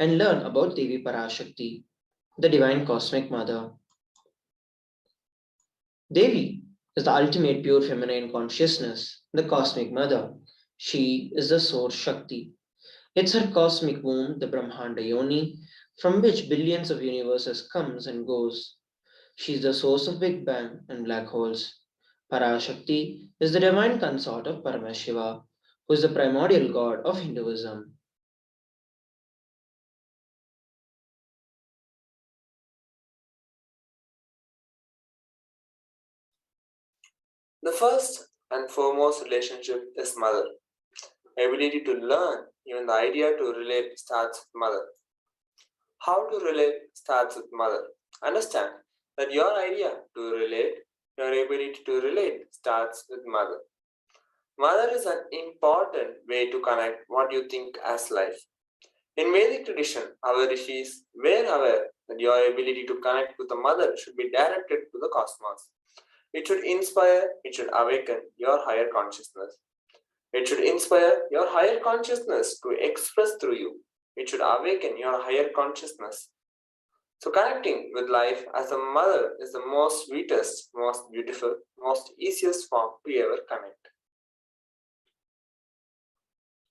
and learn about Devi Parashakti, the Divine Cosmic Mother. Devi is the ultimate pure feminine consciousness, the Cosmic Mother. She is the Source Shakti. It's her cosmic womb, the Brahmanda Yoni, from which billions of universes comes and goes. She is the source of Big Bang and black holes. Parashakti is the divine consort of Paramashiva, who is the primordial god of Hinduism. The first and foremost relationship is mother. Ability to learn, even the idea to relate starts with mother. How to relate starts with mother. Understand that your idea to relate, your ability to relate starts with mother. Mother is an important way to connect what you think as life. In Vedic tradition, our rishis were aware that your ability to connect with the mother should be directed to the cosmos. It should inspire, it should awaken your higher consciousness. It should inspire your higher consciousness to express through you. It should awaken your higher consciousness. So, connecting with life as a mother is the most sweetest, most beautiful, most easiest form to ever connect.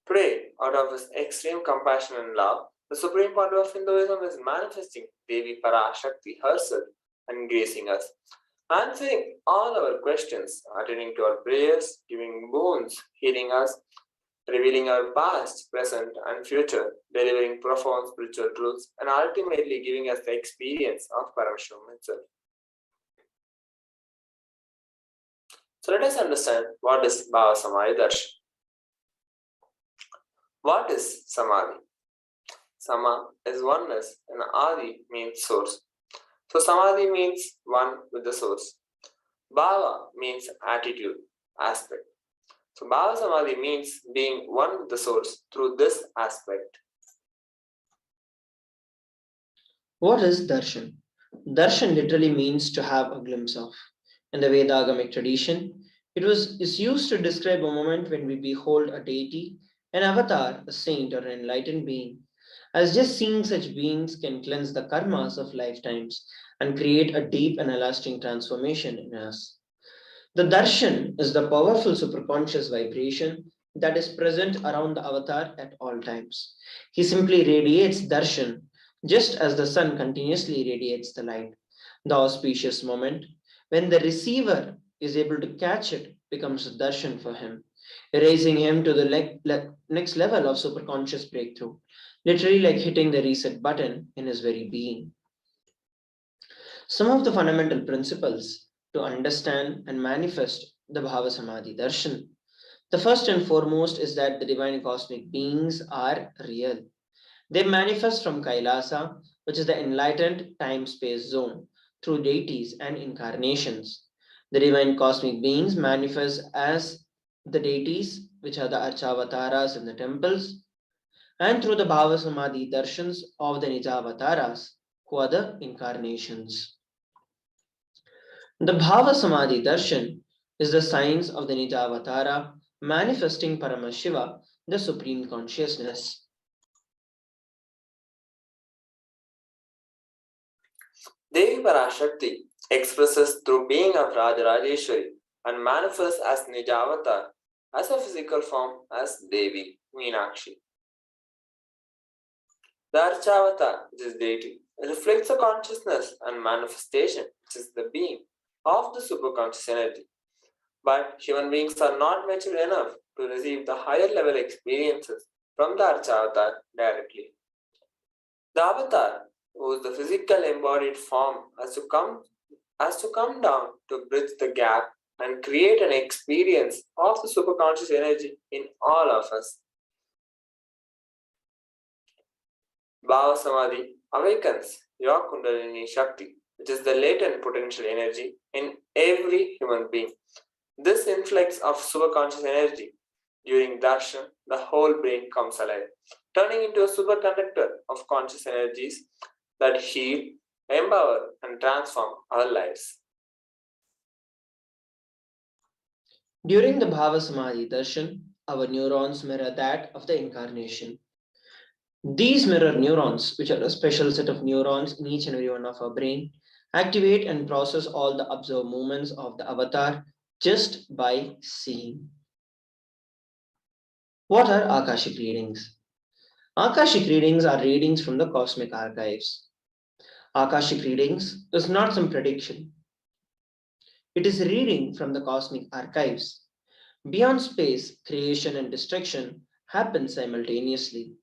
Today, out of his extreme compassion and love, the supreme point of Hinduism is manifesting Devi Parashakti herself and gracing us, answering all our questions, attending to our prayers, giving boons, healing us, revealing our past, present, and future, delivering profound spiritual truths, and ultimately giving us the experience of Paramashivoham itself. So let us understand what is Bhava Samadhi Darshan. What is Samadhi? Sama is oneness and Adi means source. So Samadhi means one with the source. Bhava means attitude, aspect. So Bhava Samadhi means being one with the source through this aspect. What is darshan? Darshan literally means to have a glimpse of. In the Vedagamic tradition, is used to describe a moment when we behold a deity, an avatar, a saint, or an enlightened being. As just seeing such beings can cleanse the karmas of lifetimes and create a deep and lasting transformation in us. The darshan is the powerful superconscious vibration that is present around the avatar at all times. He simply radiates darshan just as the sun continuously radiates the light. The auspicious moment when the receiver is able to catch it becomes a darshan for him, raising him to the next level of superconscious breakthrough, literally like hitting the reset button in his very being. Some of the fundamental principles to understand and manifest the Bhava Samadhi Darshan. The first and foremost is that the divine cosmic beings are real. They manifest from KAILASA, which is the enlightened time space zone, through deities and incarnations. The divine cosmic beings manifest as the deities, which are the Archavataras in the temples, and through the Bhava Samadhi Darshans of the Nijavataras, who are the incarnations. The Bhava Samadhi Darshan is the science of the Nijavatara manifesting Paramashiva, the Supreme Consciousness. Devi Parashakti expresses through being of Rajarajeshwari and manifests as Nijavatar, as a physical form as Devi, Meenakshi. The Archavata, which is deity, reflects the consciousness and manifestation, which is the being of the superconscious energy. But human beings are not mature enough to receive the higher level experiences from the Archavata directly. The avatar, who is the physical embodied form, has to come down to bridge the gap and create an experience of the superconscious energy in all of us. Bhava Samadhi awakens your Kundalini Shakti, which is the latent potential energy in every human being. This influx of superconscious energy during darshan, the whole brain comes alive, turning into a superconductor of conscious energies that heal, empower, and transform our lives. During the Bhava Samadhi Darshan, our neurons mirror that of the incarnation. These mirror neurons, which are a special set of neurons in each and every one of our brain, activate and process all the observed movements of the avatar just by seeing. What are Akashic readings? Akashic readings are readings from the cosmic archives. Akashic readings is not some prediction. It is a reading from the cosmic archives. Beyond space, creation and destruction happen simultaneously.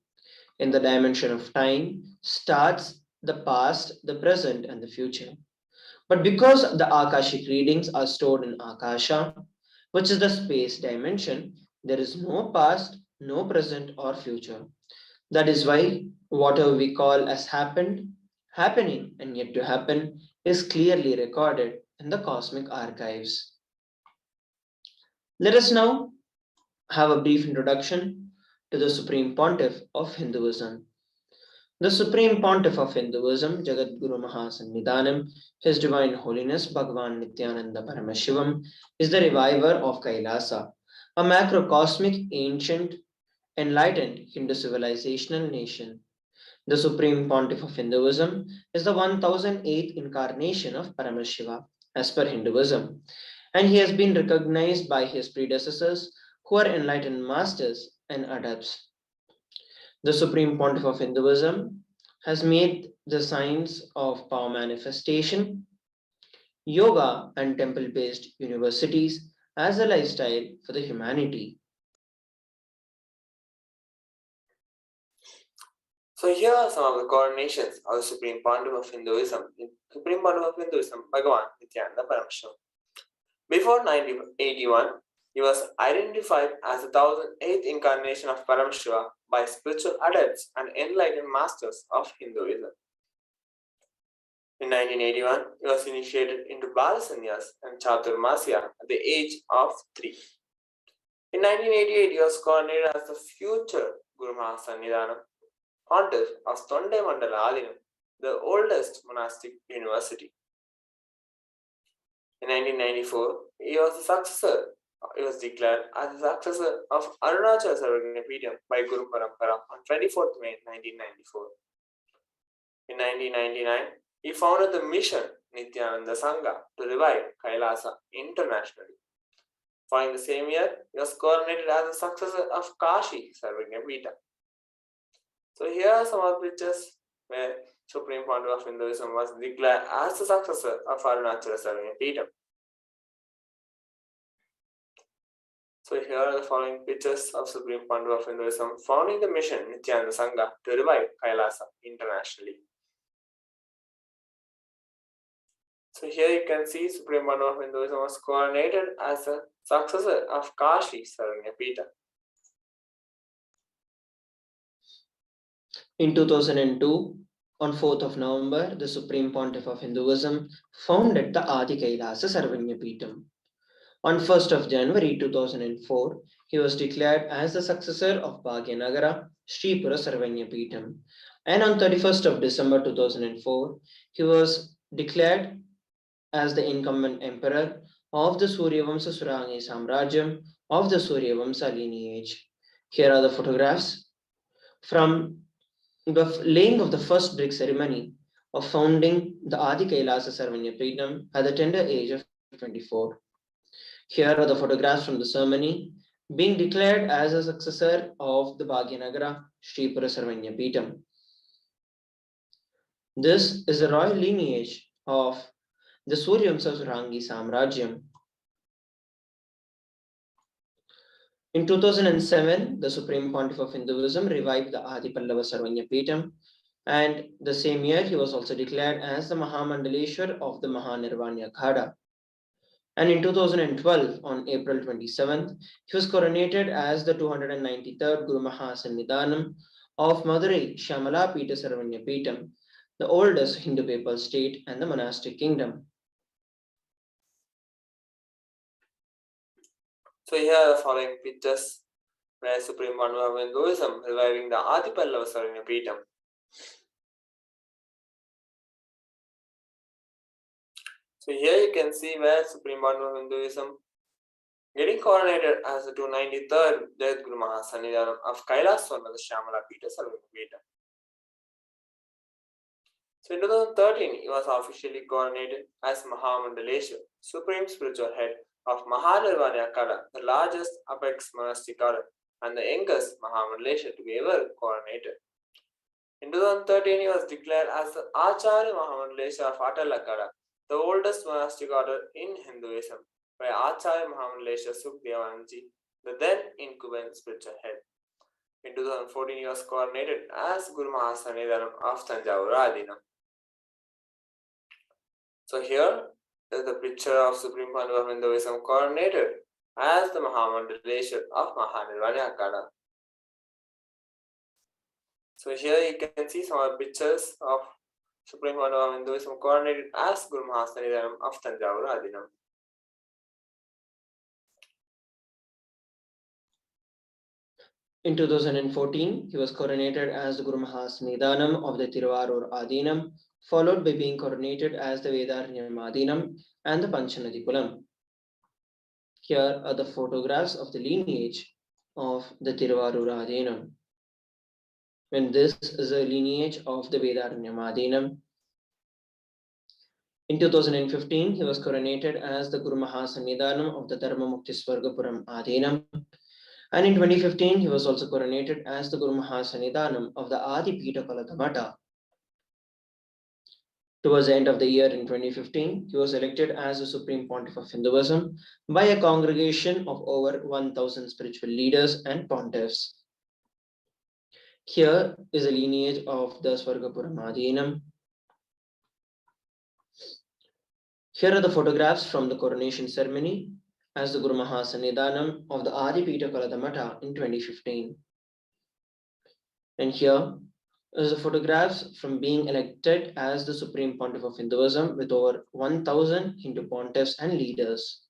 In the dimension of time starts the past, the present, and the future. But because the Akashic readings are stored in Akasha, which is the space dimension, there is no past, no present, or future. That is why whatever we call as happened, happening, and yet to happen is clearly recorded in the cosmic archives. Let us now have a brief introduction to the Supreme Pontiff of Hinduism. The Supreme Pontiff of Hinduism, Jagadguru Mahasannidhanam, His Divine Holiness Bhagavan Nithyananda Paramashivam, is the reviver of Kailasa, a macrocosmic, ancient, enlightened Hindu civilizational nation. The Supreme Pontiff of Hinduism is the 1008th incarnation of Paramashiva, as per Hinduism, and he has been recognized by his predecessors who are enlightened masters and adepts. The Supreme Pontiff of Hinduism has made the science of power manifestation, yoga, and temple based universities as a lifestyle for the humanity. So here are some of the coronations of the Supreme Pontiff of Hinduism. Supreme Pontiff of Hinduism, Bhagavan Nithyananda Paramashivam. Before 1981, he was identified as the 1008th incarnation of Paramashiva by spiritual adepts and enlightened masters of Hinduism. In 1981, he was initiated into Balasanyas and Chaturmasya at the age of 3. In 1988, he was coronated as the future Guru Mahasannidhanam Pontiff of Tonde Mandala Adinam, the oldest monastic university. In 1994, he was declared as the successor of Arunachala Sarvagyapeetham by Guru Parampara on 24th May 1994. In 1999, he founded the mission Nithyananda Sangha to revive KAILASA internationally. Following the same year, he was coronated as the successor of Kashi Sarvagyapeetham. So here are some of the pictures where Supreme Pontiff of Hinduism was declared as the successor of Arunachala Sarvagyapeetham. So here are the following pictures of Supreme Pontiff of Hinduism founding the mission Nithyananda Sangha to revive KAILASA internationally. So here you can see Supreme Pontiff of Hinduism was coronated as the successor of Kashi Sarvagyapeetham. In 2002, on 4th of November, the Supreme Pontiff of Hinduism founded the Adi Kailasa Sarvagyapeetham. On 1st of January 2004, he was declared as the successor of Bhagyanagara Sripura Sarvagyapeetham. And on 31st of December 2004, he was declared as the incumbent emperor of the Suryavamsa Surangi Samrajyam of the Suryavamsa lineage. Here are the photographs from the laying of the first brick ceremony of founding the Adi Kailasa Sarvagyapeetham at the tender age of 24. Here are the photographs from the ceremony being declared as a successor of the Bhagyanagara Sripura Sarvagyapeetham. This is the royal lineage of the Suryavamsa Surangi Samrajyam. In 2007, the Supreme Pontiff of Hinduism revived the Adi Pallava Sarvagyapeetham, and the same year he was also declared as the Mahamandaleshwar of the Mahanirvana Akhada. And in 2012, on April 27th, he was coronated as the 293rd Guru Mahasannidhanam of Madurai Shyamala Pita Sarvagyapeetham, the oldest Hindu papal state and the monastic kingdom. So here are the following pictures where Supreme Pontiff of Hinduism reviving the Adi Pallava Sarvagyapeetham. So here you can see where Supreme Pontiff of Hinduism Getting coronated as the 293rd Jagat Guru Mahasannidhanam of KAILASA the Shyamala Peter Sarvamveda. So in 2013, he was officially coronated as Mahamandaleshwar, Supreme Spiritual Head of Mahanirvana Akada, the largest apex monastic order and the youngest Mahamandaleshwar to be ever coronated. In 2013, he was declared as the Acharya Mahamandaleshwar of Atal Akada, the oldest monastic order in Hinduism, by Acharya Mahamandaleshwar Sukhdevananji, the then incumbent spiritual head. In 2014, he was coronated as Guru Mahasannidhanam of Tanjavur Adinam. So here is the picture of Supreme Pandu of Hinduism coronated as the Mahamandaleshwar of Mahanirvana Akada. So here you can see some pictures of Supreme Pandu of Hinduism coronated as Guru Mahasannidhanam of Tanjavur Adinam. In 2014, he was coronated as the Guru Mahasannidhanam of the Tiruvarur Adinam, followed by being coronated as the Vedaranyam Adinam and the Panchanadi Kulam. Here are the photographs of the lineage of the Tiruvarur Adinam. When this is a lineage of the Vedaranyam Adinam. In 2015, he was coronated as the Guru Mahasannidhanam of the Dharma Mukti Swargapuram Adinam. And in 2015, he was also coronated as the Guru Mahasannidhanam of the Adi Pita Kalatamata. Towards the end of the year in 2015, he was elected as the Supreme Pontiff of Hinduism by a congregation of over 1,000 spiritual leaders and pontiffs. Here is a lineage of the Swargapuram Adinam. Here are the photographs from the coronation ceremony as the Guru Mahasannidhanam of the Adi Pita Kaladamata in 2015. And here is the photographs from being elected as the Supreme Pontiff of Hinduism with over 1,000 Hindu pontiffs and leaders.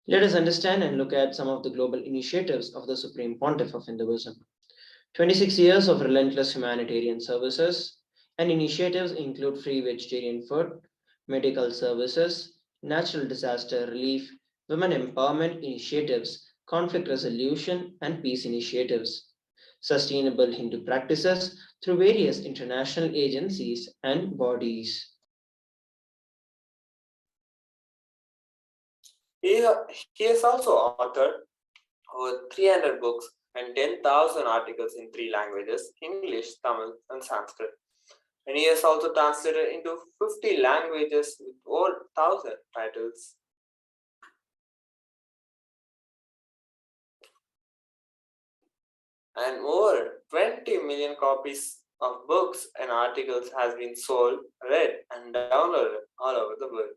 Let us understand and look at some of the global initiatives of the Supreme Pontiff of Hinduism. 26 years of relentless humanitarian services and initiatives include free vegetarian food, medical services, natural disaster relief, women empowerment initiatives, conflict resolution and peace initiatives, sustainable Hindu practices through various international agencies and bodies. He has also authored over 300 books and 10,000 articles in 3 languages, English, Tamil, and Sanskrit. And he has also translated into 50 languages with over 1,000 titles. And over 20 million copies of books and articles has been sold, read, and downloaded all over the world.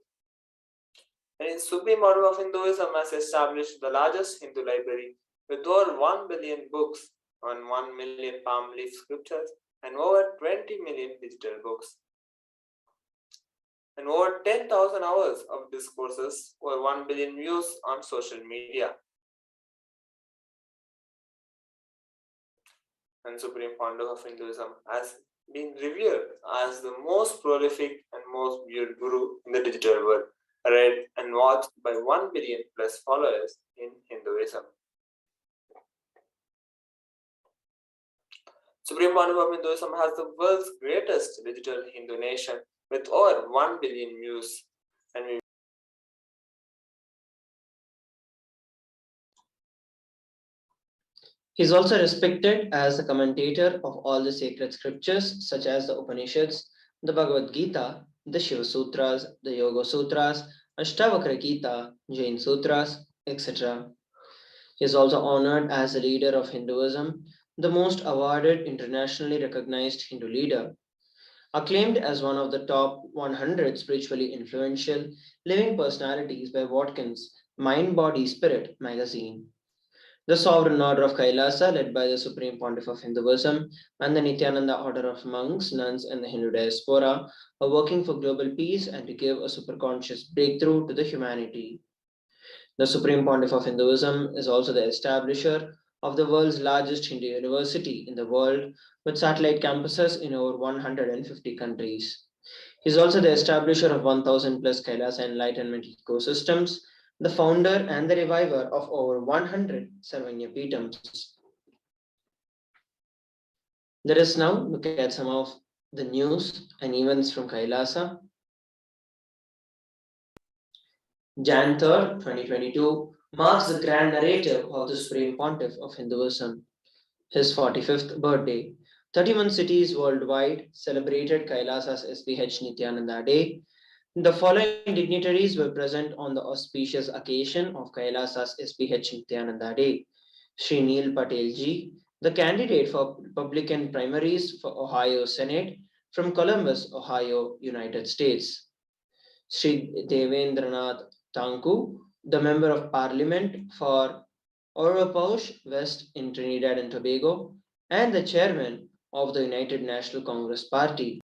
And in Supreme Order of Hinduism has established the largest Hindu library with over 1 billion books on 1 million palm leaf scriptures and over 20 million digital books. And over 10,000 hours of discourses, over 1 billion views on social media. And Supreme Pandu of Hinduism has been revered as the most prolific and most viewed guru in the digital world, read and watched by 1 billion plus followers in Hinduism. Supreme Pandu of Hinduism has the world's greatest digital Hindu nation with over 1 billion views. And He is also respected as a commentator of all the sacred scriptures such as the Upanishads, the Bhagavad Gita, the Shiva Sutras, the Yoga Sutras, Ashtavakra Gita, Jain Sutras, etc. He is also honored as a leader of Hinduism, the most awarded internationally recognized Hindu leader, acclaimed as one of the top 100 spiritually influential living personalities by Watkins' Mind, Body, Spirit magazine. The Sovereign Order of KAILASA, led by the Supreme Pontiff of Hinduism and the Nithyananda Order of monks, nuns, and the Hindu diaspora, are working for global peace and to give a superconscious breakthrough to the humanity. The Supreme Pontiff of Hinduism is also the establisher of the world's largest Hindu university in the world, with satellite campuses in over 150 countries. He is also the establisher of 1,000 plus Kailasa Enlightenment ecosystems, the founder and the reviver of over 100 Sarvanya Peetams. Let us now look at some of the news and events from Kailasa. Jan 3rd, 2022 marks the grand narrative of the Supreme Pontiff of Hinduism, his 45th birthday. 31 cities worldwide celebrated Kailasa's HDH Nithyananda Day. The following dignitaries were present on the auspicious occasion of Kailasa's SPH Nithyananda Day. Sri Neil Patel ji, the candidate for Republican primaries for Ohio Senate from Columbus, Ohio, United States. Sri Devendranath Tanku, the Member of Parliament for Oropouche West in Trinidad and Tobago, and the Chairman of the United National Congress Party.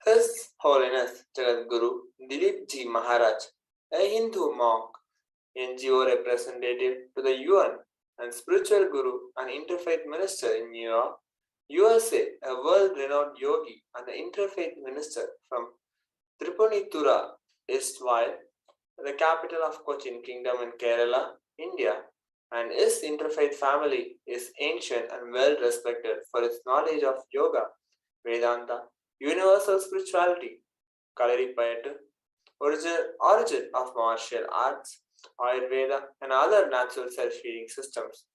His Holiness Jagadguru Dilip Ji Maharaj, a Hindu monk, NGO representative to the UN, and spiritual guru and interfaith minister in New York, USA, a world-renowned yogi and an interfaith minister from Tripunithura, Eastwhile, the capital of Cochin Kingdom in Kerala, India, and his interfaith family is ancient and well respected for its knowledge of yoga, Vedanta, universal spirituality, Kalaripayattu, origin of martial arts, Ayurveda, and other natural self-healing systems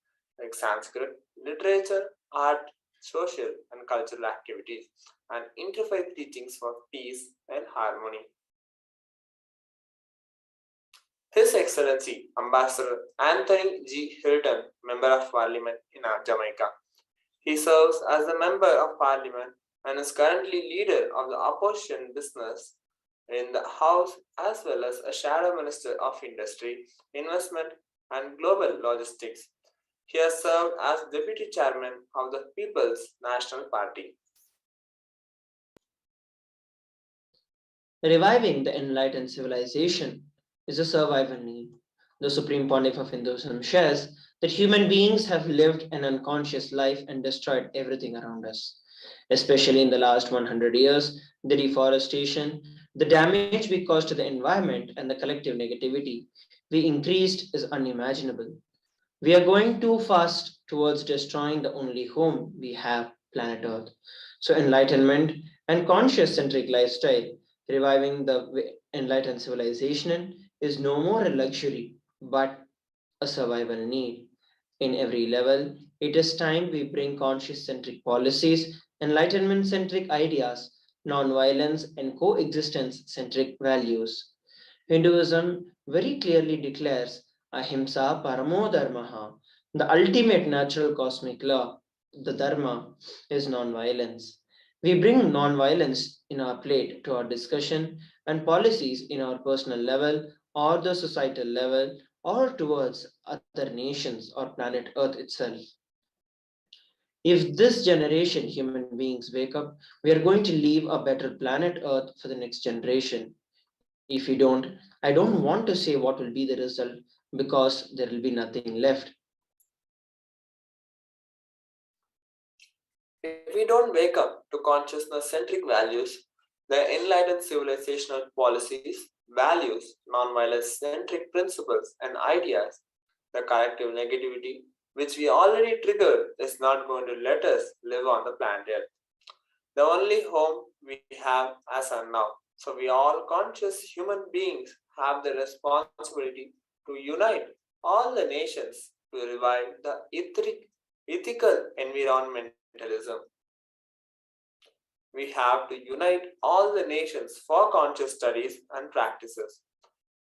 like Sanskrit, literature, art, social and cultural activities, and interfaith teachings for peace and harmony. His Excellency Ambassador Anthony G. Hilton, Member of Parliament in Jamaica. He serves as a Member of Parliament and is currently leader of the opposition business in the House as well as a Shadow Minister of Industry, Investment and Global Logistics. He has served as Deputy Chairman of the People's National Party. Reviving the enlightened civilization is a survival need. The Supreme Pontiff of Hinduism shares that human beings have lived an unconscious life and destroyed everything around us. Especially in the last 100 years, the deforestation, the damage we caused to the environment, and the collective negativity we increased is unimaginable. We are going too fast towards destroying the only home we have, planet Earth. So, enlightenment and conscious centric lifestyle, reviving the enlightened civilization, is no more a luxury but a survival need. In every level, it is time we bring conscious centric policies, enlightenment centric ideas, non-violence, and coexistence centric values. Hinduism very clearly declares Ahimsa Paramo Dharmaha, the ultimate natural cosmic law. The Dharma is non-violence. We bring non-violence in our plate to our discussion and policies in our personal level or the societal level or towards other nations or planet Earth itself. If this generation human beings wake up, we are going to leave a better planet Earth for the next generation. If we don't, I don't want to say what will be the result because there will be nothing left. If we don't wake up to consciousness centric values, the enlightened civilizational policies, values, non-violence centric principles, and ideas, the collective negativity which we already triggered is not going to let us live on the planet Earth. The only home we have as of now. So we all conscious human beings have the responsibility to unite all the nations to revive the ethical environmentalism. We have to unite all the nations for conscious studies and practices.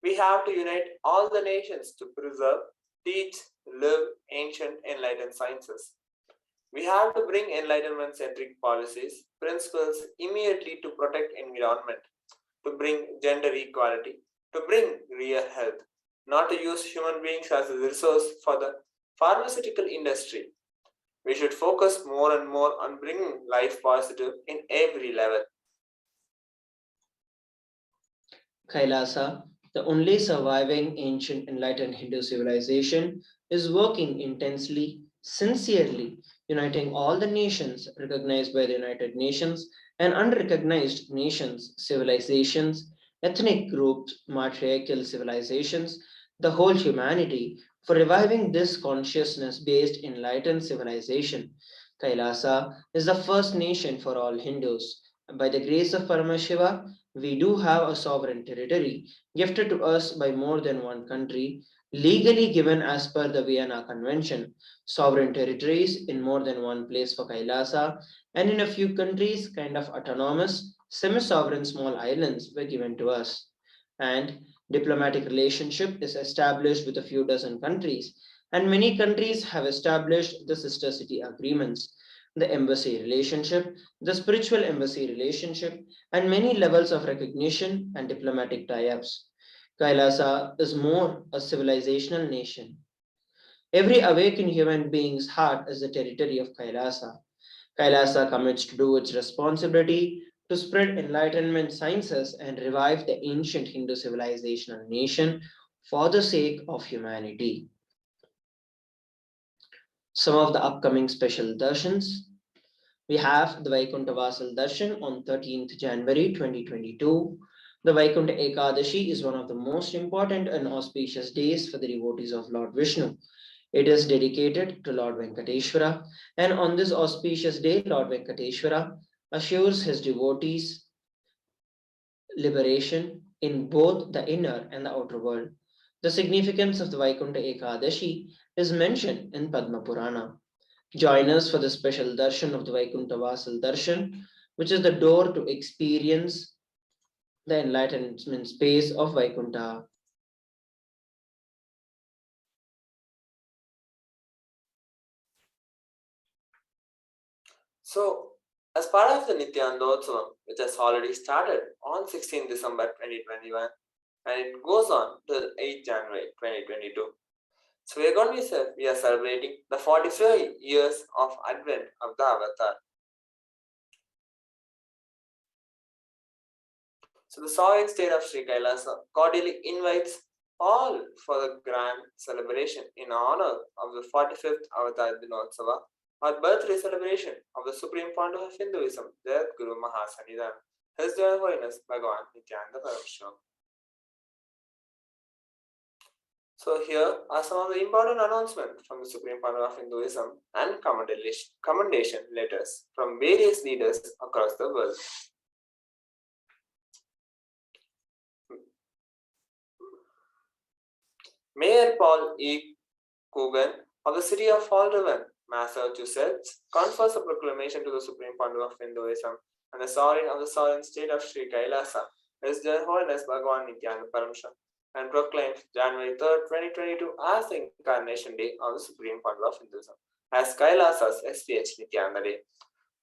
We have to unite all the nations to preserve, teach, live ancient enlightened sciences. We have to bring enlightenment-centric policies, principles immediately to protect environment, to bring gender equality, to bring real health, not to use human beings as a resource for the pharmaceutical industry. We should focus more and more on bringing life positive in every level. Kailasa, the only surviving ancient enlightened Hindu civilization, is working intensely, sincerely uniting all the nations recognized by the United Nations and unrecognized nations, civilizations, ethnic groups, matriarchal civilizations, the whole humanity, for reviving this consciousness based enlightened civilization. Kailasa is the first nation for all Hindus. By the grace of Paramashiva, we do have a sovereign territory gifted to us by more than one country, legally given as per the Vienna Convention. Sovereign territories in more than one place for Kailasa, and in a few countries, kind of autonomous, semi sovereign small islands were given to us. And diplomatic relationship is established with a few dozen countries, and many countries have established the sister city agreements, the embassy relationship, the spiritual embassy relationship, and many levels of recognition and diplomatic tie-ups. Kailasa is more a civilizational nation. Every awakened human being's heart is the territory of Kailasa. Kailasa commits to do its responsibility to spread enlightenment sciences and revive the ancient Hindu civilizational nation for the sake of humanity. Some of the upcoming special darshans. We have the Vaikuntha Vasal Darshan on 13th January 2022. The Vaikuntha Ekadashi is one of the most important and auspicious days for the devotees of Lord Vishnu. It is dedicated to Lord Venkateshwara, and on this auspicious day, Lord Venkateshwara assures his devotees liberation in both the inner and the outer world. The significance of the Vaikuntha Ekadashi is mentioned in Padma Purana. Join us for the special darshan of the Vaikuntha Vasal Darshan, which is the door to experience the enlightenment space of Vaikuntha. So, as part of the Nithyananda, which has already started on 16 December 2021, and it goes on till 8 January 2022. So we are celebrating the 45 years of advent of the Avatar. So the sovereign state of Sri Kailasa cordially invites all for the grand celebration in honor of the 45th Avatar Dinotsava, or birthday celebration of the Supreme Founder of Hinduism, Jagat Guru Mahasanidan, His Divine Holiness Bhagavan Nithyananda Paramashivam. So here are some of the important announcements from the Supreme Founder of Hinduism and commendation letters from various leaders across the world. Mayor Paul E. Coogan of the city of Fall River, Massachusetts, confers a proclamation to the Supreme Founder of Hinduism and the sovereign of the sovereign state of Sri Kailasa, His Divine Holiness Bhagavan Nithyananda Paramashivam, and proclaims January 3rd, 2022 as the Incarnation Day of the Supreme Founder of Hinduism, as Kailasa's HDH Nithyananda Day,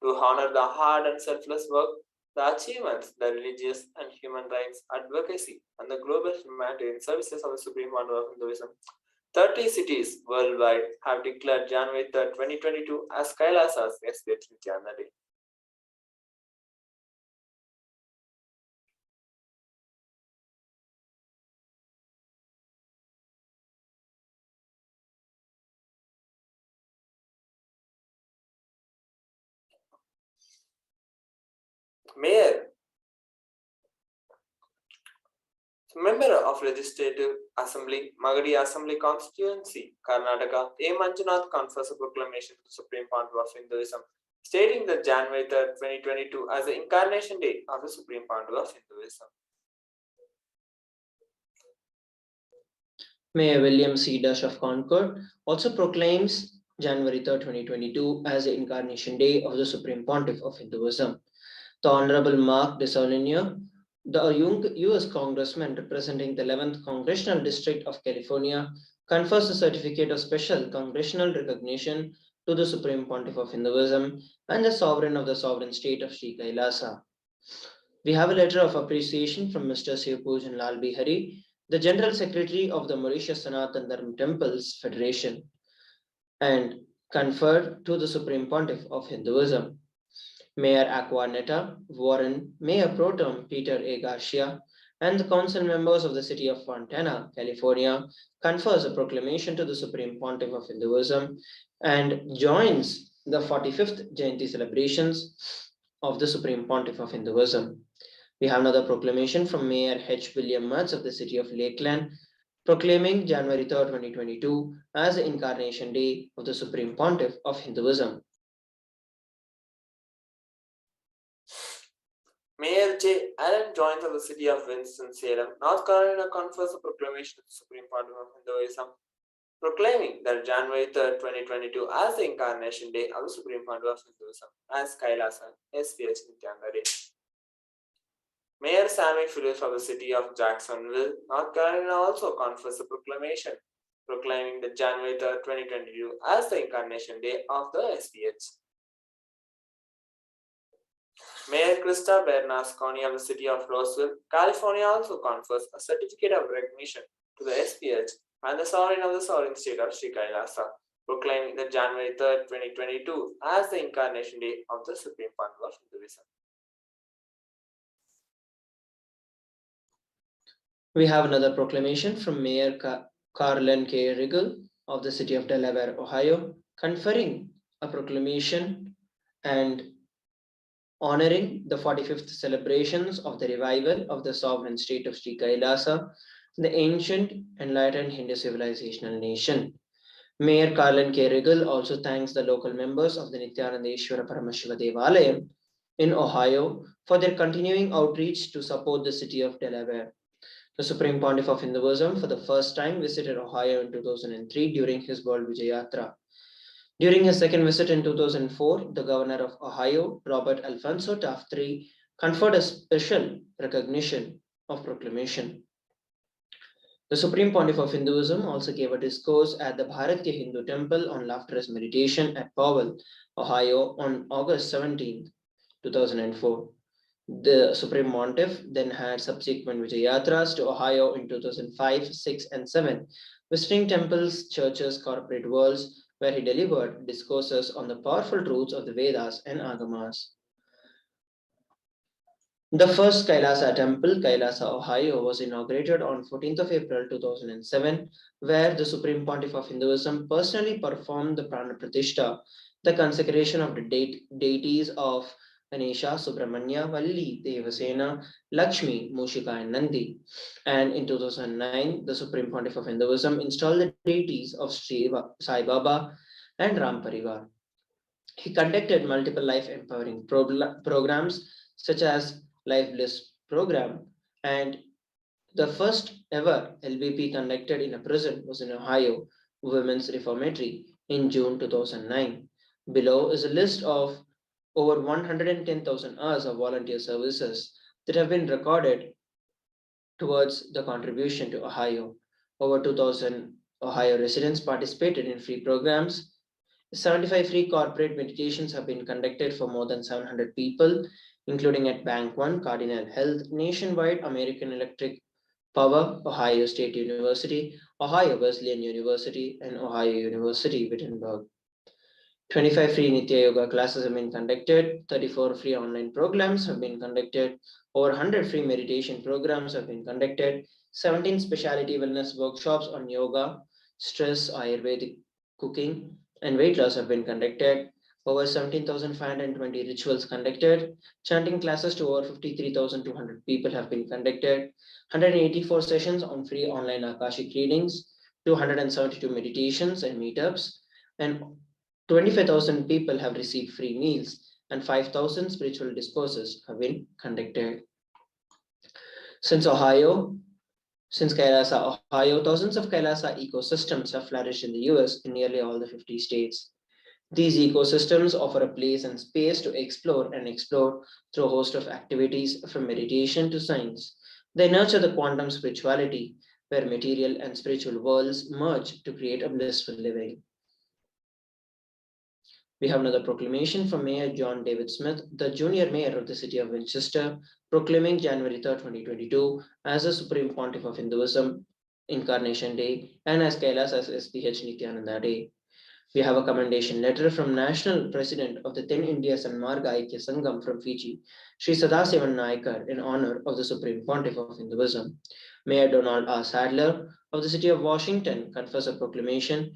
to honor the hard and selfless work, the achievements, the religious and human rights advocacy, and the global humanitarian services of the Supreme Founder of Hinduism. 30 cities worldwide have declared January 3rd, 2022 as Kailasa's HDH Nithyananda Day. Mayor, Member of Legislative Assembly, Magadi Assembly Constituency, Karnataka, A. Manjunath confers a proclamation to the Supreme Founder of Hinduism, stating that January 3rd, 2022 as the Incarnation Day of the Supreme Founder of Hinduism. Mayor William C. Dush of Concord also proclaims January 3rd, 2022 as the Incarnation Day of the Supreme Pontiff of Hinduism. The Honorable Mark DeSaulnier, the US Congressman representing the 11th Congressional District of California, confers a certificate of special congressional recognition to the Supreme Pontiff of Hinduism and the sovereign of the sovereign state of Sri Kailasa. We have a letter of appreciation from Mr. Sivpujan Lal Bihari, the General Secretary of the Mauritius Sanatan Dharma Temples Federation, and conferred to the Supreme Pontiff of Hinduism. Mayor Aquanetta Warren, Mayor Pro Tem Peter A. Garcia, and the council members of the city of Fontana, California, confers a proclamation to the Supreme Pontiff of Hinduism and joins the 45th Jayanti celebrations of the Supreme Pontiff of Hinduism. We have another proclamation from Mayor H. William Mutz of the city of Lakeland, proclaiming January 3rd, 2022 as the Incarnation Day of the Supreme Pontiff of Hinduism. Mayor J. Allen Jones of the city of Winston-Salem, North Carolina, confers a proclamation of the Supreme Pontiff of Hinduism, proclaiming that January 3rd, 2022 as the Incarnation Day of the Supreme Pontiff of Hinduism as KAILASA, HDH Nithyananda Day. Mayor Sammy Phillips of the city of Jacksonville, North Carolina also confers a proclamation proclaiming that January 3rd, 2022 as the Incarnation Day of the SPH. Mayor Krista Bernasconi of the city of Roseville, California also confers a certificate of recognition to the SPH and the sovereign of the sovereign state of Sri Kailasa, proclaiming that January 3rd, 2022 as the Incarnation Day of the Supreme Pontiff of Hinduism. We have another proclamation from Mayor Carlin K. Riggle of the city of Delaware, Ohio, conferring a proclamation and honoring the 45th celebrations of the revival of the sovereign state of Sri Kailasa, the ancient enlightened Hindu civilizational nation. Mayor Carlin K. Riggle also thanks the local members of the Nithyananda Paramashivam Devalayam in Ohio for their continuing outreach to support the city of Delaware. The Supreme Pontiff of Hinduism for the first time visited Ohio in 2003 during his World Vijayatra. During his second visit in 2004, the governor of Ohio, Robert Alfonso Taft III, conferred a special recognition of proclamation. The Supreme Pontiff of Hinduism also gave a discourse at the Bharatiya Hindu Temple on laughter meditation at Powell, Ohio on August 17, 2004. The Supreme Pontiff then had subsequent Vijayatras to Ohio in 2005, 6, and 7, visiting temples, churches, corporate worlds, where he delivered discourses on the powerful truths of the Vedas and Agamas. The first Kailasa temple, Kailasa, Ohio, was inaugurated on 14th of April 2007, where the Supreme Pontiff of Hinduism personally performed the Prana Pratishtha, the consecration of the deities of Ganesha, Subramanya, Valli, Devasena, Lakshmi, Mushika, and Nandi. And in 2009, the Supreme Pontiff of Hinduism installed the deities of Sai Baba and Ram Parivar. He conducted multiple life empowering programs such as Life Bliss program, and the first ever LBP conducted in a prison was in Ohio Women's Reformatory in June 2009. Below is a list of over 110,000 hours of volunteer services that have been recorded towards the contribution to Ohio. Over 2,000 Ohio residents participated in free programs. 75 free corporate meditations have been conducted for more than 700 people, including at Bank One, Cardinal Health, Nationwide, American Electric Power, Ohio State University, Ohio Wesleyan University, and Ohio University, Wittenberg. 25 free Nitya Yoga classes have been conducted, 34 free online programs have been conducted, over 100 free meditation programs have been conducted, 17 specialty wellness workshops on yoga, stress, Ayurvedic cooking, and weight loss have been conducted, over 17,520 rituals conducted, chanting classes to over 53,200 people have been conducted, 184 sessions on free online Akashic readings, 272 meditations and meetups, and 25,000 people have received free meals, and 5,000 spiritual discourses have been conducted. Since Kailasa, Ohio, thousands of Kailasa ecosystems have flourished in the US in nearly all the 50 states. These ecosystems offer a place and space to explore through a host of activities from meditation to science. They nurture the quantum spirituality, where material and spiritual worlds merge to create a blissful living. We have another proclamation from Mayor John David Smith, the junior mayor of the city of Winchester, proclaiming January 3rd, 2022 as the Supreme Pontiff of Hinduism, Incarnation Day, and as Kailas as HDH Nithyananda Day. We have a commendation letter from National President of the Ten India Sanmarga Aikya Sangam from Fiji, Sri Sadasivan Naikar, in honor of the Supreme Pontiff of Hinduism. Mayor Donald R. Sadler of the city of Washington confers a proclamation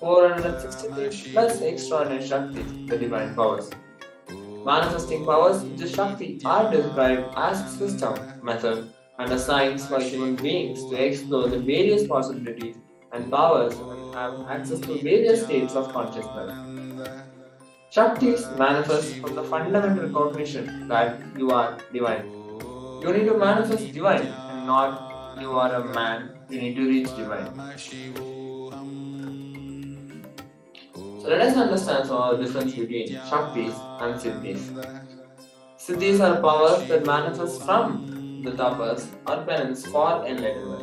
463 plus extraordinary Shakti, the divine powers. Manifesting powers, which is Shakti, are described as a system, method, and a science for human beings to explore the various possibilities and powers and have access to various states of consciousness. Shaktis manifest from the fundamental cognition that you are divine. You need to manifest divine and not you are a man, you need to reach divine. So let us understand some of the difference between Shaktis and Siddhis. Siddhis are powers that manifest from the tapas or penance for enlightenment,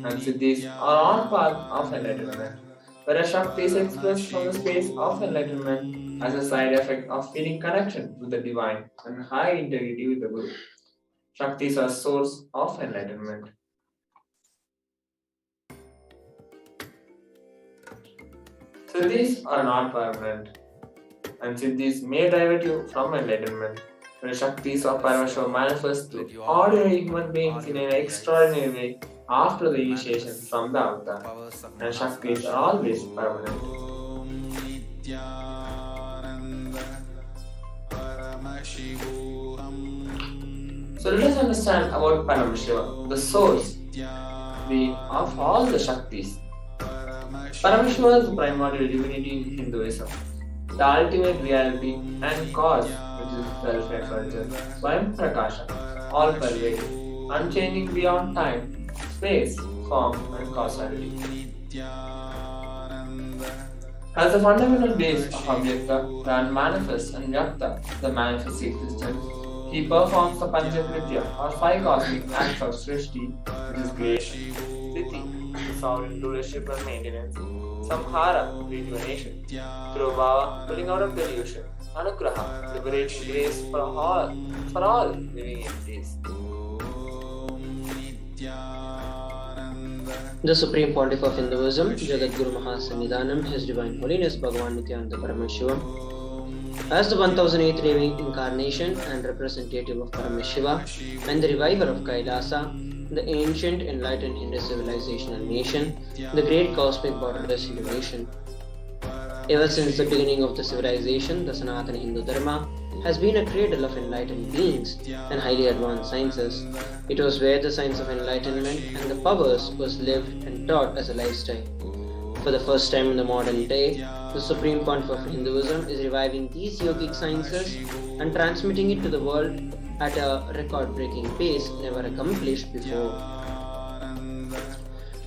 and Siddhis are on path of enlightenment, whereas Shakti is expressed from the space of enlightenment as a side effect of feeling connection with the divine and high integrity with the Guru. Shaktis are source of enlightenment. Siddhis are not permanent, and Siddhis may divert you from enlightenment, whereas Shaktis or Paramashivoham manifest to ordinary human beings in an extraordinary way after the initiation from the avatar, and Shaktis are always permanent. So let us understand about Paramashiva, the source of all the Shaktis. Paramashiva is the primordial divinity in Hinduism, the ultimate reality and cause, which is self-effulgent, Swayam Prakasha, all-pervading, unchanging beyond time, space, form, and causality. As the fundamental base of Avyakta, the unmanifest, and Vyakta, the manifest existence, he performs the Panchakritya or 5 cosmic acts of Srishti, which is creation, Sthiti, sovereign rulership and maintenance, Samhara, rejuvenation, through Bhava, pulling out of delusion, Anugraha, liberating grace for all living entities. The Supreme Pontiff of Hinduism, Jagadguru Mahasannidhanam, His Divine Holiness Bhagavan Nithyananda Paramashivam, as the 1008th living incarnation and representative of Paramashiva and the reviver of KAILASA, the ancient enlightened Hindu civilization and nation, the great cosmic borderless Hindu nation. Ever since the beginning of the civilization, the Sanatana Hindu Dharma has been a cradle of enlightened beings and highly advanced sciences. It was where the science of enlightenment and the powers was lived and taught as a lifestyle. For the first time in the modern day, the Supreme Pontiff of Hinduism is reviving these yogic sciences and transmitting it to the world at a record-breaking pace never accomplished before.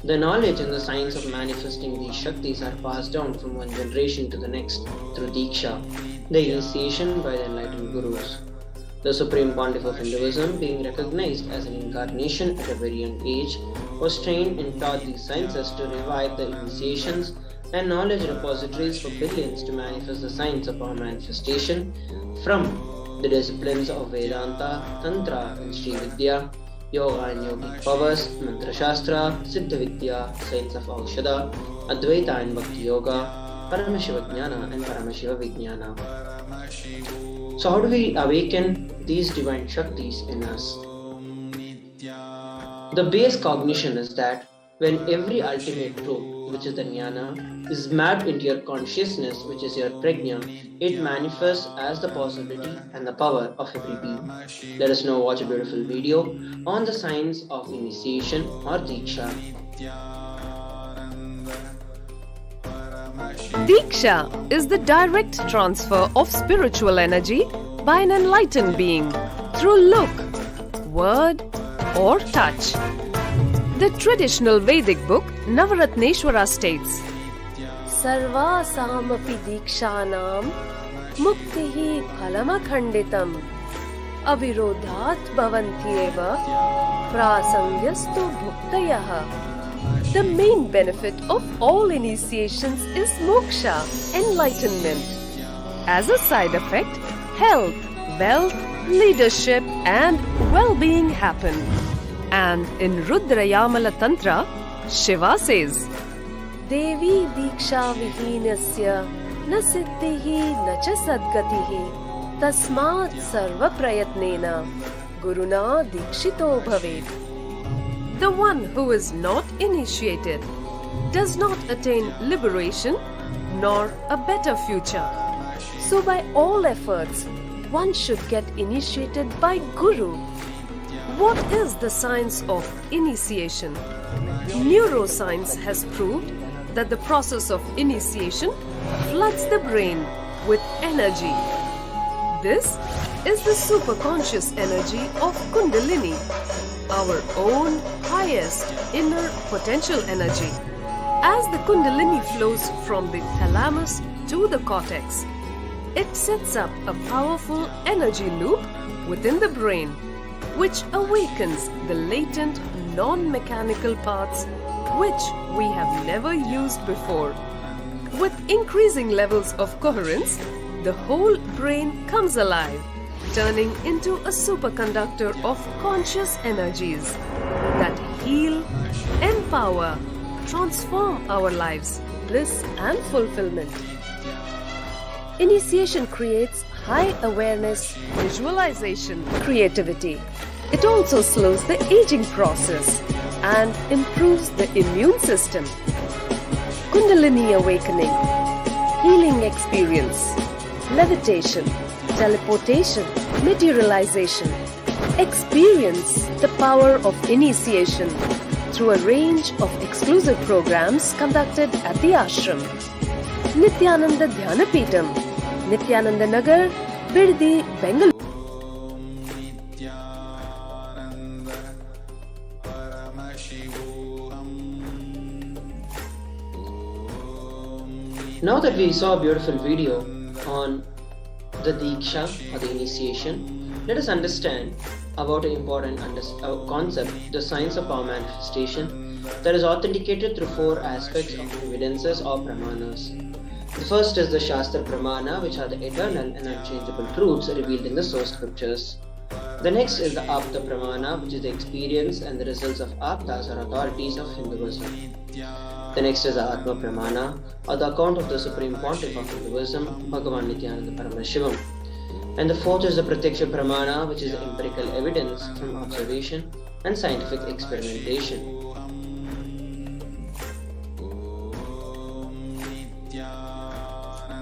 The knowledge and the science of manifesting these Shaktis are passed down from one generation to the next through Diksha, the initiation by the enlightened Gurus. The Supreme Pontiff of Hinduism, being recognized as an incarnation at a very young age, was trained and taught these sciences to revive the initiations and knowledge repositories for billions to manifest the science of our manifestation from the disciplines of Vedanta, Tantra and Sri Vidya, Yoga and Yogic powers, Mantra Shastra, Siddha Vidya, science of Aushadha, Advaita and Bhakti Yoga, Paramashiva Jnana and Paramashiva Vijnana. So how do we awaken these divine Shaktis in us? The base cognition is that when every ultimate truth, which is the Jnana, is mapped into your consciousness, which is your Prajna, it manifests as the possibility and the power of every being. Let us now watch a beautiful video on the science of initiation or Diksha. Diksha is the direct transfer of spiritual energy by an enlightened being through look, word, or touch. The traditional Vedic book Navaratneshwara states, Sarvasamapi Dikshanam Muktihi Phalamakhanditam Avirodhat Bhavantyeva Prasangyastu Bhuktayaha. The main benefit of all initiations is moksha, enlightenment. As a side effect, health, wealth, leadership and well-being happen. And in Rudrayamala Tantra, Shiva says, Devi Diksha Vihinasya Na Siddhihi Na Cha Sadgatihi Tasmat Sarva Prayatnena Guruna Dikshito Bhaved. The one who is not initiated does not attain liberation nor a better future. So by all efforts, one should get initiated by Guru. What is the science of initiation? Neuroscience has proved that the process of initiation floods the brain with energy. This is the superconscious energy of Kundalini, our own highest inner potential energy. As the Kundalini flows from the thalamus to the cortex, it sets up a powerful energy loop within the brain, which awakens the latent non-mechanical parts which we have never used before. With increasing levels of coherence, the whole brain comes alive, turning into a superconductor of conscious energies that heal, empower, transform our lives, bliss and fulfillment. Initiation creates high awareness, visualization, creativity. It also slows the aging process and improves the immune system. Kundalini awakening, healing experience, levitation, teleportation, materialization. Experience the power of initiation through a range of exclusive programs conducted at the ashram. Nithyananda Dhyanapitham, Nithyananda Nagar, Birdi, Bengaluru. Nithyananda Paramashivoham. Now that we saw a beautiful video on the Diksha or the initiation, let us understand about an important concept, the science of power manifestation, that is authenticated through four aspects of evidences or pramanas. The first is the Shastra Pramana, which are the eternal and unchangeable truths revealed in the source scriptures. The next is the Apta Pramana, which is the experience and the results of Aptas or authorities of Hinduism. The next is the Atma Pramana, or the account of the Supreme Pontiff of Hinduism, Bhagavan Nithyananda Paramashivam. And the fourth is the Pratyaksha Pramana, which is the empirical evidence from observation and scientific experimentation.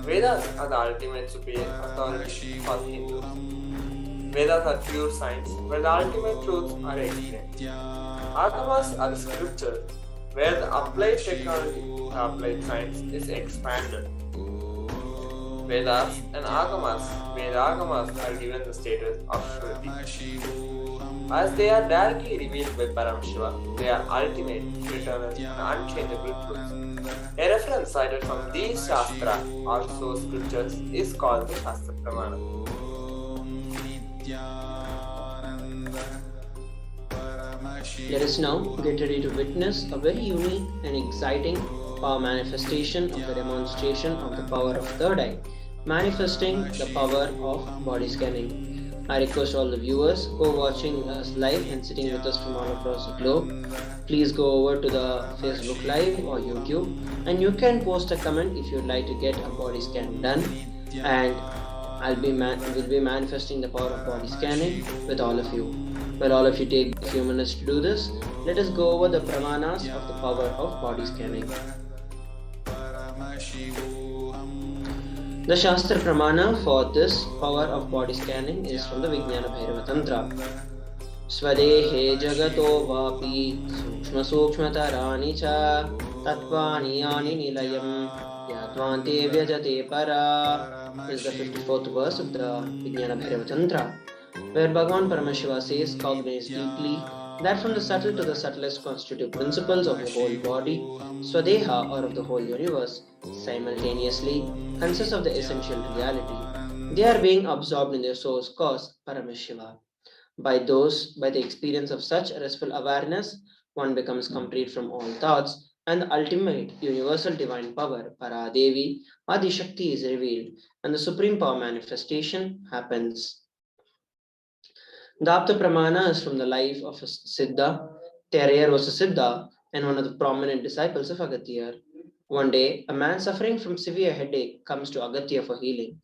Vedas are the ultimate superior authority for Hindus. Vedas are pure science where the ultimate truths are explained. Agamas are the scriptures where the applied technology, the applied science is expanded. Vedas and Agamas, Vedagamas are given the status of Shruti. As they are directly revealed by Paramashiva, they are ultimate, eternal, and unchangeable truths. A reference cited from these Shastra or source scriptures is called the Shastra Pramana. Let us now get ready to witness a very unique and exciting power manifestation of the demonstration of the power of third eye, manifesting the power of body scanning. I request all the viewers who are watching us live and sitting with us from all across the globe, please go over to the Facebook Live or YouTube, and you can post a comment if you'd like to get a body scan done, and we'll be manifesting the power of body scanning with all of you. While all of you take a few minutes to do this, let us go over the pramanas of the power of body scanning. The Shastra Pramana for this power of body scanning is from the Vijnana Bhairava Tantra. Swadehe jagato vapi sukshma sukshmatarani cha tatvani yani nilayam yatvante vyajate para. This is the 54th verse of the Vijnana Bhairava Tantra, where Bhagavan Paramashiva says, cognize deeply that from the subtle to the subtlest constitutive principles of the whole body, Swadeha, or of the whole universe, simultaneously consists of the essential reality. They are being absorbed in their source cause, Paramashiva. By the experience of such restful awareness, one becomes complete from all thoughts, and the ultimate universal divine power, Paradevi, Adi Shakti, is revealed, and the supreme power manifestation happens. The Apta Pramana is from the life of a Siddha. Terayar was a Siddha and one of the prominent disciples of Agatya. One day, a man suffering from severe headache comes to Agatya for healing.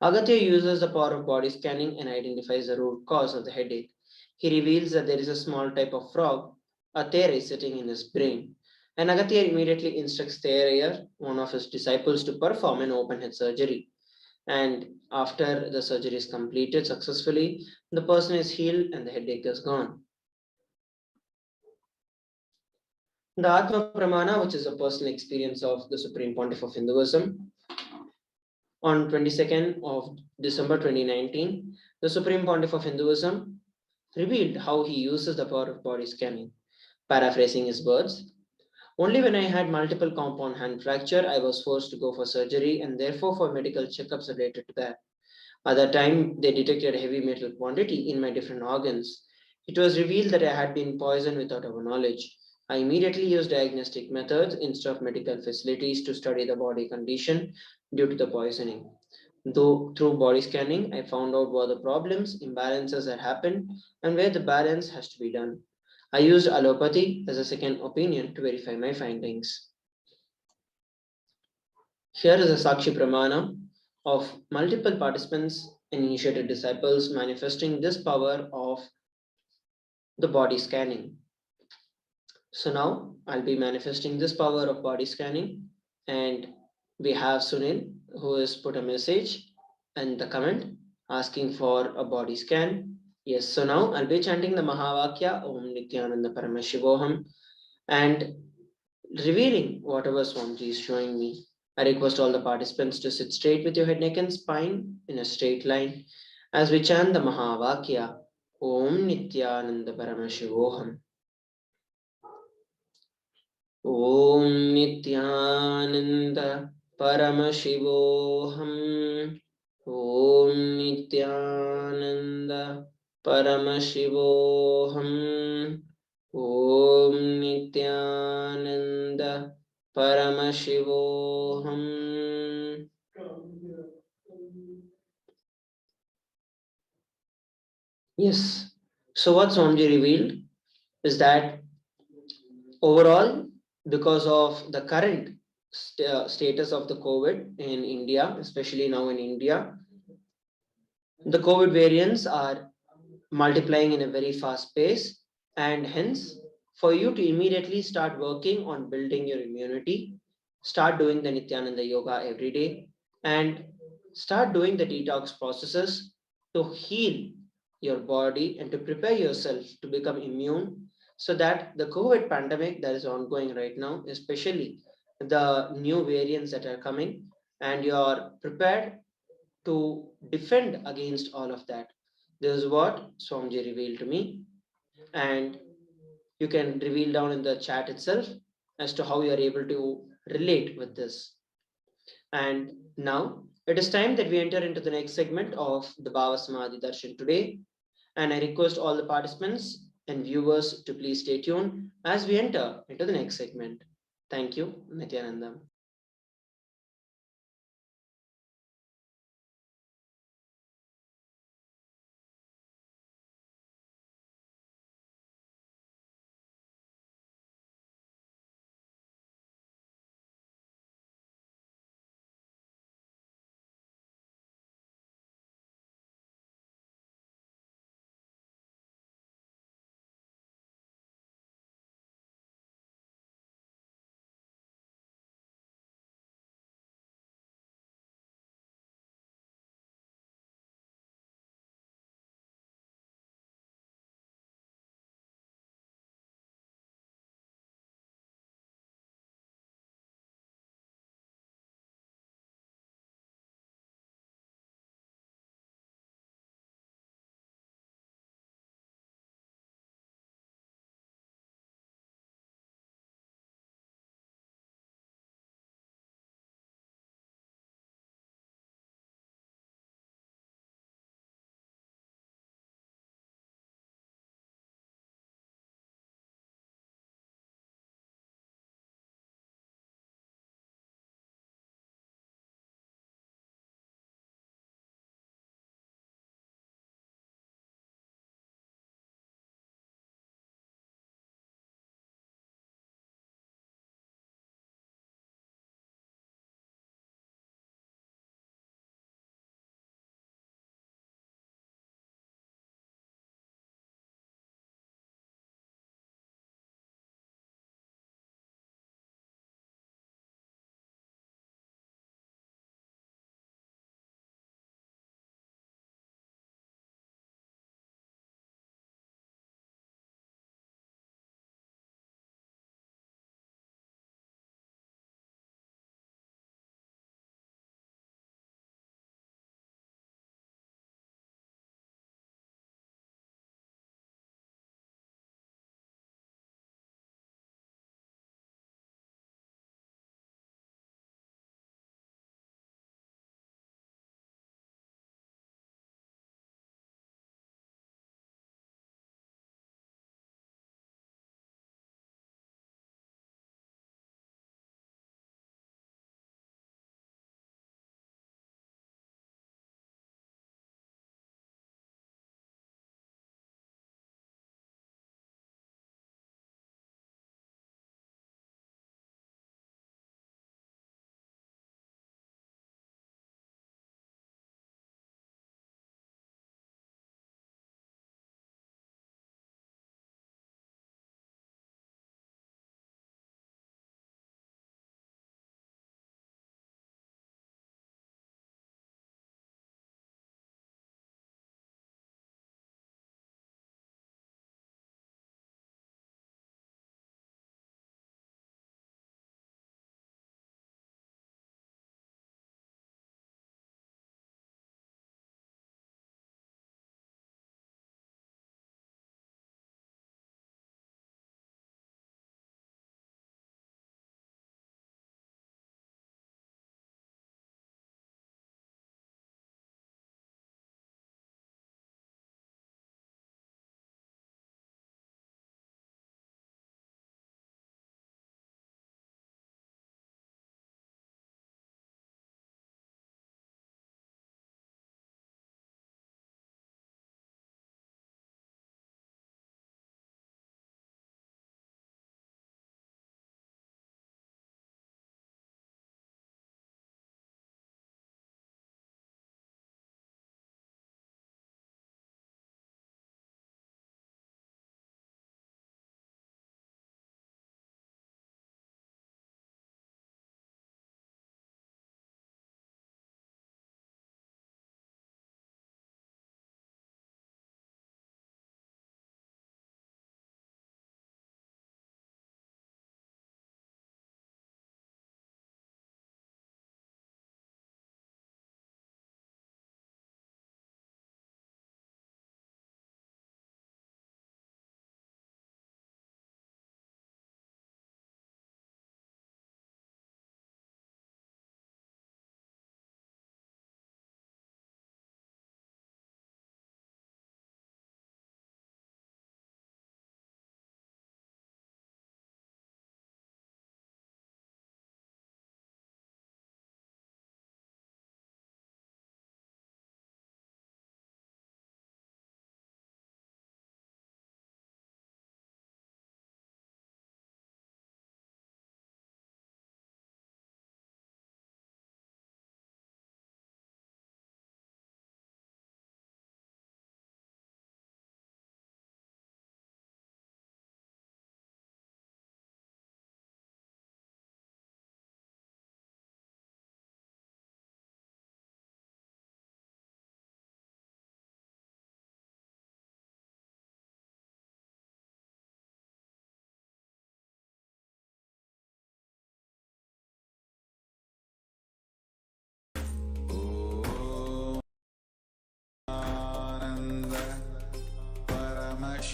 Agatya uses the power of body scanning and identifies the root cause of the headache. He reveals that there is a small type of frog, a tere, sitting in his brain. And Agatya immediately instructs Thereyer, one of his disciples, to perform an open head surgery. And after the surgery is completed successfully, the person is healed and the headache is gone. The Atma Pramana, which is a personal experience of the Supreme Pontiff of Hinduism, on 22nd of December 2019, the Supreme Pontiff of Hinduism revealed how he uses the power of body scanning. Paraphrasing his words, only when I had multiple compound hand fracture, I was forced to go for surgery and therefore for medical checkups related to that. At that time, they detected a heavy metal quantity in my different organs. It was revealed that I had been poisoned without our knowledge. I immediately used diagnostic methods instead of medical facilities to study the body condition due to the poisoning. Though through body scanning, I found out what the problems, imbalances that happened, and where the balance has to be done. I used allopathy as a second opinion to verify my findings. Here is a Sakshi Pramana of multiple participants and initiated disciples manifesting this power of the body scanning. So now I'll be manifesting this power of body scanning, and we have Sunil who has put a message and the comment asking for a body scan. Yes, so now I'll be chanting the Mahavakya Om Nithyananda Paramashivoham and revealing whatever Swamiji is showing me. I request all the participants to sit straight with your head, neck, and spine in a straight line as we chant the Mahavakya Om Nithyananda Paramashivoham. Om Nithyananda Paramashivoham. Om Nithyananda Paramashivoham. Om Nithyananda Paramashivoham. Yes. So what Swamiji revealed is that overall, because of the current status of the COVID in India, especially now in India, the COVID variants are multiplying in a very fast pace, and hence, for you to immediately start working on building your immunity, start doing the Nityananda Yoga every day, and start doing the detox processes to heal your body and to prepare yourself to become immune so that the COVID pandemic that is ongoing right now, especially the new variants that are coming, and you are prepared to defend against all of that. This is what Swamiji revealed to me, and you can reveal down in the chat itself as to how you are able to relate with this. And now it is time that we enter into the next segment of the Bhava Samadhi Darshan today. And I request all the participants and viewers to please stay tuned as we enter into the next segment. Thank you, Nityananda.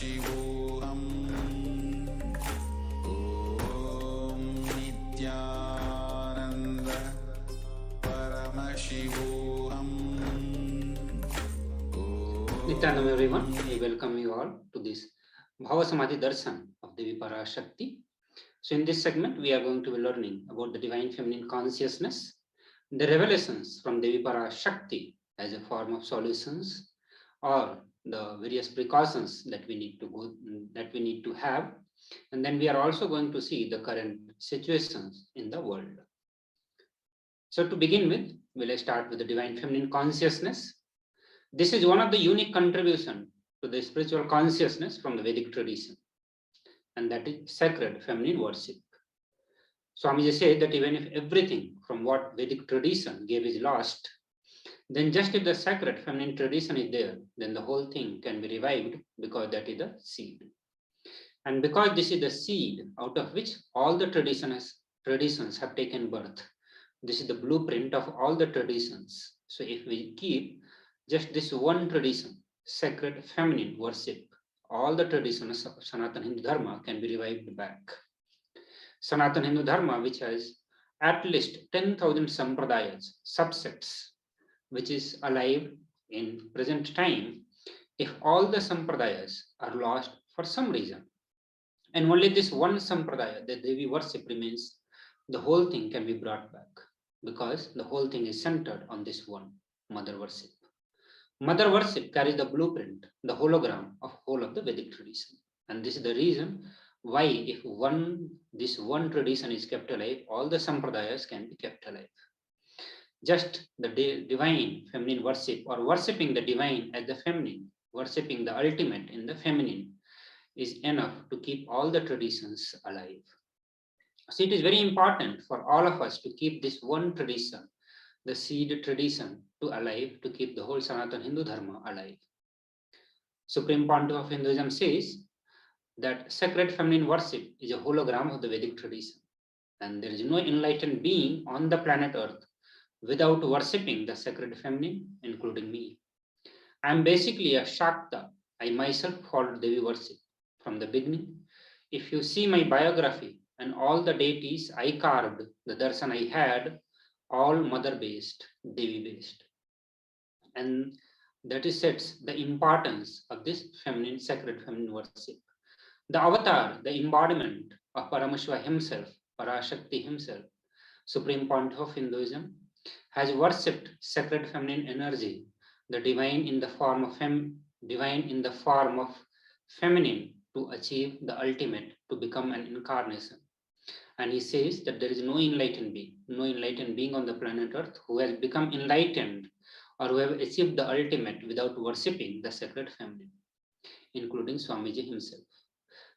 Paramashivoham. Om Nithyananda Paramashivoham. Nithyananda everyone, I welcome you all to this Bhava Samadhi Darshan of Devi Parashakti. So in this segment, we are going to be learning about the Divine Feminine Consciousness, the revelations from Devi Parashakti as a form of solutions, or the various precautions that we need to have. And then we are also going to see the current situations in the world. So to begin with, we'll start with the Divine Feminine Consciousness. This is one of the unique contributions to the spiritual consciousness from the Vedic tradition, and that is sacred feminine worship. Swamiji said that even if everything from what Vedic tradition gave is lost, then just if the sacred feminine tradition is there, then the whole thing can be revived, because that is the seed. And because this is the seed out of which all the traditions have taken birth, this is the blueprint of all the traditions. So if we keep just this one tradition, sacred feminine worship, all the traditions of Sanatana Hindu Dharma can be revived back. Sanatana Hindu Dharma, which has at least 10,000 sampradayas, subsects, which is alive in present time, if all the sampradayas are lost for some reason, and only this one sampradaya, the Devi worship, remains, the whole thing can be brought back, because the whole thing is centered on this one, mother worship. Mother worship carries the blueprint, the hologram of whole of the Vedic tradition. And this is the reason why if this one tradition is kept alive, all the sampradayas can be kept alive. Just the divine feminine worship, or worshipping the divine as the feminine, worshipping the ultimate in the feminine, is enough to keep all the traditions alive. So it is very important for all of us to keep this one tradition, the seed tradition, to alive, to keep the whole Sanatana Hindu Dharma alive. Supreme Pontiff of Hinduism says that sacred feminine worship is a hologram of the Vedic tradition, and there is no enlightened being on the planet Earth without worshipping the sacred feminine, including me. I am basically a Shakta. I myself followed Devi worship from the beginning. If you see my biography and all the deities I carved, the darshan I had, all mother-based, Devi-based. And that is sets the importance of this feminine, sacred feminine worship. The avatar, the embodiment of Paramashiva himself, Parashakti himself, Supreme Pontiff of Hinduism, has worshipped sacred feminine energy, the divine in the form of feminine, to achieve the ultimate, to become an incarnation. And he says that there is no enlightened being on the planet Earth who has become enlightened or who have achieved the ultimate without worshipping the sacred feminine, including Swamiji himself.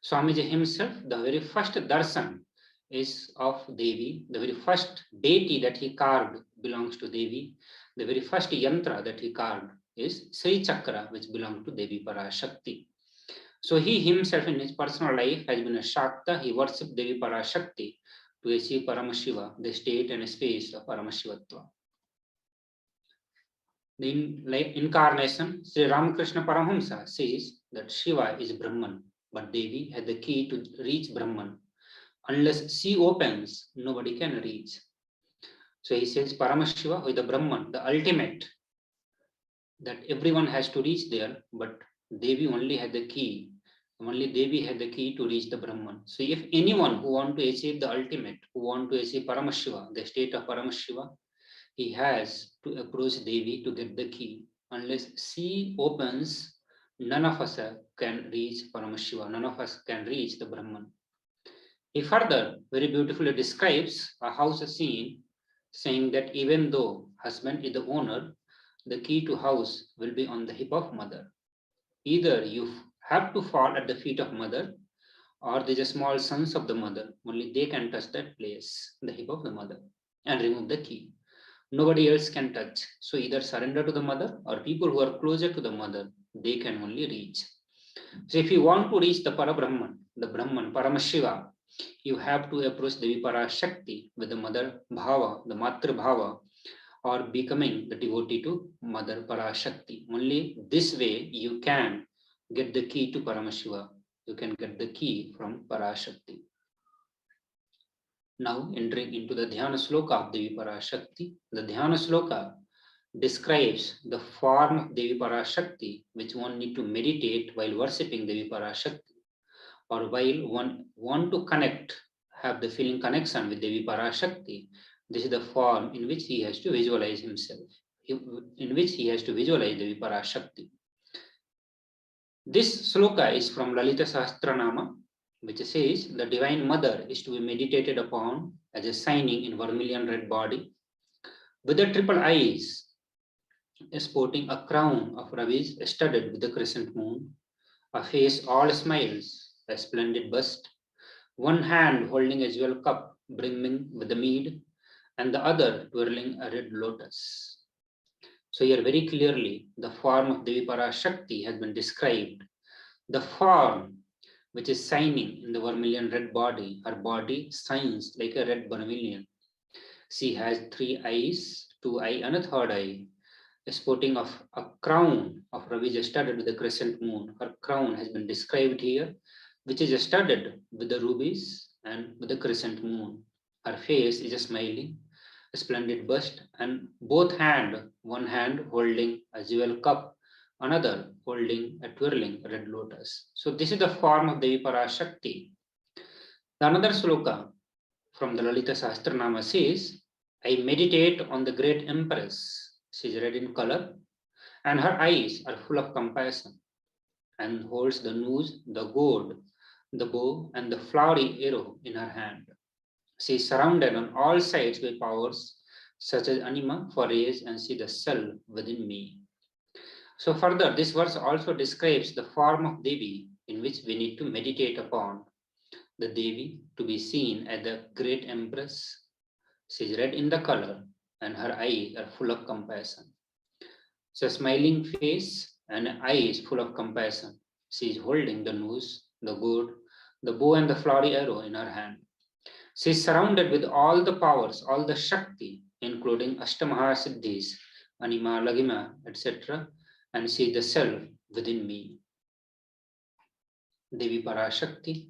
Swamiji himself, the very first darshan is of Devi, the very first deity that he carved belongs to Devi, the very first yantra that he carved is Sri Chakra, which belongs to Devi Parashakti. So he himself in his personal life has been a Shakta. He worshipped Devi Parashakti to achieve Paramashiva, the state and space of Paramashivatva. The incarnation, Sri Ramakrishna Paramahamsa says that Shiva is Brahman, but Devi has the key to reach Brahman. Unless she opens, nobody can reach. So he says Paramashiva, who is the Brahman, the ultimate, that everyone has to reach there, but Devi only had the key. Only Devi had the key to reach the Brahman. So if anyone who want to achieve the ultimate, who want to achieve Paramashiva, the state of Paramashiva, he has to approach Devi to get the key. Unless she opens, none of us can reach Paramashiva, none of us can reach the Brahman. He further very beautifully describes a house scene, saying that even though husband is the owner, the key to house will be on the hip of mother. Either you have to fall at the feet of mother, or the small sons of the mother, only they can touch that place, the hip of the mother, and remove the key. Nobody else can touch. So either surrender to the mother, or people who are closer to the mother, they can only reach. So if you want to reach the Parabrahman, the Brahman, Paramashiva, you have to approach Devi Parashakti with the mother bhava, the matra bhava, or becoming the devotee to Mother Parashakti. Only this way you can get the key to Paramashiva. You can get the key from Parashakti. Now entering into the Dhyana Sloka of Devi Parashakti. The Dhyana Sloka describes the form of Devi Parashakti which one need to meditate while worshipping Devi Parashakti, or while one want to connect, have the feeling connection with Devi Parashakti. This is the form in which he has to visualize himself, in which he has to visualize Devi Parashakti. This sloka is from Lalita Sahasranama, which says the Divine Mother is to be meditated upon as a shining in vermilion red body, with the triple eyes, sporting a crown of ravis studded with the crescent moon, a face all smiles, a splendid bust, one hand holding a jewel cup brimming with the mead, and the other twirling a red lotus. So here very clearly the form of Devi Parashakti has been described. The form which is shining in the vermilion red body, her body shines like a red vermilion. She has 3 eyes, 2 eye and a 3rd eye, sporting of a crown of ravis studded with the crescent moon. Her crown has been described here, which is studded with the rubies and with the crescent moon. Her face is smiling, a splendid bust, and both hand, one hand holding a jewel cup, another holding a twirling red lotus. So this is the form of Devi Parashakti. The another sloka from the Lalita Sahasranama says, I meditate on the great empress. She is red in color, and her eyes are full of compassion, and holds the noose, the gourd, the bow, and the flowery arrow in her hand. She is surrounded on all sides by powers such as anima, for rays, and see the cell within me. So further, this verse also describes the form of Devi in which we need to meditate upon. The Devi to be seen as the great empress. She is red in the color, and her eyes are full of compassion. So a smiling face and eyes full of compassion. She is holding the noose, the gourd, the bow, and the flowery arrow in her hand. She is surrounded with all the powers, all the Shakti, including Astamahasiddhis, Anima, Lagima, etc. And she is the self within me. Devi Parashakti,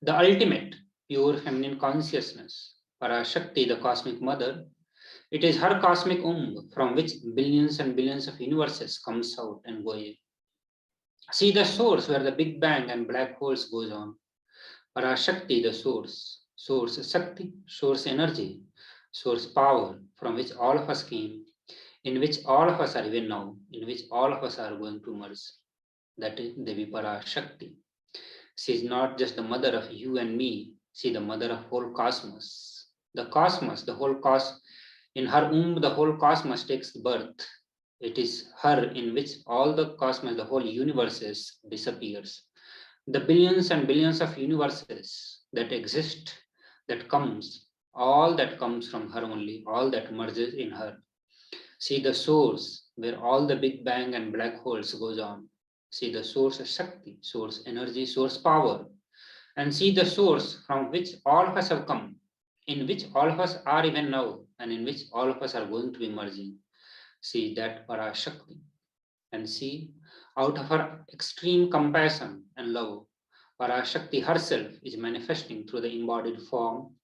the ultimate pure feminine consciousness. Parashakti, the cosmic mother, it is her cosmic from which billions and billions of universes comes out and go in. See the source where the Big Bang and black holes goes on. Parashakti, the source Shakti, source energy, source power from which all of us came, in which all of us are even now, in which all of us are going to merge. That is Devi Parashakti. She is not just the mother of you and me, she is the mother of whole cosmos. The cosmos, the whole cosmos, in her the whole cosmos takes birth. It is her in which all the cosmos, the whole universes disappears. The billions and billions of universes that exist, that comes, all that comes from her only, all that merges in her. See the source where all the Big Bang and black holes goes on. See the source of Shakti, source energy, source power, and see the source from which all of us have come, in which all of us are even now, and in which all of us are going to be merging. See that Parashakti, and see out of her extreme compassion and love, Parashakti herself is manifesting through the embodied form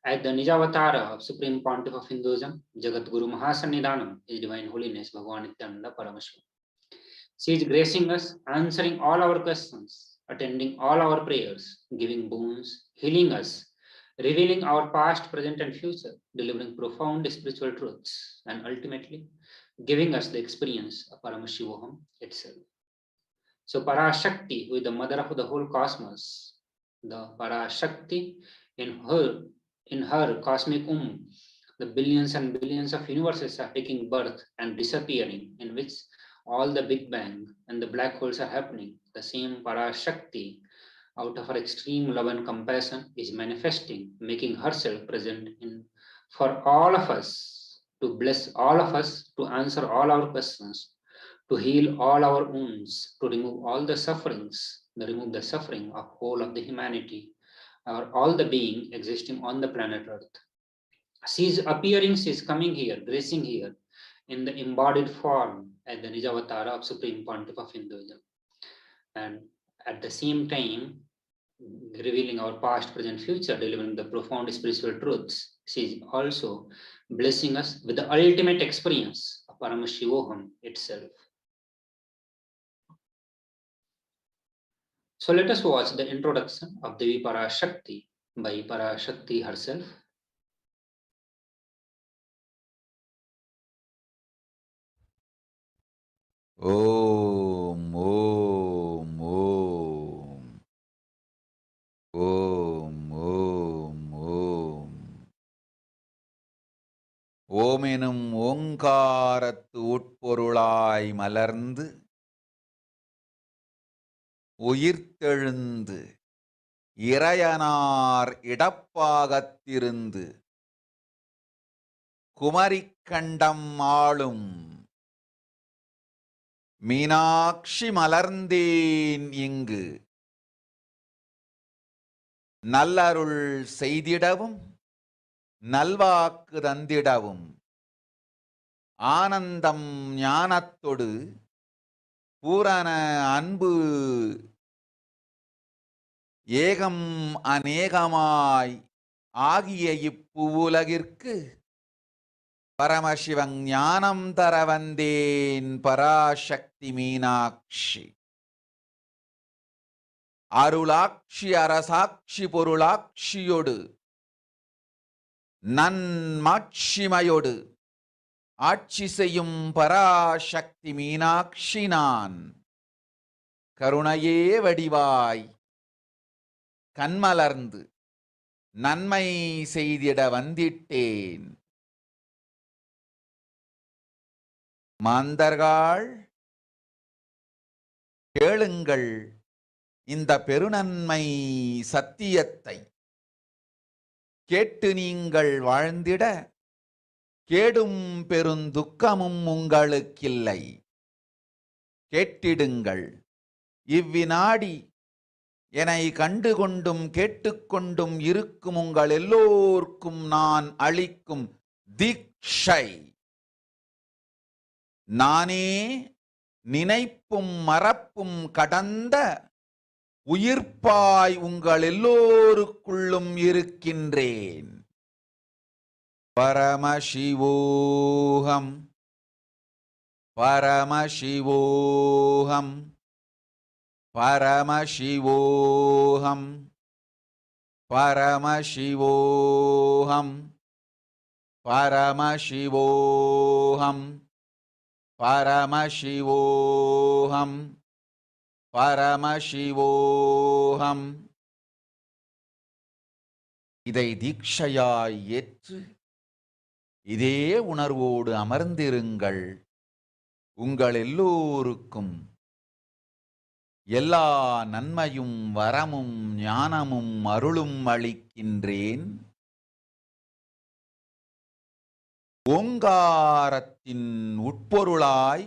as the Nijavatara of Supreme Pontiff of Hinduism, Jagat Guru Mahasannidhanam, His Divine Holiness Bhagavan Nithyananda Paramashivam. She is gracing us, answering all our questions, attending all our prayers, giving boons, healing us, revealing our past, present, and future, delivering profound spiritual truths, and ultimately giving us the experience of Paramashivoham itself. So Parashakti, who is the mother of the whole cosmos, the Parashakti in her cosmic the billions and billions of universes are taking birth and disappearing, in which all the Big Bang and the black holes are happening. The same Parashakti, out of her extreme love and compassion, is manifesting, making herself present for all of us, to bless all of us, to answer all our questions, to heal all our wounds, to remove all the sufferings, to remove the suffering of whole of the humanity, or all the being existing on the planet Earth. She is appearing, she is coming here, gracing here, in the embodied form as the Nijavatara of Supreme Pontiff of Hinduism. and at the same time revealing our past, present, future, delivering the profound spiritual truths. She is also blessing us with the ultimate experience of Paramashivoham itself. So let us watch the introduction of Devi Parashakti by Parashakti herself. Om, Om, Om. Om, Om, Om. ஓமெனும் ஓங்காரத்து உட்பொருளாய் மலர்ந்து உயிர்த்தெழுந்து இறையனார் இடப்பாகத்திருந்து குமரிக்கண்டம் ஆளும் மீனாட்சி மலர்ந்தேன் இங்கு நல்லருள் செய்திடவும் நல்வாக்கு தந்திடவும் ஆனந்தம் ஞானத்தொடு பூரண அன்பு ஏகம் அநேகமாய் ஆகிய இப்புவுலகிற்கு பரமசிவன் ஞானம் தர வந்தேன் பராசக்தி மீனாட்சி. அருளாட்சி அரசாட்சி பொருளாட்சியோடு நன்மாட்சிமையோடு ஆட்சி செய்யும் பராசக்தி மீனாட்சி நான். கருணையே வடிவாய் கண்மலர்ந்து நன்மை செய்திட வந்திட்டேன். மாந்தர்கள் கேளுங்கள் இந்த பெருநன்மை சத்தியத்தை. கேட்டு நீங்கள் வாழ்ந்திட கேடும் பெருந்துக்கமும் உங்களுக்கில்லை. கேட்டிடுங்கள் இவ்வினாடி என்னை கண்டுகொண்டும் கேட்டுக்கொண்டும் இருக்கும் உங்கள் எல்லோர்க்கும் நான் அளிக்கும் தீட்சை. நானே நினைப்பும் மறப்பும் கடந்த உயிர்ப்பாய் உங்கள் எல்லோருக்குள்ளும் இருக்கின்றேன். பரமசிவோகம் பரமசிவோகம் பரமசிவோகம் பரமசிவோகம் பரமசிவோகம் பரமசிவோகம் பரமசிவோகம். இதை தீட்சையாய் ஏற்று இதே உணர்வோடு அமர்ந்திருங்கள். உங்கள் எல்லோருக்கும் எல்லா நன்மையும் வரமும் ஞானமும் அருளும் அளிக்கின்றேன். ஓங்காரத்தின் உட்பொருளாய்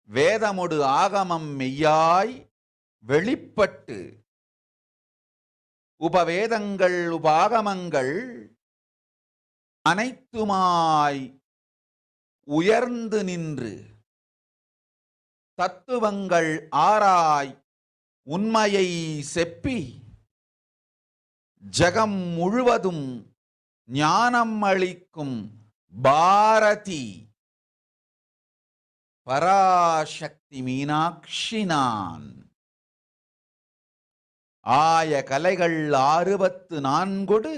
வேதமொடு ஆகமம் மெய்யாய் வெளிப்பட்டு உபவேதங்கள் உபாகமங்கள் அனைத்துமாய் உயர்ந்து நின்று தத்துவங்கள் ஆராய் உண்மையை செப்பி ஜகம் முழுவதும் ஞானம் அளிக்கும் பாரதி பராசக்தி மீனாட்சி நான். ஆய கலைகள் 64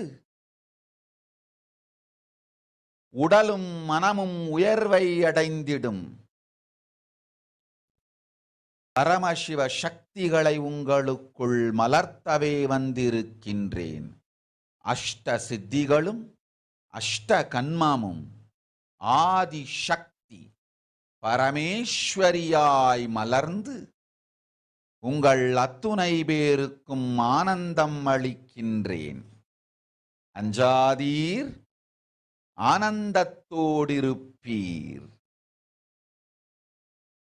உடலும் மனமும் உயர்வை அடைந்திடும் பரமசிவ சக்திகளை உங்களுக்குள் மலர்த்தவே வந்திருக்கின்றேன். அஷ்ட சித்திகளும் அஷ்ட கன்மமும் ஆதி சக்தி பரமேஸ்வரியாய் மலர்ந்து உங்கள் அத்துணை பேருக்கும் ஆனந்தம் அளிக்கின்றேன். அஞ்சாதீர், ஆனந்தத்தோடிருப்பீர்.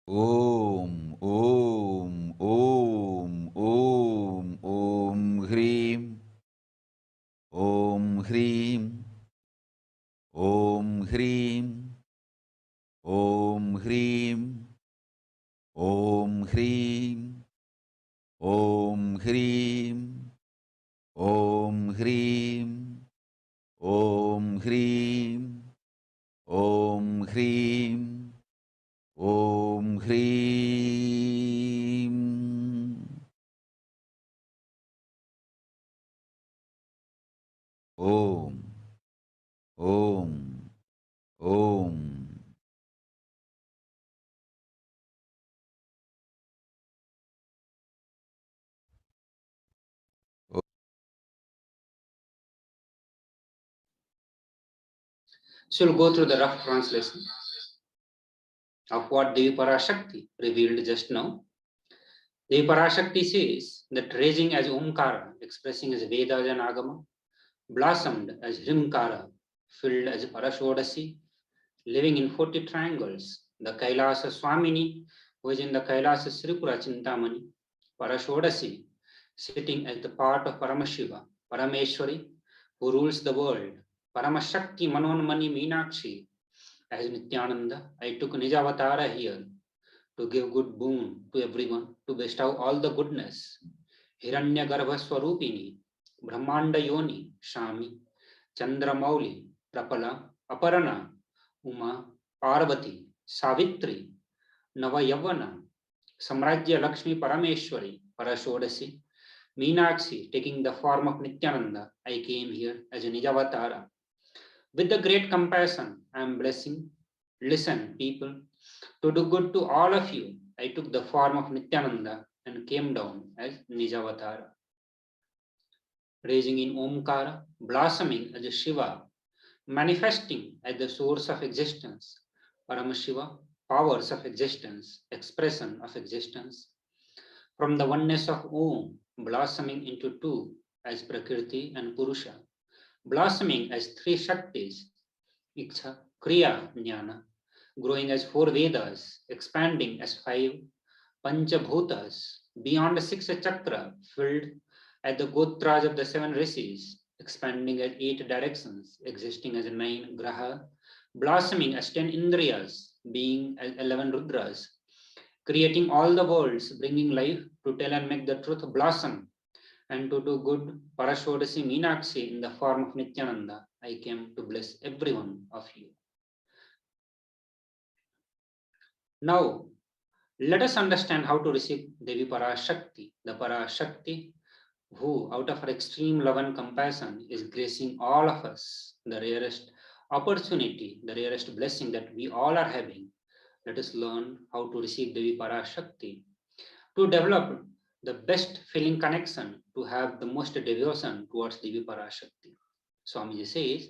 ஓம் ஓம் ஓம் ஓம் ஓம் ஹ்ரீம் ஓம் ஹ்ரீம் ஓம் ஹ்ரீம் ஓம் ஹ்ரீம் ஓம் Hreem, Om Hreem, Om Hreem, Om Hreem, Om Hreem, Om Hreem. Om, Om, Om. So we'll go through the rough translation of what Devi Parashakti revealed just now. Devi Parashakti says that raising as Omkara, expressing as Vedas and Agama, blossomed as Hrimkara, filled as Parashodasi, living in 40 triangles, the Kailasa Swamini, who is in the Kailasa Sripura Chintamani, Parashodasi, sitting as the part of Paramashiva, Parameshwari, who rules the world, Paramashakti Manonmani Meenakshi, as Nithyananda, I took Nijavatara here to give good boon to everyone, to bestow all the goodness. Hiranya Garbha Swarupini, Brahmanda Yoni, Shami, Chandramauli, Prapala, Aparana, Uma, Parvati, Savitri, Navayavana, Samrajya Lakshmi Parameshwari, Parashodasi, Meenakshi, taking the form of Nithyananda, I came here as a Nijavatara. With the great compassion, I am blessing. Listen, people, to do good to all of you, I took the form of Nithyananda and came down as Nijavatara. Raising in Omkara, blossoming as a Shiva, manifesting as the source of existence, Paramashiva, powers of existence, expression of existence. From the oneness of Om, blossoming into two as Prakriti and Purusha, blossoming as three Shaktis, Iksha, Kriya, Jnana, growing as four Vedas, expanding as five Panchabhutas, beyond the six chakra, filled at the Gotras of the seven rishis, expanding as 8 directions, existing as 9 Graha, blossoming as 10 Indriyas, being as 11 Rudras, creating all the worlds, bringing life to tell and make the truth blossom, and to do good, Parashodasi Meenakshi in the form of Nithyananda, I came to bless every one of you. Now, let us understand how to receive Devi Parashakti, the Parashakti who, out of her extreme love and compassion, is gracing all of us, the rarest opportunity, the rarest blessing that we all are having. Let us learn how to receive Devi Parashakti, to develop the best feeling connection, to have the most devotion towards Devi Parashakti. Swamiji says,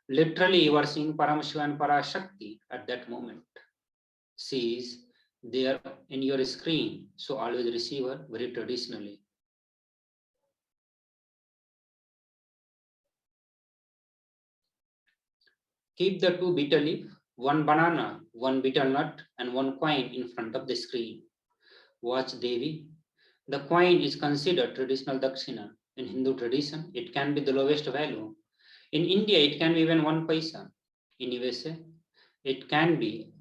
literally you are seeing Paramashiva and Parashakti at that moment. She is there in your screen, so always receive her very traditionally. Keep the 2 betel leaf, 1 banana, 1 betel nut, and 1 coin in front of the screen. Watch Devi. The coin is considered traditional dakshina. In Hindu tradition, it can be the lowest value. In India, it can be even 1 paisa. In USA, it can be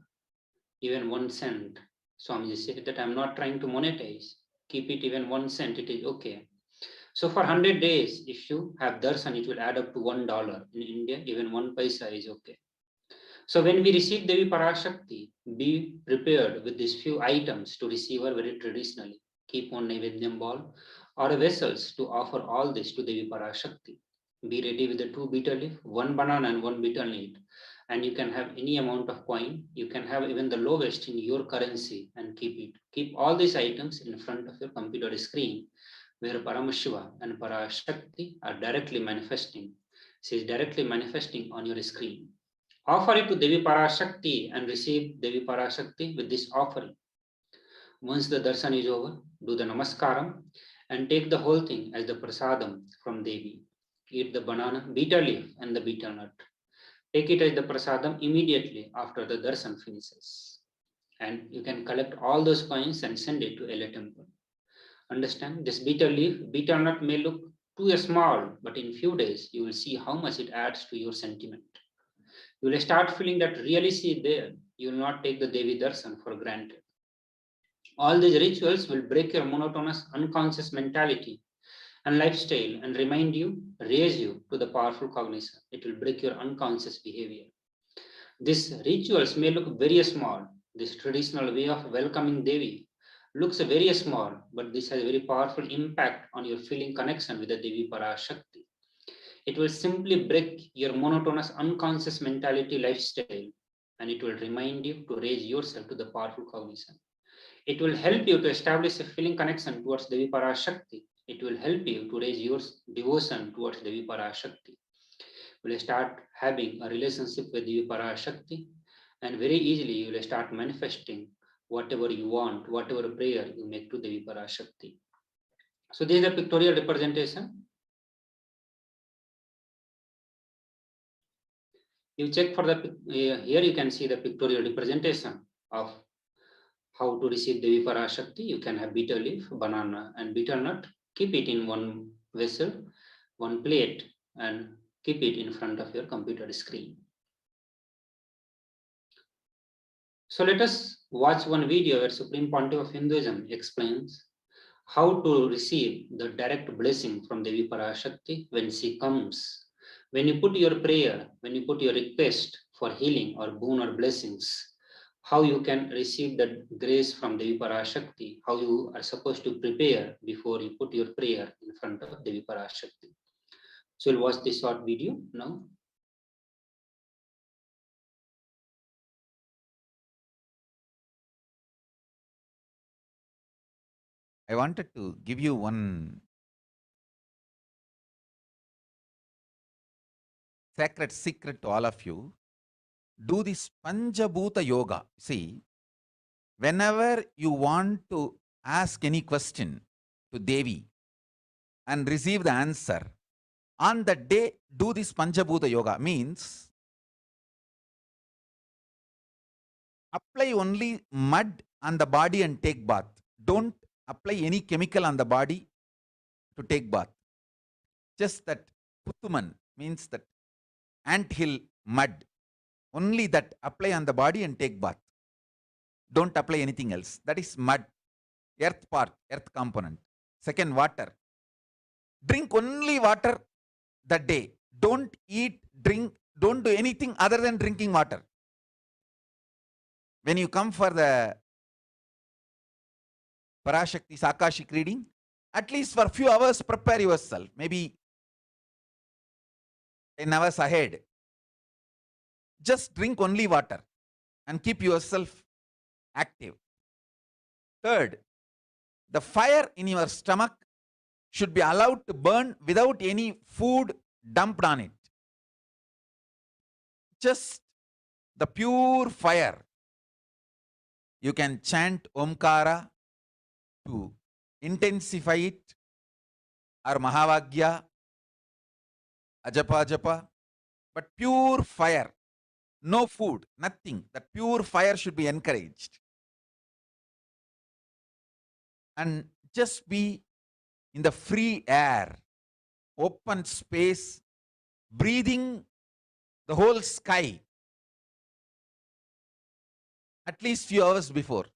even 1 cent. Swamiji said that I'm not trying to monetize. Keep it even 1 cent, it is okay. So for 100 days, if you have darshan, it will add up to $1. In India, even 1 paisa is okay. So when we receive Devi Parashakti, be prepared with these few items to receive her very traditionally. Keep on Naivedyam ball or vessels to offer all this to Devi Parashakti. Be ready with the 2 betel leaf, 1 banana and 1 betel nut. And you can have any amount of coin. You can have even the lowest in your currency and keep it. Keep all these items in front of your computer screen, where Paramashiva and Parashakti are directly manifesting. She is directly manifesting on your screen. Offer it to Devi Parashakti and receive Devi Parashakti with this offering. Once the darshan is over, do the namaskaram and take the whole thing as the prasadam from Devi. Eat the banana, betel leaf and the betel nut. Take it as the prasadam immediately after the darshan finishes. And you can collect all those coins and send it to LA temple. Understand, this betel leaf, betel nut may look too small, but in few days, you will see how much it adds to your sentiment. You will start feeling that really she is there. You will not take the Devi darshan for granted. All these rituals will break your monotonous unconscious mentality and lifestyle and remind you, raise you to the powerful cognition. It will break your unconscious behavior. These rituals may look very small. This traditional way of welcoming Devi looks very small, but this has a very powerful impact on your feeling connection with the Devi Parashakti. It will simply break your monotonous unconscious mentality lifestyle, and it will remind you to raise yourself to the powerful cognition. It will help you to establish a feeling connection towards Devi Parashakti. It will help you to raise your devotion towards Devi Parashakti. You will start having a relationship with Devi Parashakti, and very easily you will start manifesting whatever you want, whatever prayer you make to Devi Parashakti. So this is a pictorial representation. You check for the, here you can see the pictorial representation of how to receive Devi Parashakti. You can have bitter leaf, banana and bitter nut. Keep it in one vessel, one plate, and keep it in front of your computer screen. So let us watch one video where Supreme Pontiff of Hinduism explains how to receive the direct blessing from Devi Parashakti when she comes. When you put your prayer, when you put your request for healing or boon or blessings, how you can receive the grace from Devi Parashakti, how you are supposed to prepare before you put your prayer in front of Devi Parashakti. So we'll watch this short video now. I wanted to give you one sacred secret to all of you. Do this Panchabhuta Yoga. See, whenever you want to ask any question to Devi and receive the answer, on the day, do this Panchabhuta Yoga. Means, apply only mud on the body and take bath. Don't apply any chemical on the body to take bath. Just that Puttuman means that anthill mud. Only that apply on the body and take bath. Don't apply anything else. That is mud, earth part, earth component. Second, water. Drink only water that day. Don't eat, drink, don't do anything other than drinking water. When you come for the Parashakti's Akashic reading, at least for a few hours prepare yourself. Maybe 10 hours ahead. Just drink only water and keep yourself active. Third, the fire in your stomach should be allowed to burn without any food dumped on it. Just the pure fire. You can chant Omkara to intensify it, or Mahavagya, Ajapa Japa, but pure fire. No food, nothing. That pure fire should be encouraged. And just be in the free air, open space, breathing the whole sky at least few hours before.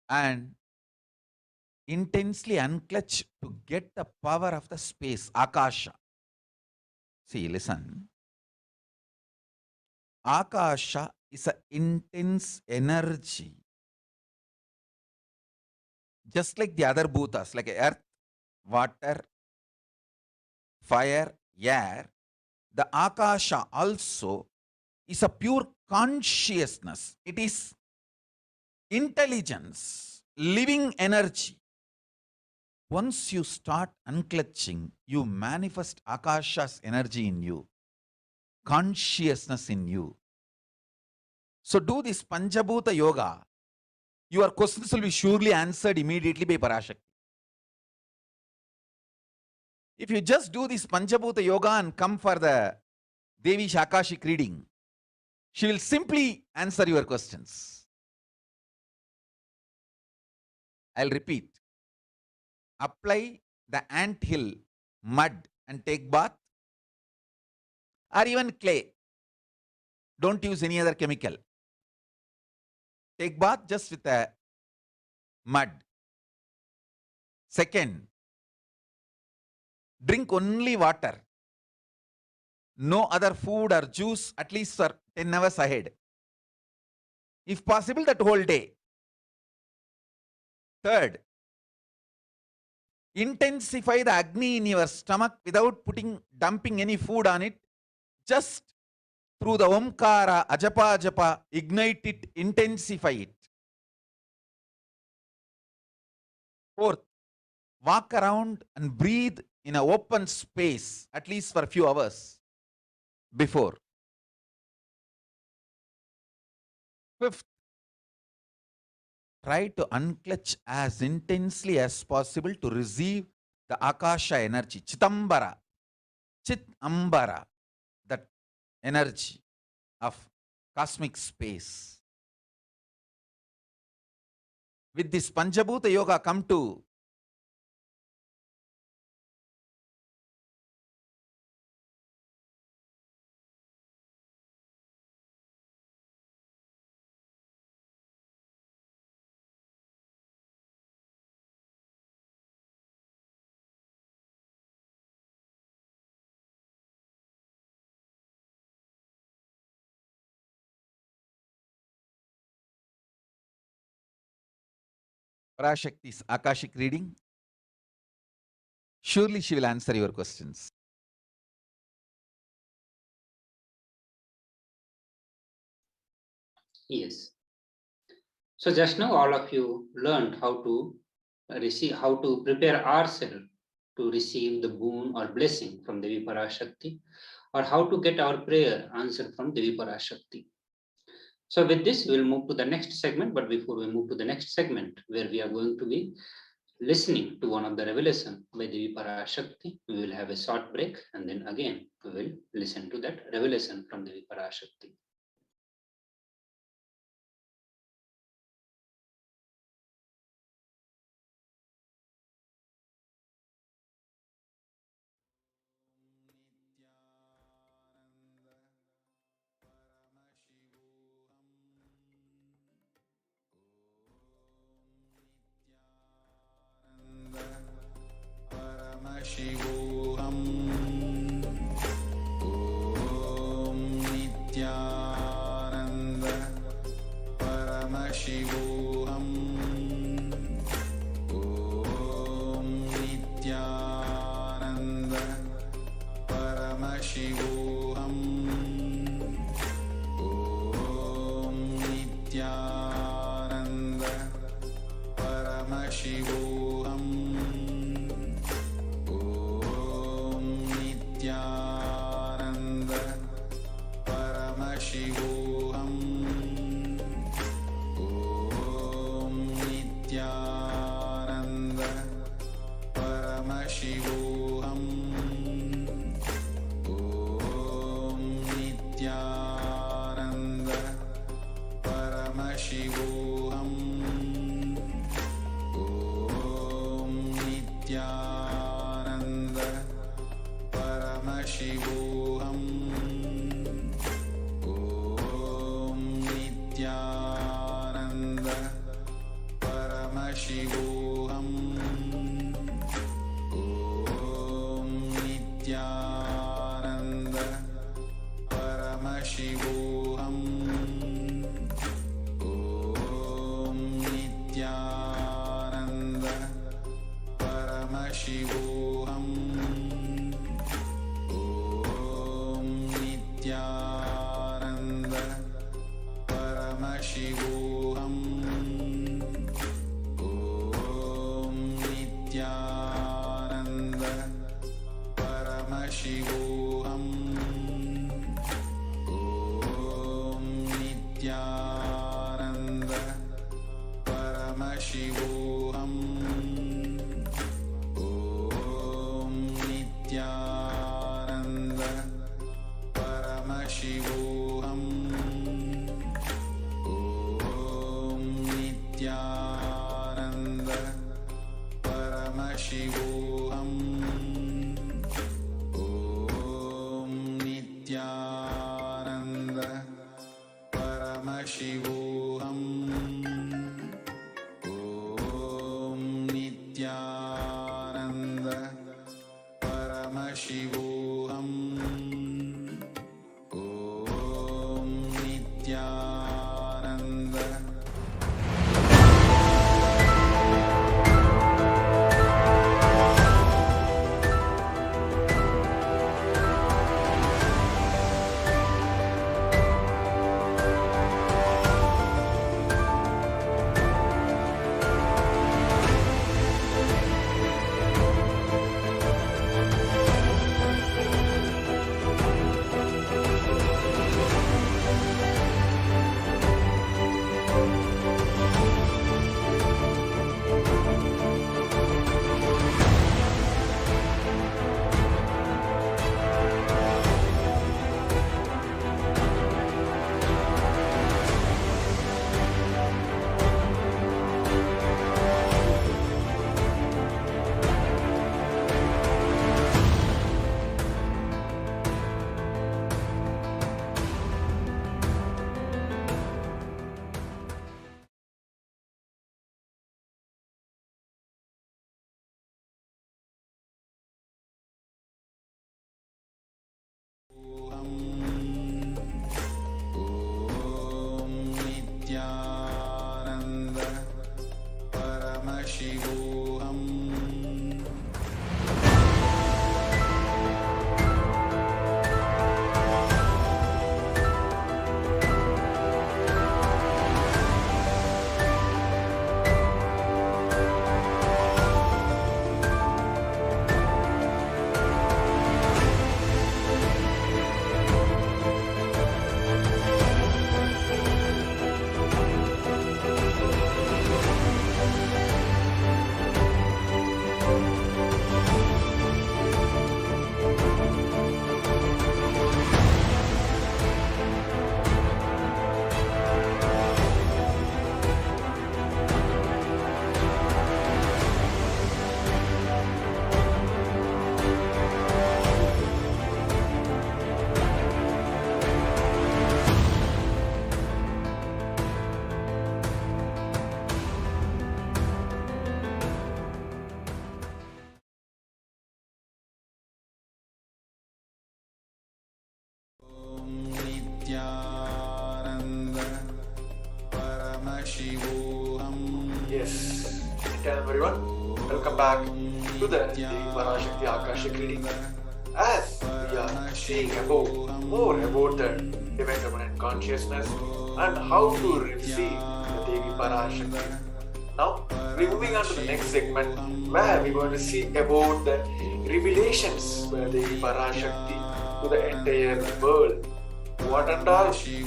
And intensely unclutch to get the power of the space, Akasha. See, listen. Akasha is an intense energy. Just like the other bhutas, like earth, water, fire, air, the Akasha also is a pure consciousness. It is intelligence, living energy. Once you start unclutching, you manifest Akasha's energy in you, consciousness in you. So do this Panchabhuta Yoga. Your questions will be surely answered immediately by Parashakti. If you just do this Panchabhuta Yoga and come for the Devi Akashic reading, she will simply answer your questions. I'll repeat. Apply the anthill mud and take bath, or even clay. Don't use any other chemical. take bath just with a mud. Second, drink only water. No other food or juice at least for 10 hours ahead. If possible, that whole day. Third, intensify the Agni in your stomach without dumping any food on it. Just through the Omkara, Ajapa, Japa, ignite it, intensify it. Fourth, walk around and breathe in an open space at least for a few hours before. Fifth, try to unclutch as intensely as possible to receive the Akasha energy, Chitambara, that energy of cosmic space. With this Panchabhuta Yoga, come to Parashakti's Akashic reading. Surely she will answer your questions. Yes. So just now all of you learned how to prepare ourselves to receive the boon or blessing from Devi Parashakti, or how to get our prayer answered from Devi Parashakti. So with this, we'll move to the next segment. But before we move to the next segment, where we are going to be listening to one of the revelation by Devi Parashakti, we will have a short break, and then again we will listen to that revelation from Devi Parashakti. Paramashivoham. Om Nithyananda Paramashivoham. Om Nithyananda Paramashivoham. Om Nithyananda Paramashivoham. Nithyananda Paramashivoham. Om Nithyananda Paramashivoham. Om Nithyananda Paramashivoham. Om Nithyananda Paramashivoham. Om Nithyananda Paramashivoham. Om Nithyananda Paramashivoham. Om Nithyananda Paramashivoham. Om Nithyananda Paramashivoham. Om Nithyananda Paramashivoham. Om Nithyananda Paramashivoham. Om Nithyananda Paramashivoham. Om Nithyananda Paramashivoham. Om Nithyananda Paramashivoham. everyone. Welcome back to the Parashakti Akashic reading. As we are seeing more about the divine feminine consciousness and how to receive the Devi Parashakti. Now, we're moving on to the next segment where we're going to see about the revelations by Devi Parashakti to the entire world. What and all she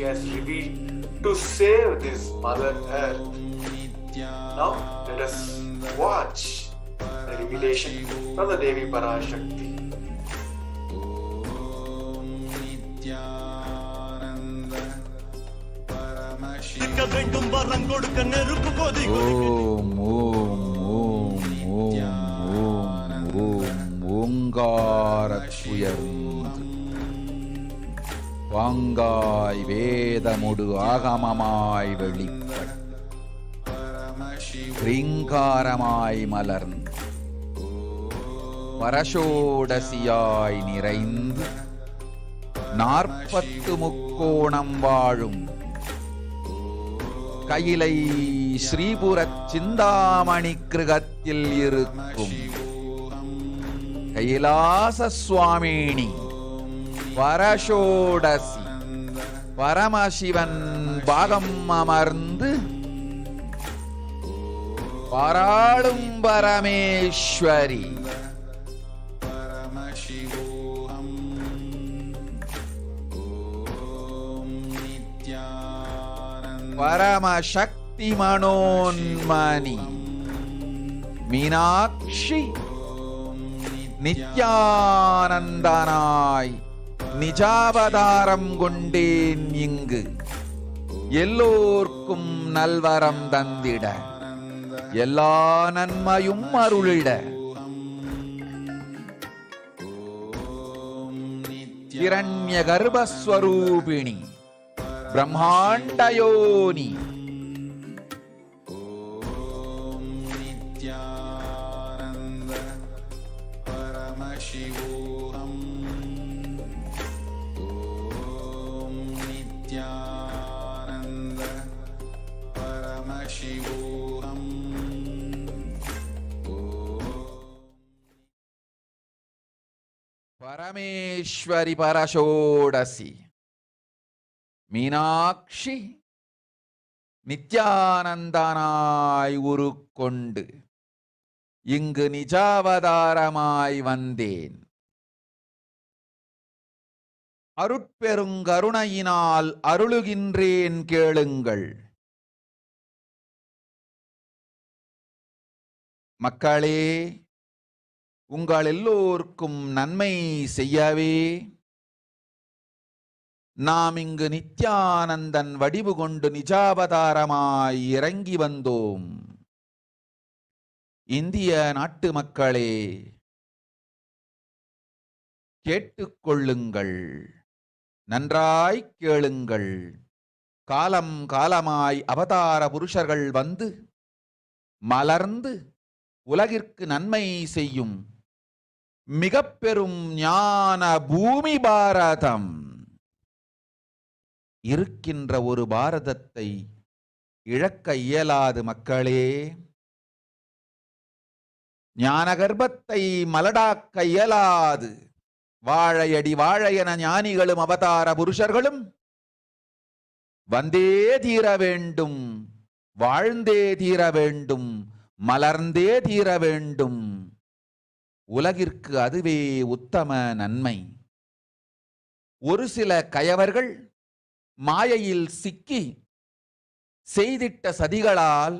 has revealed to save this Mother Earth. Now, let us watch the revelation from the Devi Parashakti. வாங்காய் வேதமுடு ஆகமமாய் வெளிப்பட் ரீங்காரமாய் மலர்ந்து பரஷோடசியாய் நிறைந்து 40 முக்கோணம் வாழும் கையிலை ஸ்ரீபுரச் சிந்தாமணி கிருகத்தில் இருக்கும் கைலாச சுவாமினி பரஷோடசி பரமசிவன் பாகம் அமர்ந்து பாராளும் பரமேஸ்வரி பரமசக்தி மனோன்மணி மீனாட்சி நித்யானந்தனாய் நிஜாவதாரம் கொண்டேன் இங்கு எல்லோர்க்கும் நல்வரம் தந்திட எல்லா நன்மையும் அருளிட Hiranya கர்ப்பஸ்வரூபிணி பிரம்மாண்டயோனி Paramashivoham Nithyananda Paramashivoham Parameshwari Parashodasi Meenakshi நித்யானந்தனாய் உருக்கொண்டு இங்கு நிஜாவதாரமாய் வந்தேன். அருட்பெருங்கருணையினால் அருளுகின்றேன் கேளுங்கள். மக்களே, உங்கள் எல்லோருக்கும் நன்மை செய்யவே நாம் இங்கு நித்யானந்தன் வடிவு கொண்டு நிஜாவதாரமாய் இறங்கி வந்தோம். இந்திய நாட்டு மக்களே, கேட்டுக்கொள்ளுங்கள், நன்றாய் கேளுங்கள். காலம் காலமாய் அவதார புருஷர்கள் வந்து மலர்ந்து உலகிற்கு நன்மை செய்யும் மிக பெரும் ஞான பூமி பாரதம் இருக்கின்ற ஒரு பாரதத்தை இழக்க இயலாது. மக்களே, ஞான கர்ப்பத்தை மலடாக்க இயலாது. வாழையடி வாழையன ஞானிகளும் அவதார புருஷர்களும் வந்தே தீர வேண்டும், வாழ்ந்தே தீர வேண்டும், மலர்ந்தே தீர வேண்டும். உலகிற்கு அதுவே உத்தம நன்மை. ஒரு சில கயவர்கள் மாயையில் சிக்கி செய்திட்ட சதிகளால்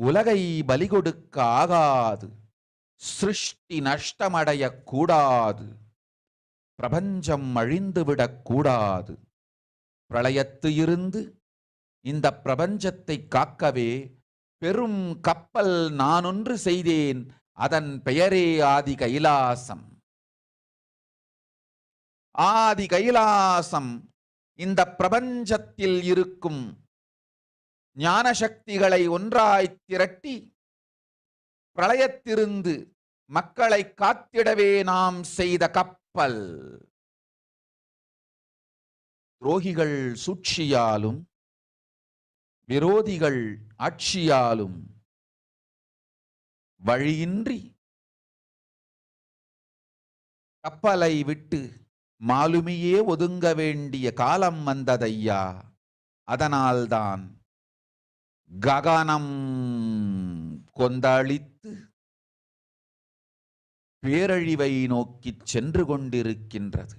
உலகை பலி கொடுக்க ஆகாது. சிருஷ்டி நஷ்டமடைய கூடாது. பிரபஞ்சம் அழிந்துவிடக் கூடாது. பிரளயத்து இருந்து இந்த பிரபஞ்சத்தை காக்கவே பெரும் கப்பல் நானொன்று செய்தேன். அதன் பெயரே ஆதி கைலாசம். ஆதி கைலாசம் இந்த பிரபஞ்சத்தில் இருக்கும் ஞான சக்திகளை ஒன்றாய் திரட்டி பிரளயத்திலிருந்து மக்களை காத்திடவே நாம் செய்த கப்பல். துரோகிகள் சூழ்ச்சியாலும் விரோதிகள் ஆட்சியாலும் வழியின்றி கப்பலை விட்டு மாலுமியே ஒதுங்க வேண்டிய காலம் வந்ததையா. அதனால்தான் ககனம் கொந்தளித்து பேரழிவை நோக்கிச் சென்று கொண்டிருக்கின்றது.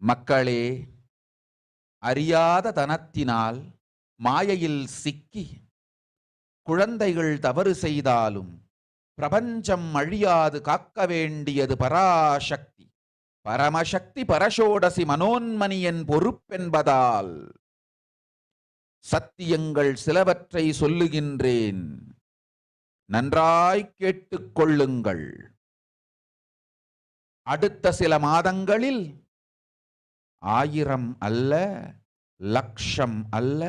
மக்களே, அறியாத தனத்தினால் மாயையில் சிக்கி குழந்தைகள் தவறு செய்தாலும் பிரபஞ்சம் அழியாது காக்க வேண்டியது பராசக்தி. பரமசக்தி பரஷோடசி மனோன்மணியன் பொறுப்பென்பதால் சத்தியங்கள் சிலவற்றை சொல்லுகின்றேன், நன்றாய் கேட்டுக்கொள்ளுங்கள். அடுத்த சில மாதங்களில் 1000 அல்ல, லட்சம் அல்ல,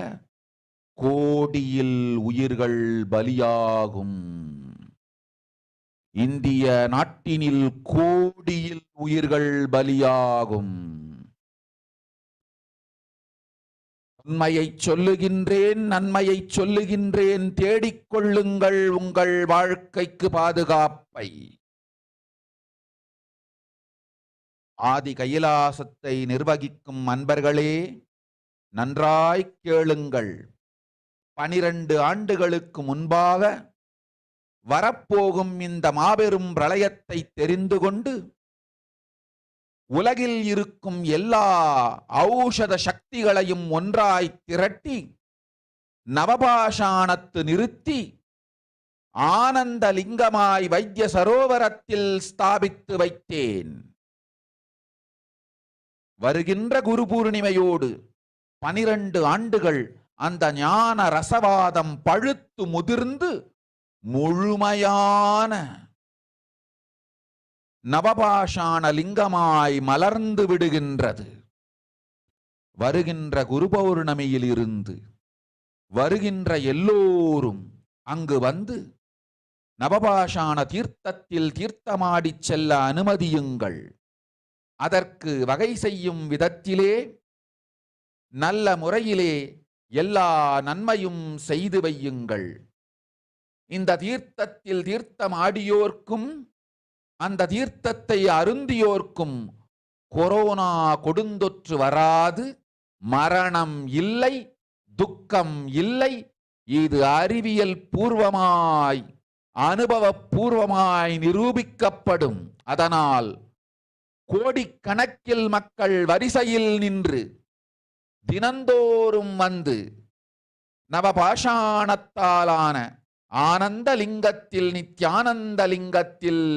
கோடியில் உயிர்கள் பலியாகும். இந்திய நாட்டினில் கோடியில் உயிர்கள் பலியாகும். உண்மையை சொல்லுகின்றேன், நன்மையை சொல்லுகின்றேன், தேடிக்கொள்ளுங்கள் உங்கள் வாழ்க்கைக்கு பாதுகாப்பை. ஆதி கைலாசத்தை நிர்வகிக்கும் அன்பர்களே, நன்றாய் கேளுங்கள். 12 ஆண்டுகளுக்கு முன்பாக வரப்போகும் இந்த மாபெரும் பிரளயத்தை தெரிந்து கொண்டு உலகில் இருக்கும் எல்லா ஔஷத சக்திகளையும் ஒன்றாய் திரட்டி நவபாஷாணத்து நிறுத்தி ஆனந்த லிங்கமாய் வைத்திய சரோவரத்தில் ஸ்தாபித்து வைத்தேன். வருகின்ற குரு பூர்ணிமையோடு 12 ஆண்டுகள் அந்த ஞான ரசவாதம் பழுத்து முதிர்ந்து முழுமையான நவபாஷாண லிங்கமாய் மலர்ந்து விடுகின்றது. வருகின்ற குரு பௌர்ணமியில் இருந்து வருகின்ற எல்லோரும் அங்கு வந்து நவபாஷாண தீர்த்தத்தில் தீர்த்தமாடிச் செல்ல அனுமதியுங்கள். அதற்கு வகை செய்யும் விதத்திலே நல்ல முறையிலே எல்லா நன்மையும் செய்து வையுங்கள். இந்த தீர்த்தத்தில் தீர்த்தமாடியோர்க்கும் அந்த தீர்த்தத்தை அருந்தியோர்க்கும் கொரோனா கொடுந்தொற்று வராது, மரணம் இல்லை, துக்கம் இல்லை. இது அறிவியல் பூர்வமாய் அனுபவபூர்வமாய் நிரூபிக்கப்படும். அதனால் கோடிக்கணக்கில் மக்கள் வரிசையில் நின்று தினந்தோறும் வந்து நவபாஷாணத்தாலான ஆனந்த லிங்கத்தில், நித்யானந்த லிங்கத்தில்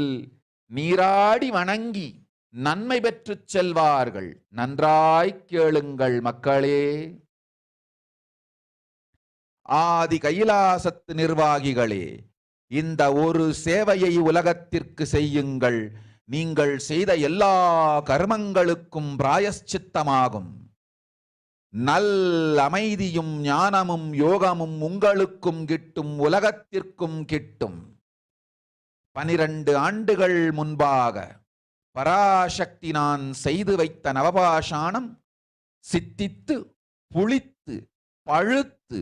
நீராடி வணங்கி நன்மை பெற்றுச் செல்வார்கள். நன்றாய் கேளுங்கள் மக்களே. ஆதி கைலாசத்து நிர்வாகிகளே, இந்த ஒரு சேவையை உலகத்திற்கு செய்யுங்கள். நீங்கள் செய்த எல்லா கர்மங்களுக்கும் பிராயஷ்சித்தமாகும். நல் அமைதியும் ஞானமும் யோகமும் உங்களுக்கும் கிட்டும், உலகத்திற்கும் கிட்டும். 12 ஆண்டுகள் முன்பாக பராசக்தி நான் செய்து வைத்த நவபாஷாணம் சித்தித்து புளித்து பழுத்து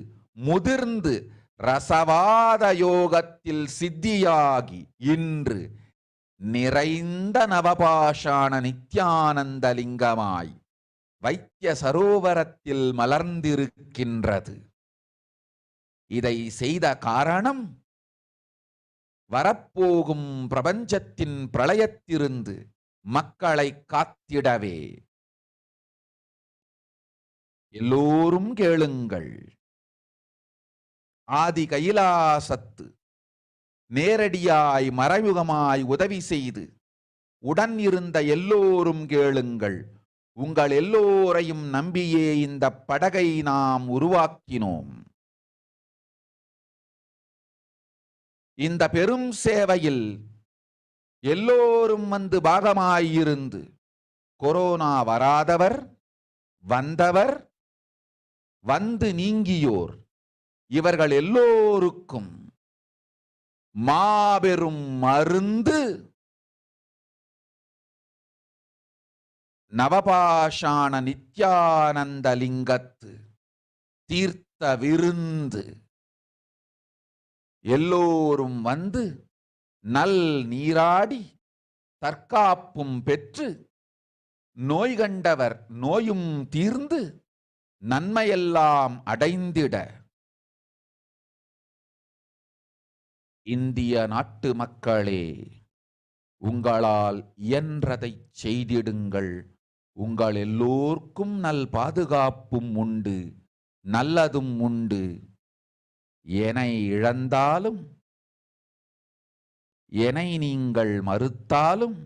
முதிர்ந்து ரசவாத யோகத்தில் சித்தியாகி இன்று நிறைந்த நவபாஷாண நித்யானந்த லிங்கமாய் வைத்திய சரோவரத்தில் மலர்ந்திருக்கின்றது. இதை செய்த காரணம் வரப்போகும் பிரபஞ்சத்தின் பிரளயத்திலிருந்து மக்களை காத்திடவே. எல்லோரும் கேளுங்கள். ஆதி கைலாசத்து நேரடியாய் மறைமுகமாய் உதவி செய்து உடன் இருந்த எல்லோரும் கேளுங்கள். உங்கள் எல்லோரையும் நம்பியே இந்த படகை நாம் உருவாக்கினோம். இந்த பெரும் சேவையில் எல்லோரும் வந்து பாகமாயிருந்து கொரோனா வராதவர், வந்தவர், வந்து நீங்கியோர், இவர்கள் எல்லோருக்கும் மாபெரும் மருந்து நவபாஷாண நித்யானந்த லிங்கத்து தீர்த்த விருந்து. எல்லோரும் வந்து நல் நீராடி தற்காப்பும் பெற்று நோய் கண்டவர் நோயும் தீர்ந்து நன்மையெல்லாம் அடைந்திட இந்திய நாட்டு மக்களே, உங்களால் இயன்றதைச் செய்திடுங்கள். உங்கள் எல்லோர்க்கும் நல் பாதுகாப்பும் உண்டு, நல்லதும் உண்டு. எனை இழந்தாலும் எனை நீங்கள் மறுத்தாலும்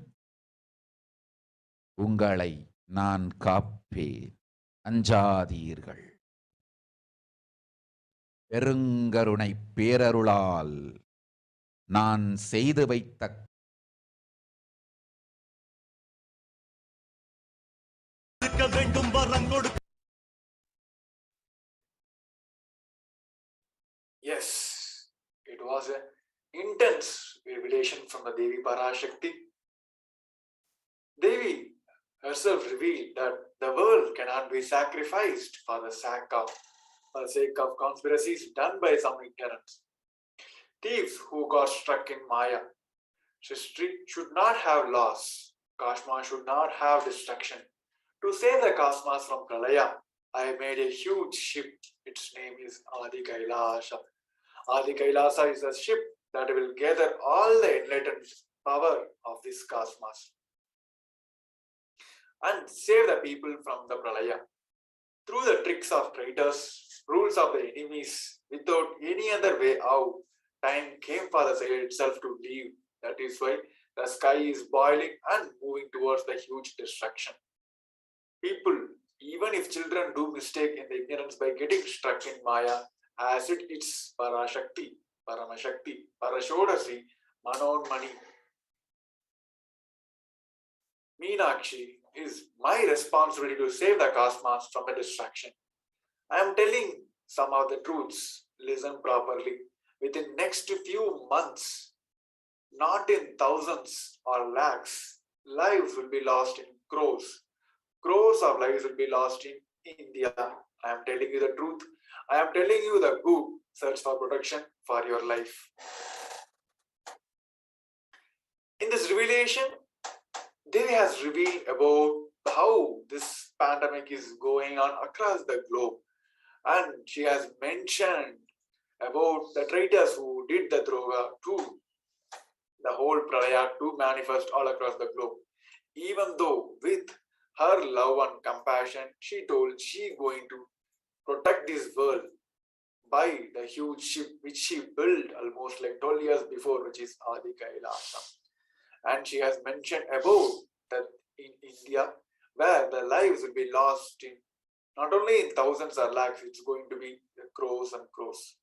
உங்களை நான் காப்பேன். அஞ்சாதீர்கள். பெருங்கருணை பேரருளால் நான் செய்து வைத்த Yes, it was an intense revelation from the Devi Parashakti. Devi herself revealed that the world cannot be sacrificed for the sake of conspiracies done by some ignorance. Thieves who got struck in Maya. History should not have loss. Cosmos should not have destruction. To save the cosmos from Pralaya, I made a huge ship. Its name is Adi KAILASA. Adi KAILASA is a ship that will gather all the enlightened power of this cosmos and save the people from the Pralaya. Through the tricks of traitors, rules of the enemies, without any other way out, time came for the sail itself to leave. That is why the sky is boiling and moving towards the huge destruction. People, even if children do mistake in the ignorance by getting stuck in Maya, as it's Parashakti, Paramashakti, Parashodasi, Manonmani, Meenakshi, is my responsibility to save the cosmos from the destruction. I am telling some of the truths. Listen properly. Within next few months, not in thousands or lakhs, lives will be lost in crores. Crores of lives will be lost in India. I am telling you the truth. I am telling you the good. Search for protection for your life. In this revelation, Devi has revealed about how this pandemic is going on across the globe. And she has mentioned about the traitors who did the droga to the whole Pralaya to manifest all across the globe. Even though with her love and compassion, she told she is going to protect this world by the huge ship which she built almost like 12 years before, which is Adi KAILASA. And she has mentioned about that in India, where the lives will be lost in not only in thousands or lakhs, it's going to be crores and crores.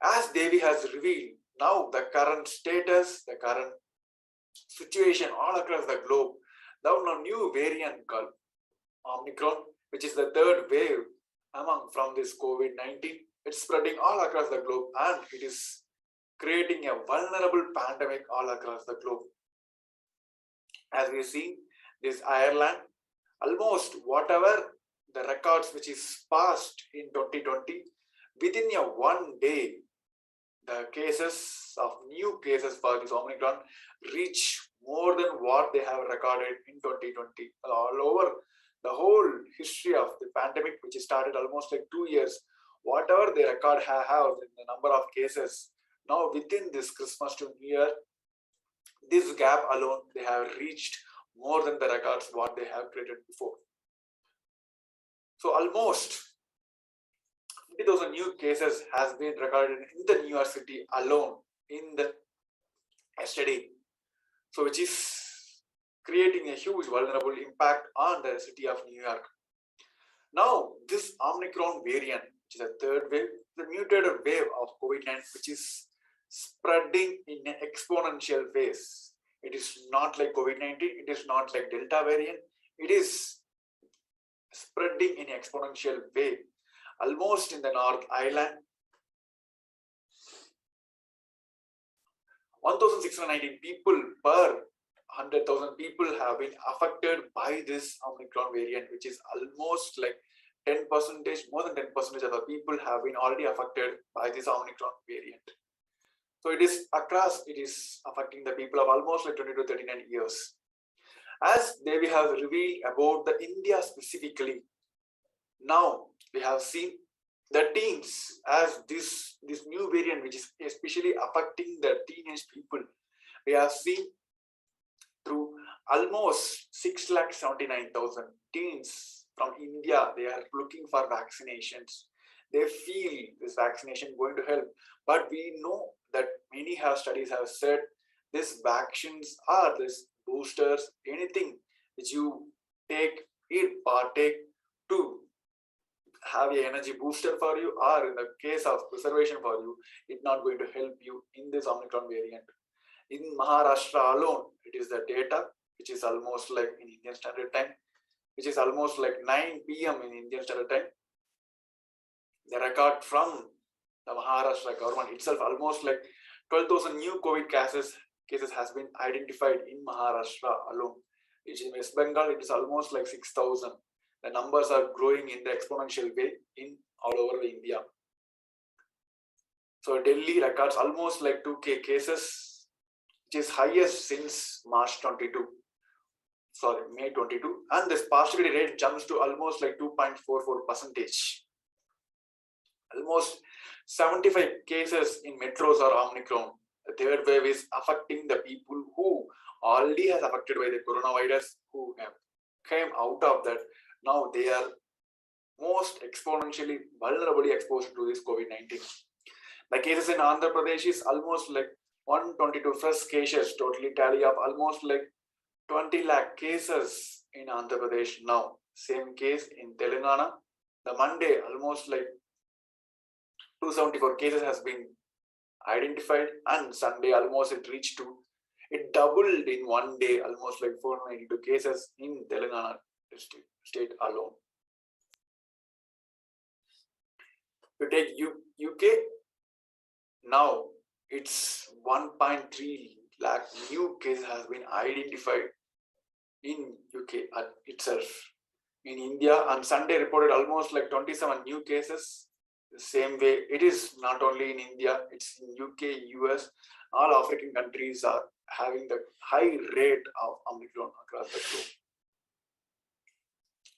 As Devi has revealed, now the current status, the current situation all across the globe, now a new variant called Omicron, which is the third wave from this COVID-19. It's spreading all across the globe and it is creating a vulnerable pandemic all across the globe. As we see, this Ireland, almost whatever the records which is passed in 2020, within a one day, the cases of new cases for this Omicron reach more than what they have recorded in 2020. All over the whole history of the pandemic, which started almost like 2 years, whatever they record have in the number of cases, now within this Christmas to New Year, this gap alone, they have reached more than the records what they have created before. So almost 50,000 new cases has been recorded in the New York City alone in the yesterday. So which is creating a huge vulnerable impact on the city of New York. Now this Omicron variant, which is a third wave, the mutated wave of COVID-19, which is spreading in an exponential phase. It is not like COVID-19, it is not like Delta variant, it is spreading in an exponential way. Almost in the North Island, 1,619 people per 100,000 people have been affected by this Omicron variant, which is almost like 10%, more than 10% of the people have been already affected by this Omicron variant. So it is across, it is affecting the people of almost like 20 to 39 years. As we have revealed about the India specifically, now we have seen the teens as this new variant, which is especially affecting the teenage people. We have seen through almost 6,79,000 teens from India, they are looking for vaccinations. They feel this vaccination going to help, but we know that many studies have said these vaccines or these boosters, anything which you partake to have an energy booster for you, or in the case of preservation for you, it's not going to help you in this Omicron variant. In Maharashtra alone, it is the data which is almost like in Indian Standard Time, which is almost like 9 p.m. in Indian Standard Time. The record from the Maharashtra government itself, almost like 12,000 new COVID cases has been identified in Maharashtra alone. In West Bengal, it is almost like 6,000. The numbers are growing in the exponential way in all over India. So Delhi records almost like 2K cases, which is highest since May 22, and this positivity rate jumps to almost like 2.44%. Almost 75 cases in metros are Omicron. The third wave is affecting the people who already has affected by the coronavirus, who have came out of that. Now they are most exponentially vulnerably exposed to this COVID-19. The cases in Andhra Pradesh is almost like 122 fresh cases, totally tally up almost like 20 lakh cases in Andhra Pradesh now. Same case in Telangana. The Monday, almost like 274 cases has been identified, and Sunday almost it doubled in one day, almost like 492 cases in Telangana state alone. You take UK, now it's 1.3 lakh new cases has been identified in UK itself. In India, on Sunday reported almost like 27 new cases. The same way, it is not only in India, it's in UK, US, all African countries are having the high rate of Omicron across the globe.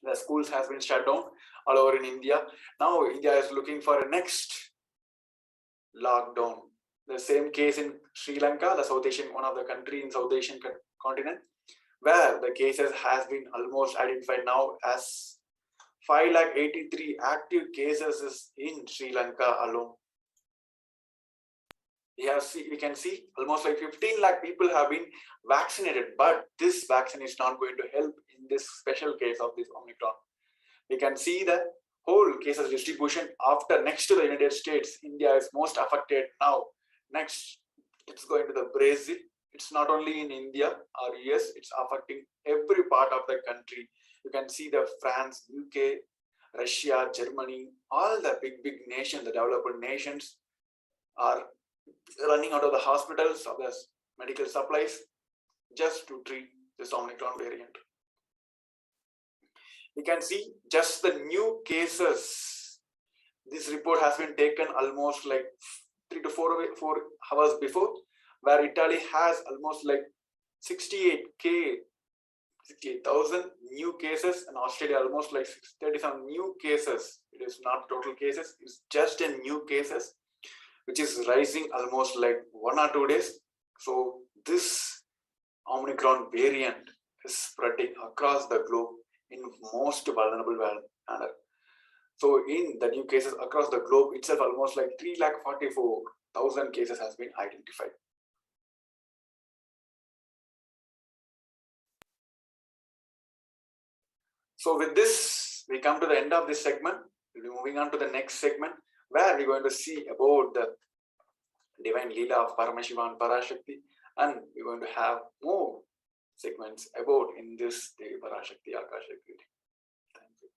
The schools has been shut down all over in India. Now India is looking for a next lockdown. The same case in Sri Lanka, the South Asian, one of the country in South Asian continent, where the cases has been almost identified now as 583 active cases in Sri Lanka alone. We can see almost like 15 lakh people have been vaccinated, but this vaccine is not going to help in this special case of this Omicron. We can see the whole cases distribution after next to the United States. India is most affected now. Next, it's going to the Brazil. It's not only in India or US, it's affecting every part of the country. You can see the France, UK, Russia, Germany, all the big nations, the developed nations are running out of the hospitals, of the medical supplies, just to treat this Omicron variant. You can see just the new cases. This report has been taken almost like 3 to 4 hours before, where Italy has almost like 68,000 new cases, and Australia almost like 37 new cases. It is not total cases, it's just in new cases, which is rising almost like 1 or 2 days. So this Omicron variant is spreading across the globe in most vulnerable manner. So in the new cases across the globe itself, almost like 344,000 cases has been identified. So with this, we come to the end of this segment. We'll be moving on to the next segment, where we're going to see about the divine Leela of Paramashivoham and Parashakti, and we're going to have more segments about in this Devi Parashakti Akashic reading. Thank you.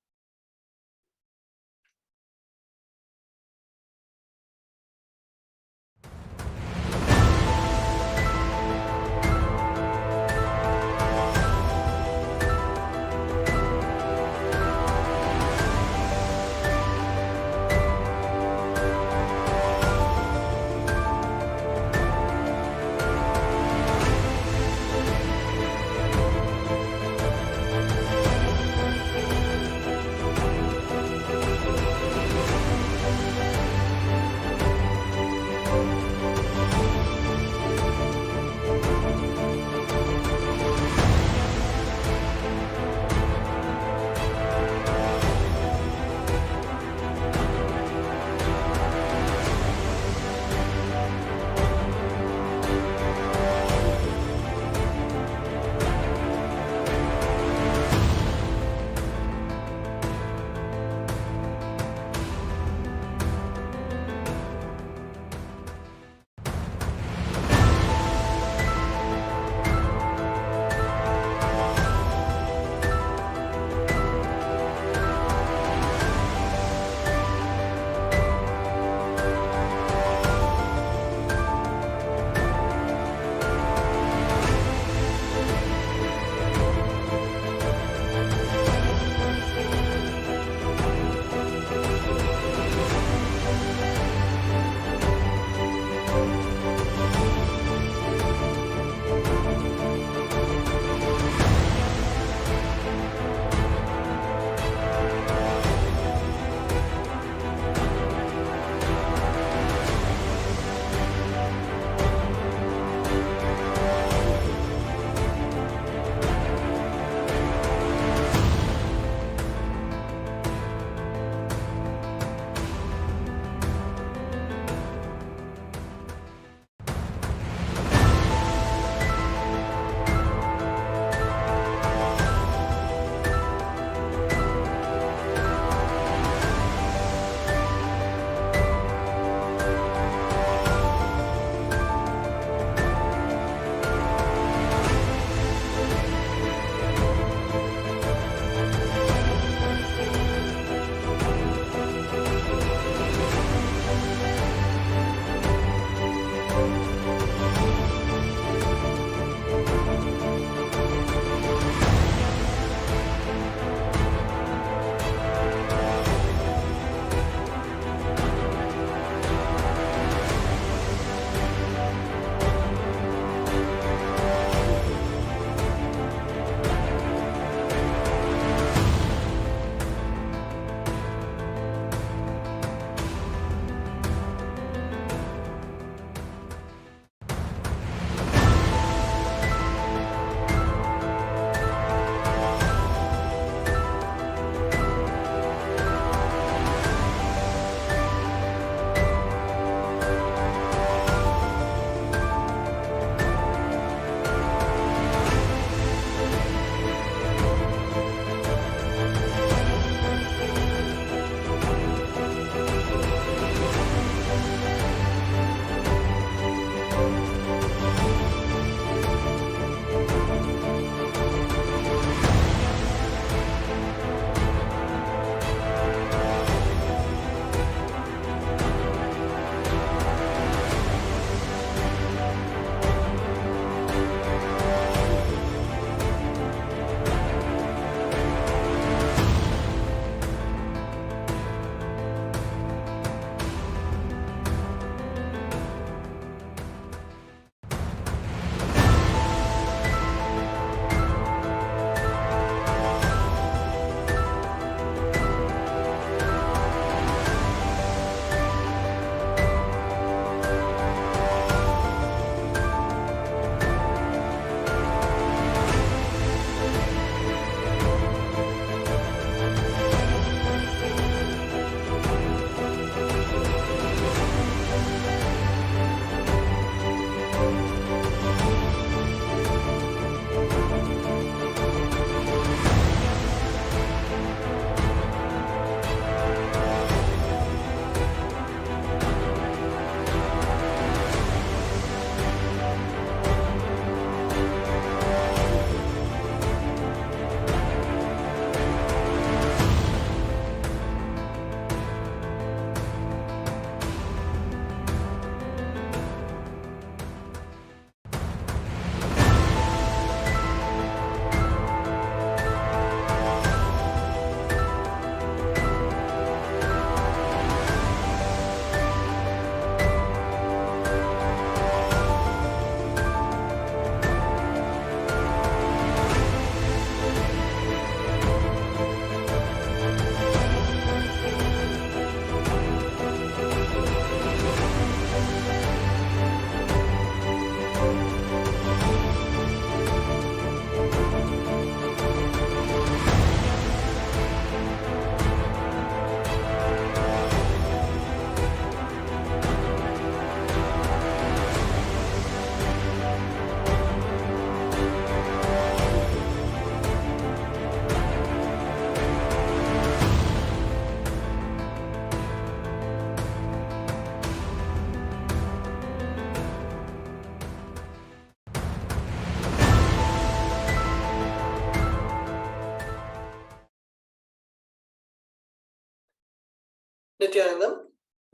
Nithyanandam,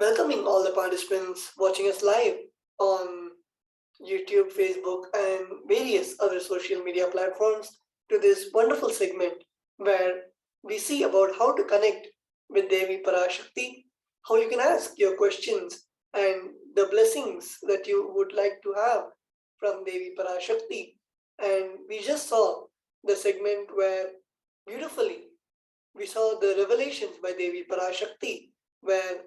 welcoming all the participants watching us live on YouTube, Facebook, and various other social media platforms to this wonderful segment where we see about how to connect with Devi Parashakti, how you can ask your questions and the blessings that you would like to have from Devi Parashakti. And we just saw the segment where beautifully we saw the revelations by Devi Parashakti, where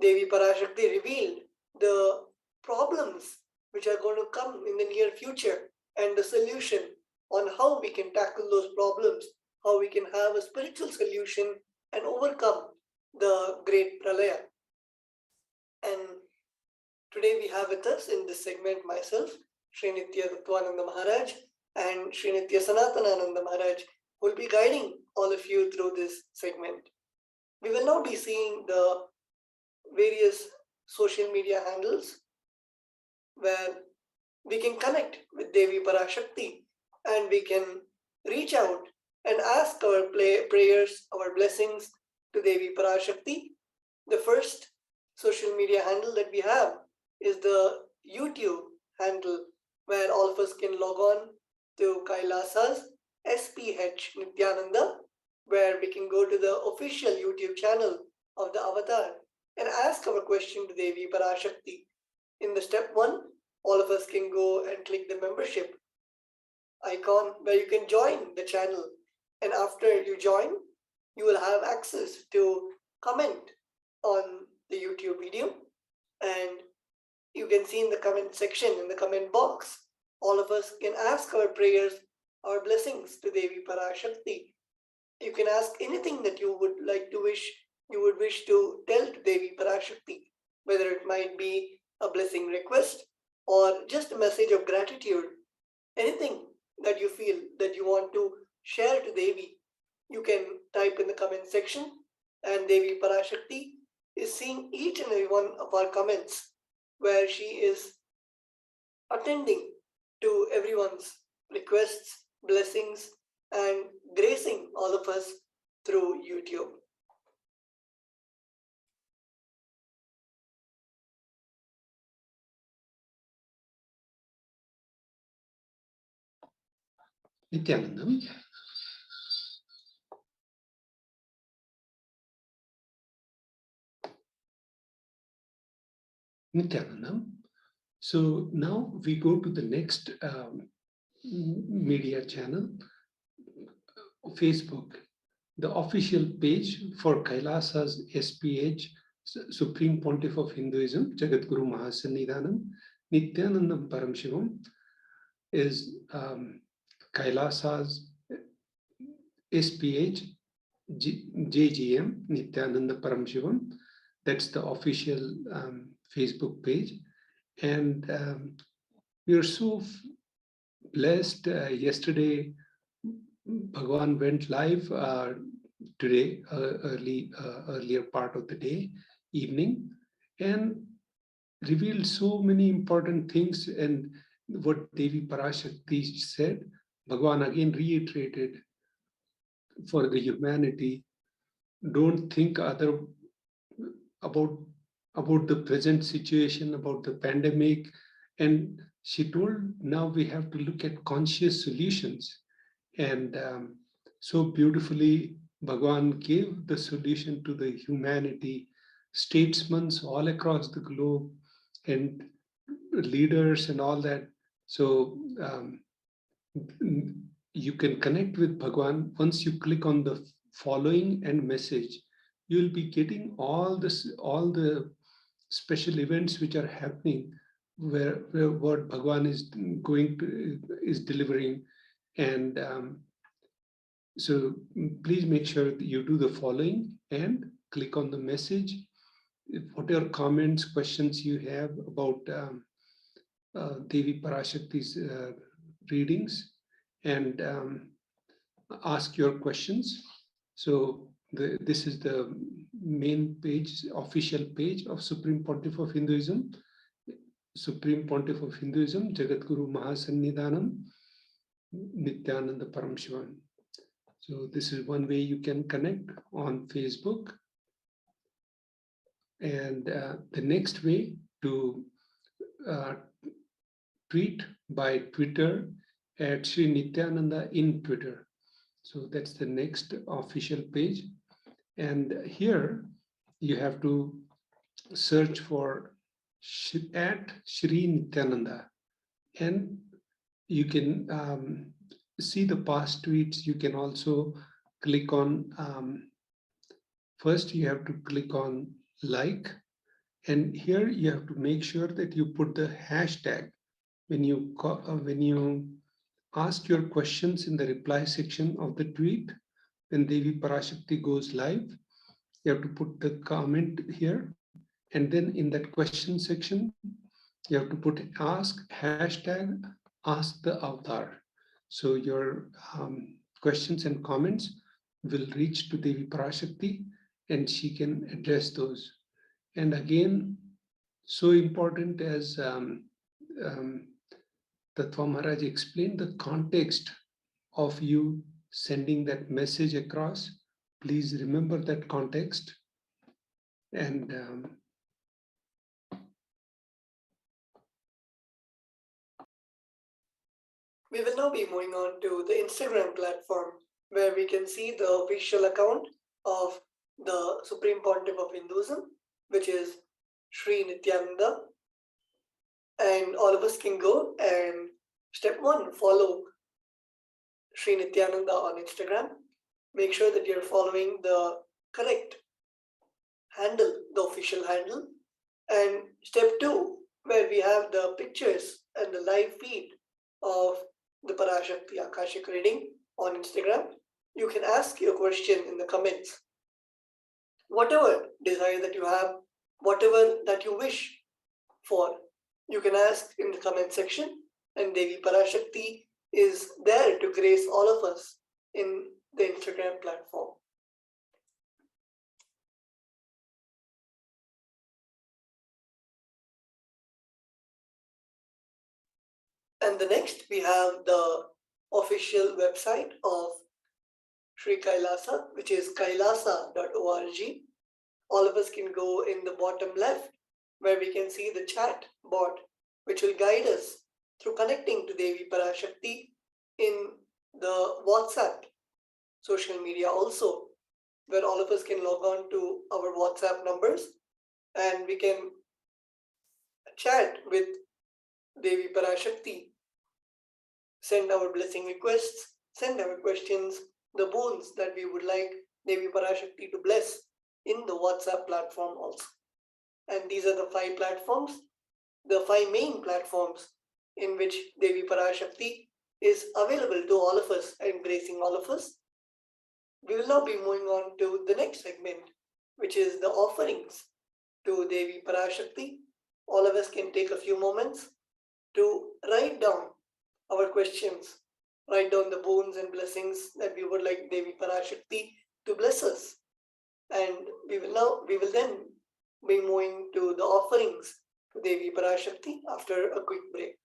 Devi Parashakti revealed the problems which are going to come in the near future and the solution on how we can tackle those problems, how we can have a spiritual solution and overcome the great pralaya. And today we have with us in this segment myself, Sri Nithya Nithyananda Maharaj and Sri Nithya Sanatanananda Maharaj, who will be guiding all of you through this segment. We will now be seeing the various social media handles where we can connect with Devi Parashakti and we can reach out and ask our prayers, our blessings to Devi Parashakti. The first social media handle that we have is the YouTube handle where all of us can log on to KAILASA's HDH Nithyananda, where we can go to the official YouTube channel of the avatar and ask our question to Devi Parashakti. In the step 1, all of us can go and click the membership icon where you can join the channel. And after you join, you will have access to comment on the YouTube video. And you can see in the comment section, in the comment box, all of us can ask our prayers, our blessings to Devi Parashakti. You can ask anything that you would like to wish to tell to Devi Parashakti, whether it might be a blessing request or just a message of gratitude, anything that you feel that you want to share to Devi, you can type in the comment section, and Devi Parashakti is seeing each and every one of our comments where she is attending to everyone's requests, blessings, and gracing all of us through YouTube. Nithyanandam. Nithyanandam. So now we go to the next media channel, Facebook, the official page for Kailasa's SPH, Supreme Pontiff of Hinduism, Jagadguru Mahasannidhanam, Nithyananda Paramashivam, is Kailasa's SPH JGM, Nithyananda Paramashivam. That's the official Facebook page. And we are so blessed. Yesterday, Bhagwan went live today, earlier part of the day, evening, and revealed so many important things. And what Devi Parashakti said, Bhagwan again reiterated for the humanity, don't think about the present situation, about the pandemic. And she told, now we have to look at conscious solutions. And so beautifully, Bhagwan gave the solution to the humanity, statesmen all across the globe, and leaders and all that. So you can connect with Bhagwan once you click on the following and message. You'll be getting all the special events which are happening, where what Bhagwan is delivering. And so please make sure that you do the following and click on the message. Whatever comments, questions you have about Devi Parashakti's readings, and ask your questions. So this is the main page, official page of Supreme Pontiff of Hinduism. Supreme Pontiff of Hinduism, Jagadguru Mahasannidhanam, Nithyananda Paramashivam. So this is one way you can connect on Facebook. And the next way to tweet by Twitter at Sri Nithyananda in Twitter. So that's the next official page. And here you have to search for at Sri Nithyananda. And you can see the past tweets. You can also click on, first you have to click on like, and here you have to make sure that you put the hashtag when you ask your questions in the reply section of the tweet. When Devi Parashakti goes live, you have to put the comment here, and then in that question section you have to put hashtag ask the avatar. So your questions and comments will reach to Devi Parashakti and she can address those. And again, so important as Tattva Maharaj explained, the context of you sending that message across. Please remember that context. And we will now be moving on to the Instagram platform, where we can see the official account of the Supreme Pontiff of Hinduism, which is Sri Nithyananda. And all of us can go and step 1, follow Sri Nithyananda on Instagram. Make sure that you're following the correct handle, the official handle. And step 2, where we have the pictures and the live feed of the Parashakti Akashic reading on Instagram. You can ask your question in the comments. Whatever desire that you have, whatever that you wish for, you can ask in the comment section, and Devi Parashakti is there to grace all of us in the Instagram platform. And the next, we have the official website of Sri KAILASA, which is kailasa.org. All of us can go in the bottom left, where we can see the chat bot, which will guide us through connecting to Devi Parashakti in the WhatsApp social media also, where all of us can log on to our WhatsApp numbers and we can chat with Devi Parashakti, send our blessing requests, send our questions, the boons that we would like Devi Parashakti to bless in the WhatsApp platform also. And these are the 5 platforms, the 5 main platforms in which Devi Parashakti is available to all of us and gracing all of us. We will now be moving on to the next segment, which is the offerings to Devi Parashakti. All of us can take a few moments to write down our questions, write down the boons and blessings that we would like Devi Parashakti to bless us. And we will then be moving to the offerings to Devi Parashakti after a quick break.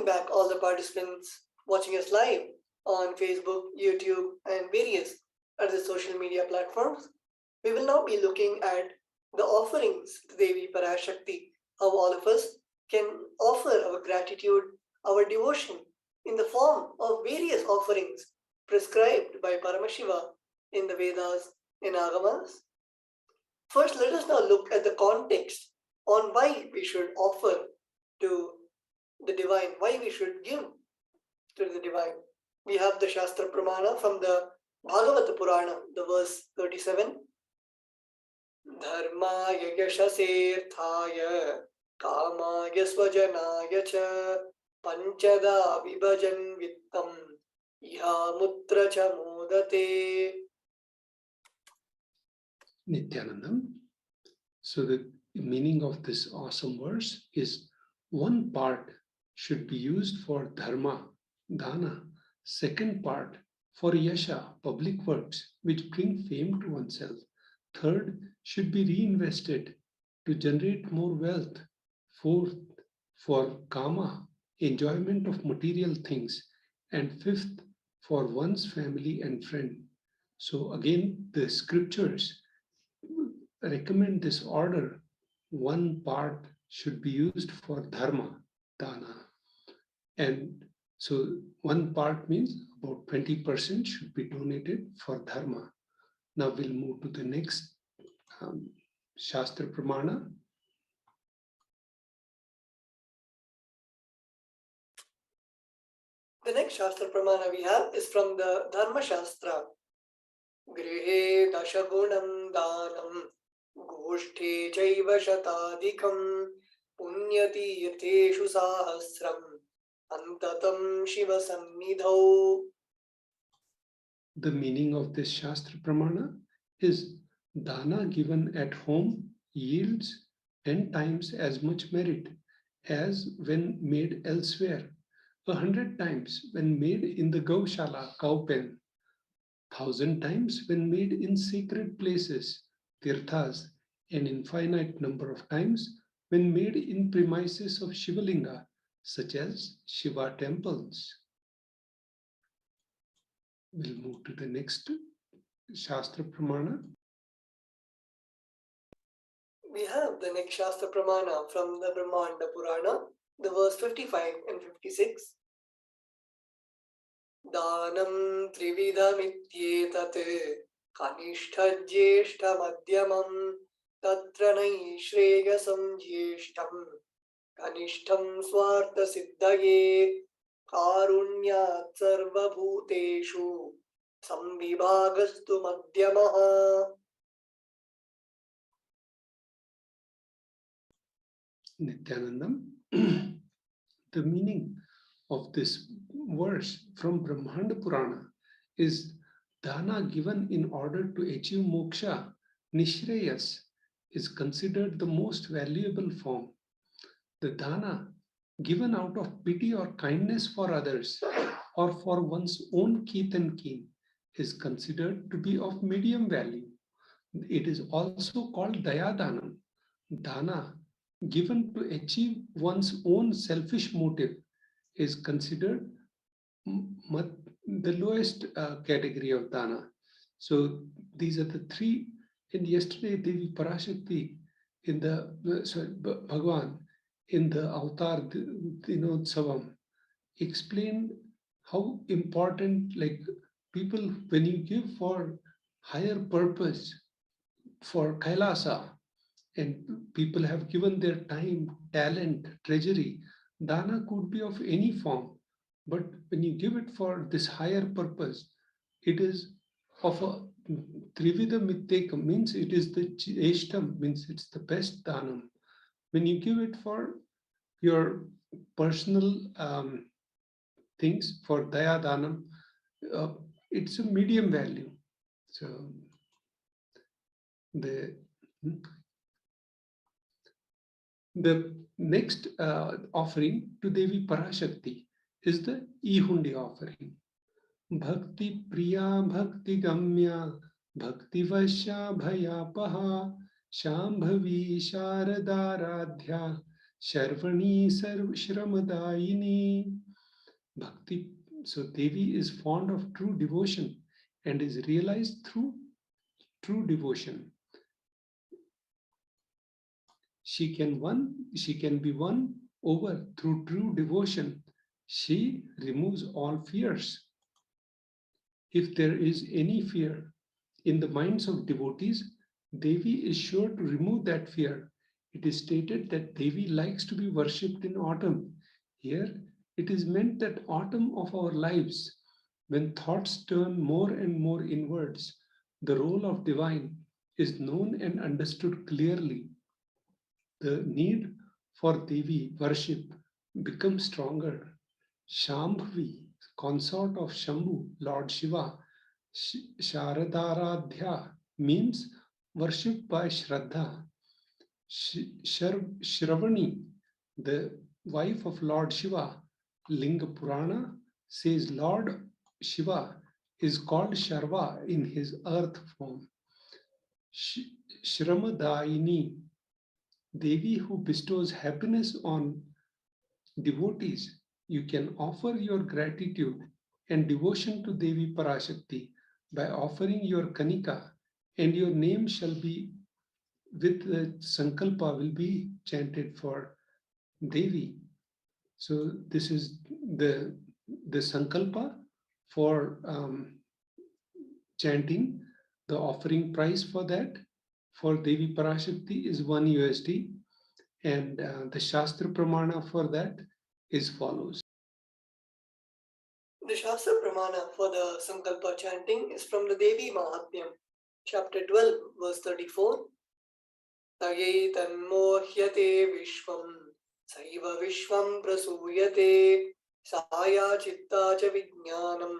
back all the participants watching us live on Facebook, YouTube, and various other social media platforms. We will now be looking at the offerings to Devi Parashakti, how all of us can offer our gratitude, our devotion in the form of various offerings prescribed by Paramashiva in the Vedas and Agamas. First, let us now look at the context on why we should offer to the divine, why we should give to the divine. We have the Shastra Pramana from the Bhagavata Purana, the verse 37. Dharmaya yashasirthaya kamaya swajanaya cha panchada vibhajan vittam iha mutra cha modate. Nithyanandam. So the meaning of this awesome verse is one part should be used for dharma, dana. Second part for yasha, public works, which bring fame to oneself. Third should be reinvested to generate more wealth. Fourth, for kama, enjoyment of material things. And fifth, for one's family and friend. So again, the scriptures recommend this order. One part should be used for dharma, dana. And so one part means about 20% should be donated for dharma. Now we'll move to the next Shastra Pramana. The next Shastra Pramana we have is from the Dharma Shastra. Grihe dashagunam danam goshte chaiva shatadikam punyati yatheshu sahasram antatam shiva sannidhau. The meaning of this Shastra Pramana is dana given at home yields 10 times as much merit as when made elsewhere, 100 times when made in the Gaushala, cow pen, 1,000 times when made in sacred places, tirthas, an infinite number of times when made in premises of Shivalinga, such as Shiva temples. We'll move to the next Shastra Pramana. We have the next Shastra Pramana from the Brahmanda Purana, the verse 55 and 56. Danam trividhamityetat kanishta jyeshta madhyamam tatra naishreyasam jyeshtam kanishtam swartha siddhaye karunyat sarva bhuteshu samvibhagastu madhyamaha. Nithyanandam. The meaning of this verse from Brahmanda Purana is dana given in order to achieve moksha, nishreyas, is considered the most valuable form. The dana given out of pity or kindness for others or for one's own kith and kin is considered to be of medium value. It is also called dayadanam, dana given to achieve one's own selfish motive is considered the lowest category of dana. So these are the three. And yesterday, Devi Parashakti in the Bhagavan in the Avatar Dinotsavam explained how important, like people, when you give for higher purpose, for KAILASA, and people have given their time, talent, treasury, dana could be of any form. But when you give it for this higher purpose, it is of a Trivida Mittekam, means it is the Eshtam, means it's the best danam. When you give it for your personal things, for Daya Danam, it's a medium value. So the next offering to Devi Parashakti is the Ihundi offering. Bhakti Priya Bhakti Gamya Bhakti Vasya Bhayapaha Shambhavi Sharadaradhya Sharvani Sarv Shramadayini. Bhakti. So Devi is fond of true devotion and is realized through true devotion. She can be won over through true devotion. She removes all fears. If there is any fear in the minds of devotees, Devi is sure to remove that fear. It is stated that Devi likes to be worshipped in autumn. Here, it is meant that autumn of our lives, when thoughts turn more and more inwards, the role of divine is known and understood clearly. The need for Devi worship becomes stronger. Shambhavi, consort of Shambhu, Lord Shiva, Sharadaradhya means worshipped by Shraddha. Shravani, the wife of Lord Shiva, Linga Purana says Lord Shiva is called Sharva in his earth form. Shramadaini, Devi who bestows happiness on devotees. You can offer your gratitude and devotion to Devi Parashakti by offering your Kanika, and your name shall be with the Sankalpa will be chanted for Devi. So this is the Sankalpa for chanting. The offering price for that for Devi Parashakti is $1, and the Shastra Pramana for that is follows. The Shastra Pramana for the Sankalpa chanting is from the Devi Mahatmyam, chapter 12, verse 34. Taye tanmohyate vishvam, saiva vishvam prasuyate, saya chitta cha vijnanam,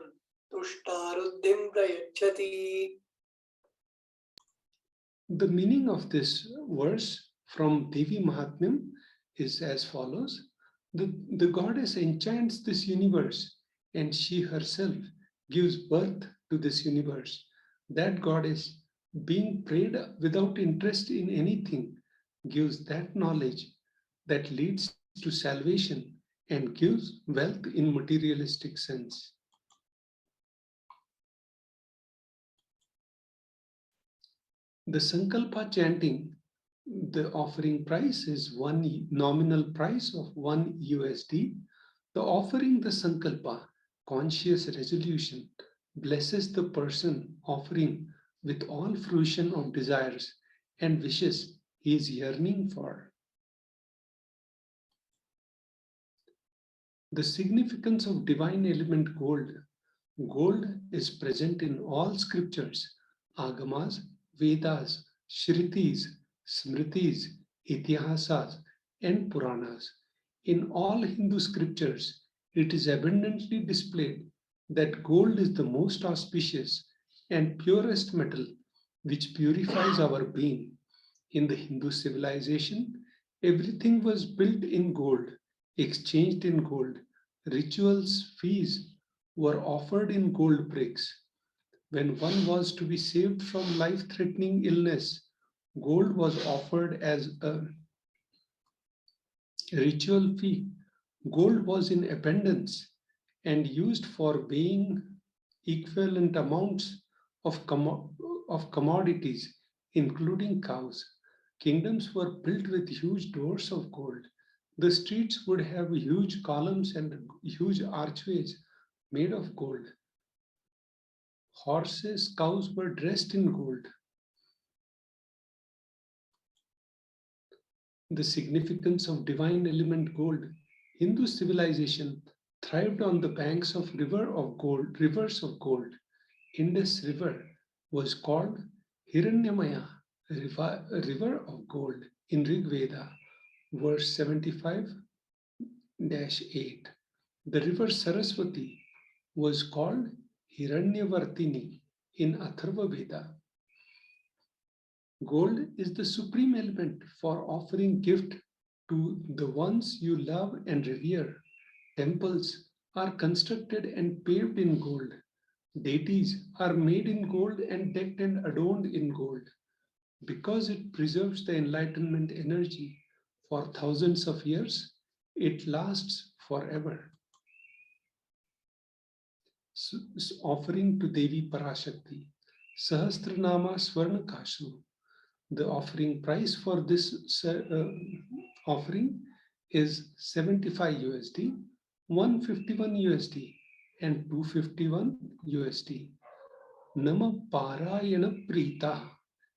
tushtaruddhim prayachati. The meaning of this verse from Devi Mahatmyam is as follows. The goddess enchants this universe, and she herself gives birth to this universe. That goddess, being prayed without interest in anything, gives that knowledge that leads to salvation and gives wealth in materialistic sense. The Sankalpa chanting, the offering price is one nominal price of $1. The offering the Sankalpa, conscious resolution, blesses the person offering with all fruition of desires and wishes he is yearning for. The significance of divine element gold. Gold is present in all scriptures, Agamas, Vedas, Shrutis, Smritis, Itihasas, and Puranas. In all Hindu scriptures, it is abundantly displayed that gold is the most auspicious and purest metal which purifies our being. In the Hindu civilization, everything was built in gold, exchanged in gold. Rituals, fees were offered in gold bricks. When one was to be saved from life-threatening illness, gold was offered as a ritual fee. Gold was in abundance and used for weighing equivalent amounts of commodities, including cows. Kingdoms were built with huge doors of gold. The streets would have huge columns and huge archways made of gold. Horses, cows were dressed in gold. The significance of divine element gold. Hindu civilization thrived on the banks of rivers of gold. Indus River was called Hiranyamaya, river of gold in Rig Veda, verse 75-8. The river Saraswati was called Hiranyavartini in Atharva Veda. Gold is the supreme element for offering gift to the ones you love and revere. Temples are constructed and paved in gold. Deities are made in gold and decked and adorned in gold. Because it preserves the enlightenment energy for thousands of years, it lasts forever. offering to Devi Parashakti, Sahasranama Swarna Kashu. The offering price for this offering is 75 USD, 151 USD, and 251 USD. Nama Parayana Prita,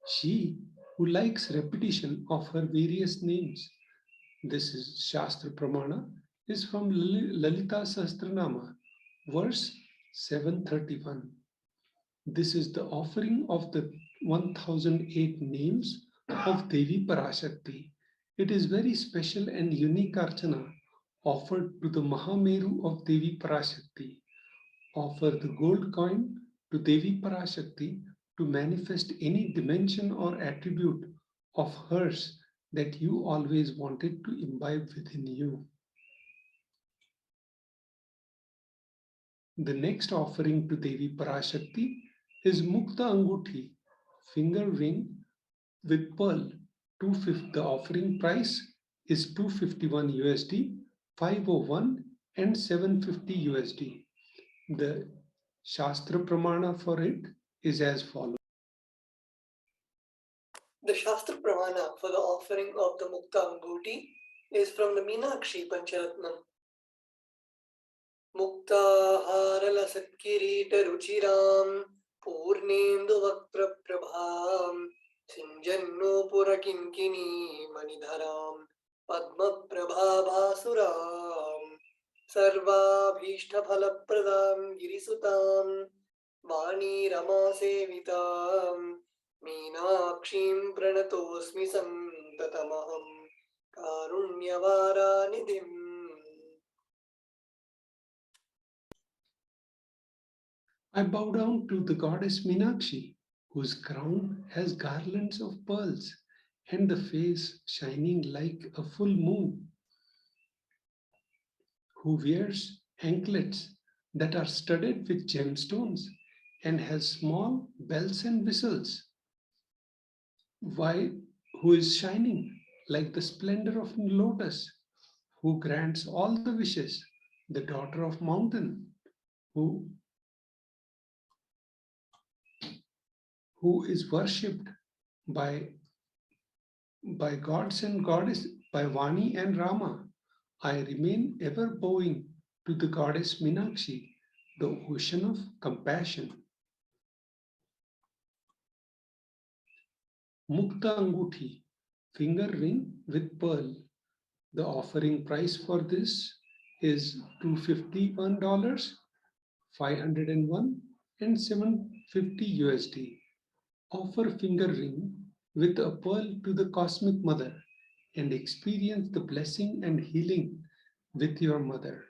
she who likes repetition of her various names. This is Shastra Pramana, is from Lalita Sahasranama, verse 731. This is the offering of the 1008 names of Devi Parashakti. It is very special and unique archana offered to the Mahameru of Devi Parashakti. Offer the gold coin to Devi Parashakti to manifest any dimension or attribute of hers that you always wanted to imbibe within you. The next offering to Devi Parashakti is Mukta Anguthi, finger ring with pearl. The offering price is 251 USD, 501 and 750 USD. The Shastra Pramana for it is as follows. The Shastra Pramana for the offering of the Mukta Anguthi is from the Meenakshi Pancharatnam. Muktahara Satkirita Ruchiram Purnendu Vaktra Prabham Sinjanno Purakinkini Manidharam Padma Prabhabhasuram Sarva Bhishta Phalapradam Girisutam Vani Rama Sevitam Meenakshim Pranatosmi Santatamaham Karunyavara Nidhim. I bow down to the goddess Meenakshi, whose crown has garlands of pearls and the face shining like a full moon, who wears anklets that are studded with gemstones and has small bells and whistles, who is shining like the splendor of lotus, who grants all the wishes, the daughter of mountain, who is worshipped by gods and goddess, by Vani and Rama. I remain ever bowing to the goddess Meenakshi, the ocean of compassion. Mukta Anguthi, finger ring with pearl. The offering price for this is $251, 501 and 750 USD. Offer finger ring with a pearl to the Cosmic Mother and experience the blessing and healing with your mother.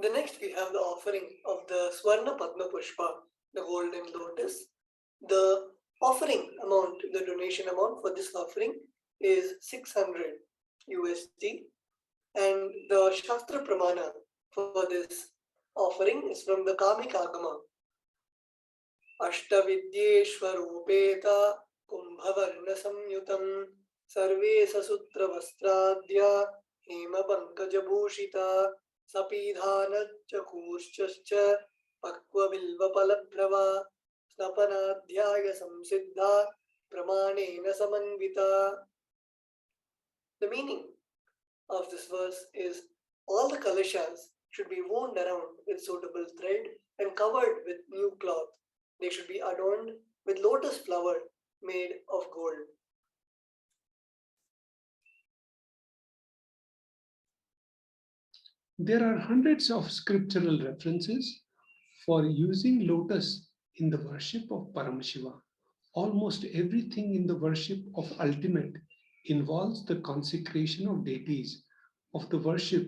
The next we have the offering of the Swarna Padma Pushpa, the golden lotus. The offering amount, the donation amount for this offering is 600 USD, and the Shastra Pramana for this offering is from the Kamik Agama. Ashtavidyeshwarupeta Kumbhavarna Samyutam Sarve Sasutra Vastradya Hema Pankajabhushita Sapidhana Chakushchascha Pakwa Bilva Palaprava Snapanadhyaya Samsiddha Pramanena Samanvita. The meaning of this verse is all the kalashas should be wound around with suitable thread and covered with new cloth. They should be adorned with lotus flower made of gold. There are hundreds of scriptural references for using lotus in the worship of Paramashiva. Almost everything in the worship of ultimate involves the consecration of deities, of the worship,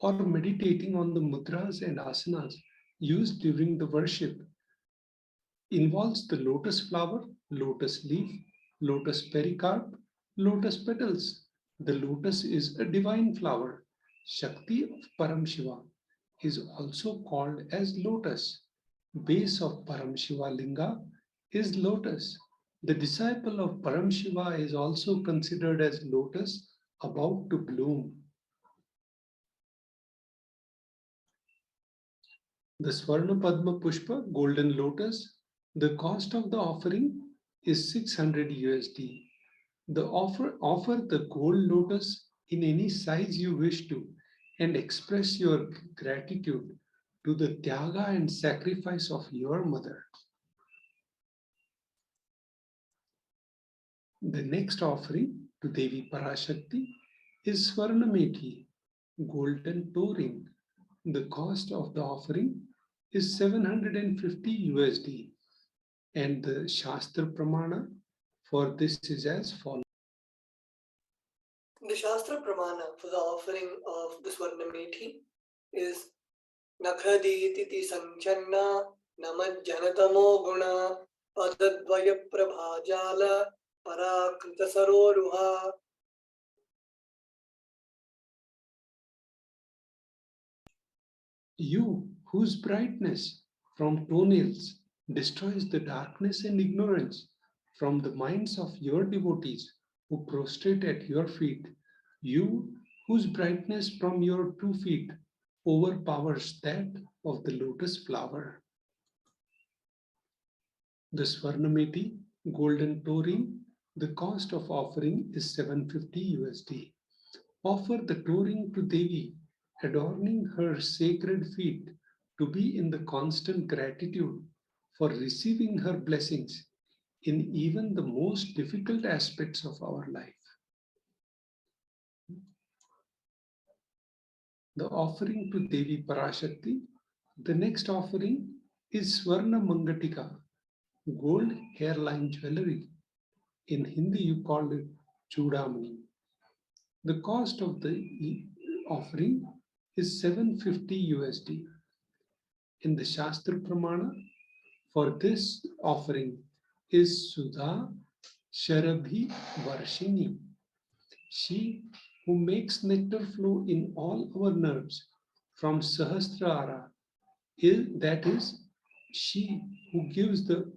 or meditating on the mudras and asanas used during the worship. Involves the lotus flower, lotus leaf, lotus pericarp, lotus petals. The lotus is a divine flower. Shakti of Paramashiva is also called as lotus. Base of Paramashiva Linga is lotus. The disciple of Paramashiva is also considered as lotus about to bloom. The Swarna Padma Pushpa, golden lotus, the cost of the offering is 600 USD. Offer the gold lotus in any size you wish to and express your gratitude to the tyaga and sacrifice of your mother. The next offering to Devi Parashakti is Swarnamethi, golden toe ring. The cost of the offering is 750 USD, and the Shastra Pramana for this is as follows. The Shastra Pramana for the offering of the Swarnamethi is Nakhadititi Sanchanna Namajjanatamo Guna Padadvaya Prabhajala Parakrita Saroruha. You, whose brightness from toenails destroys the darkness and ignorance from the minds of your devotees who prostrate at your feet, you, whose brightness from your 2 feet overpowers that of the lotus flower. The Swarnamethi golden toe ring, the cost of offering is 750 USD. Offer the toe ring to Devi, adorning her sacred feet, to be in the constant gratitude for receiving her blessings in even the most difficult aspects of our life. The offering to Devi Parashakti, the next offering is Swarna Mangatika, gold hairline jewelry. In Hindi, you call it Chudamani. The cost of the offering is 750 USD. In the Shastra Pramana for this offering is Sudha Sharabhi Varshini. She who makes nectar flow in all our nerves from Sahasrara, that is, she who gives the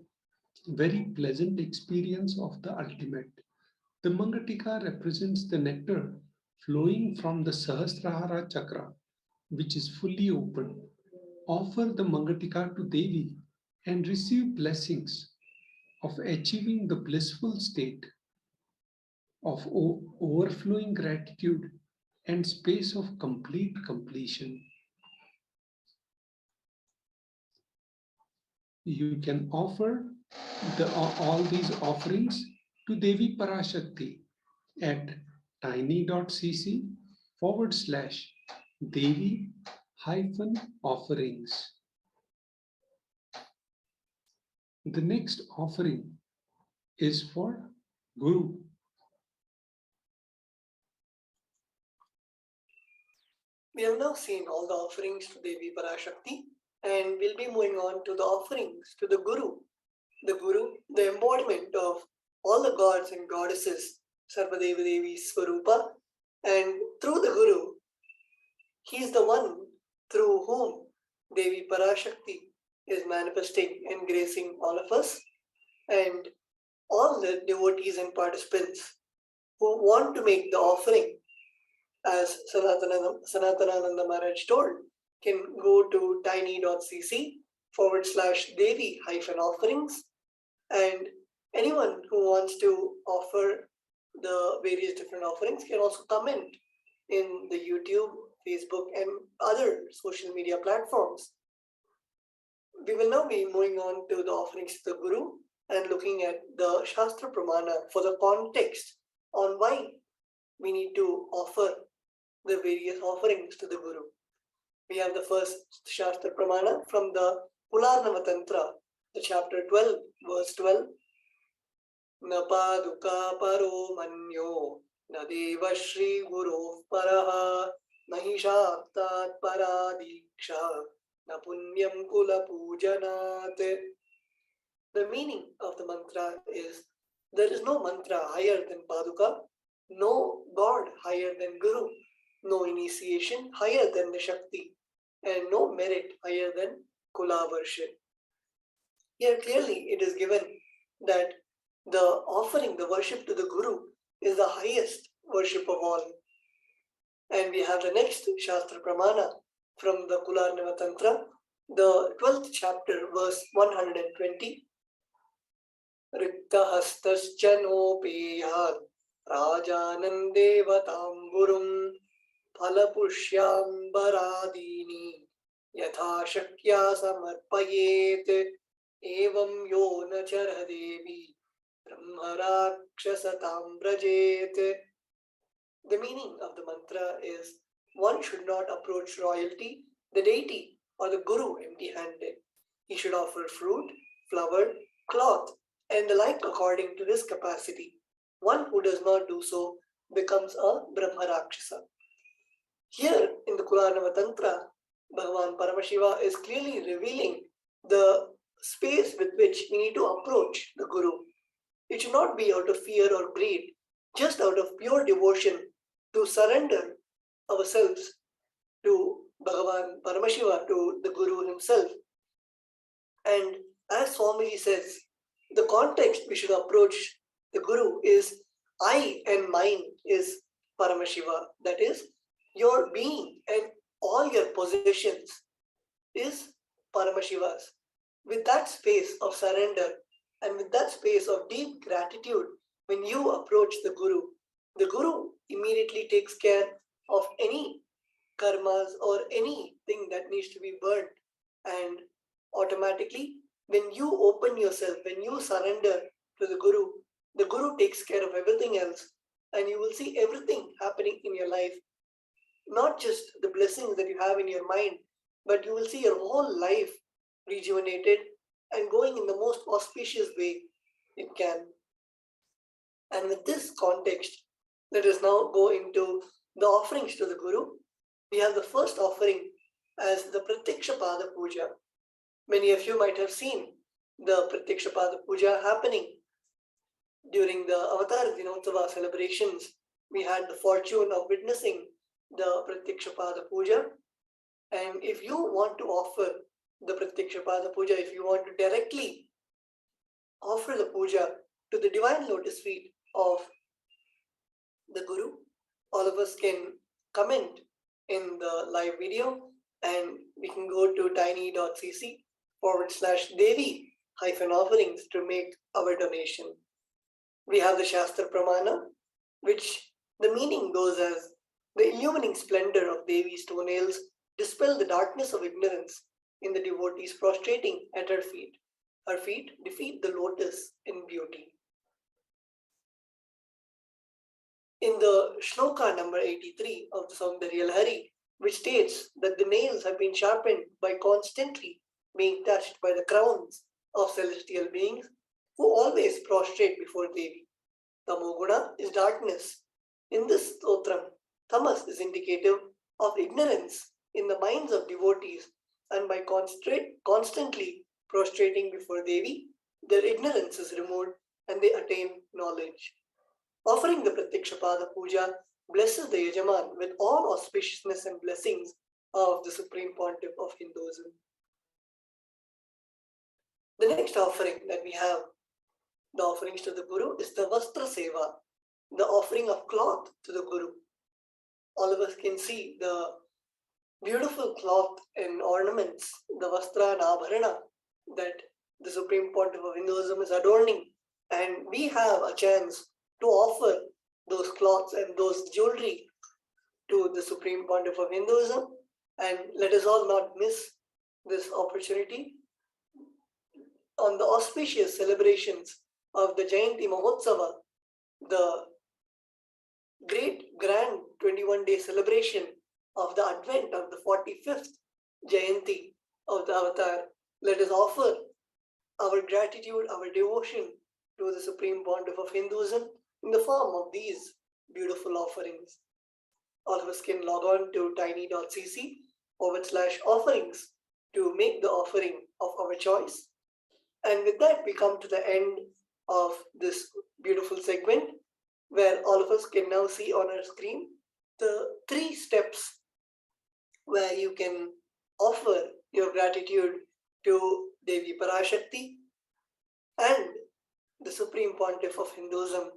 very pleasant experience of the ultimate. The Mangatika represents the nectar flowing from the Sahasrara chakra, which is fully open. Offer the Mangatika to Devi and receive blessings of achieving the blissful state of overflowing gratitude and space of complete completion. You can offer all these offerings to Devi Parashakti at tiny.cc/Devi-offerings. The next offering is for Guru. We have now seen all the offerings to Devi Parashakti, and we'll be moving on to the offerings to the Guru. The Guru, the embodiment of all the gods and goddesses, Sarvadeva Devi Swarupa, and through the Guru, he is the one through whom Devi Parashakti is manifesting and gracing all of us, and all the devotees and participants who want to make the offering, as Sanatananda Maharaj told, can go to tiny.cc/Devi-offerings, and anyone who wants to offer the various different offerings can also comment in the YouTube, Facebook, and other social media platforms. We will now be moving on to the offerings to the Guru and looking at the Shastra Pramana for the context on why we need to offer the various offerings to the Guru. We have the first Shastra Pramana from the Pularnava Tantra, the chapter 12, verse 12. Napaduka paro manyo nadeva shri guru paraha nahishabtat paradiksha napunyam kula pujanat. The meaning of the mantra is, there is no mantra higher than Paduka, no God higher than Guru, no initiation higher than the Shakti, and no merit higher than Kula worship. Here clearly it is given that The offering, the worship to the Guru is the highest worship of all. And we have the next Shastra Pramana from the Kularnava Tantra, the 12th chapter, verse 120. Riktahastascha nopeyad rajanandevatamburum phalapushyanbaradini yatha shakya samarpayet evam yo na charadevi brahmarakshasatam brajet. The meaning of the mantra is one should not approach royalty, the deity, or the Guru empty-handed. He should offer fruit, flower, cloth, and the like according to his capacity. One who does not do so becomes a Brahmarakshasa. Here in the Kularnava Tantra, Bhagavan Paramashiva is clearly revealing the space with which we need to approach the Guru. It should not be out of fear or greed, just out of pure devotion to surrender ourselves to Bhagavan Paramashiva, to the Guru himself. And as Swamiji says, the context we should approach the Guru is I and mine is Paramashiva. That is, your being and all your possessions is Paramashiva's. With that space of surrender and with that space of deep gratitude, when you approach the Guru immediately takes care of any karmas or anything that needs to be burnt. And automatically, when you open yourself, when you surrender to the Guru takes care of everything else. And you will see everything happening in your life. Not just the blessings that you have in your mind, but you will see your whole life rejuvenated and going in the most auspicious way it can. And with this context, let us now go into the offerings to the Guru. We have the first offering as the Pratyaksha Pada Puja. Many of you might have seen the Pratyaksha Pada Puja happening during the Avatar Dinotsava celebrations. We had the fortune of witnessing the Pratyaksha Pada Puja. And if you want to offer the Pratyaksha Pada Puja, if you want to directly offer the puja to the divine lotus feet of the Guru, all of us can comment in the live video and we can go to tiny.cc/Devi-offerings to make our donation. We have the Shastra Pramana, which the meaning goes as the illumining splendor of Devi's toenails dispel the darkness of ignorance in the devotees prostrating at her feet. Her feet defeat the lotus in beauty. In the shloka number 83 of the Saundarya Lahari, which states that the nails have been sharpened by constantly being touched by the crowns of celestial beings who always prostrate before Devi. Tamoguna is darkness. In this stotram, tamas is indicative of ignorance in the minds of devotees, and by constantly prostrating before Devi, their ignorance is removed and they attain knowledge. Offering the Pratyaksha Pada Puja blesses the Yajaman with all auspiciousness and blessings of the Supreme Pontiff of Hinduism. The next offering that we have, the offerings to the Guru, is the Vastra Seva, the offering of cloth to the Guru. All of us can see the beautiful cloth and ornaments, the Vastra and Abharana that the Supreme Pontiff of Hinduism is adorning. And we have a chance to offer those cloths and those jewelry to the Supreme Pontiff of Hinduism. And let us all not miss this opportunity. On the auspicious celebrations of the Jayanti Mahotsava, the great grand 21-day celebration of the advent of the 45th Jayanti of the Avatar, let us offer our gratitude, our devotion to the Supreme Pontiff of Hinduism in the form of these beautiful offerings. All of us can log on to tiny.cc/offerings to make the offering of our choice. And with that, we come to the end of this beautiful segment where all of us can now see on our screen the 3 steps where you can offer your gratitude to Devi Parashakti. And the Supreme Pontiff of Hinduism,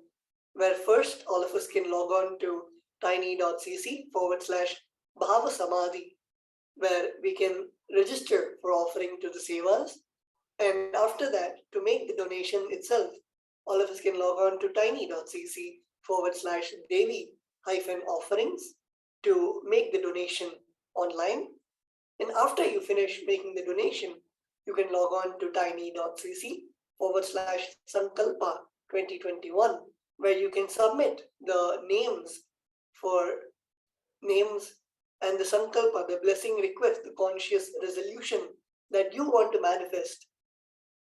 where first all of us can log on to tiny.cc/Bhava Samadhi, where we can register for offering to the Sevas. And after that, to make the donation itself, all of us can log on to tiny.cc/Devi-offerings to make the donation online. And after you finish making the donation, you can log on to tiny.cc/Sankalpa 2021, where you can submit the names and the Sankalpa, the blessing request, the conscious resolution that you want to manifest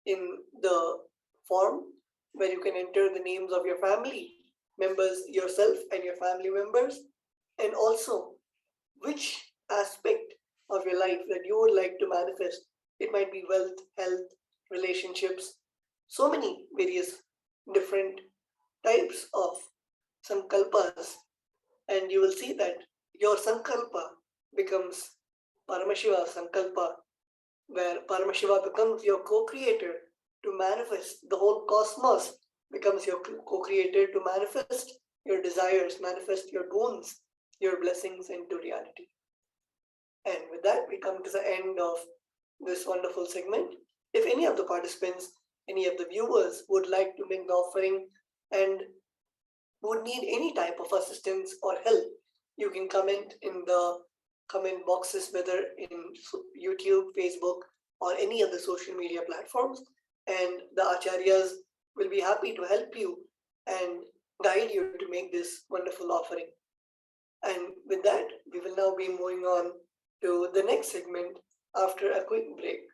in the form, where you can enter the names of your family members, yourself and your family members, and also which aspect of your life that you would like to manifest. It might be wealth, health, relationships, so many various different types of sankalpas, and you will see that your sankalpa becomes Paramashiva Sankalpa, where Paramashiva becomes your co-creator to manifest the whole cosmos, becomes your co-creator to manifest your desires, manifest your boons, your blessings into reality. And with that, we come to the end of this wonderful segment. If any of the participants, any of the viewers would like to make the offering and would need any type of assistance or help, you can comment in the comment boxes, whether in YouTube, Facebook, or any of the social media platforms, and the acharyas will be happy to help you and guide you to make this wonderful offering. And with that, we will now be moving on to the next segment after a quick break.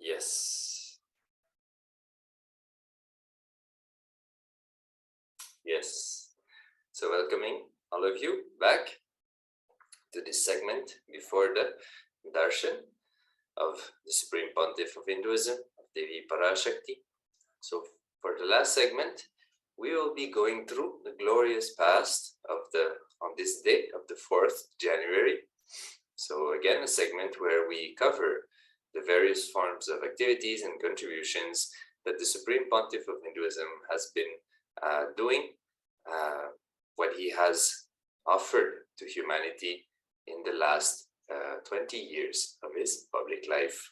Yes. Yes. So welcoming all of you back to this segment before the darshan of the Supreme Pontiff of Hinduism, of Devi Parashakti. So for the last segment, we will be going through the glorious past of on this day of the 4th January. So again, a segment where we cover the various forms of activities and contributions that the Supreme Pontiff of Hinduism has been doing, what he has offered to humanity in the last 20 years of his public life.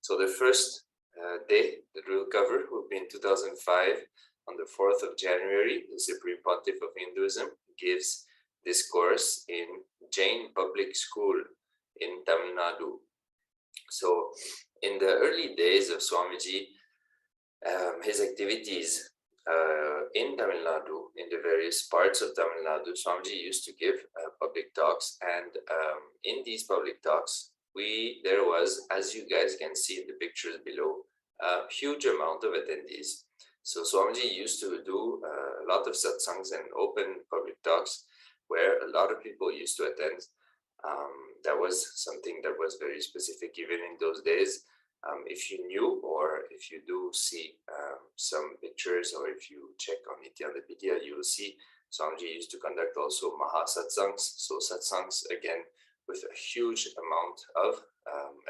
So the first day that we'll cover will be in 2005, on the 4th of January. The Supreme Pontiff of Hinduism gives this course in Jain Public School in Tamil Nadu. So in the early days of Swamiji, his activities in Tamil Nadu, in the various parts of Tamil Nadu, Swamiji used to give public talks, and in these public talks, there was, as you guys can see in the pictures below, a huge amount of attendees. So Swamiji used to do a lot of satsangs and open public talks where a lot of people used to attend. That was something that was very specific even in those days. If you knew, or if you do see some pictures, or if you check on Nithyananda, you will see Swamiji used to conduct also Maha Satsangs. So Satsangs, again, with a huge amount of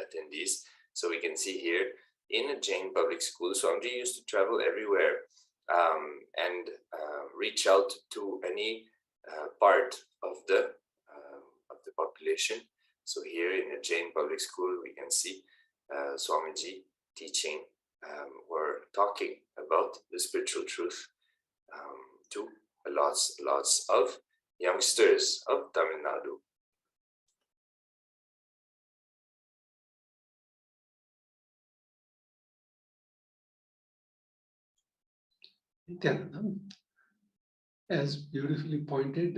attendees. So we can see here in a Jain public school, Swamiji used to travel everywhere and reach out to any part of the population. So here in a Jain public school, we can see Swamiji teaching or talking about the spiritual truth to lots of youngsters of Tamil Nadu. As beautifully pointed,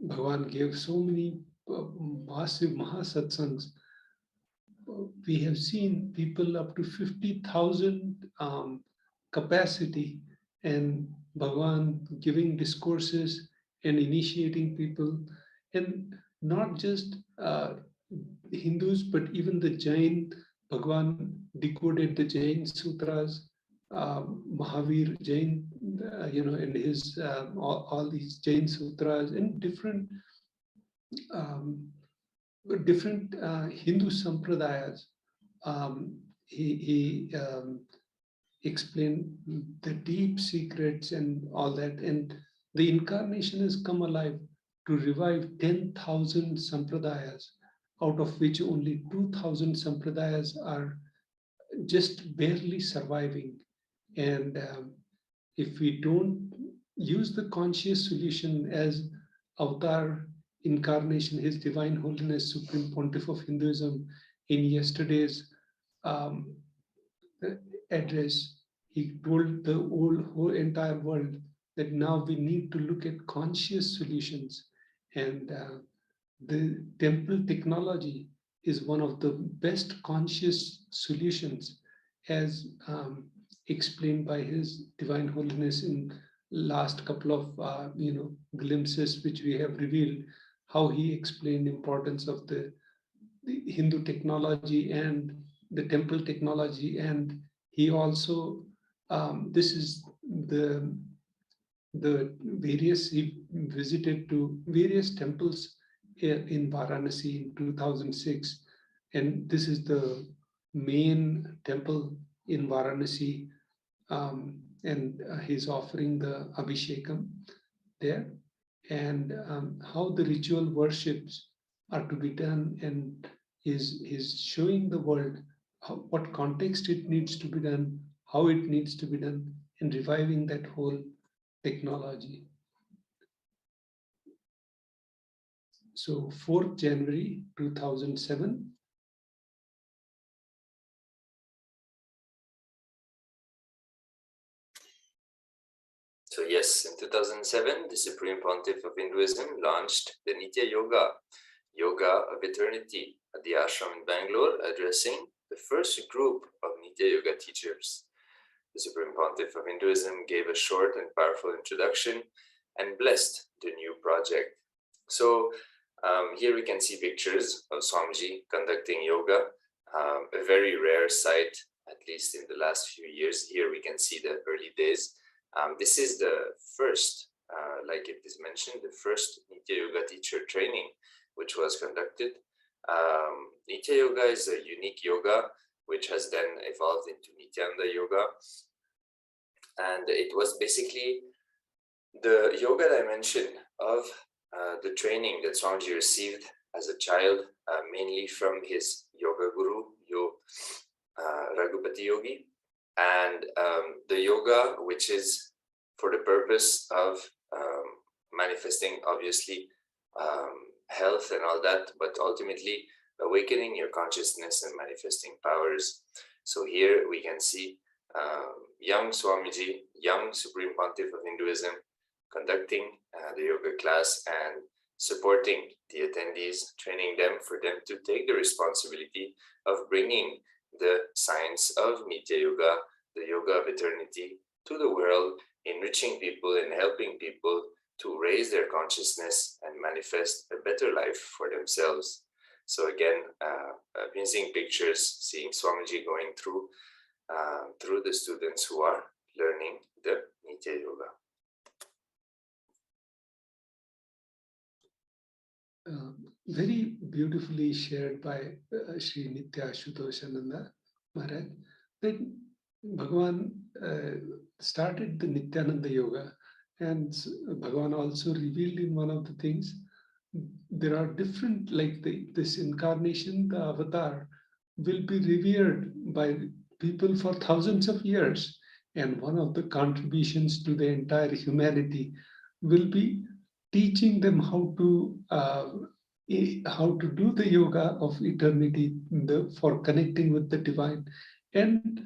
Bhagavan gave so many massive Mahasatsangs. We have seen people up to 50,000 capacity, and Bhagavan giving discourses and initiating people, and not just Hindus, but even the Jain. Bhagavan decoded the Jain sutras. Mahavir Jain, and his all these Jain sutras and different Hindu sampradayas. He explained the deep secrets and all that, and the incarnation has come alive to revive 10,000 sampradayas, out of which only 2,000 sampradayas are just barely surviving. And if we don't use the conscious solution as Avatar incarnation, His Divine Holiness Supreme Pontiff of Hinduism, in yesterday's address, he told the whole entire world that now we need to look at conscious solutions. And the temple technology is one of the best conscious solutions, as explained by His Divine Holiness in last couple of glimpses which we have revealed, how he explained the importance of the Hindu technology and the temple technology. And he also this is the various, he visited to various temples in Varanasi in 2006, and this is the main temple in Varanasi, and he's offering the Abhishekam there, and how the ritual worships are to be done, and is showing the world what context it needs to be done, how it needs to be done, and reviving that whole technology. So 4th January 2007, So yes, in 2007, the Supreme Pontiff of Hinduism launched the Nitya Yoga of Eternity at the ashram in Bangalore, addressing the first group of Nitya Yoga teachers. The Supreme Pontiff of Hinduism gave a short and powerful introduction and blessed the new project. So here we can see pictures of Swamiji conducting yoga, a very rare sight, at least in the last few years. Here we can see the early days. This is the first, like it is mentioned, the first Nitya Yoga teacher training which was conducted. Nitya Yoga is a unique yoga which has then evolved into Nithyananda Yoga. And it was basically the yoga dimension of the training that Swamiji received as a child, mainly from his yoga guru, Raghupati Yogi, and the yoga which is for the purpose of manifesting, obviously, health and all that, but ultimately awakening your consciousness and manifesting powers. So here we can see young Swamiji, young Supreme Pontiff of Hinduism, conducting the yoga class and supporting the attendees, training them for them to take the responsibility of bringing the science of Nitya Yoga, the yoga of eternity, to the world, enriching people and helping people to raise their consciousness and manifest a better life for themselves. So again, amazing pictures, seeing Swamiji going through the students who are learning the Nitya Yoga. Very beautifully shared by Sri Nitya Ashutoshananda Maharaj, that Bhagavan started the Nityananda Yoga, and Bhagavan also revealed in one of the things, there are different, like this incarnation, the avatar, will be revered by people for thousands of years, and one of the contributions to the entire humanity will be teaching them how to do the yoga of eternity for connecting with the divine, and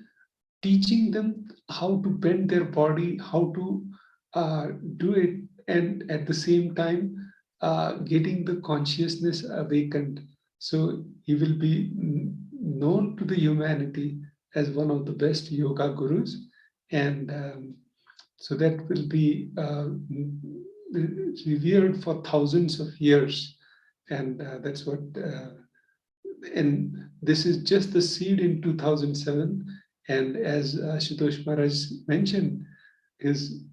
teaching them how to bend their body, how to do it, and at the same time getting the consciousness awakened. So he will be known to the humanity as one of the best yoga gurus, and so that will be revered for thousands of years, and that's what. And this is just the seed in 2007, and as Ashutosh Maharaj mentioned, his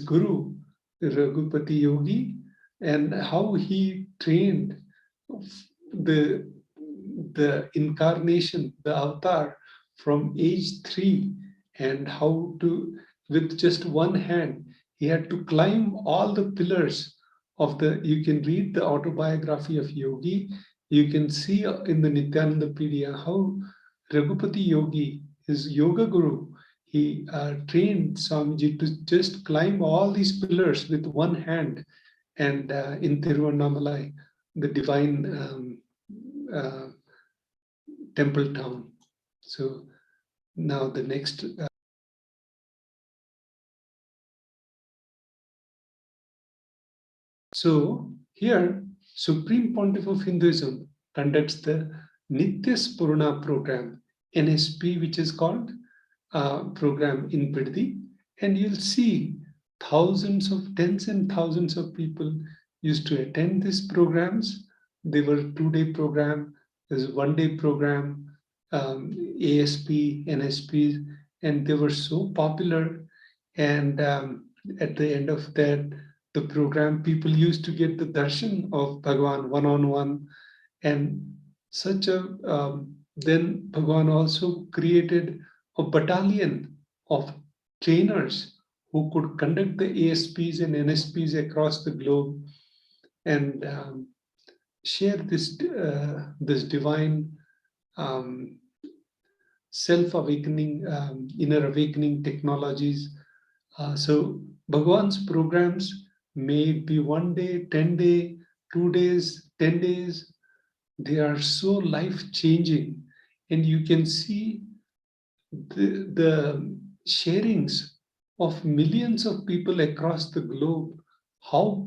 guru Raghupati Yogi, and how he trained the incarnation, the avatar, from age 3, and how to, with just one hand, he had to climb all the pillars of the, you can read the autobiography of Yogi, you can see in the Nityanandapedia how Raghupati Yogi, his yoga guru, he trained Swamiji to just climb all these pillars with one hand, and in Tiruvannamalai, the divine temple town. So now the next. So here, Supreme Pontiff of Hinduism conducts the Nitya Spurna program, NSP, which is called program in Biddi, and you'll see thousands of, tens and thousands of people used to attend these programs. They were 2-day program, there's a 1-day program, ASP, NSP, and they were so popular. And at the end of that, the program, people used to get the darshan of Bhagavan one-on-one, and such a, then Bhagavan also created a battalion of trainers who could conduct the ASPs and NSPs across the globe, and share this divine self-awakening, inner awakening technologies. So Bhagavan's programs may be 1 day, 10 day, 2 days, 10 days. They are so life-changing, and you can see the sharings of millions of people across the globe, how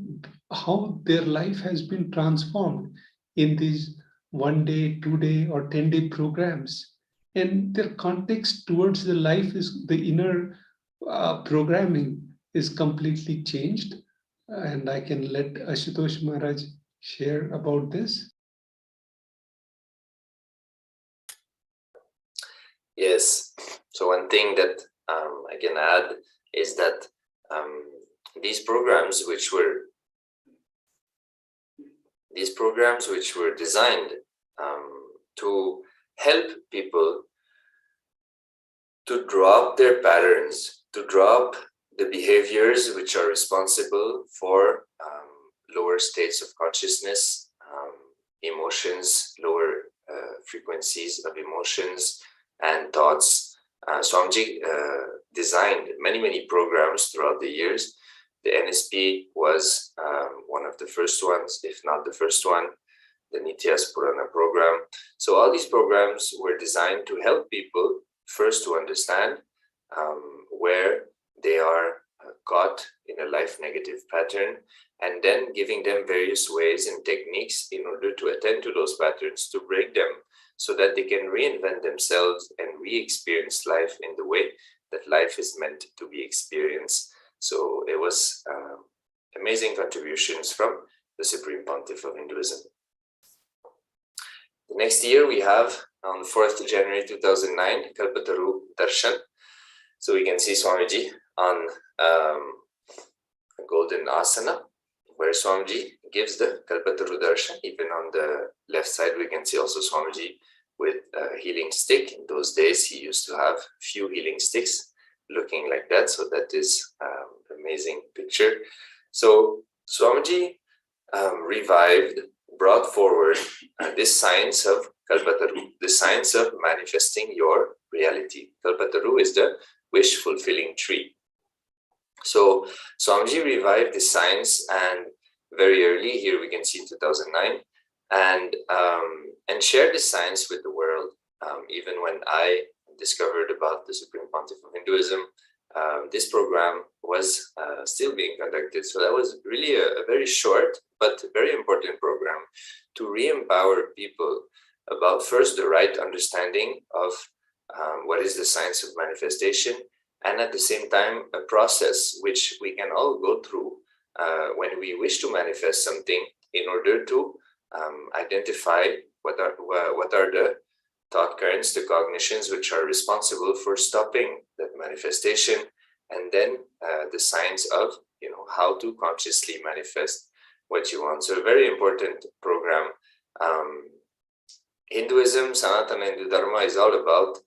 their life has been transformed in these 1-day, 2-day, or 10-day programs. And their context towards the life is the inner programming is completely changed. And I can let Ashutosh Maharaj share about this. Yes. So one thing that I can add is that these programs, which were designed to help people to drop their patterns, to drop the behaviors which are responsible for lower states of consciousness, emotions, lower frequencies of emotions and thoughts. Swamiji designed many programs throughout the years. The NSP was one of the first ones, if not the first one, the Nitya's Purana program. So all these programs were designed to help people first to understand where they are caught in a life negative pattern, and then giving them various ways and techniques in order to attend to those patterns, to break them, so that they can reinvent themselves and re-experience life in the way that life is meant to be experienced. So it was amazing contributions from the Supreme Pontiff of Hinduism. The next year we have, on the 4th of January 2009, Kalpataru Darshan. So we can see Swamiji on a golden asana, where Swamiji gives the Kalpataru Darshan. Even on the left side, we can see also Swamiji with a healing stick. In those days, he used to have few healing sticks looking like that. So that is an amazing picture. So Swamiji brought forward this science of Kalpataru, the science of manifesting your reality. Kalpataru is the wish-fulfilling tree. So Swamiji revived this science, and very early, here we can see 2009, and shared this science with the world. Even when I discovered about the Supreme Pontiff of Hinduism, this program was still being conducted. So that was really a very short but very important program to re-empower people about first the right understanding of what is the science of manifestation, and at the same time a process which we can all go through when we wish to manifest something, in order to identify what are the thought currents, the cognitions which are responsible for stopping that manifestation, and then the science of how to consciously manifest what you want. So a very important program. Hinduism, Sanatana Hindu Dharma, is all about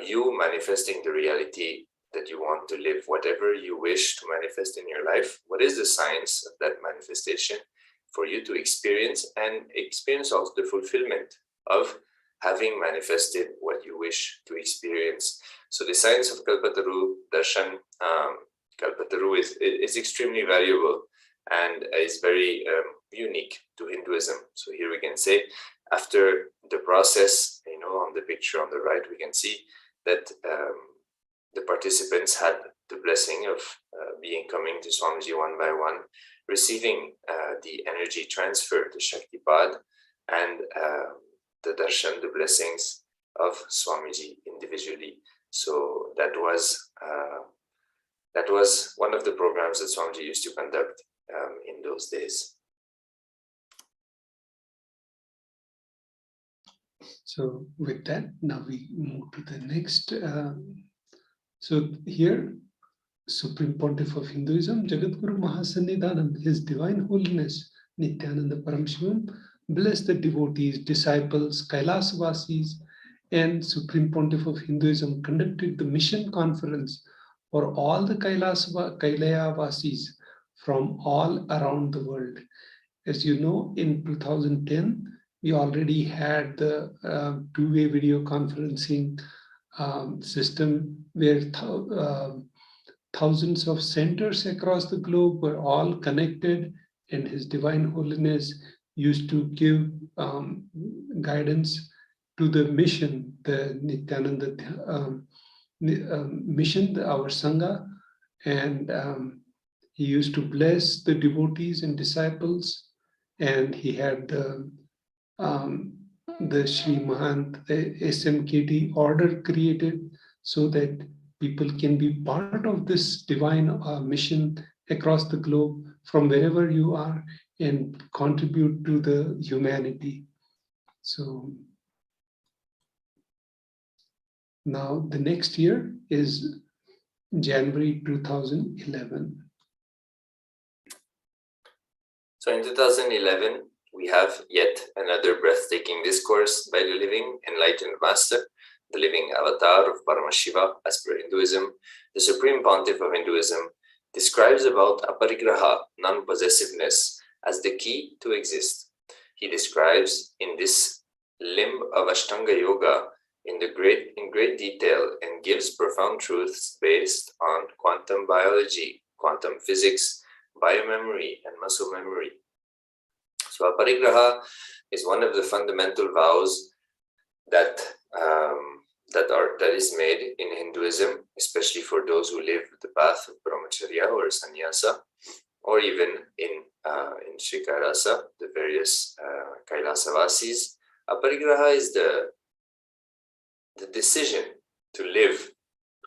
you manifesting the reality that you want to live, whatever you wish to manifest in your life. What is the science of that manifestation for you to experience, and experience also the fulfillment of having manifested what you wish to experience. So the science of Kalpataru Darshan, Kalpataru is extremely valuable and is very unique to Hinduism. So here we can say, after the process, on the picture on the right, we can see that the participants had the blessing of coming to Swamiji one by one, receiving the energy transfer, the Shaktipad, and the darshan, the blessings of Swamiji individually. So that was one of the programs that Swamiji used to conduct in those days. So with that, now we move to the next. So here, Supreme Pontiff of Hinduism, Jagadguru Mahasannidhanam, His Divine Holiness, Nithyananda Paramashivam, bless the devotees, disciples, Kailasavasis, and Supreme Pontiff of Hinduism conducted the mission conference for all the Kailavasis from all around the world. As you know, in 2010, we already had the two-way video conferencing system where thousands of centers across the globe were all connected, and His Divine Holiness used to give guidance to the mission, the Nithyananda mission, our Sangha, and he used to bless the devotees and disciples, and he had the the Sri Mahant SMKT order created so that people can be part of this divine mission across the globe from wherever you are and contribute to the humanity. So now the next year is January 2011. So in 2011, we have yet another breathtaking discourse by the living enlightened master, the living avatar of Paramashiva as per Hinduism. The Supreme Pontiff of Hinduism describes about aparigraha, non-possessiveness, as the key to exist. He describes in this limb of Ashtanga Yoga in great detail and gives profound truths based on quantum biology, quantum physics, biomemory, and muscle memory. So aparigraha is one of the fundamental vows that is made in Hinduism, especially for those who live the path of brahmacharya or sannyasa, or even in Sri KAILASA, the various KAILASA vasis. Aparigraha is the decision to live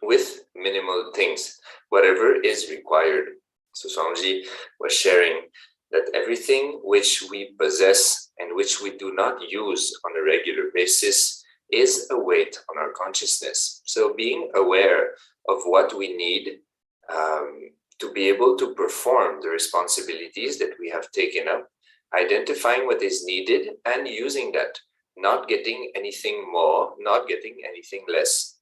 with minimal things, whatever is required. So Swamiji was sharing that everything which we possess and which we do not use on a regular basis is a weight on our consciousness. So being aware of what we need to be able to perform the responsibilities that we have taken up, identifying what is needed and using that, not getting anything more, not getting anything less.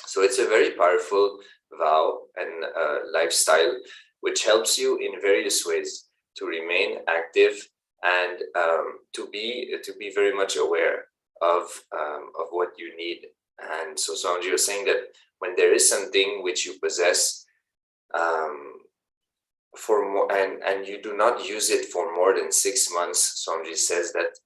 So it's a very powerful vow and lifestyle which helps you in various ways to remain active and to be very much aware of what you need. And so Swamiji was saying that when there is something which you possess for more and you do not use it for more than 6 months, Swamiji says that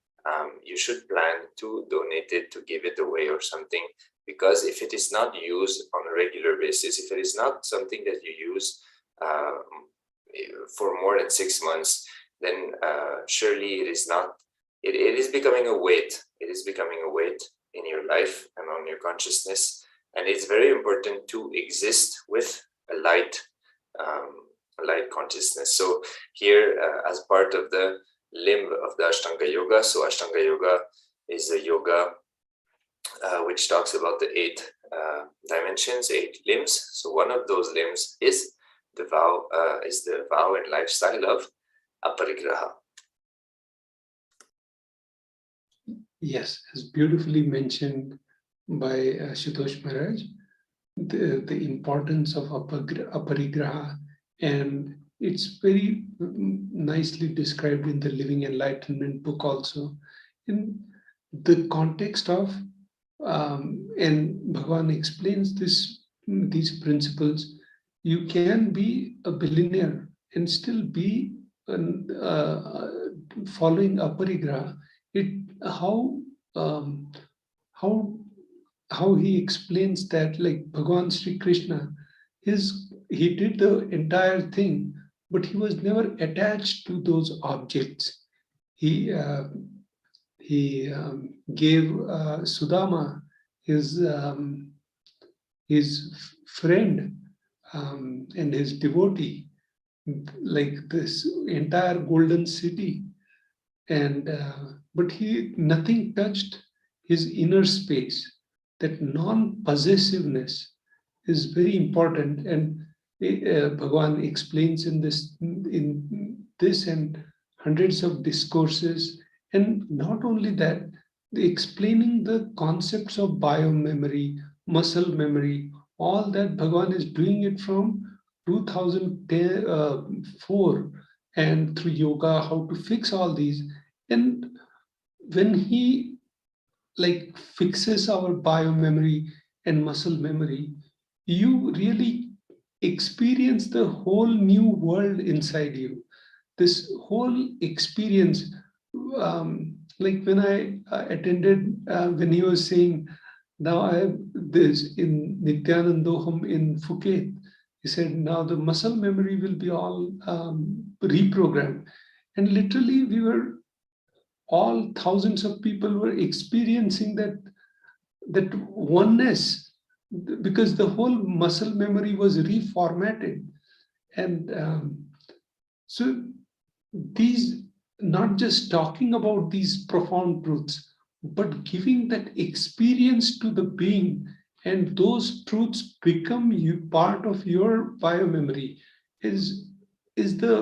you should plan to donate it, to give it away or something, because if it is not used on a regular basis, if it is not something that you use for more than 6 months, then surely it is not, it is becoming a weight. It is becoming a weight in your life and on your consciousness. And it's very important to exist with a light consciousness. So here, as part of the limb of the Ashtanga Yoga, so Ashtanga Yoga is a yoga which talks about the 8 dimensions, 8 limbs. So one of those limbs is the vow and lifestyle of aparigraha. Yes, as beautifully mentioned by Shutosh Maharaj, the importance of aparigraha, and it's very nicely described in the Living Enlightenment book also, in the context of, and Bhagavan explains these principles. You can be a billionaire and still be following aparigraha. How he explains that, like Bhagavan Sri Krishna, he did the entire thing, but he was never attached to those objects. He gave Sudama, his friend and his devotee, like this entire golden city, and but nothing touched his inner space. That non-possessiveness is very important, and Bhagavan explains in this and hundreds of discourses. And not only that, explaining the concepts of biomemory, muscle memory, all that Bhagavan is doing it from 2004, and through yoga, how to fix all these. And when he fixes our biomemory and muscle memory, you really experience the whole new world inside you. This whole experience, like when I attended, when he was saying, now I have this in Nithyanandoham in Phuket, he said, now the muscle memory will be all reprogrammed. And literally we were all thousands of people were experiencing that oneness, because the whole muscle memory was reformatted. And so these, not just talking about these profound truths, but giving that experience to the being, and those truths become part of your biomemory, is the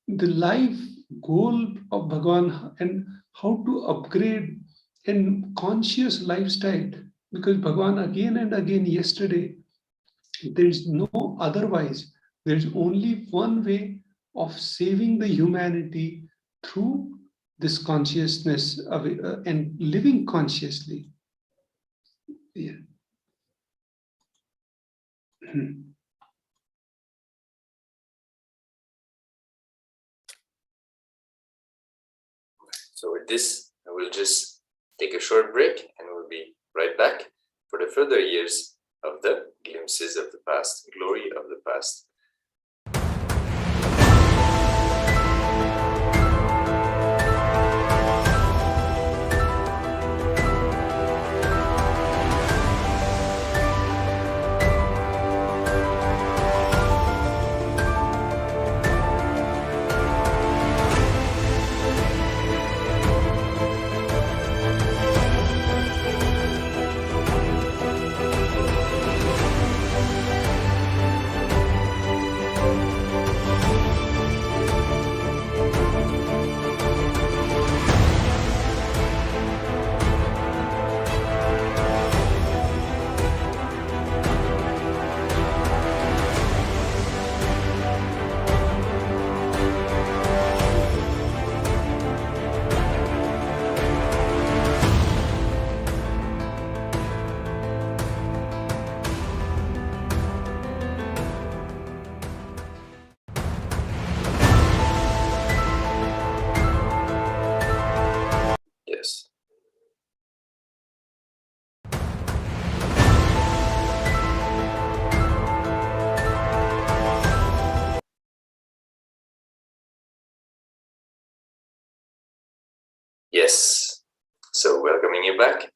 life goal of Bhagavan, and how to upgrade in conscious lifestyle. Because Bhagavan again and again yesterday, there's no otherwise. There's only one way of saving the humanity through this consciousness of and living consciously. Yeah. So with this, I will just take a short break and we'll be right back for the further years of the glimpses of the past, glory of the past. Yes. Yes. So welcoming you back.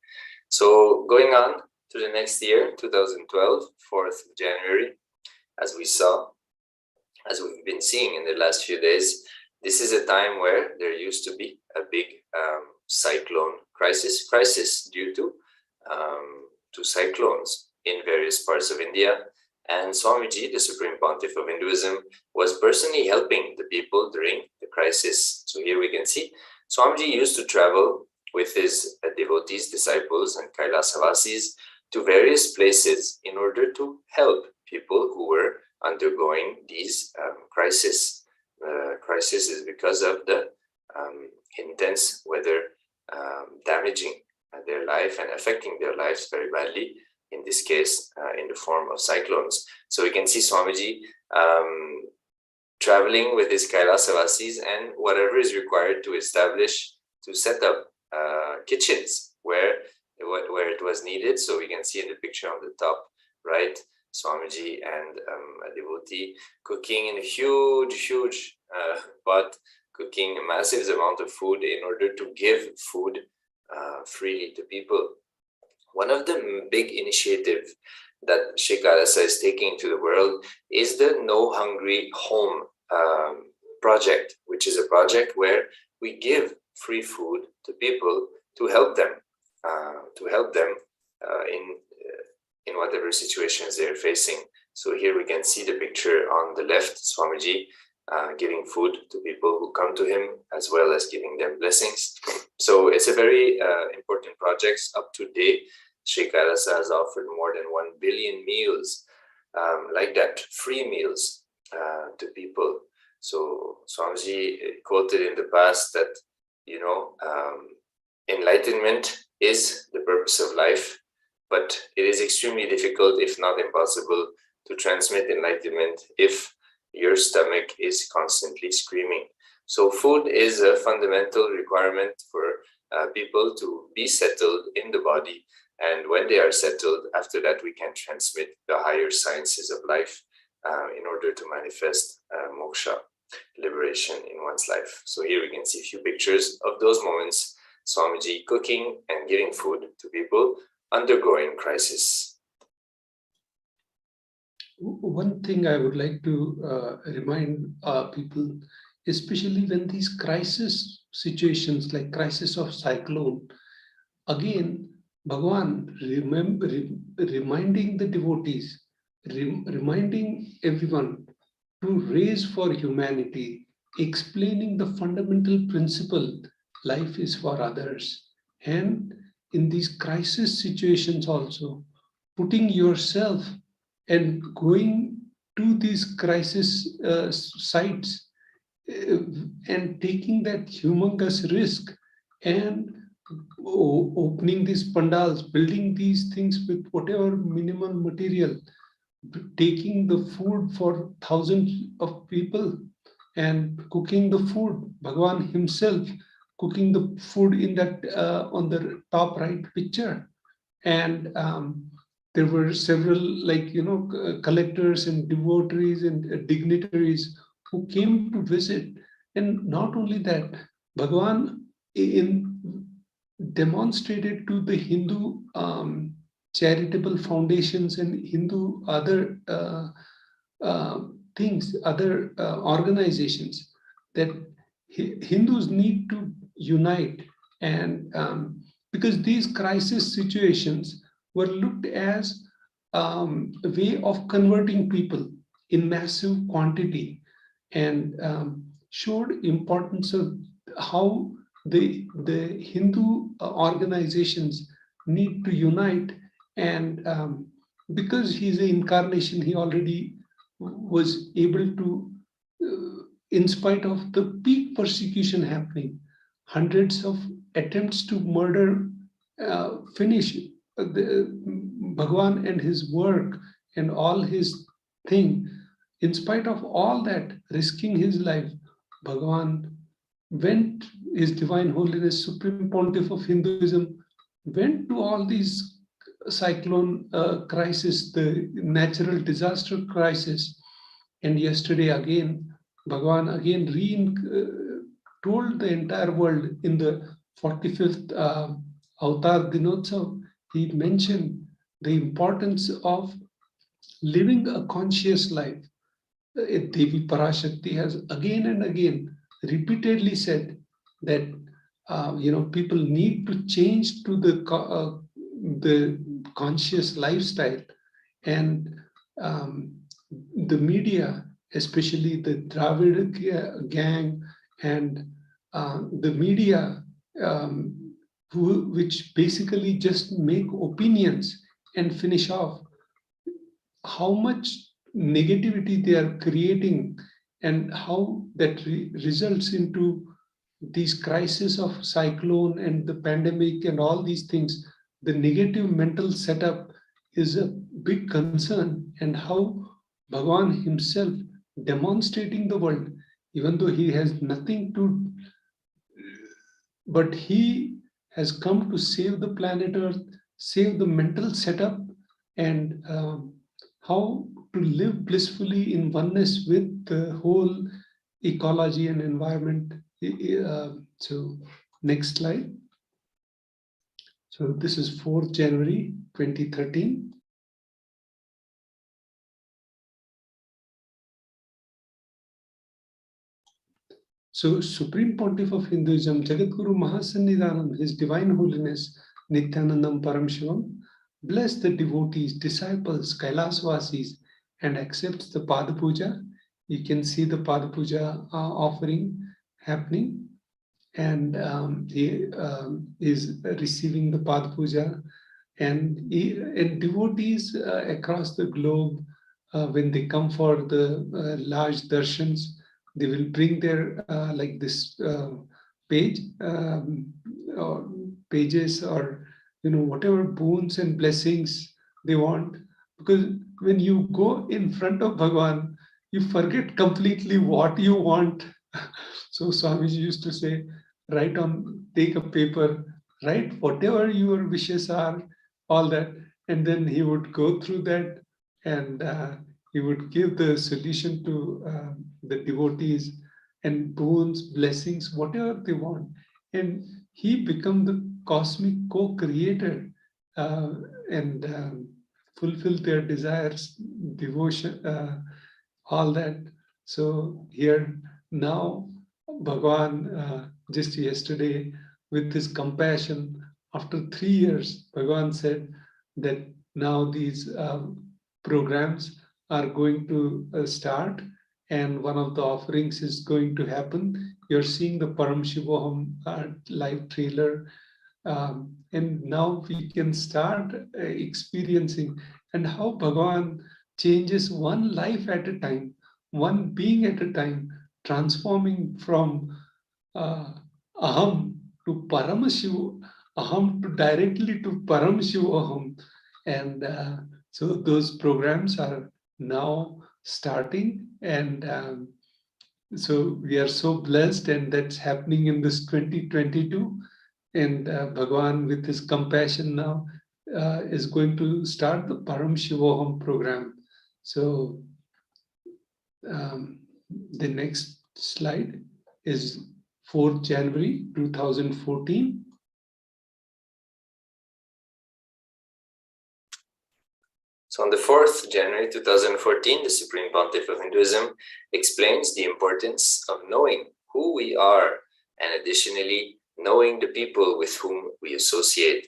So going on to the next year, 2012, 4th of January, as we saw, as we've been seeing in the last few days, this is a time where there used to be a big cyclone crisis due to cyclones in various parts of India. And Swamiji, the Supreme Pontiff of Hinduism, was personally helping the people during the crisis. So here we can see Swamiji used to travel with his devotees, disciples, and KAILASavasis to various places in order to help people who were undergoing these crises. Crisis is because of the intense weather damaging their life and affecting their lives very badly, in this case in the form of cyclones. So we can see Swamiji traveling with his KAILASavasis and whatever is required to set up kitchens where it was needed. So we can see in the picture on the top right, Swamiji and a devotee cooking in a huge pot, cooking a massive amount of food in order to give food freely to people. One of the big initiatives that KAILASA is taking to the world is the No Hungry Home project, which is a project where we give free food to people to help them in whatever situations they're facing. So here we can see the picture on the left, Swamiji giving food to people who come to him, as well as giving them blessings. So it's a very important project. Up to date, KAILASA has offered more than 1 billion meals like that, free meals to people. So Swamiji quoted in the past that, enlightenment is the purpose of life, but it is extremely difficult, if not impossible, to transmit enlightenment if your stomach is constantly screaming. So food is a fundamental requirement for people to be settled in the body. And when they are settled, after that, we can transmit the higher sciences of life in order to manifest moksha. liberation in one's life. So here we can see a few pictures of those moments, Swamiji cooking and giving food to people undergoing crisis. One thing I would like to remind people, especially when these crisis situations like crisis of cyclone, again, Bhagavan reminding the devotees, reminding everyone to raise for humanity, explaining the fundamental principle, life is for others. And in these crisis situations also, putting yourself and going to these crisis sites and taking that humongous risk and opening these pandals, building these things with whatever minimal material, taking the food for thousands of people and cooking the food, Bhagavan himself cooking the food in that on the top right picture. And there were several collectors and devotees and dignitaries who came to visit. And not only that, Bhagavan demonstrated to the Hindu charitable foundations and Hindu other things, other organizations, that Hindus need to unite. And because these crisis situations were looked as a way of converting people in massive quantity, and showed importance of how the Hindu organizations need to unite. And because he's an incarnation, he already was able to, in spite of the peak persecution happening, hundreds of attempts to murder, finish Bhagavan and his work and all his thing. In spite of all that, risking his life, Bhagavan went, His Divine Holiness, Supreme Pontiff of Hinduism, went to all these cyclone crisis, the natural disaster crisis. And yesterday again, Bhagavan again told the entire world in the 45th Avatar Dinotsav. He mentioned the importance of living a conscious life. Devi Parashakti has again and again repeatedly said that people need to change to the conscious lifestyle. And the media, especially the Dravid gang and the media, which basically just make opinions and finish off, how much negativity they are creating, and how that results into these crises of cyclone and the pandemic and all these things. The negative mental setup is a big concern, and how Bhagavan himself demonstrating the world, even though he has nothing to, but he has come to save the planet Earth, save the mental setup, and how to live blissfully in oneness with the whole ecology and environment. So next slide. So this is 4th January 2013. So Supreme Pontiff of Hinduism, Jagadguru Mahasannidhanam, His Divine Holiness Nithyananda Paramashivam, bless the devotees, disciples, Kailasvasis, and accepts the Pada Puja. You can see the Pada Puja offering happening, and he is receiving the Pada Puja. And devotees across the globe, when they come for the large darshans, they will bring their like this page or pages, or whatever boons and blessings they want. Because when you go in front of Bhagavan, you forget completely what you want. So Swamiji used to say, take a paper, write whatever your wishes are, all that, and then he would go through that, and he would give the solution to the devotees and boons, blessings, whatever they want. And he become the cosmic co-creator and fulfill their desires, devotion, all that. So here now, Bhagavan, just yesterday, with his compassion, after 3 years, Bhagavan said that now these programs are going to start, and one of the offerings is going to happen. You're seeing the Paramashivoham live trailer, and now we can start experiencing and how Bhagavan changes one life at a time, one being at a time, transforming from aham to Paramashiv, aham to directly to Paramashivoham. And so those programs are now starting, and so we are so blessed, and that's happening in this 2022. And Bhagavan, with his compassion now, is going to start the Paramashivoham program. So the next slide is 4th January 2014. So on the 4th January 2014, the Supreme Pontiff of Hinduism explains the importance of knowing who we are, and additionally, knowing the people with whom we associate.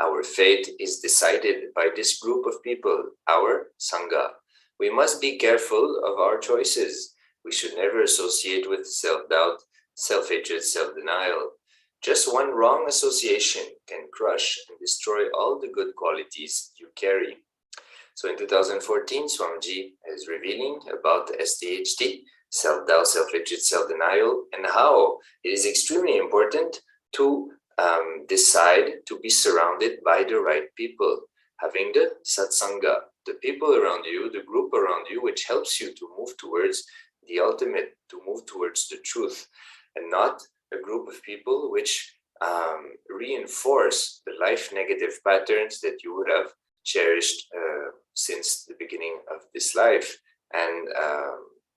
Our fate is decided by this group of people, our Sangha. We must be careful of our choices. We should never associate with self-doubt, self-hatred, self-denial. Just one wrong association can crush and destroy all the good qualities you carry. So in 2014, Swamiji is revealing about the SDHT, self-doubt, self-hatred, self-denial, and how it is extremely important to decide to be surrounded by the right people, having the satsanga, the people around you, the group around you, which helps you to move towards the ultimate, to move towards the truth, and not a group of people which reinforce the life negative patterns that you would have cherished since the beginning of this life. And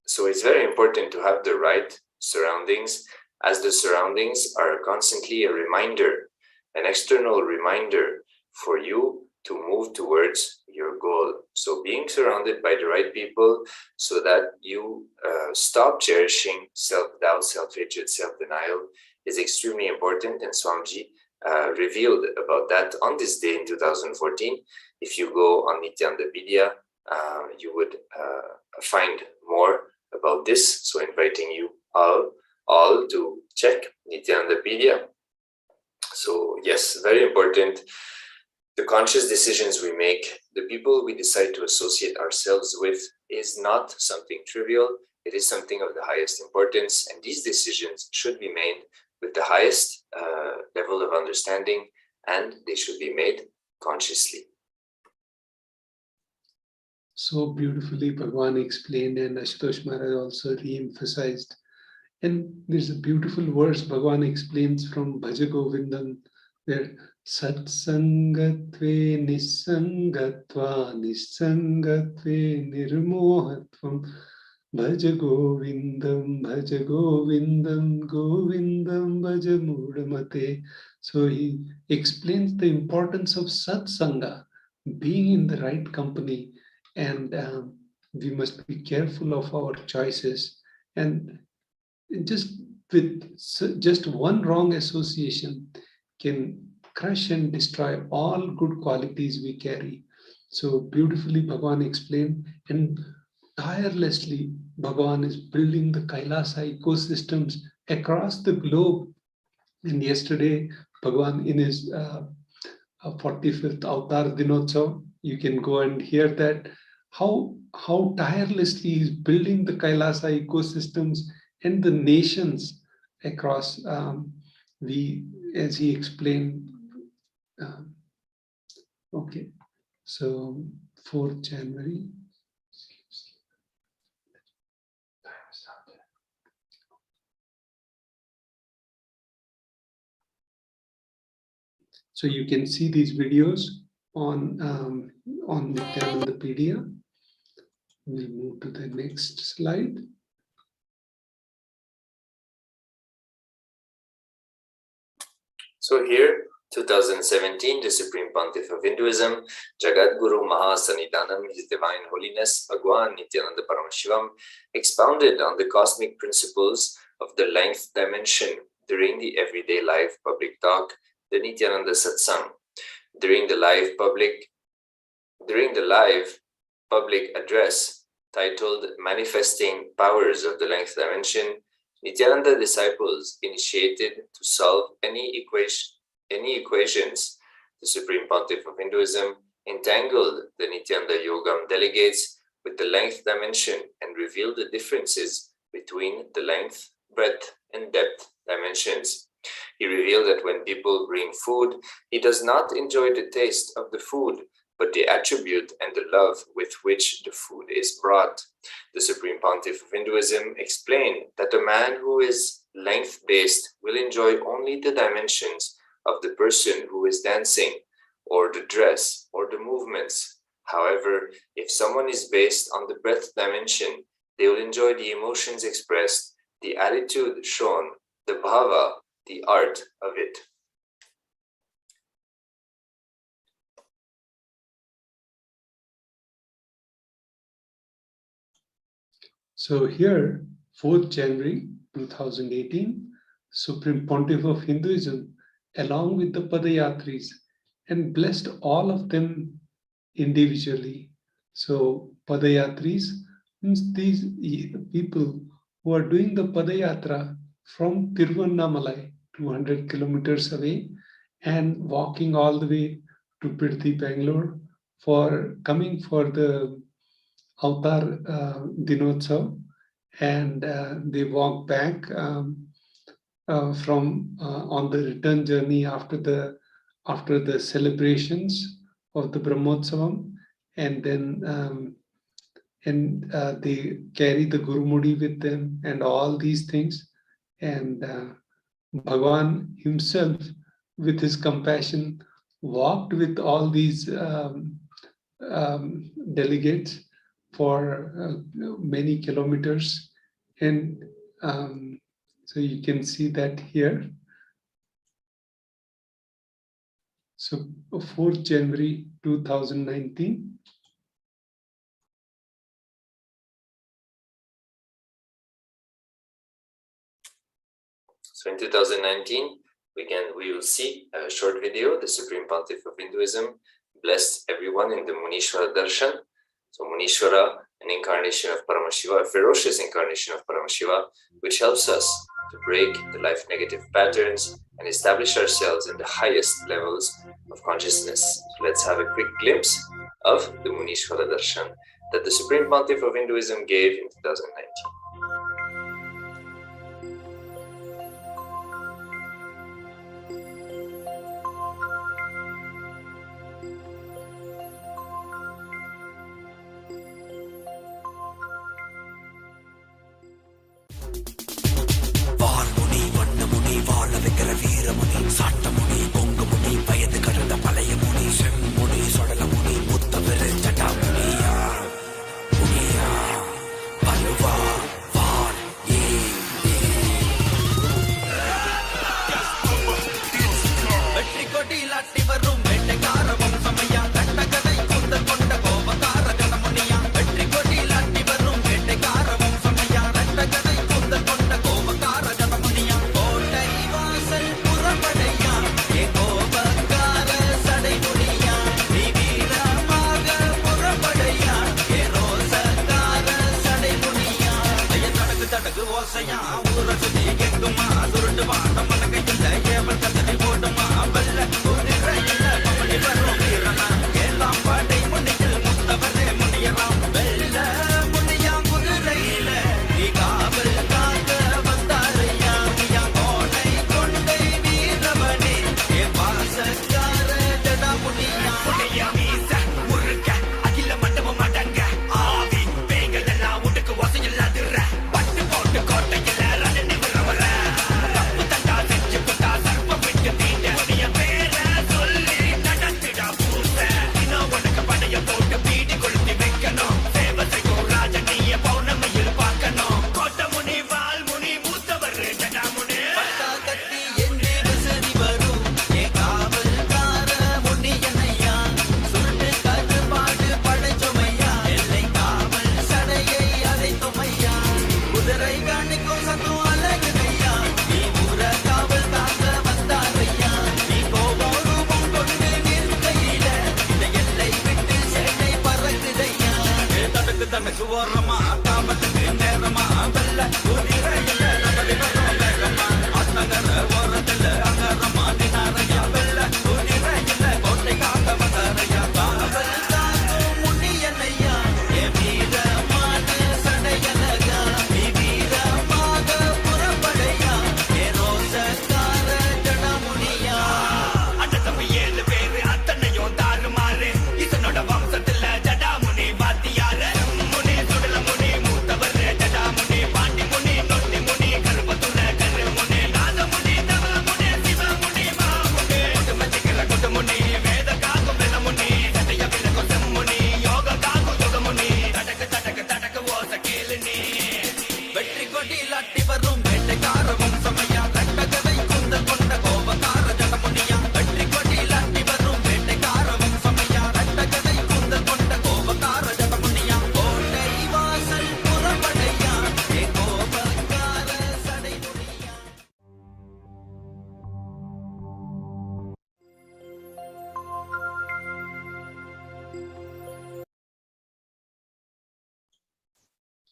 so it's very important to have the right surroundings, as the surroundings are constantly a reminder, an external reminder for you to move towards your goal. So being surrounded by the right people so that you stop cherishing self-doubt, self-hatred, self-denial is extremely important. And Swamiji revealed about that on this day in 2014. If you go on Nithyananda, you would find more about this. So inviting you all to check Nithyananda. So yes, very important. The conscious decisions we make, the people we decide to associate ourselves with, is not something trivial. It is something of the highest importance, and these decisions should be made with the highest level of understanding, and they should be made consciously. So beautifully Bhagavan explained, and Ashutosh Maharaj also re-emphasized. And there's a beautiful verse Bhagavan explains from Bhaja Govindam, where Satsangatve Nisangatva Nisangatve Nirmohatvam Bhaja Govindam Govindam Bhaja Mudamate. So he explains the importance of Satsanga, being in the right company, and we must be careful of our choices. And just one wrong association can crush and destroy all good qualities we carry. So beautifully Bhagavan explained, and tirelessly Bhagavan is building the KAILASA ecosystems across the globe. And yesterday Bhagavan, in his 45th Avatar Dinotsav, you can go and hear that, how tirelessly he is building the KAILASA ecosystems and the nations across. As he explained. Okay, so 4th January. So you can see these videos on Nithyananda. We move to the next slide. So here, 2017, the Supreme Pontiff of Hinduism, Jagat Guru Mahasanitanam, His Divine Holiness, Bhagwan Nithyananda Paramashivam, expounded on the cosmic principles of the length dimension during the everyday life public talk, the Nithyananda Satsang. During the live public address titled Manifesting Powers of the Length Dimension, Nithyananda disciples initiated to solve any equations. The Supreme Pontiff of Hinduism entangled the Nityananda Yogam delegates with the length dimension and revealed the differences between the length, breadth, and depth dimensions. He revealed that when people bring food, he does not enjoy the taste of the food, but the attribute and the love with which the food is brought. The Supreme Pontiff of Hinduism explained that a man who is length-based will enjoy only the dimensions of the person who is dancing, or the dress, or the movements. However, if someone is based on the breadth dimension, they will enjoy the emotions expressed, the attitude shown, the bhava, the art of it. So here, 4th January 2018, Supreme Pontiff of Hinduism, along with the Padayatris, and blessed all of them individually. So Padayatris means these people who are doing the Padayatra from Tiruvannamalai, 200 kilometers away, and walking all the way to Pirthi, Bangalore, for coming for the Avatar Dinotsav, and they walk back from on the return journey after the celebrations of the Brahmotsavam, and then they carry the Gurumudi with them and all these things, and Bhagwan himself, with his compassion, walked with all these delegates for many kilometers, and so you can see that here. So 4th January 2019. So in 2019, we will see a short video. The Supreme Pontiff of Hinduism blessed everyone in the Munishwara Darshan. So Munishwara, an incarnation of Paramashiva, a ferocious incarnation of Paramashiva, which helps us to break the life negative patterns and establish ourselves in the highest levels of consciousness. So let's have a quick glimpse of the Munishwara Darshan that the Supreme Pontiff of Hinduism gave in 2019.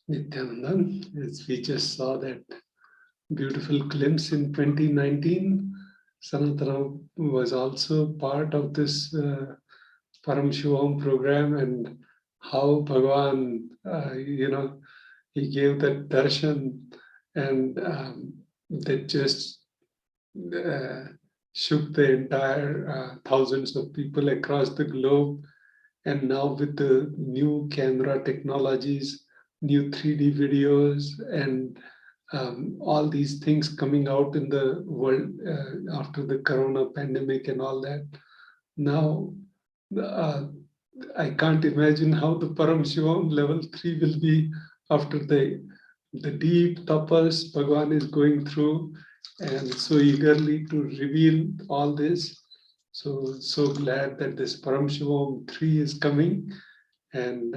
Nithyananda, as we just saw that beautiful glimpse in 2019, Sanatana was also part of this Paramashivoham program, and how Bhagavan, he gave that darshan, and that just shook the entire thousands of people across the globe. And now with the new camera technologies, new 3D videos, and all these things coming out in the world after the corona pandemic and all that, now I can't imagine how the Paramashivoham level 3 will be after the deep tapas Bhagavan is going through, and so eagerly to reveal all this. So glad that this Paramashivoham 3 is coming. And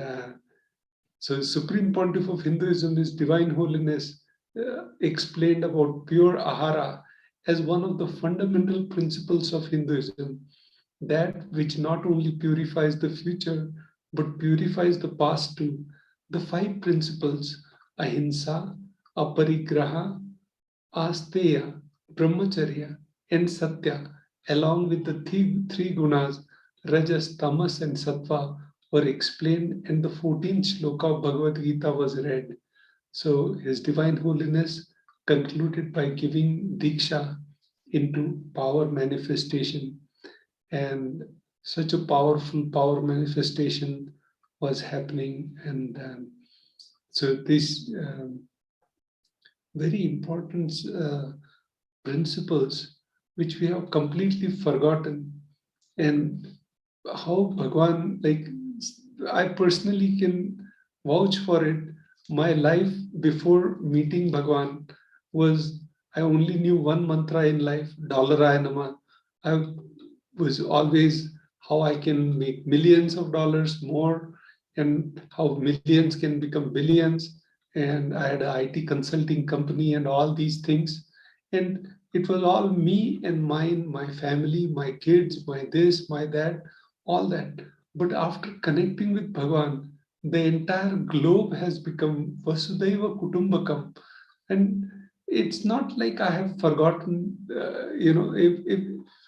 so Supreme Pontiff of Hinduism, His Divine Holiness, explained about pure ahara as one of the fundamental principles of Hinduism, that which not only purifies the future, but purifies the past too. The 5 principles, ahimsa, aparigraha, asteya, brahmacharya, and satya, along with the three gunas, rajas, tamas, and sattva, were explained, and the 14th shloka of Bhagavad Gita was read. So His Divine Holiness concluded by giving diksha into power manifestation, and such a powerful power manifestation was happening. And so these very important principles which we have completely forgotten, and how Bhagavan, like I personally can vouch for it. My life before meeting Bhagavan was, I only knew one mantra in life, Dollaraya Nama. I was always how I can make millions of dollars more, and how millions can become billions. And I had an IT consulting company and all these things. And it was all me and mine, my family, my kids, my this, my that, all that. But after connecting with Bhagavan, the entire globe has become Vasudhaiva Kutumbakam. And it's not like I have forgotten,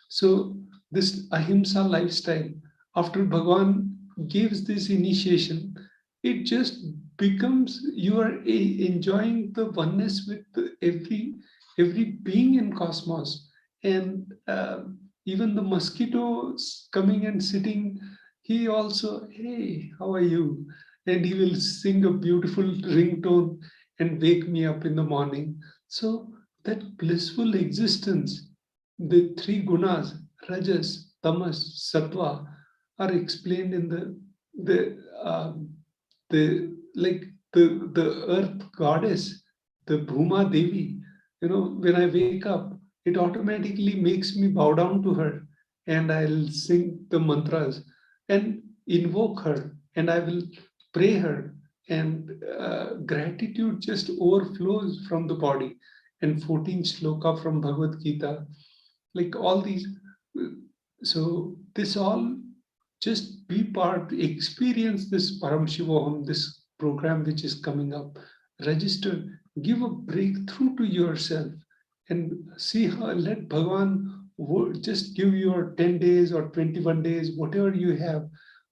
so this ahimsa lifestyle, after Bhagavan gives this initiation, it just becomes, you are enjoying the oneness with every being in cosmos. And even the mosquitoes coming and sitting, he also, hey, how are you? And he will sing a beautiful ringtone and wake me up in the morning. So that blissful existence, the 3 gunas, rajas, tamas, sattva, are explained in the earth goddess, the Bhuma Devi. When I wake up, it automatically makes me bow down to her, and I'll sing the mantras and invoke her, and I will pray her, and gratitude just overflows from the body. And 14th shloka from Bhagavad Gita, like all these. So this all, just be part, experience this Paramashivoham, this program which is coming up, register, give a breakthrough to yourself, and see how, let Bhagavan just give your 10 days or 21 days, whatever you have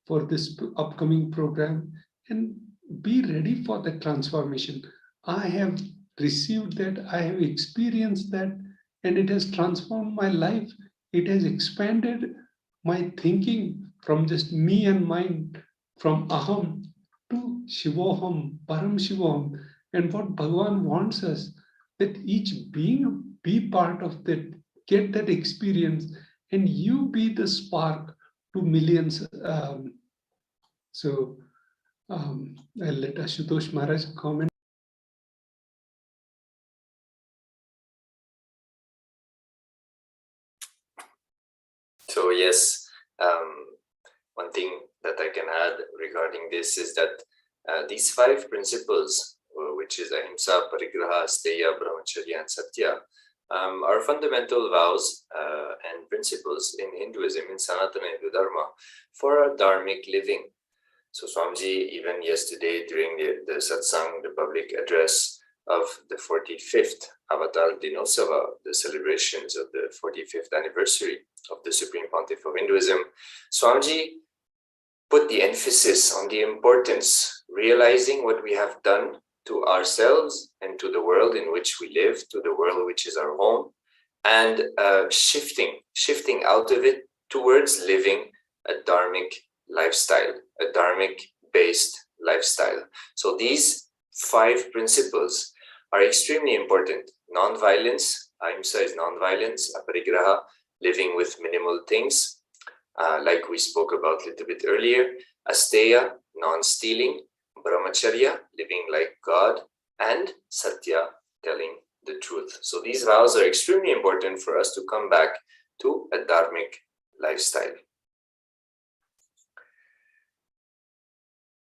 for this upcoming program, and be ready for the transformation. I have received that, I have experienced that, and it has transformed my life. It has expanded my thinking from just me and mine, from aham to Shivoham, Paramashivoham. And what Bhagavan wants us, that each being be part of that, get that experience, and you be the spark to millions. I'll let Ashutosh Maharaj comment. one thing that I can add regarding this is that these 5 principles, which is Ahimsa, Parigraha, Asteya, Brahmacharya, and Satya, are fundamental vows and principles in Hinduism, in Sanatana Hindu Dharma, for our dharmic living. So Swamiji, even yesterday during the satsang, the public address of the 45th Avatar Dinosava, the celebrations of the 45th anniversary of the Supreme Pontiff of Hinduism, Swamiji put the emphasis on the importance, realizing what we have done to ourselves and to the world in which we live, to the world which is our home, and shifting out of it towards living a dharmic lifestyle, a dharmic-based lifestyle. So these 5 principles are extremely important. Non-violence, Ahimsa is non-violence, Aparigraha, living with minimal things, like we spoke about a little bit earlier, Asteya, non-stealing, Brahmacharya, living like God, and Satya, telling the truth. So these vows are extremely important for us to come back to a dharmic lifestyle.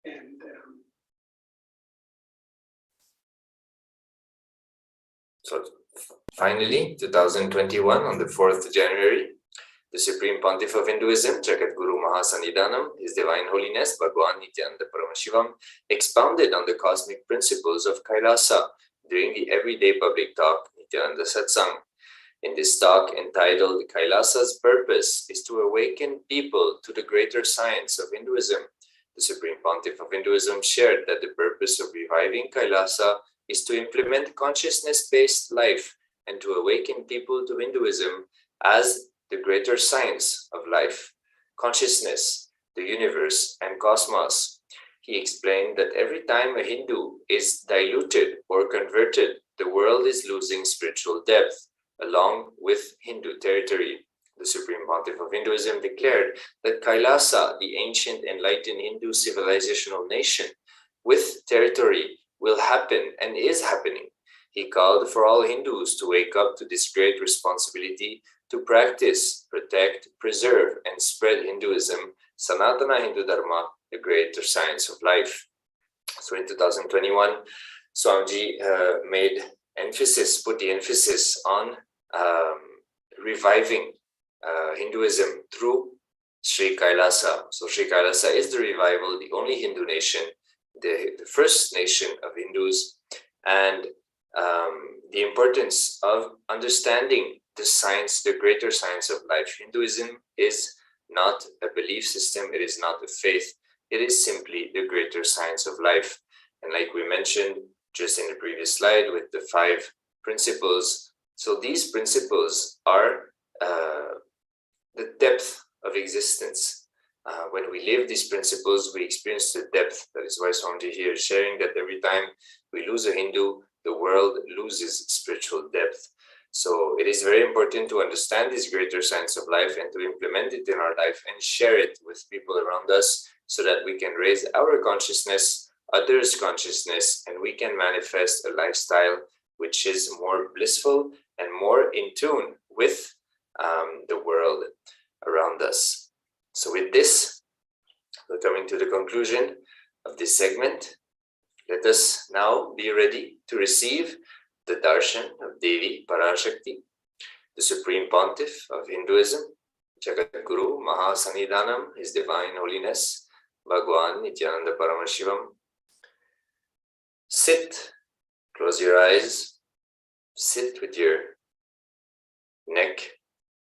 And So finally, 2021, on the 4th January, the Supreme Pontiff of Hinduism, Jagat Guru Mahasannidhanam, His Divine Holiness, Bhagwan Nithyananda Paramashivam, expounded on the cosmic principles of KAILASA during the everyday public talk, Nithyananda Satsang. In this talk entitled Kailasa's Purpose is to awaken people to the greater science of Hinduism. The Supreme Pontiff of Hinduism shared that the purpose of reviving Kailasa is to implement consciousness-based life and to awaken people to Hinduism as the greater science of life, consciousness, the universe, and cosmos. He explained that every time a Hindu is diluted or converted, the world is losing spiritual depth, along with Hindu territory. The Supreme Pontiff of Hinduism declared that Kailasa, the ancient enlightened Hindu civilizational nation with territory, will happen and is happening. He called for all Hindus to wake up to this great responsibility to practice, protect, preserve, and spread Hinduism, Sanatana Hindu Dharma, the greater science of life. So in 2021, Swamiji put the emphasis on reviving Hinduism through Sri Kailasa. So Sri Kailasa is the revival, the only Hindu nation, the first nation of Hindus, and the importance of understanding the science, the greater science of life. Hinduism is not a belief system, it is not a faith, it is simply the greater science of life. And like we mentioned just in the previous slide with the 5 principles, so these principles are the depth of existence. When we live these principles, we experience the depth. That is why Swamiji here is sharing that every time we lose a Hindu, the world loses spiritual depth. So it is very important to understand this greater science of life and to implement it in our life and share it with people around us so that we can raise our consciousness, others' consciousness, and we can manifest a lifestyle which is more blissful and more in tune with the world around us. So with this, we're coming to the conclusion of this segment. Let us now be ready to receive the darshan of Devi Parashakti, the Supreme Pontiff of Hinduism, Jagat Guru Mahasannidhanam, His Divine Holiness, Bhagwan Nithyananda Paramashivam. Sit, close your eyes, sit with your neck,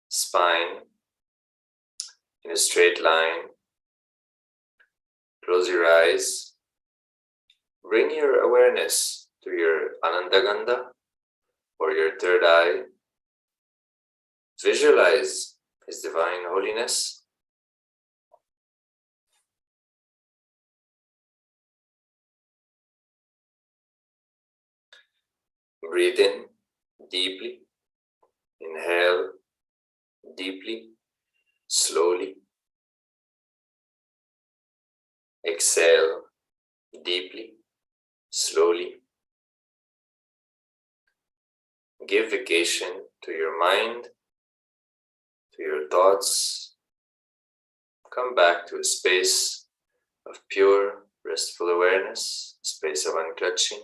spine in a straight line. Close your eyes. Bring your awareness to your Anandagandha or your third eye. Visualize His Divine Holiness. Breathe in deeply. Inhale deeply, slowly. Exhale deeply, slowly. Give vacation to your mind, to your thoughts. come back to a space of pure, restful awareness, a space of unclutching,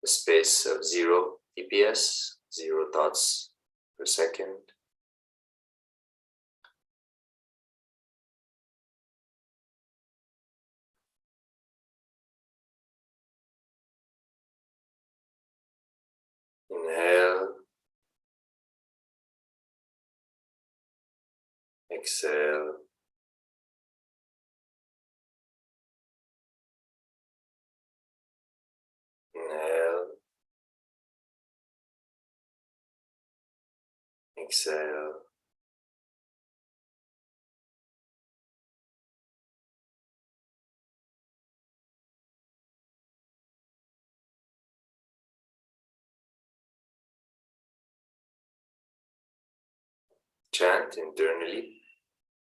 a space of zero EPS, 0 thoughts per second. Inhale, exhale. Inhale, exhale. Chant internally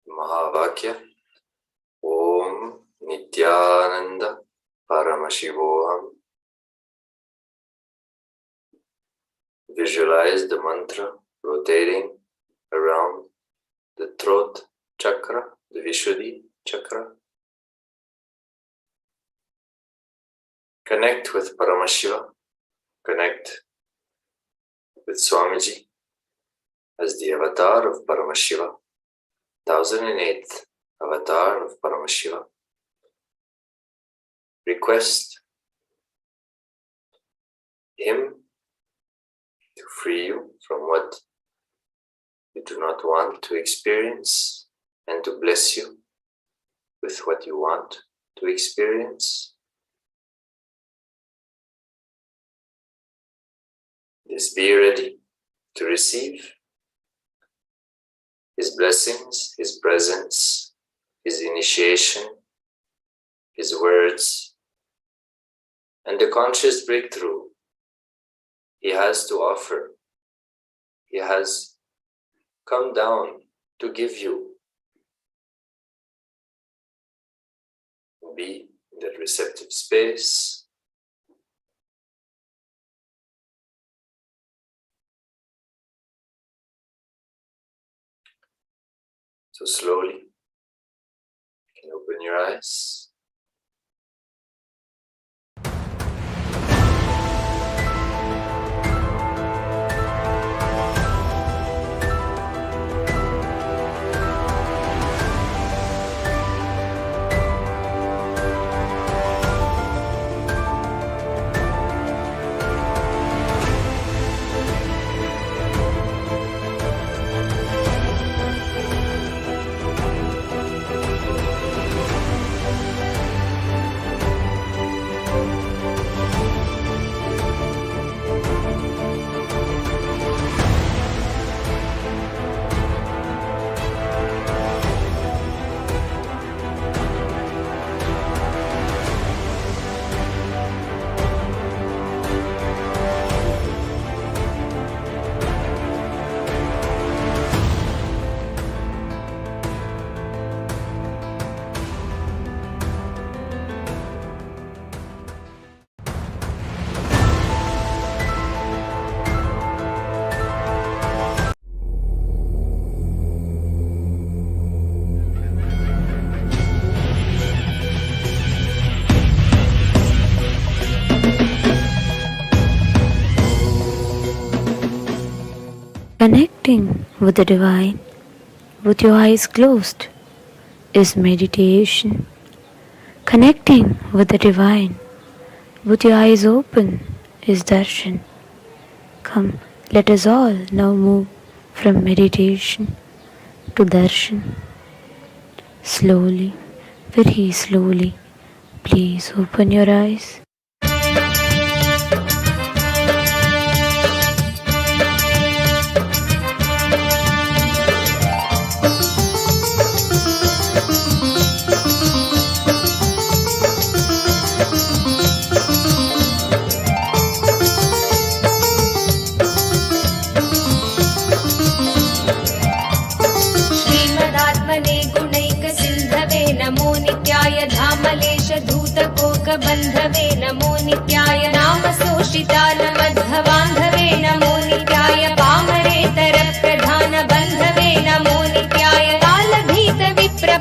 Mahavakya Om Nithyananda Paramashivoham. Visualize the mantra rotating around the throat chakra, the Vishuddhi chakra. Connect with Paramashiva, connect with Swamiji as the avatar of Paramashiva, 1008th avatar of Paramashiva. Request him to free you from what you do not want to experience and to bless you with what you want to experience. Just be ready to receive his blessings, his presence, his initiation, his words, and the conscious breakthrough he has to offer. He has come down to give you. Be in that receptive space. So slowly, you can open your eyes. Connecting with the divine with your eyes closed is meditation. Connecting with the divine with your eyes open is darshan. Come, let us all now move from meditation to darshan. Slowly, very slowly, please open your eyes. बंधवे नमो नित्याय नाम सोषितान मध्वबांधवे नमो नित्याय पामरेतर प्रधान बंधवे नमो नित्याय काल भीत विप्र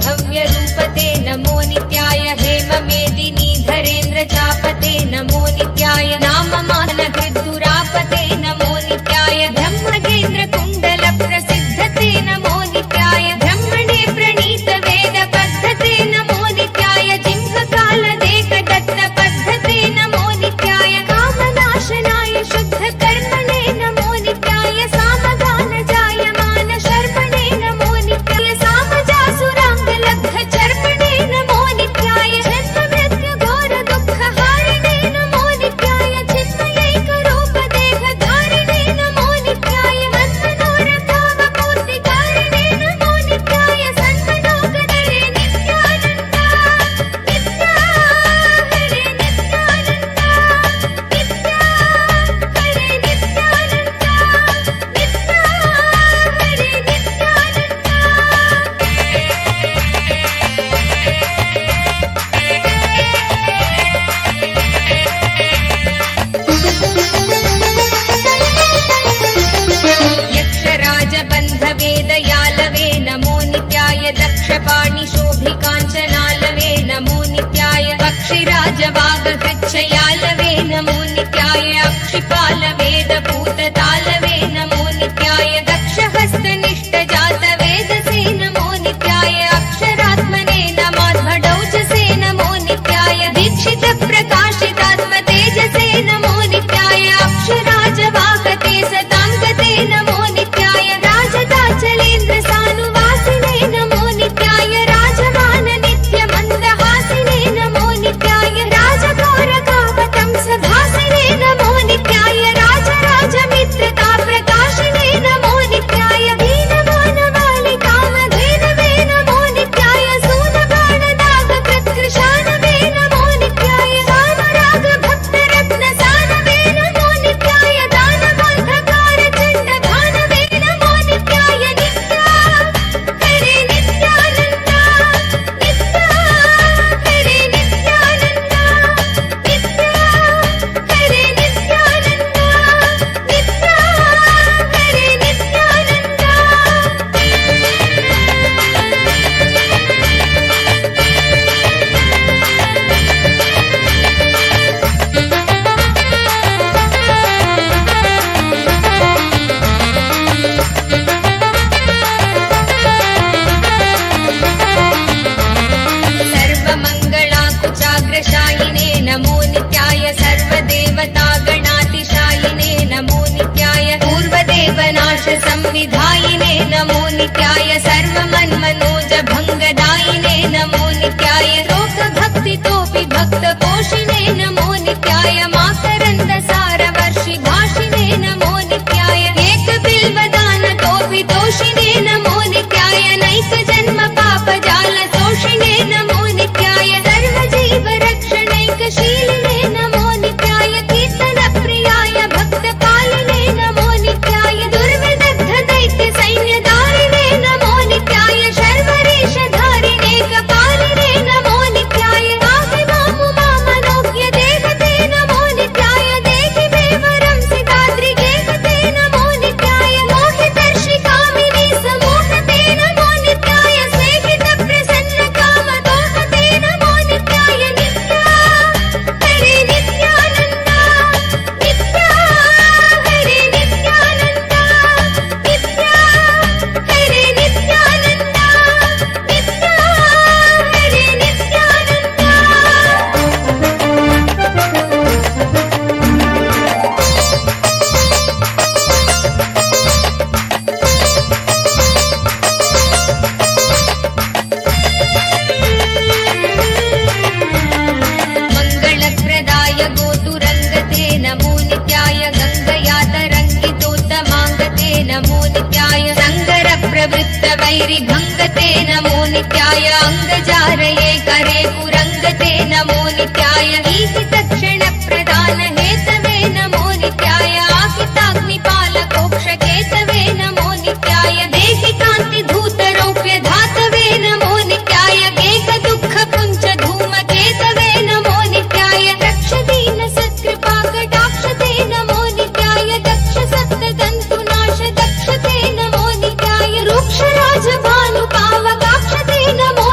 भव्यरूपते नमो नित्याय हेममेदिनी धरेन्द्र चापते नमो नित्याय नाममानहृद्दुरापते नमो नित्याय ब्रह्मगेन्द्र कुण्डल प्रसिद्धते नमो नित्याय ब्रह्मणे प्रणीत वेद पद्धते नमो नित्याय जिह्वकालदेक दत्त पद्धते नमो नित्याय कामनाशनाय शुद्ध कर्मणे नमो नित्याय सामगान जायमान शर्मणे नमो नित्याय सामजासुराङ्गलब्ध चर्मणे नमो नित्याय जन्म मृत्यु घोर दुःख हारिणे नमो नित्याय चिन्मयैक रूप देह धारिणे नमो नित्याय मन्मनोरथावपूर्तिकारिणे नमो नित्याय सन्मनोगरे नित्यानन्दा नित्या हरे नित्यानन्दा नित्या हरे नित्यानन्दा नित्या हरे यक्षराजबन्धवेदयालवे नमो नित्याय दक्षपाणिशोभिकाञ्चनालवे नमो नित्याय पक्षिराजवागहृच्छयालवे नमो नित्याय अक्षिपालवेदपूततालवे नमो नित्याय दक्षहस्तनिष्ठजातवेदसे नमो नित्याय अक्षरात्मने नमाध्वडौजसे नमो नित्याय दीक्षितप्रकाशितात्मतेजसे नमो नित्याय अक्षराजवाहते सताङ्गते नमो नित्याय राजदाचलेन्द्र सानुवासिने नमो नित्याय राजमान नित्यमन्दहासिने नमो नित्याय राजगौरकावतं सभासिने नमो नित्याय राजराजमित्रता प्रकाशिने नमो नित्याय दीनमानवालिकामधेनवे नमो नित्याय सूनबाणदागकृत्कृशानवे नमो नित्याय सानुरागभक्तरत्नसानवे नमो नित्याय दानबोधकारचण्डभानवे नमो नित्याय नित्या हरे नित्यानन्दा नित्या हरे नित्यानन्दा नित्या हरे नित्यानन्दा नित्या हरे नित्यानन्दा सर्वमङ्गलाकुचाग्रशायिने नमो नित्याय सर्वदेवतागणातिशायिने नमो नित्याय पूर्वदेवनाश संविधायिने नमो नित्याय सर्वमन्मनोजभङ्गदायिने नमो नित्याय लोकभक्तितोऽपि भक्तपोषिणे नमो नित्याय माकरन्दसारवर्षि भाषिणे नमो नित्याय एकबिल्वदानतोऽपि तोषिणे नमो नित्याय नैकजन्म पापजाल शोषिणे नमो नित्याय सर्वजीवरक्षणैकशीलिने नमो नित्याय कीर्तनप्रियाय भक्तपालिने नमो नित्याय दुर्विदग्ध दैत्यसैन्यधारिणे नमो नित्याय शर्वरीशधारिणे कपालिने नमो नित्याय पाहि मामुमामनोज्ञ देवते नमो नित्याय देहि मे वरं सिताद्रिगेहते नमो नित्याय मोहितर्षिकामिनी समोहते नमो नित्याय स्नेहितप्रसन्नकामदोहते नमो नित्याय नित्या हरे नित्यानन्दा नित्या हरे नित्यानन्दा नित्या हरे नित्यानन्दा नित्या हरे नित्यानन्दा मङ्गलप्रदाय गोतुरङ्गते नमो नित्याय गङ्गयातरङ्गितोत्तमाङ्गते नमो नित्याय सङ्गरप्रवृत्तवैरिभङ्गते नमो नित्याय अङ्गजारये करे पुरङ्गते नमो नित्याय ईशितक्षणप्रदानहेतवे नमो नित्याय आहिताग्निपालकोक्षकेतवे नमो नित्याय देहि कान्तिधूतरौप्य धातवे नमो नित्याय केकदुःखपुञ्ज धूमकेतवे नमो नित्याय रक्षदीन सत्कृपाकटाक्षते नमो नित्याय दक्ष सप्ततन्तुनाश दक्षते नमो नित्याय रूक्षराजभानुपावकाक्षते नमो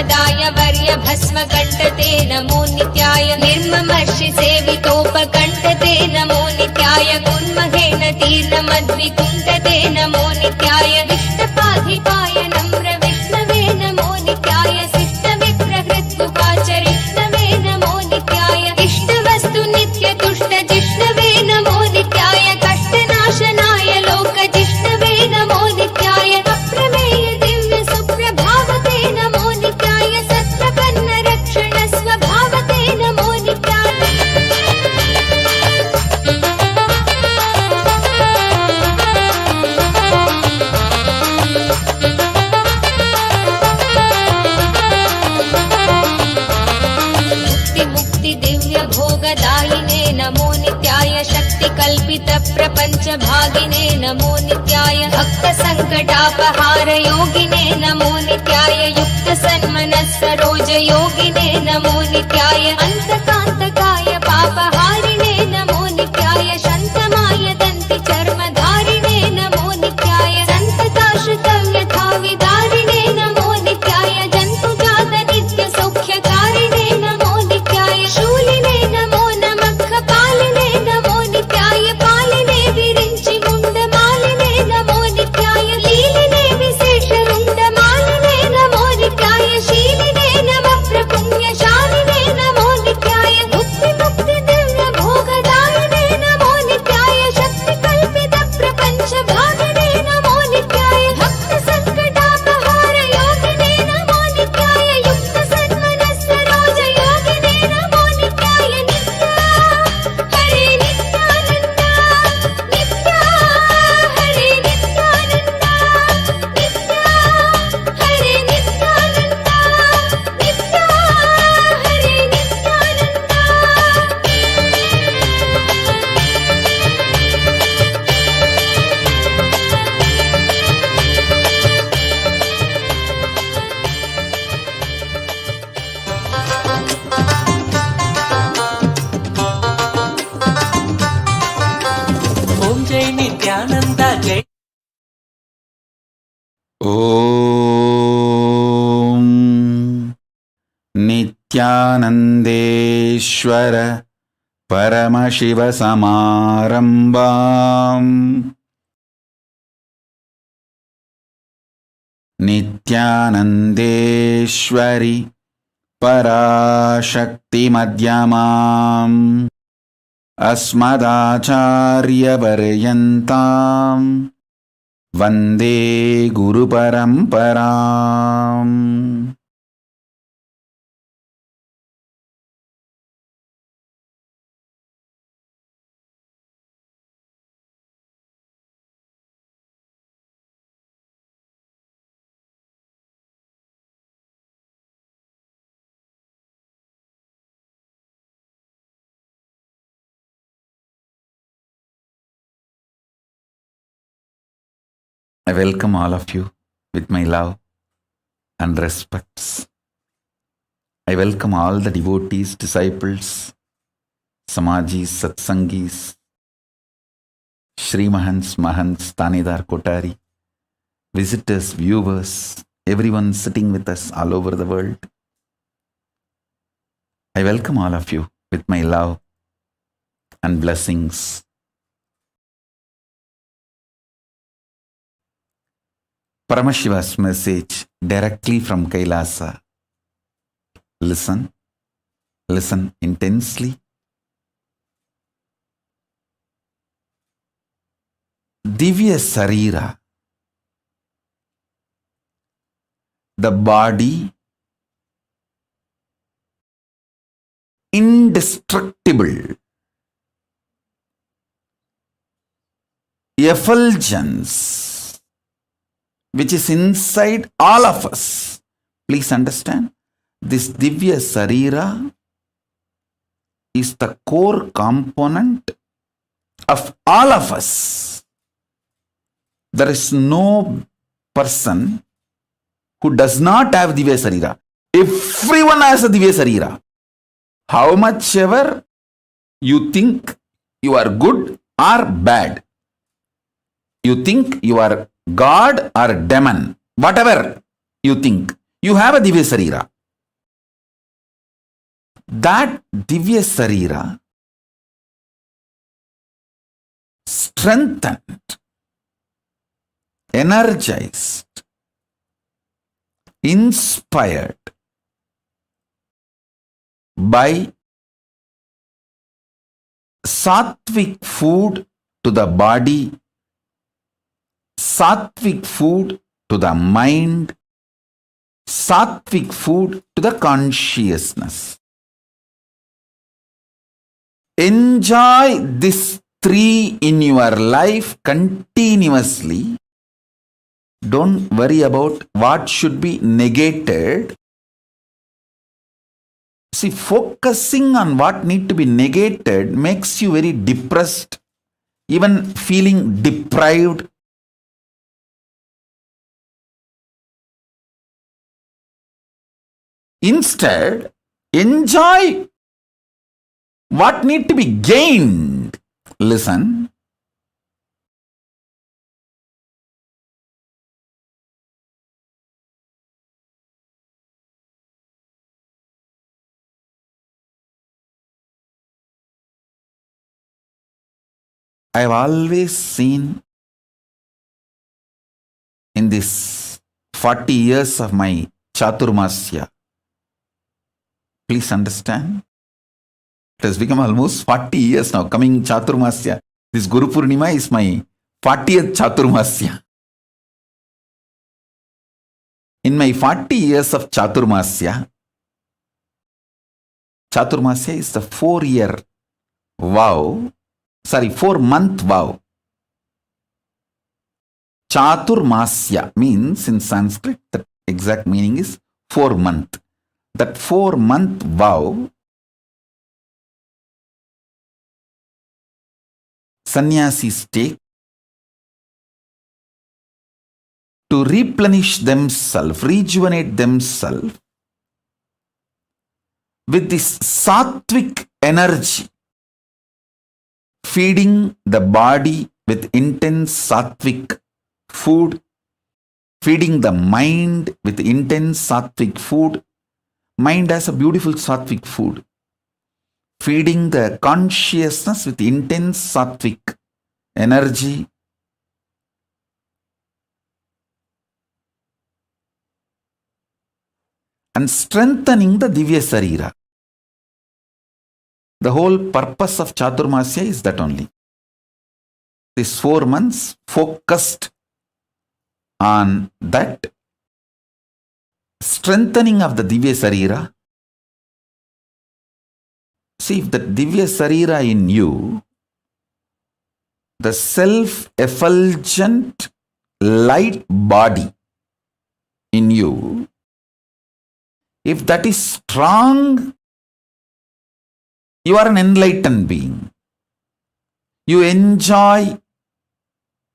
प्रदाय वर्य भस्म कण्ठते नमो नित्याय निर्ममर्षि सेवितोपकण्ठते नमो नित्याय गुन्महेन तीर्णमद्विकुण्ठते नमो नित्याय विष्णुपाधिपाय नम्र विष्णवे नमो नित्याय शिष्टविप्रहृत्कुपाचरिष्णवे नमो नित्याय इष्टवस्तु नित्यतुष्ट जिष्णवे नमो नित्याय कष्टनाशनाय लोकजिष्णवे नमो नित्याय अप्रमेय दिव्य सुप्रभावते नमो नित्याय सत्प्रपन्न रक्षण स्वभावते नमो नित्याय मुक्ति दिव्य भोगदायिने नमो नित्याय शक्ति कल्पित प्रपंच भागिने नमो नित्याय भक्त संकटापहार योगिने नमो नित्याय युक्त सन्मनः सरोज योगिने नमो नित्याय अंतकांतकाय पापहारिणे नमो नित्याय शन्तमाय दन्ति चर्मधारिणे नमो नित्याय संतताश्रितव्यथा विदारिणे नमो नित्याय जन्तुजात नित्य सौख्यकारिणे नमो नित्याय शूलिने नमो नमः पालिने नमो नित्याय पालिने विरिञ्चि मुण्डमालिने नमो नित्याय लीलिने विशेष रुण्डमालिने नमो नित्याय शीलिने नमः प्रपुण्यशालिने नमो नित्याय मुक्ति मुक्ति दिव्य भोगदायिने नमो नित्याय शक्ति कल्पित प्रपंच भागिने नमो नित्याय भक्त संकटापहार योगिने नमो नित्याय युक्त सन्मनः सरोज योगिने नमो नित्याय नित्या हरे नित्यानन्द नित्या हरे नित्यानन्द नित्या हरे नित्यानन्द नित्या हरे ओम जय नित्यानंदा जय ॐ नित्यानन्देश्वर परमशिवसमारम्भाम् नित्यानन्देश्वरि पराशक्तिमध्यमाम् अस्मदाचार्यपर्यन्ताम् वन्दे गुरुपरम्पराम् I welcome all of you with my love and respects. I welcome all the devotees, disciples, Samajis, Satsangis, Shri Mahants, Mahants, Tanidar Kotari, visitors, viewers, everyone sitting with us all over the world. I welcome all of you with my love and blessings. Paramashiva's message directly from KAILASA. Listen intensely. Divya Sarira, the body, indestructible, effulgence, which is inside all of us. Please understand, this Divya Sarira is the core component of all of us. There is no person who does not have Divya Sarira. Everyone has a Divya Sarira. How much ever you think you are good or bad, you think you are God or demon, whatever you think, You have a Divya Sarira. That Divya Sarira strengthened, energized, inspired by sattvic food to the body, sattvic food to the mind, sattvic food to the consciousness. Enjoy this three in your life continuously. Don't worry about what should be negated. See, focusing on what need to be negated makes you very depressed, even feeling deprived. Instead, enjoy what need to be gained. Listen. I've always seen in this 40 years of my Chaturmasya, please understand, it has become almost 40 years now, coming Chaturmasya. This Guru Purnima is my 40th Chaturmasya. In my 40 years of Chaturmasya, Chaturmasya is the 4-month vow. Chaturmasya means in Sanskrit, the exact meaning is 4-month. That 4-month vow, sannyasis take to replenish themselves, rejuvenate themselves with this sattvic energy, feeding the body with intense sattvic food, feeding the mind with intense sattvic food. Mind has a beautiful sattvic food. Feeding the consciousness with intense sattvic energy. And strengthening the Divya Sarira. The whole purpose of Chaturmasya is that only. These 4 months focused on that strengthening of the Divya Sarira. See, if the Divya Sarira in you, the self-effulgent light body in you, if that is strong, you are an enlightened being. You enjoy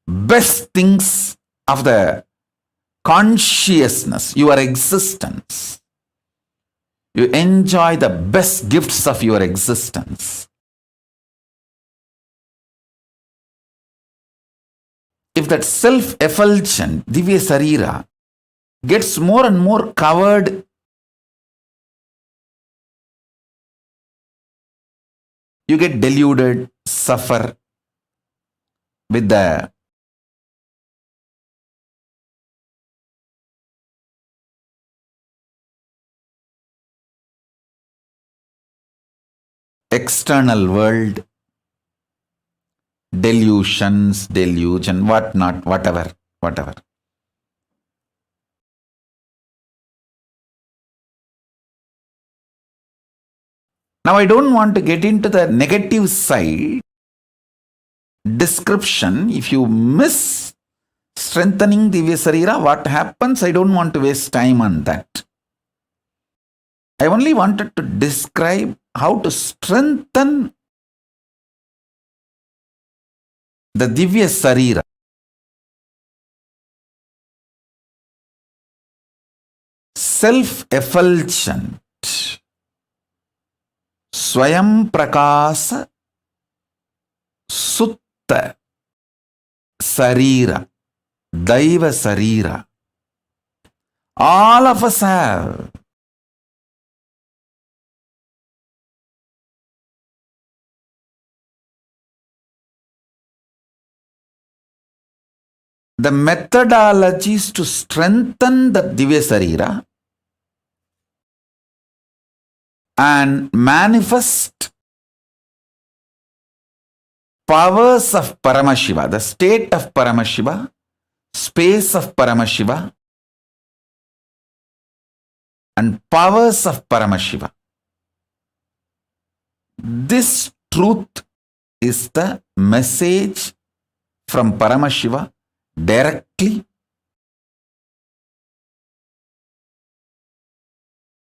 best things of the consciousness, your existence. You enjoy the best gifts of your existence. If that self-effulgent Divya Sarira gets more and more covered, you get deluded, suffer with the external world, delusions, delusion, whatnot, whatever. Now, I don't want to get into the negative side description. If you miss strengthening Divya Sarira, what happens? I don't want to waste time on that. I only wanted to describe how to strengthen the Divya Sarira. Self-effulgent, Swayam Prakasa Sutta Sarira, Daiva Sarira. All of us have. The methodologies to strengthen the Divya Sarira and manifest powers of Paramashiva, the state of Paramashiva, space of Paramashiva, and powers of Paramashiva. This truth is the message from Paramashiva directly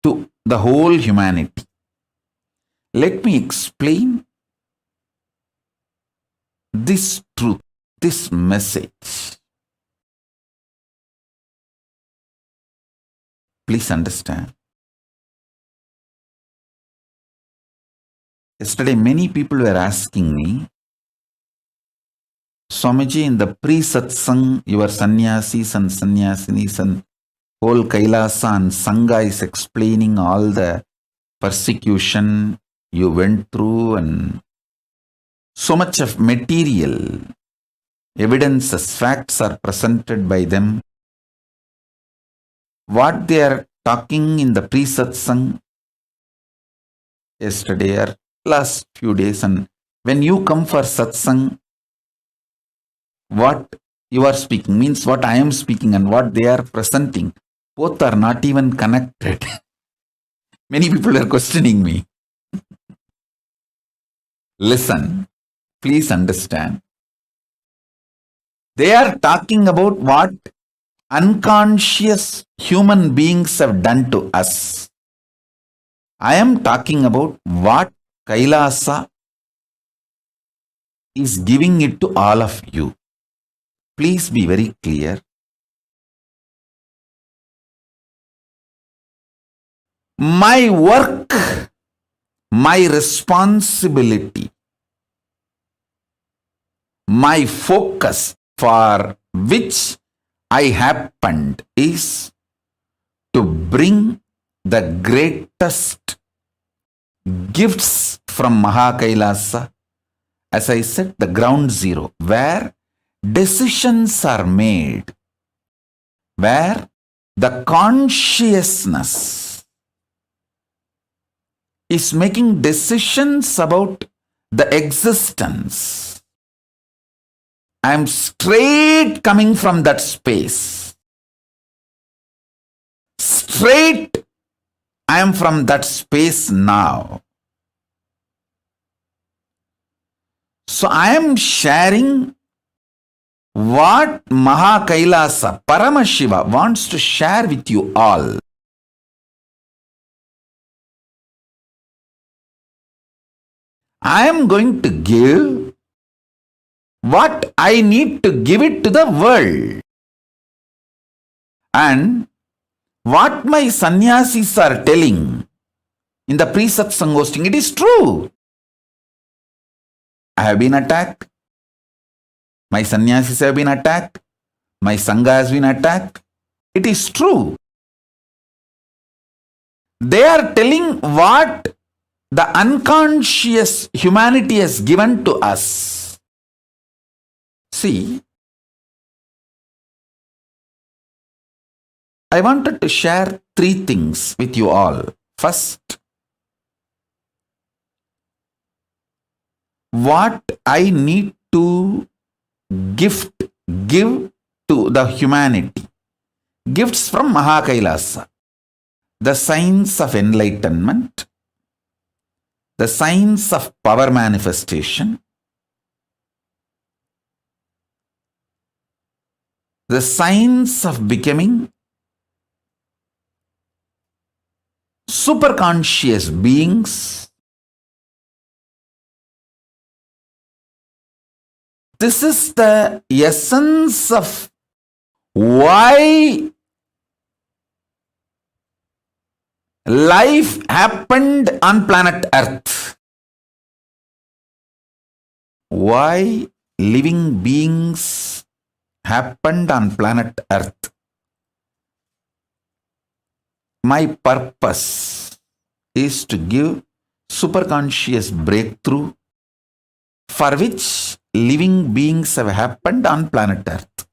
to the whole humanity. Let me explain this truth, this message. Please understand. Yesterday, many people were asking me, Swamiji, in the pre-satsang, your sannyasis and sannyasinis and whole Kailasa and Sangha is explaining all the persecution you went through and so much of material evidences, facts are presented by them. What they are talking in the pre-satsang yesterday or last few days, and when you come for satsang, what you are speaking means what I am speaking and what they are presenting, both are not even connected. Many people are questioning me. Listen, please understand. They are talking about what unconscious human beings have done to us. I am talking about what Kailasa is giving it to all of you. Please be very clear. My work, my responsibility, my focus for which I happened is to bring the greatest gifts from Mahakailasa, as I said, the ground zero, where decisions are made, where the consciousness is making decisions about the existence. I am straight coming from that space. Straight I am from that space now. So I am sharing what Mahakailasa, Paramashiva wants to share with you all. I am going to give what I need to give it to the world. And what my sannyasis are telling in the pre-satsang hosting, it is true. I have been attacked. My sannyasis have been attacked. My sangha has been attacked. It is true. They are telling what the unconscious humanity has given to us. See, I wanted to share three things with you all. First, what I need to give to the humanity. Gifts from Mahakailasa. The signs of enlightenment, the signs of power manifestation, the signs of becoming superconscious beings. This is the essence of why life happened on planet Earth. Why living beings happened on planet Earth. my purpose is to give superconscious breakthrough for which living beings have happened on planet Earth.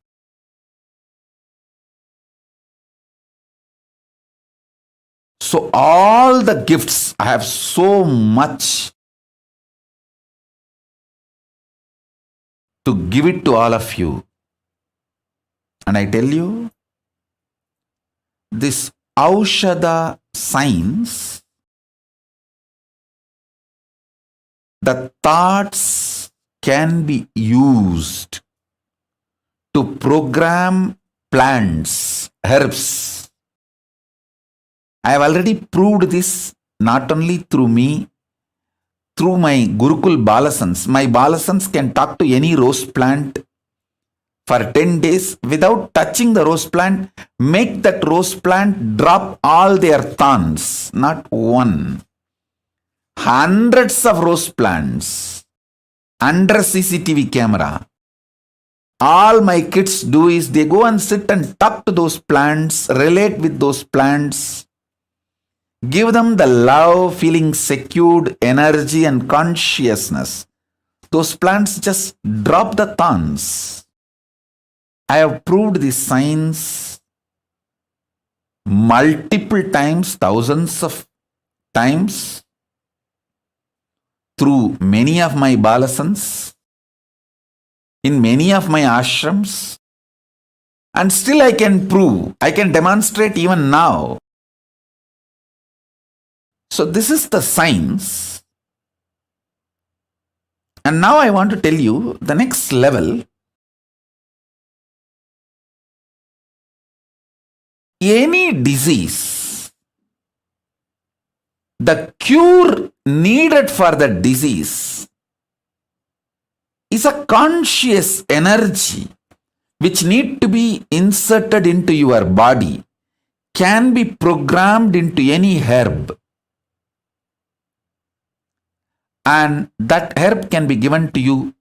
So all the gifts, I have so much to give it to all of you. And I tell you, this Aushadha science, the thoughts can be used to program plants, herbs. I have already proved this not only through me, through my Gurukul Balasans. My Balasans can talk to any rose plant for 10 days without touching the rose plant, make that rose plant drop all their thorns, not one. Hundreds of rose plants under CCTV camera. All my kids do is they go and sit and talk to those plants, relate with those plants, give them the love, feeling secured, energy and consciousness. Those plants just drop the thorns. I have proved this science multiple times, thousands of times, through many of my balasans, in many of my ashrams, and still I can prove, I can demonstrate even now. So this is the science. And now I want to tell you the next level. Any disease, the cure needed for the disease is a conscious energy which need to be inserted into your body, can be programmed into any herb, and that herb can be given to you,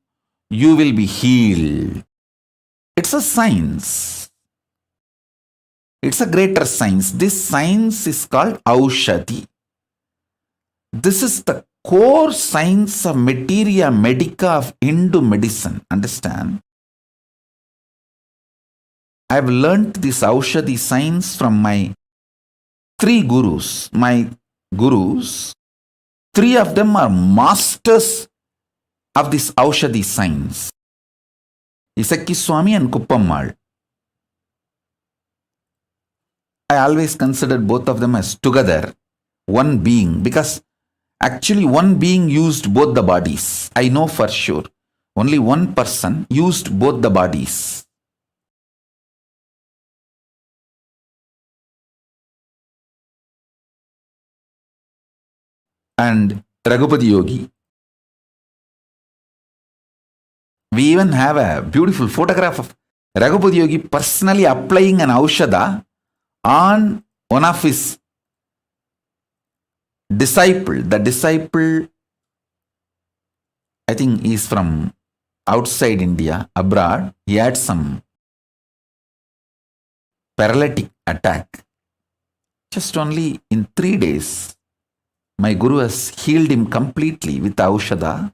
you will be healed. It's a science. It's a greater science. This science is called Aushadhi. This is the core science of materia medica of Hindu medicine. Understand? I have learnt this Aushadhi science from my three gurus. My gurus, three of them are masters of this Aushadhi science. Isakki Swami and Kuppammal. I always considered both of them as together, one being, because actually one being used both the bodies. I know for sure. Only one person used both the bodies. And Raghupati Yogi. We even have a beautiful photograph of Raghupati Yogi personally applying an Aushadha on one of his disciple. The disciple, I think, is from outside India, abroad. He had some paralytic attack. Just only in 3 days, my Guru has healed him completely with Aushadha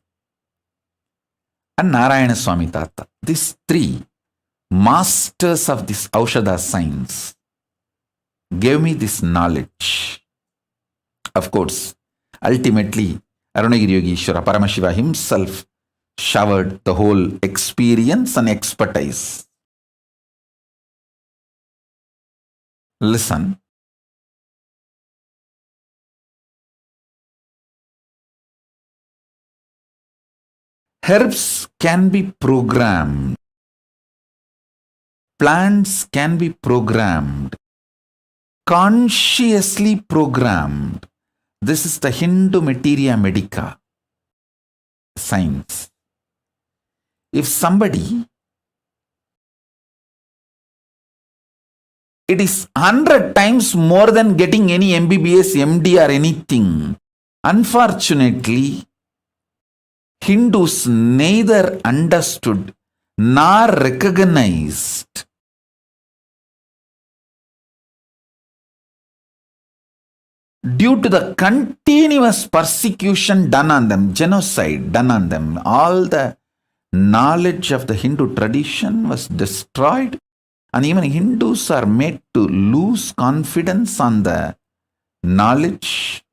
and Narayana Swami Tata. These three masters of this Aushadha science gave me this knowledge. Of course, ultimately, Arunagiri Yogeshwara Paramashiva himself showered the whole experience and expertise. Listen. Herbs can be programmed. Plants can be programmed. Consciously programmed. This is the Hindu materia medica science. If somebody, it is 100 times more than getting any MBBS, MD or anything. Unfortunately, Hindus neither understood nor recognized due to the continuous persecution done on them, genocide done on them, all the knowledge of the Hindu tradition was destroyed, and even Hindus are made to lose confidence on the knowledge.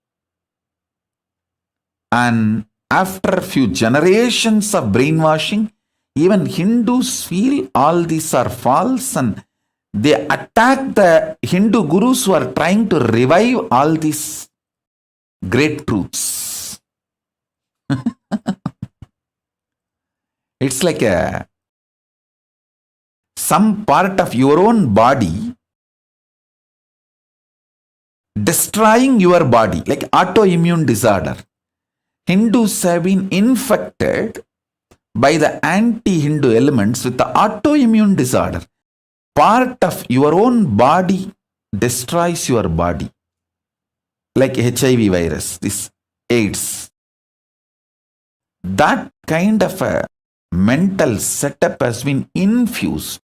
And after a few generations of brainwashing, even Hindus feel all these are false, and they attack the Hindu gurus who are trying to revive all these great truths. It's like some part of your own body destroying your body, like autoimmune disorder. Hindus have been infected by the anti-Hindu elements with the autoimmune disorder. Part of your own body destroys your body, like HIV virus, this AIDS. That kind of a mental setup has been infused.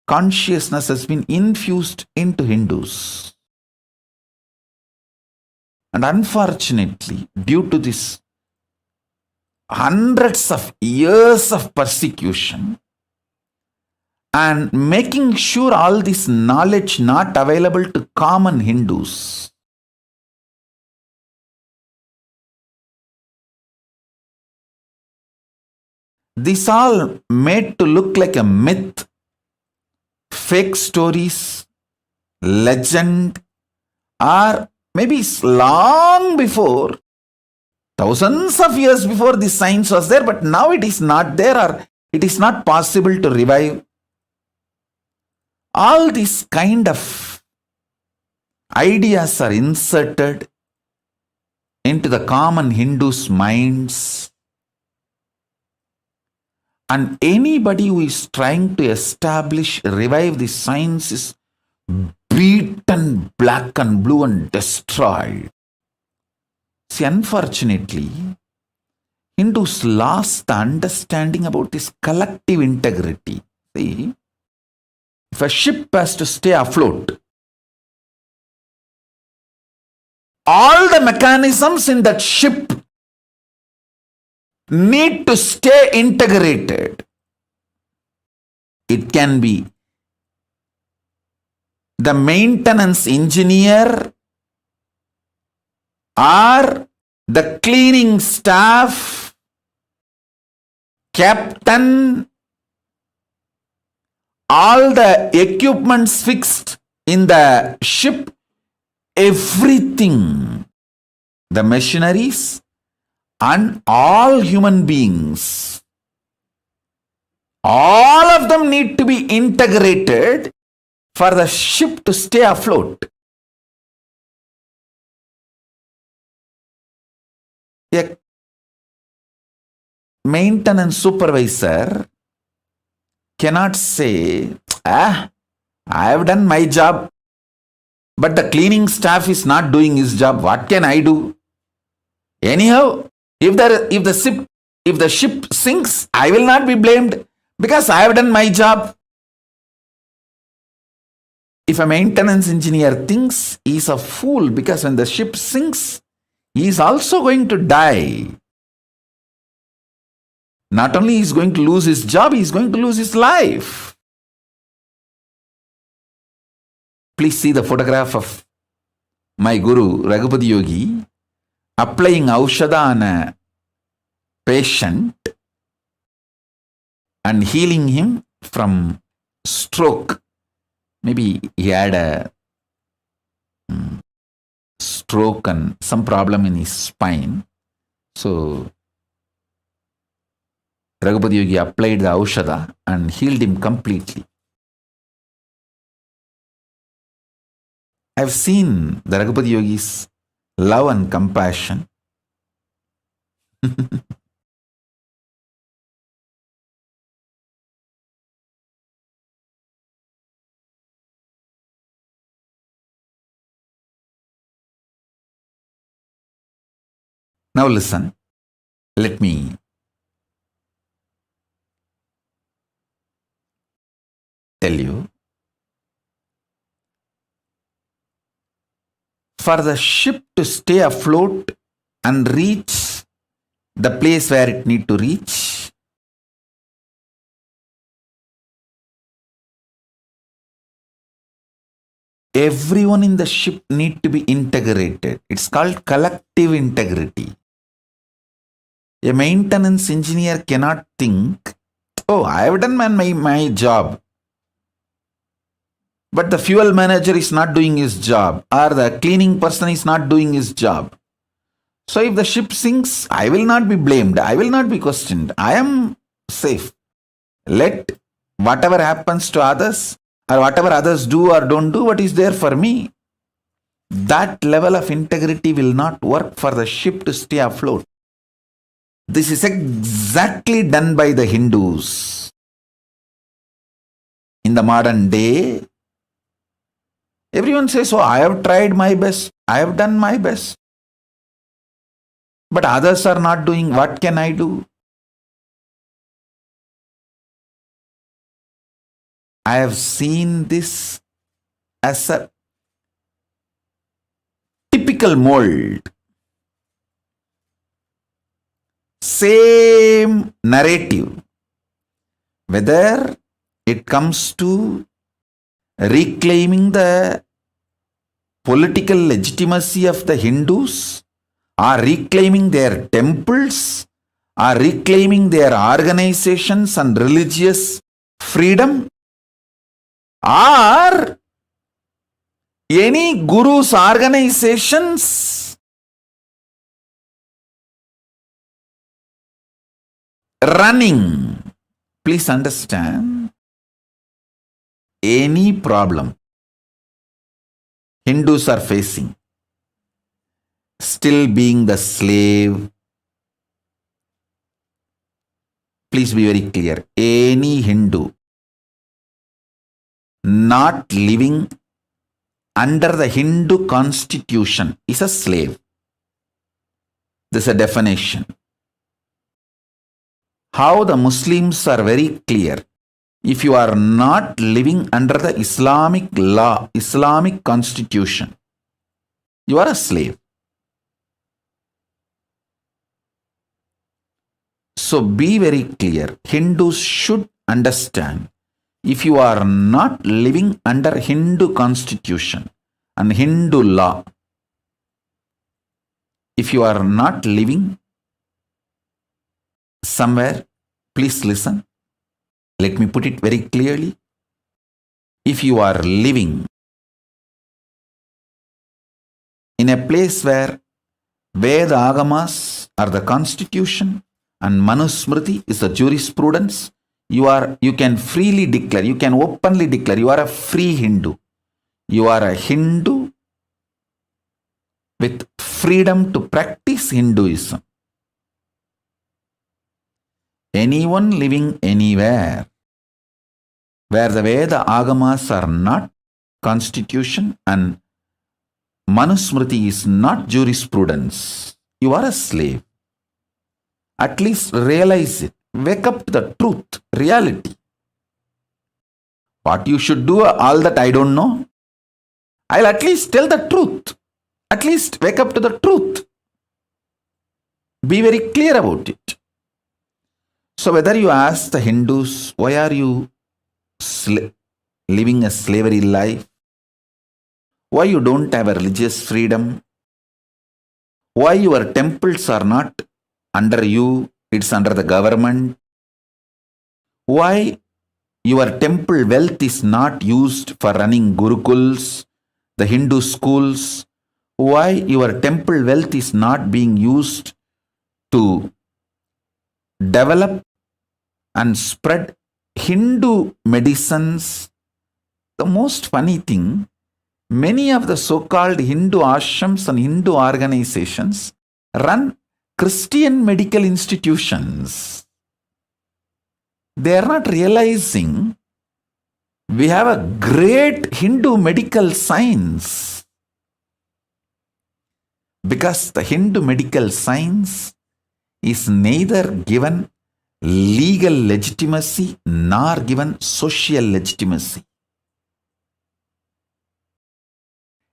Consciousness has been infused into Hindus. And unfortunately, due to this hundreds of years of persecution and making sure all this knowledge not available to common Hindus, this all made to look like a myth, fake stories, legend, or maybe long before, thousands of years before this science was there, but now it is not there, or it is not possible to revive. All these kind of ideas are inserted into the common Hindus' minds. And anybody who is trying to establish, revive this science is beaten black and blue and destroyed. See, unfortunately, Hindus lost the understanding about this collective integrity. See, if a ship has to stay afloat, all the mechanisms in that ship need to stay integrated. It can be the maintenance engineer or the cleaning staff, captain, all the equipments fixed in the ship, everything, the machineries, and all human beings, all of them need to be integrated for the ship to stay afloat. A maintenance supervisor cannot say, I have done my job, but the cleaning staff is not doing his job. What can I do? Anyhow, if the ship sinks, I will not be blamed because I have done my job. If a maintenance engineer thinks he is a fool because when the ship sinks, he is also going to die. Not only he is going to lose his job, he is going to lose his life. Please see the photograph of my Guru, Raghupati Yogi, applying Aushadha on a patient and healing him from stroke. Maybe he had a stroke and some problem in his spine. So Raghupati Yogi applied the Aushadha and healed him completely. I've seen the Raghupati Yogi's love and compassion. Now listen, let me tell you. for the ship to stay afloat and reach the place where it need to reach, everyone in the ship need to be integrated. It's called collective integrity. A maintenance engineer cannot think, oh, I have done my job, but the fuel manager is not doing his job, or the cleaning person is not doing his job. So if the ship sinks, I will not be blamed. I will not be questioned. I am safe. Let whatever happens to others, or whatever others do or don't do, what is there for me? That level of integrity will not work for the ship to stay afloat. This is exactly done by the Hindus. In the modern day, everyone says, oh, I have tried my best. I have done my best. But others are not doing. What can I do? I have seen this as a typical mold. Same narrative. Whether it comes to reclaiming the political legitimacy of the Hindus, or reclaiming their temples, or reclaiming their organizations and religious freedom, or any guru's organizations running. Please understand, any problem Hindus are facing, still being the slave. Please be very clear. Any Hindu not living under the Hindu constitution is a slave. This is a definition. How the Muslims are very clear. If you are not living under the Islamic law, Islamic constitution, you are a slave. So be very clear. Hindus should understand, if you are not living under Hindu constitution and Hindu law, if you are not living somewhere, please listen. Let me put it very clearly. If you are living in a place where Veda Agamas are the constitution and Manusmriti is the jurisprudence, you can freely declare, you can openly declare, you are a free Hindu. You are a Hindu with freedom to practice Hinduism. Anyone living anywhere where the Veda Agamas are not constitution and Manusmriti is not jurisprudence, you are a slave. At least realize it. Wake up to the truth, reality. What you should do, all that I don't know. I'll at least tell the truth. At least wake up to the truth. Be very clear about it. So whether you ask the Hindus, why are you living a slavery life? Why you don't have a religious freedom? Why your temples are not under you, it's under the government? Why your temple wealth is not used for running Gurukuls, the Hindu schools? Why your temple wealth is not being used to develop and spread Hindu medicines? The most funny thing, many of the so-called Hindu ashrams and Hindu organizations run Christian medical institutions. They are not realizing we have a great Hindu medical science, because the Hindu medical science is neither given legal legitimacy nor given social legitimacy.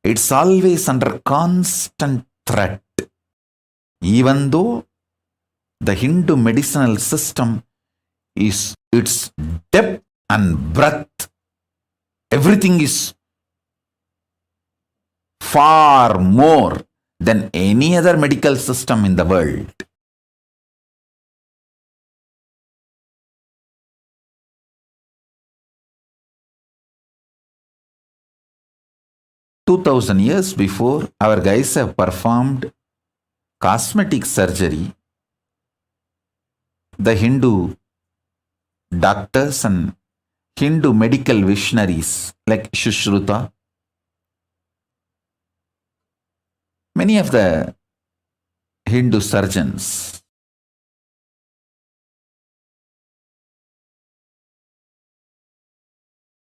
It's always under constant threat. Even though the Hindu medicinal system is its depth and breadth, everything is far more than any other medical system in the world. "2,000 years before, our guys have performed cosmetic surgery. The Hindu doctors and Hindu medical visionaries like Shushruta, many of the Hindu surgeons,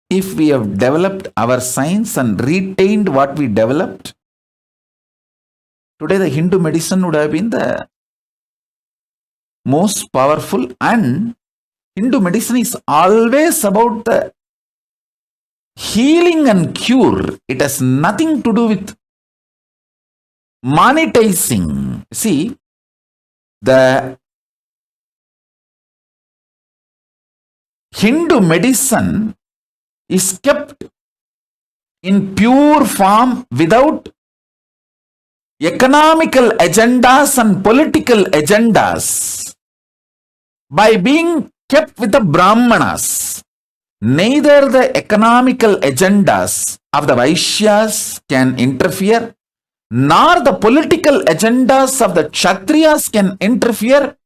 if we have developed our science and retained what we developed, today the Hindu medicine would have been the most powerful, and Hindu medicine is always about the healing and cure. It has nothing to do with monetizing. See, the Hindu medicine is kept in pure form without economical agendas and political agendas. By being kept with the Brahmanas, neither the economical agendas of the Vaishyas can interfere, nor the political agendas of the Kshatriyas can interfere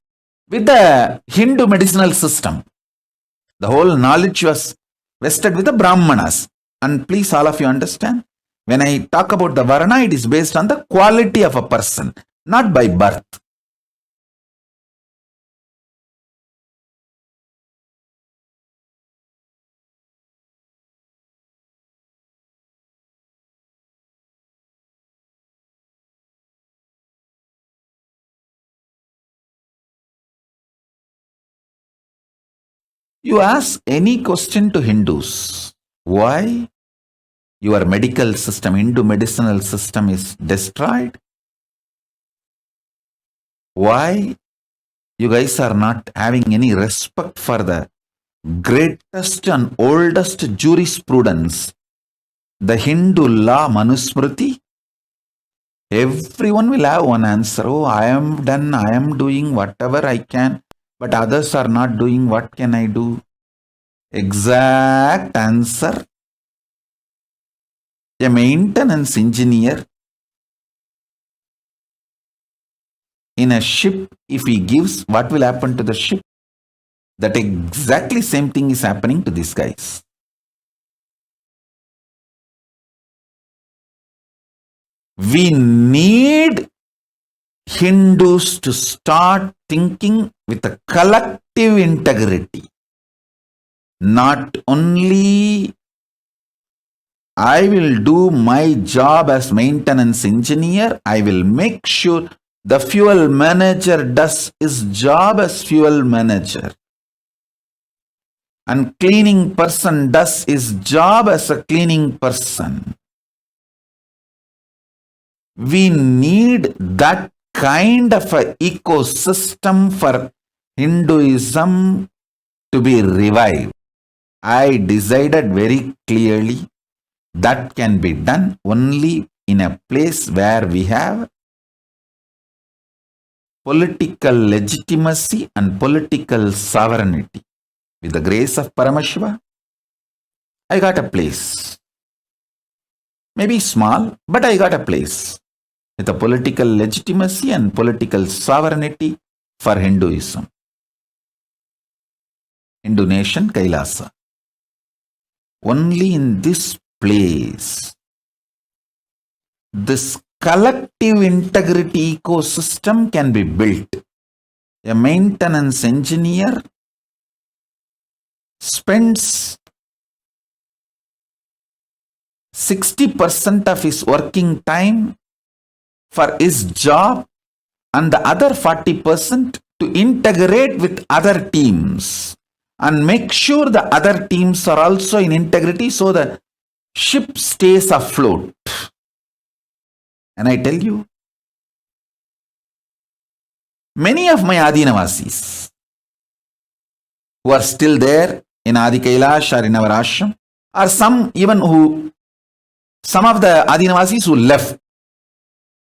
with the Hindu medicinal system. The whole knowledge was vested with the Brahmanas. And please, all of you understand, when I talk about the Varna, it is based on the quality of a person, not by birth. You ask any question to Hindus, why your medical system, Hindu medicinal system is destroyed? Why you guys are not having any respect for the greatest and oldest jurisprudence, the Hindu law Manusmriti? Everyone will have one answer. Oh, I am done, I am doing whatever I can, but others are not doing. What can I do? Exact answer. A maintenance engineer in a ship, if he gives, what will happen to the ship? That exactly same thing is happening to these guys. We need Hindus to start thinking with a collective integrity. Not only I will do my job as maintenance engineer, I will make sure the fuel manager does his job as fuel manager. And cleaning person does his job as a cleaning person. We need that kind of an ecosystem for Hinduism to be revived. I decided very clearly that can be done only in a place where we have political legitimacy and political sovereignty. With the grace of Paramashiva, I got a place. Maybe small, but I got a place with a political legitimacy and political sovereignty for Hinduism. Hindu nation, KAILASA. Only in this place, this collective integrity ecosystem can be built. A maintenance engineer spends 60% of his working time for his job and the other 40% to integrate with other teams and make sure the other teams are also in integrity so the ship stays afloat. And I tell you, many of my Adinavasis who are still there in Adi Kailash or in our ashram, or some of the Adinavasis who left,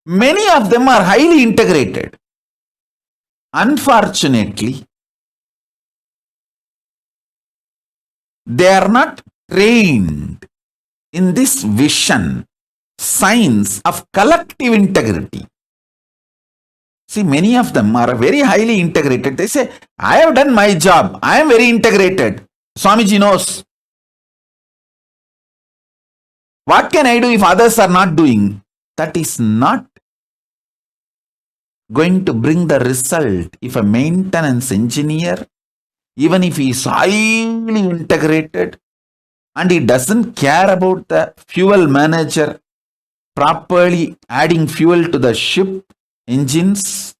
many of them are highly integrated. Unfortunately, they are not trained in this vision, science of collective integrity. See, many of them are very highly integrated. They say, I have done my job. I am very integrated. Swamiji knows. What can I do if others are not doing? That is not going to bring the result. If a maintenance engineer, even if he is highly integrated and he doesn't care about the fuel manager properly adding fuel to the ship engines,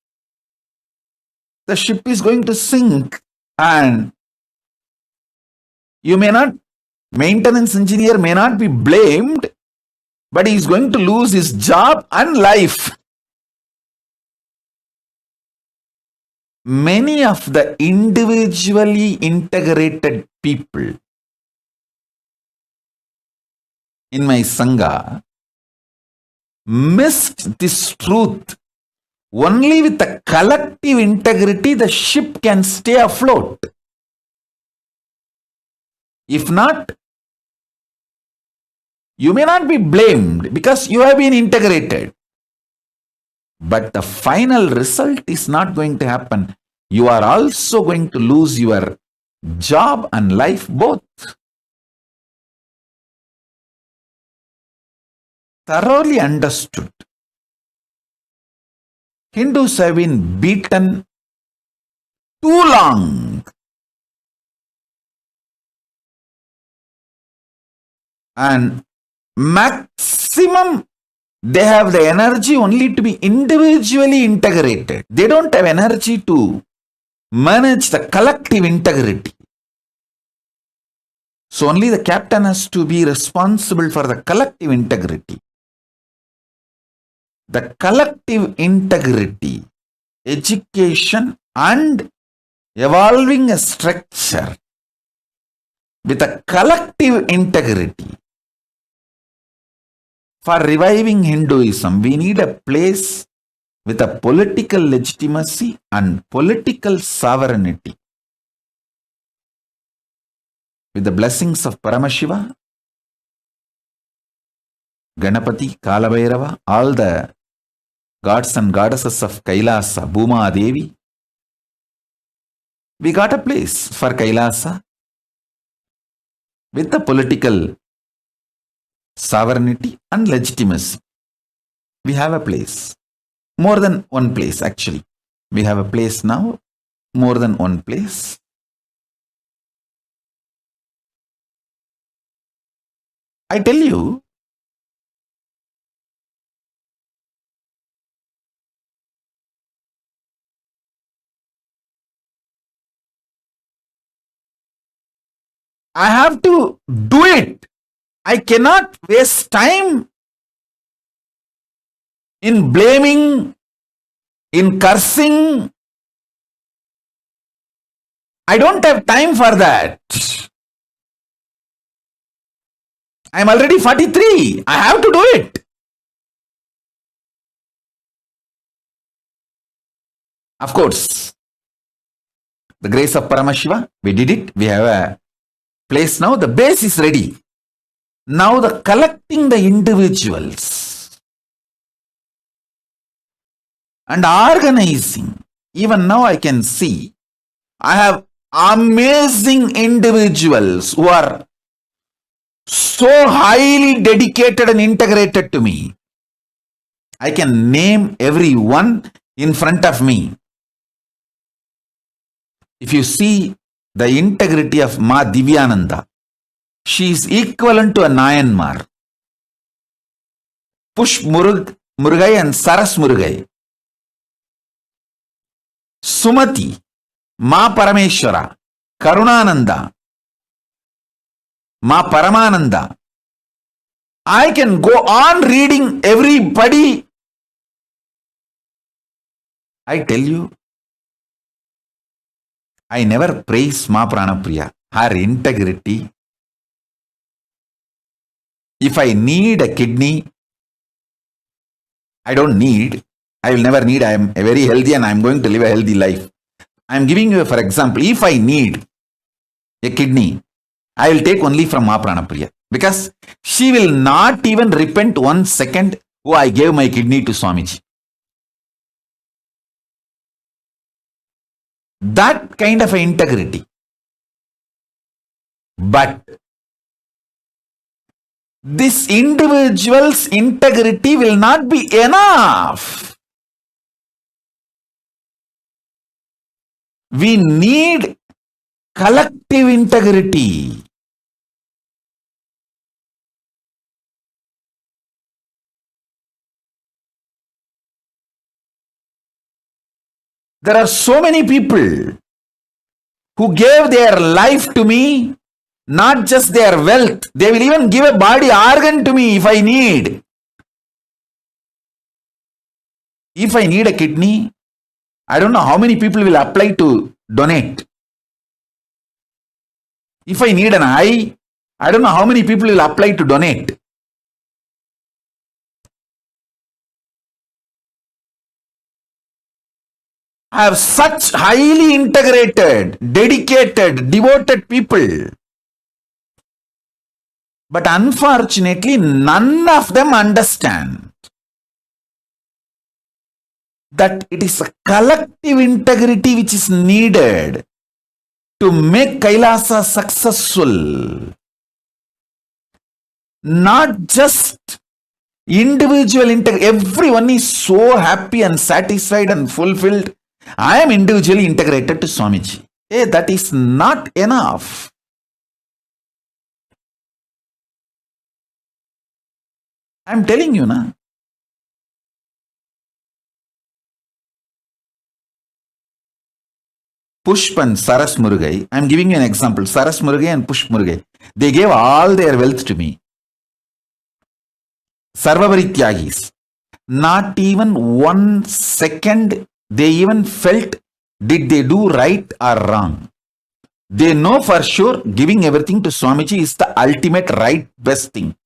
the ship is going to sink. And maintenance engineer may not be blamed, but he is going to lose his job and life. Many of the individually integrated people in my Sangha missed this truth. Only with the collective integrity, the ship can stay afloat. If not, you may not be blamed because you have been integrated. But the final result is not going to happen. You are also going to lose your job and life both. Thoroughly understood. Hindus have been beaten too long. And maximum, they have the energy only to be individually integrated. They don't have energy to manage the collective integrity. So only the captain has to be responsible for the collective integrity. The collective integrity, education and evolving a structure with a collective integrity. For reviving Hinduism, we need a place with a political legitimacy and political sovereignty. With the blessings of Paramashiva, Ganapati, Kalabhairava, all the gods and goddesses of Kailasa, Bhuma Devi, we got a place for Kailasa with the political sovereignty and legitimacy. We have a place. More than one place, actually. We have a place now, more than one place. I tell you, I have to do it. I cannot waste time in blaming, in cursing. I don't have time for that. I'm already 43. I have to do it. Of course, the grace of Paramashiva, we did it. We have a place now. The base is ready. Now the collecting the individuals and organizing. Even now I can see I have amazing individuals who are so highly dedicated and integrated to me. I can name every one in front of me. If you see the integrity of Ma Divyananda, she is equivalent to a Nayanmar. Push Murugai and Saras Murugai. Sumati, Ma Parameshwara, Karunananda, Ma Paramananda. I can go on reading everybody I tell you, I never praise Ma Pranapriya, her integrity. If I need a kidney, I don't need, I will never need, I am very healthy and I am going to live a healthy life. I am giving you, for example, if I need a kidney, I will take only from Ma Pranapriya, because she will not even repent 1 second, oh, I gave my kidney to Swamiji. That kind of integrity. But this individual's integrity will not be enough. We need collective integrity. There are so many people who gave their life to me, not just their wealth. They will even give a body organ to me if I need. If I need a kidney, I don't know how many people will apply to donate. If I need an eye, I don't know how many people will apply to donate. I have such highly integrated, dedicated, devoted people. But unfortunately, none of them understand that it is a collective integrity which is needed to make Kailasa successful. Not just individual integrity. Everyone is so happy and satisfied and fulfilled. I am individually integrated to Swamiji. Hey, that is not enough. I am telling you, na. Pushp and Saras Murugai, I am giving you an example. Saras Murugai and Pushp Murugai, they gave all their wealth to me. Sarvavari Tyagis. Not even 1 second they even felt did they do right or wrong. They know for sure giving everything to Swamiji is the ultimate right best thing.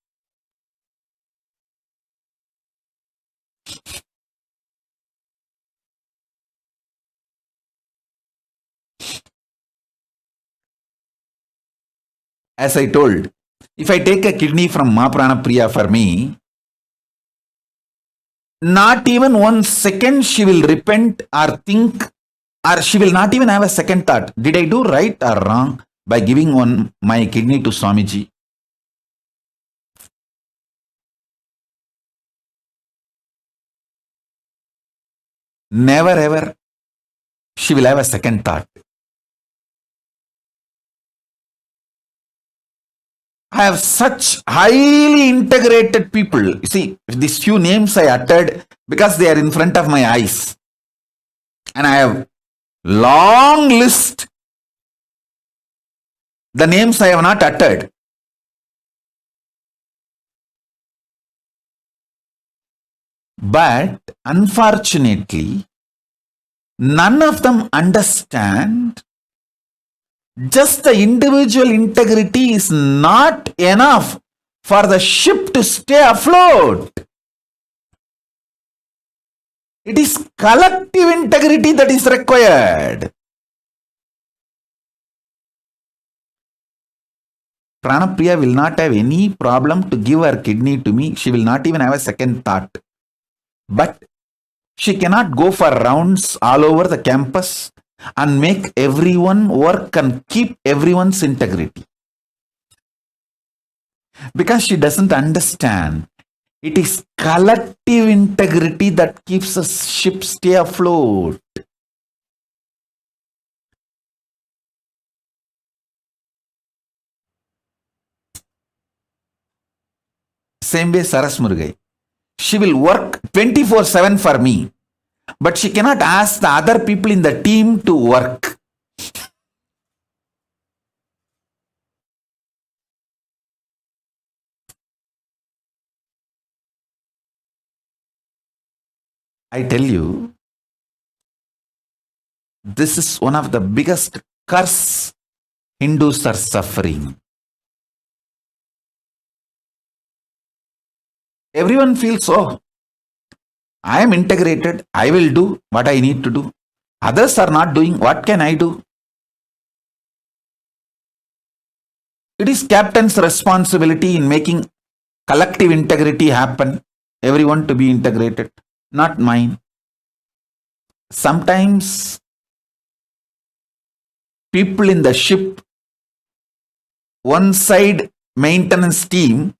As I told, if I take a kidney from Ma Pranapriya for me, not even 1 second she will repent or think, or she will not even have a second thought. Did I do right or wrong by giving my kidney to Swamiji? Never ever she will have a second thought. I have such highly integrated people. You see, these few names I uttered because they are in front of my eyes. And I have long list. The names I have not uttered. But unfortunately, none of them understand just the individual integrity is not enough for the ship to stay afloat. It is collective integrity that is required. Pranapriya will not have any problem to give her kidney to me. She will not even have a second thought. But she cannot go for rounds all over the campus and make everyone work and keep everyone's integrity. Because she doesn't understand. It is collective integrity that keeps a ship stay afloat. Same way Saras Murugai. She will work 24/7 for me. But she cannot ask the other people in the team to work. I tell you, This is one of the biggest curse Hindus are suffering. Everyone feels, oh, I am integrated, I will do what I need to do. Others are not doing, what can I do? It is captain's responsibility in making collective integrity happen, everyone to be integrated, not mine. Sometimes people in the ship, one side maintenance team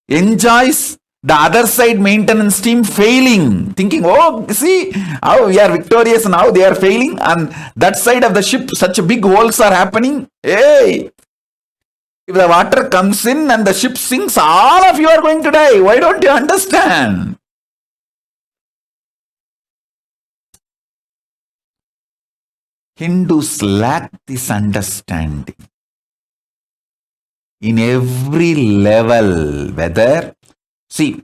enjoys the other side maintenance team failing, thinking, oh, see how we are victorious now, they are failing, and that side of the ship, such big holes are happening. Hey, if the water comes in and the ship sinks, all of you are going to die. Why don't you understand? Hindus lack this understanding. In every level, whether, see,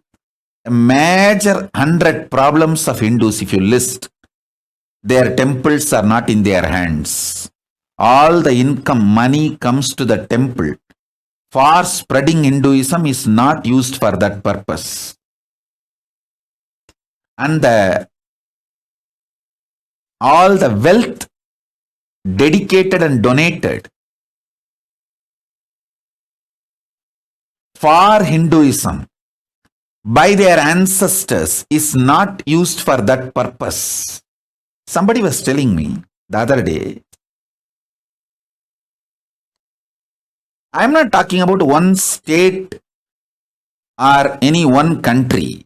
a major 100 problems of Hindus, if you list, their temples are not in their hands. All the income, money comes to the temple. For spreading Hinduism is not used for that purpose. And all the wealth dedicated and donated for Hinduism by their ancestors is not used for that purpose. Somebody was telling me the other day, I am not talking about one state or any one country,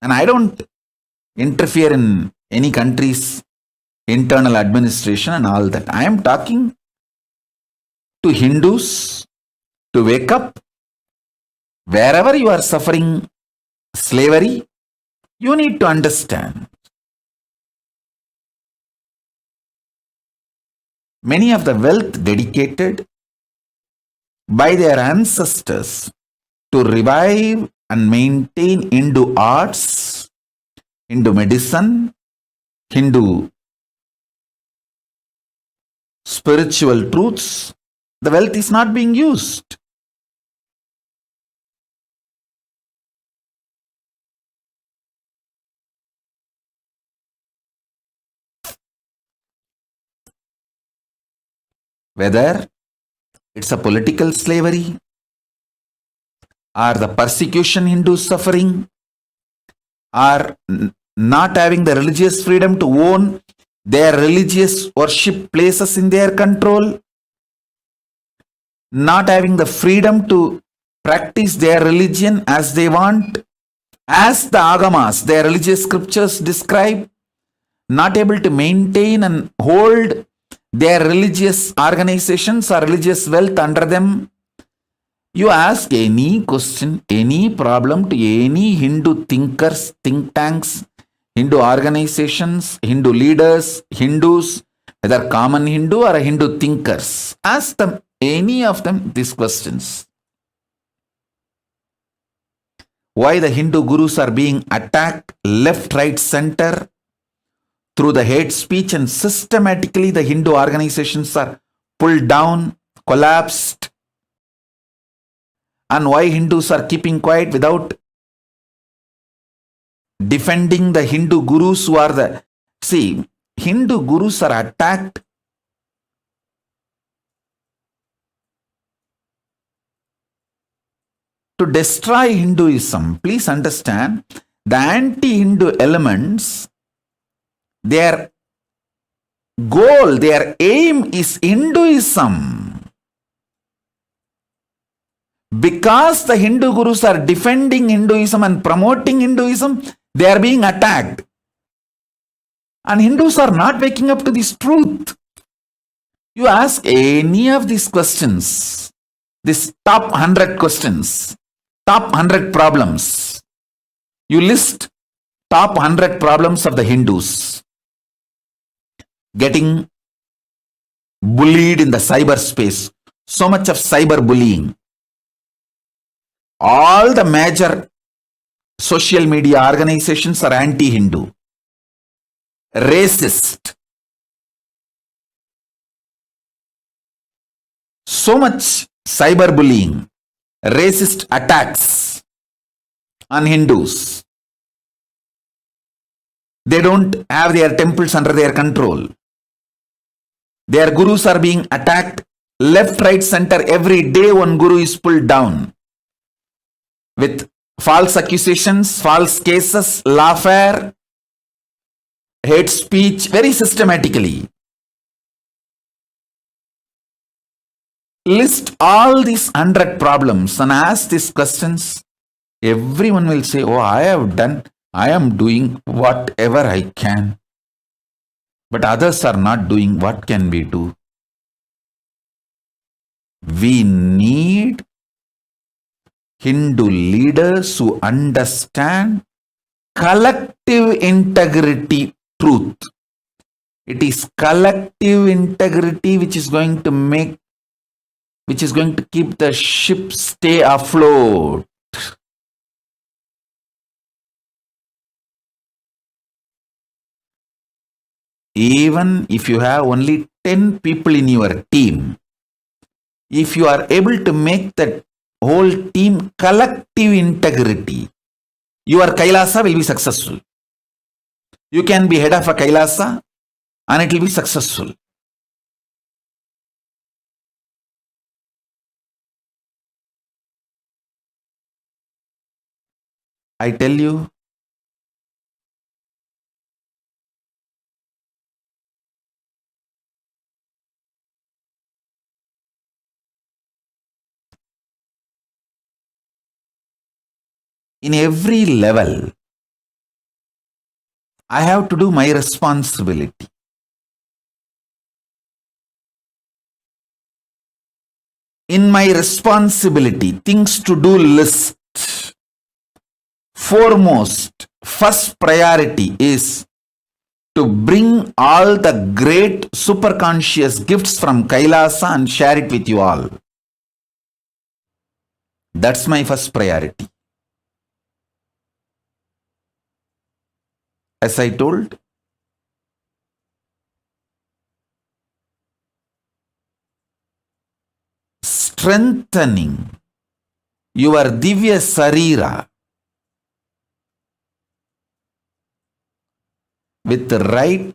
and I don't interfere in any country's internal administration and all that. I am talking to Hindus to wake up. Wherever you are suffering slavery, you need to understand. Many of the wealth dedicated by their ancestors to revive and maintain Hindu arts, Hindu medicine, Hindu spiritual truths, the wealth is not being used. Whether it's a political slavery or the persecution Hindus suffering or not having the religious freedom to own their religious worship places in their control, not having the freedom to practice their religion as they want, as the agamas, their religious scriptures describe, not able to maintain and hold their religious organizations or religious wealth under them. You ask any question, any problem to any Hindu thinkers, think tanks, Hindu organizations, Hindu leaders, Hindus, whether common Hindu or Hindu thinkers, ask them, any of them, these questions. Why the Hindu gurus are being attacked left, right, center through the hate speech, and systematically the Hindu organizations are pulled down, collapsed, and why Hindus are keeping quiet without defending the Hindu gurus who are the... See, Hindu gurus are attacked to destroy Hinduism. Please understand, the anti-Hindu elements, their goal, their aim is Hinduism. Because the Hindu gurus are defending Hinduism and promoting Hinduism, they are being attacked. And Hindus are not waking up to this truth. You ask any of these questions, this top 100 questions, top 100 problems. You list top 100 problems of the Hindus. Getting bullied in the cyberspace. So much of cyber bullying. All the major social media organizations are anti-Hindu, racist, So much cyberbullying, racist attacks on Hindus. They don't have their temples under their control. Their gurus are being attacked left, right, center. Every day one guru is pulled down with false accusations, false cases, lawfare, hate speech, very systematically. List all these 100 problems and ask these questions. Everyone will say, oh, I am doing whatever I can. But others are not doing. What can we do? We need Hindu leaders who understand collective integrity truth. It is collective integrity which is going to keep the ship stay afloat. Even if you have only 10 people in your team, if you are able to make that whole team collective integrity, your KAILASA will be successful. You can be head of a KAILASA and it will be successful. I tell you, in every level, I have to do my responsibility. In my responsibility, things to do list, foremost, first priority is to bring all the great superconscious gifts from KAILASA and share it with you all. That's my first priority. As I told, strengthening your Divya Sarira with the right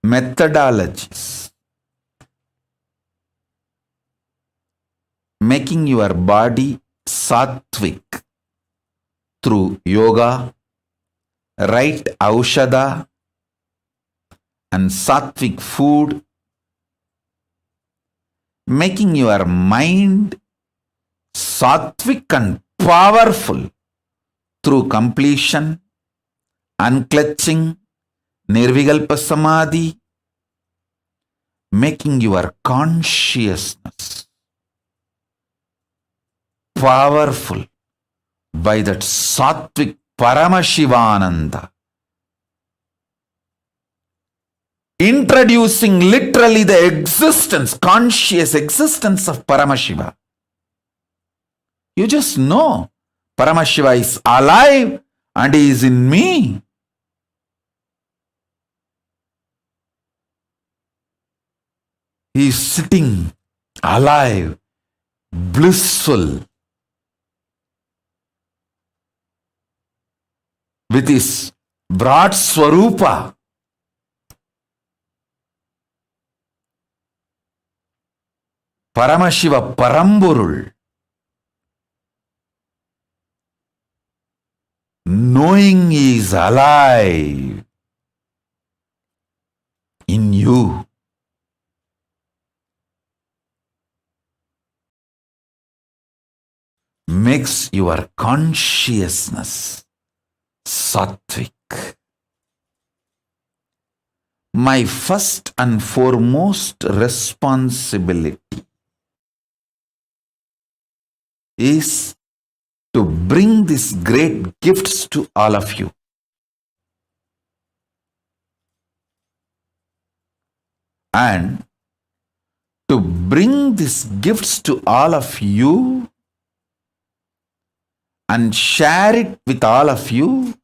methodologies, making your body sattvic through yoga, right aushadha and sattvic food, making your mind sattvic and powerful through completion, unclutching, nirvikalpa samadhi, making your consciousness powerful by that sattvic Paramashivananda, introducing literally the existence, conscious existence of Paramashiva. You just know Paramashiva is alive and he is in me. He is sitting alive, blissful, with his broad Swarupa. Paramashiva Paramburul, knowing he is alive in you. Makes your consciousness sattvic. My first and foremost responsibility is to bring these great gifts to all of you. And to bring these gifts to all of you and share it with all of you,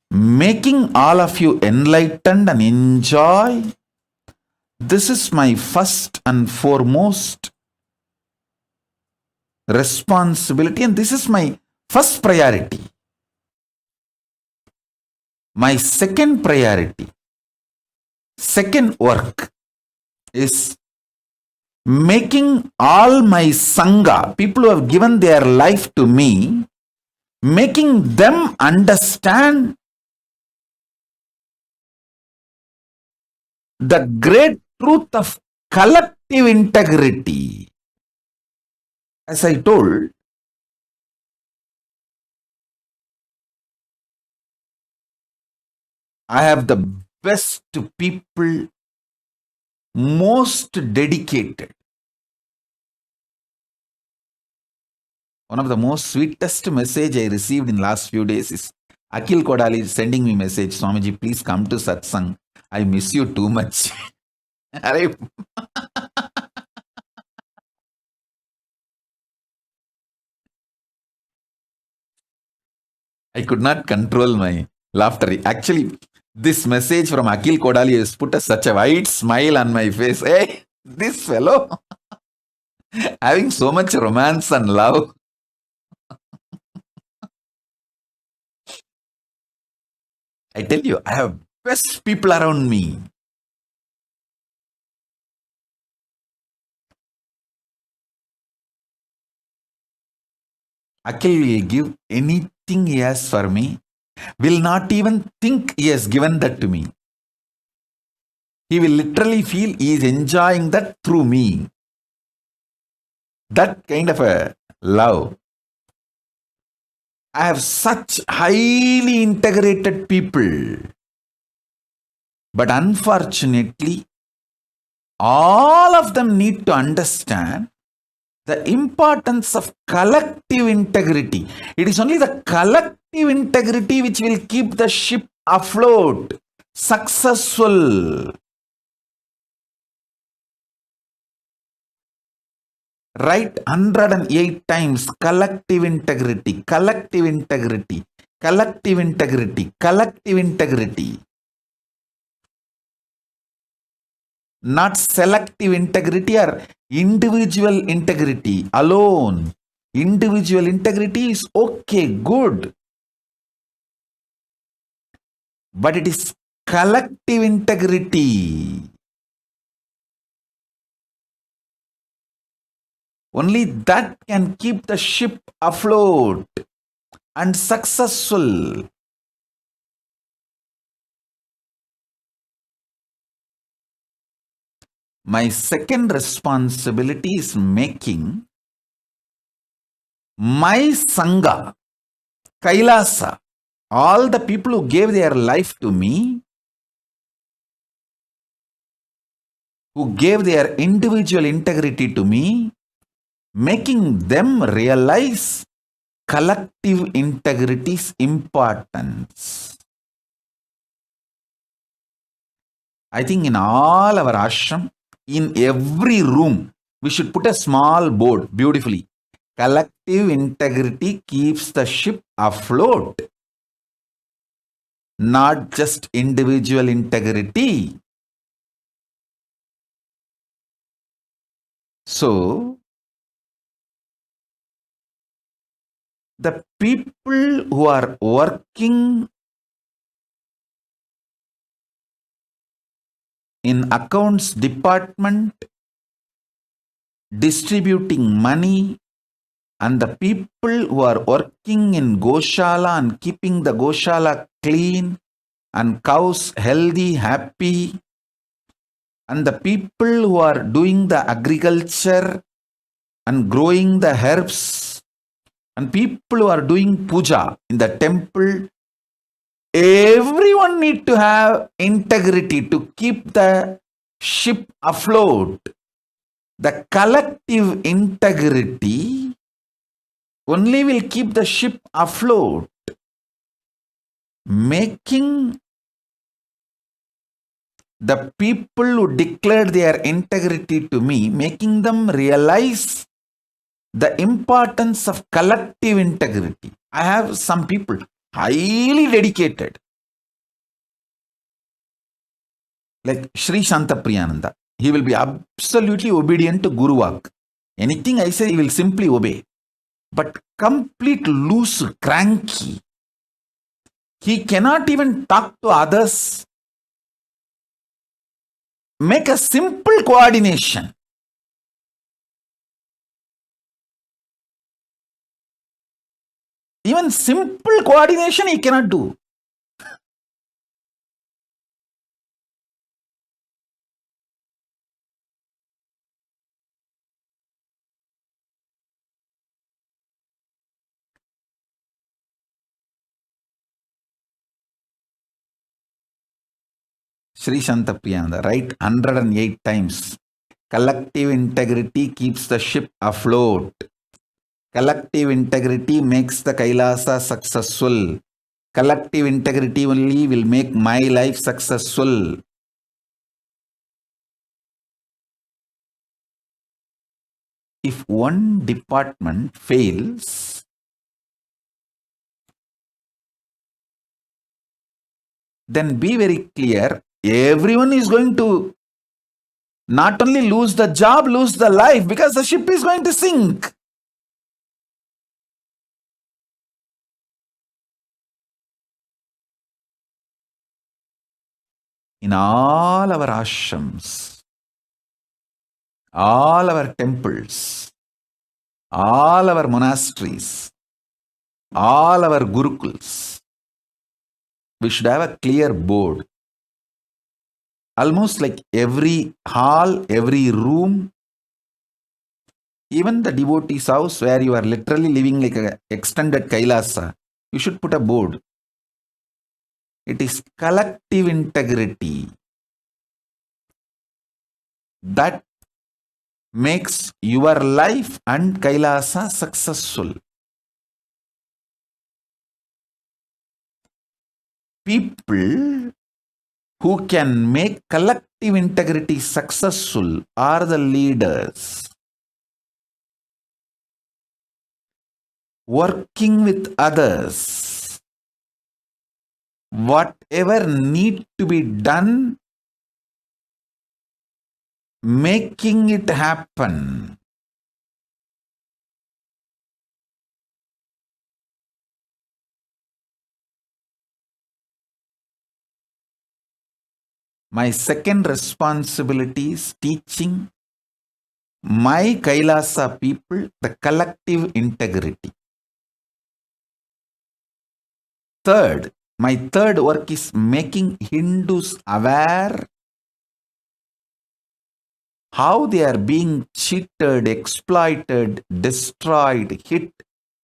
making all of you enlightened and enjoy This is my first and foremost responsibility, and this is my first priority. My second priority, second work is making all my Sangha, people who have given their life to me, making them understand the great truth of collective integrity. As I told, I have the best people, most dedicated. One of the most sweetest message I received in last few days is Akil Kodali sending me message, Swamiji, please come to satsang. I miss you too much. I could not control my laughter. Actually, this message from Akil Kodali has put such a wide smile on my face. Hey, this fellow having so much romance and love. I tell you, I have best people around me. Akil will give anything he has for me, will not even think he has given that to me. He will literally feel he is enjoying that through me. That kind of a love. I have such highly integrated people. But unfortunately, all of them need to understand the importance of collective integrity. It is only the collective integrity which will keep the ship afloat, successful. Write 108 times collective integrity, collective integrity, collective integrity, collective integrity. Not selective integrity or individual integrity alone. Individual integrity is okay, good. But it is collective integrity. Only that can keep the ship afloat and successful. My second responsibility is making my Sangha, KAILASA, all the people who gave their life to me, who gave their individual integrity to me, making them realize collective integrity's importance. I think in all our ashram, in every room, we should put a small board beautifully. Collective integrity keeps the ship afloat. Not just individual integrity. So, the people who are working in accounts department, distributing money, and the people who are working in Goshala and keeping the Goshala clean and cows healthy, happy, and the people who are doing the agriculture and growing the herbs, and people who are doing puja in the temple, everyone need to have integrity to keep the ship afloat. The collective integrity only will keep the ship afloat. Making the people who declared their integrity to me, making them realize the importance of collective integrity. I have some people highly dedicated, like Sri Shanta Priyananda. He will be absolutely obedient to Guru Vak. Anything I say, he will simply obey. But complete loose, cranky. He cannot even talk to others. Make a simple coordination. Even simple coordination he cannot do. Sri Shantapriyananda, write 108 times. Collective integrity keeps the ship afloat. Collective integrity makes the Kailasa successful. Collective integrity only will make my life successful. If one department fails, then be very clear, everyone is going to not only lose the job, lose the life, because the ship is going to sink. In all our ashrams, all our temples, all our monasteries, all our gurukuls, we should have a clear board. Almost like every hall, every room, even the devotee's house where you are literally living like an extended Kailasa, you should put a board. It is collective integrity that makes your life and Kailasa successful. People who can make collective integrity successful are the leaders. Working with others, whatever need to be done, making it happen. My second responsibility is teaching my Kailasa people the collective integrity. Third, my third work is making Hindus aware how they are being cheated, exploited, destroyed, hit,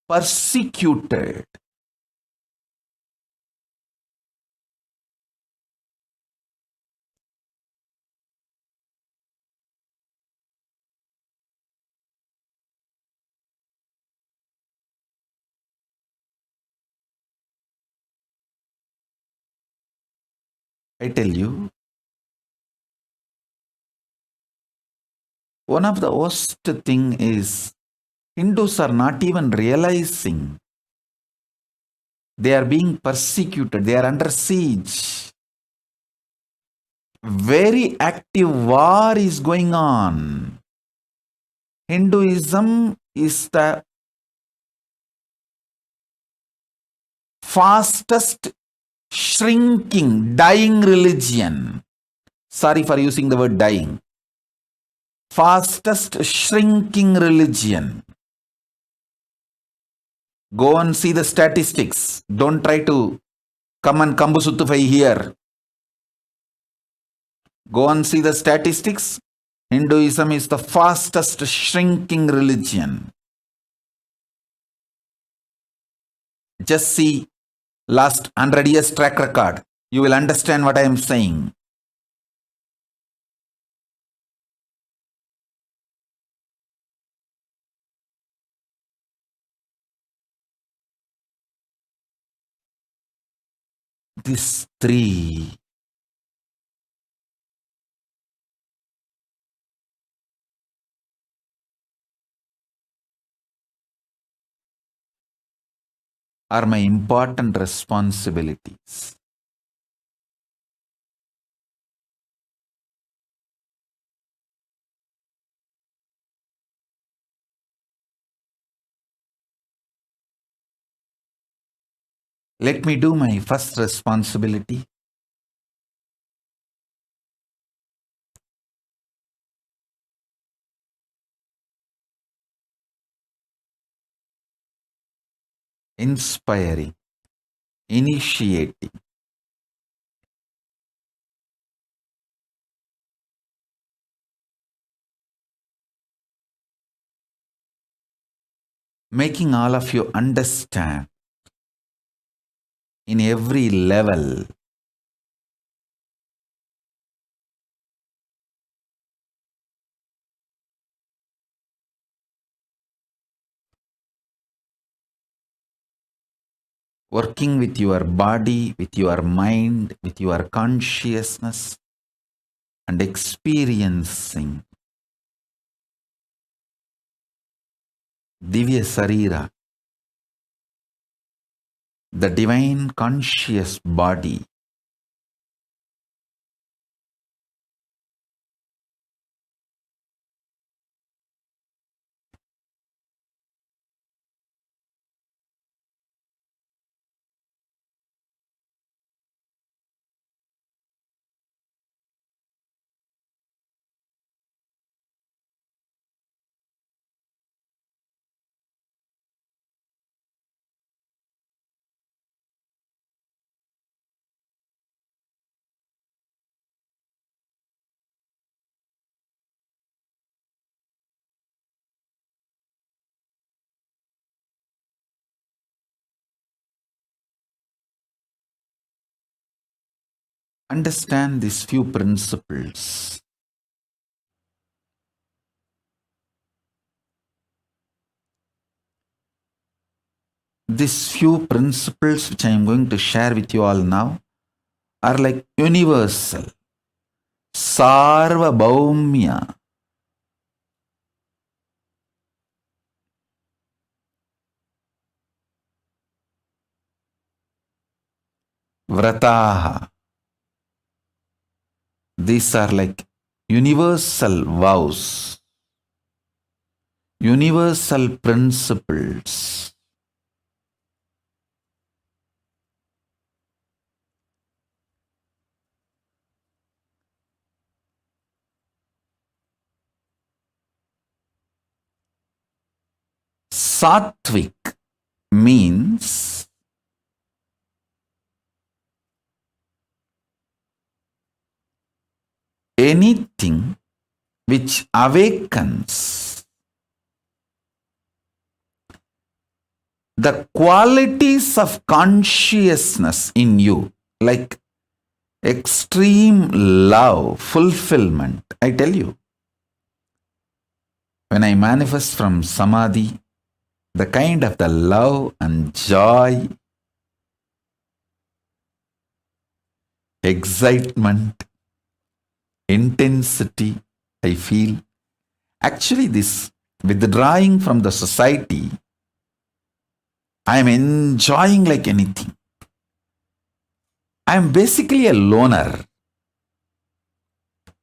persecuted. I tell you, one of the worst thing is Hindus are not even realizing they are being persecuted, they are under siege. Very active war is going on. Hinduism is the fastest shrinking, dying religion. Sorry for using the word dying. Fastest shrinking religion. Go and see the statistics. Don't try to come and kambusutufai here. Go and see the statistics. Hinduism is the fastest shrinking religion. Just see last 100 years track record. You will understand what I am saying. These three are my important responsibilities. Let me do my first responsibility. Inspiring, initiating, making all of you understand in every level working with your body, with your mind, with your consciousness, and experiencing Divya Sarira, the divine conscious body, understand these few principles. These few principles which I am going to share with you all now are like universal, Sarva Bhaumya. Vrataha. These are like universal vows, universal principles. Sattvic means anything which awakens the qualities of consciousness in you, like extreme love, fulfillment. I tell you, when I manifest from Samadhi, the kind of the love and joy, excitement, intensity I feel, actually this withdrawing from the society, I am enjoying like anything. I am basically a loner.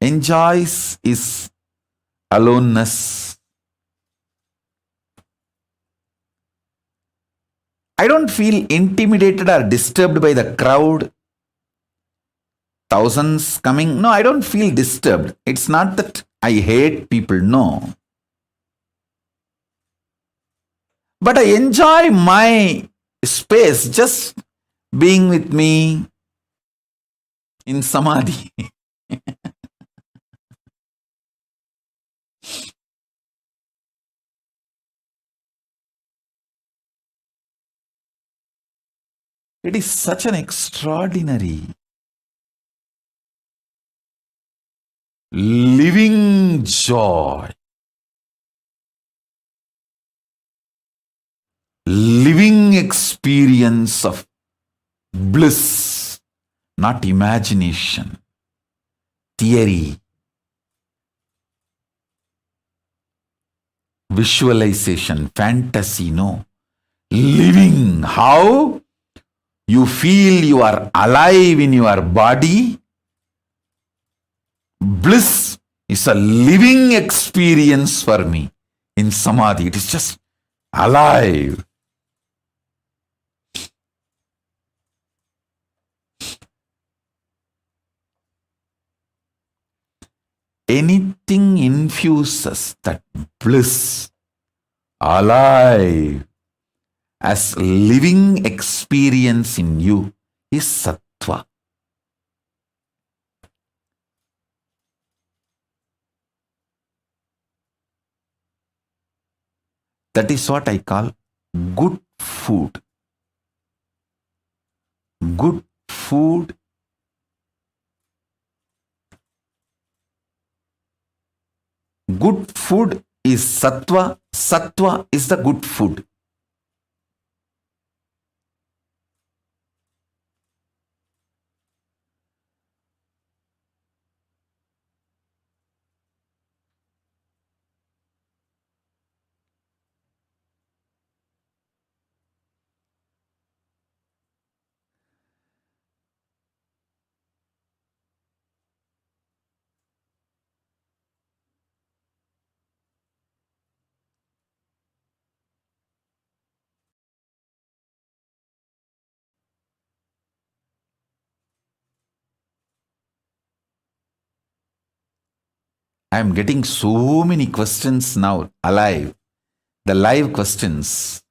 Enjoys is aloneness. I don't feel intimidated or disturbed by the crowd. Thousands coming. No, I don't feel disturbed. It's not that I hate people, no. But I enjoy my space, just being with me in Samadhi. It is such an extraordinary living joy, living experience of bliss, not imagination, theory, visualization, fantasy, no. Living, how you feel you are alive in your body. Bliss is a living experience for me in Samadhi. It is just alive. anything infuses that bliss, alive, as living experience in you is sattva. That is what I call good food. Good food is sattva. Sattva is the good food. I am getting so many questions now alive. The live questions.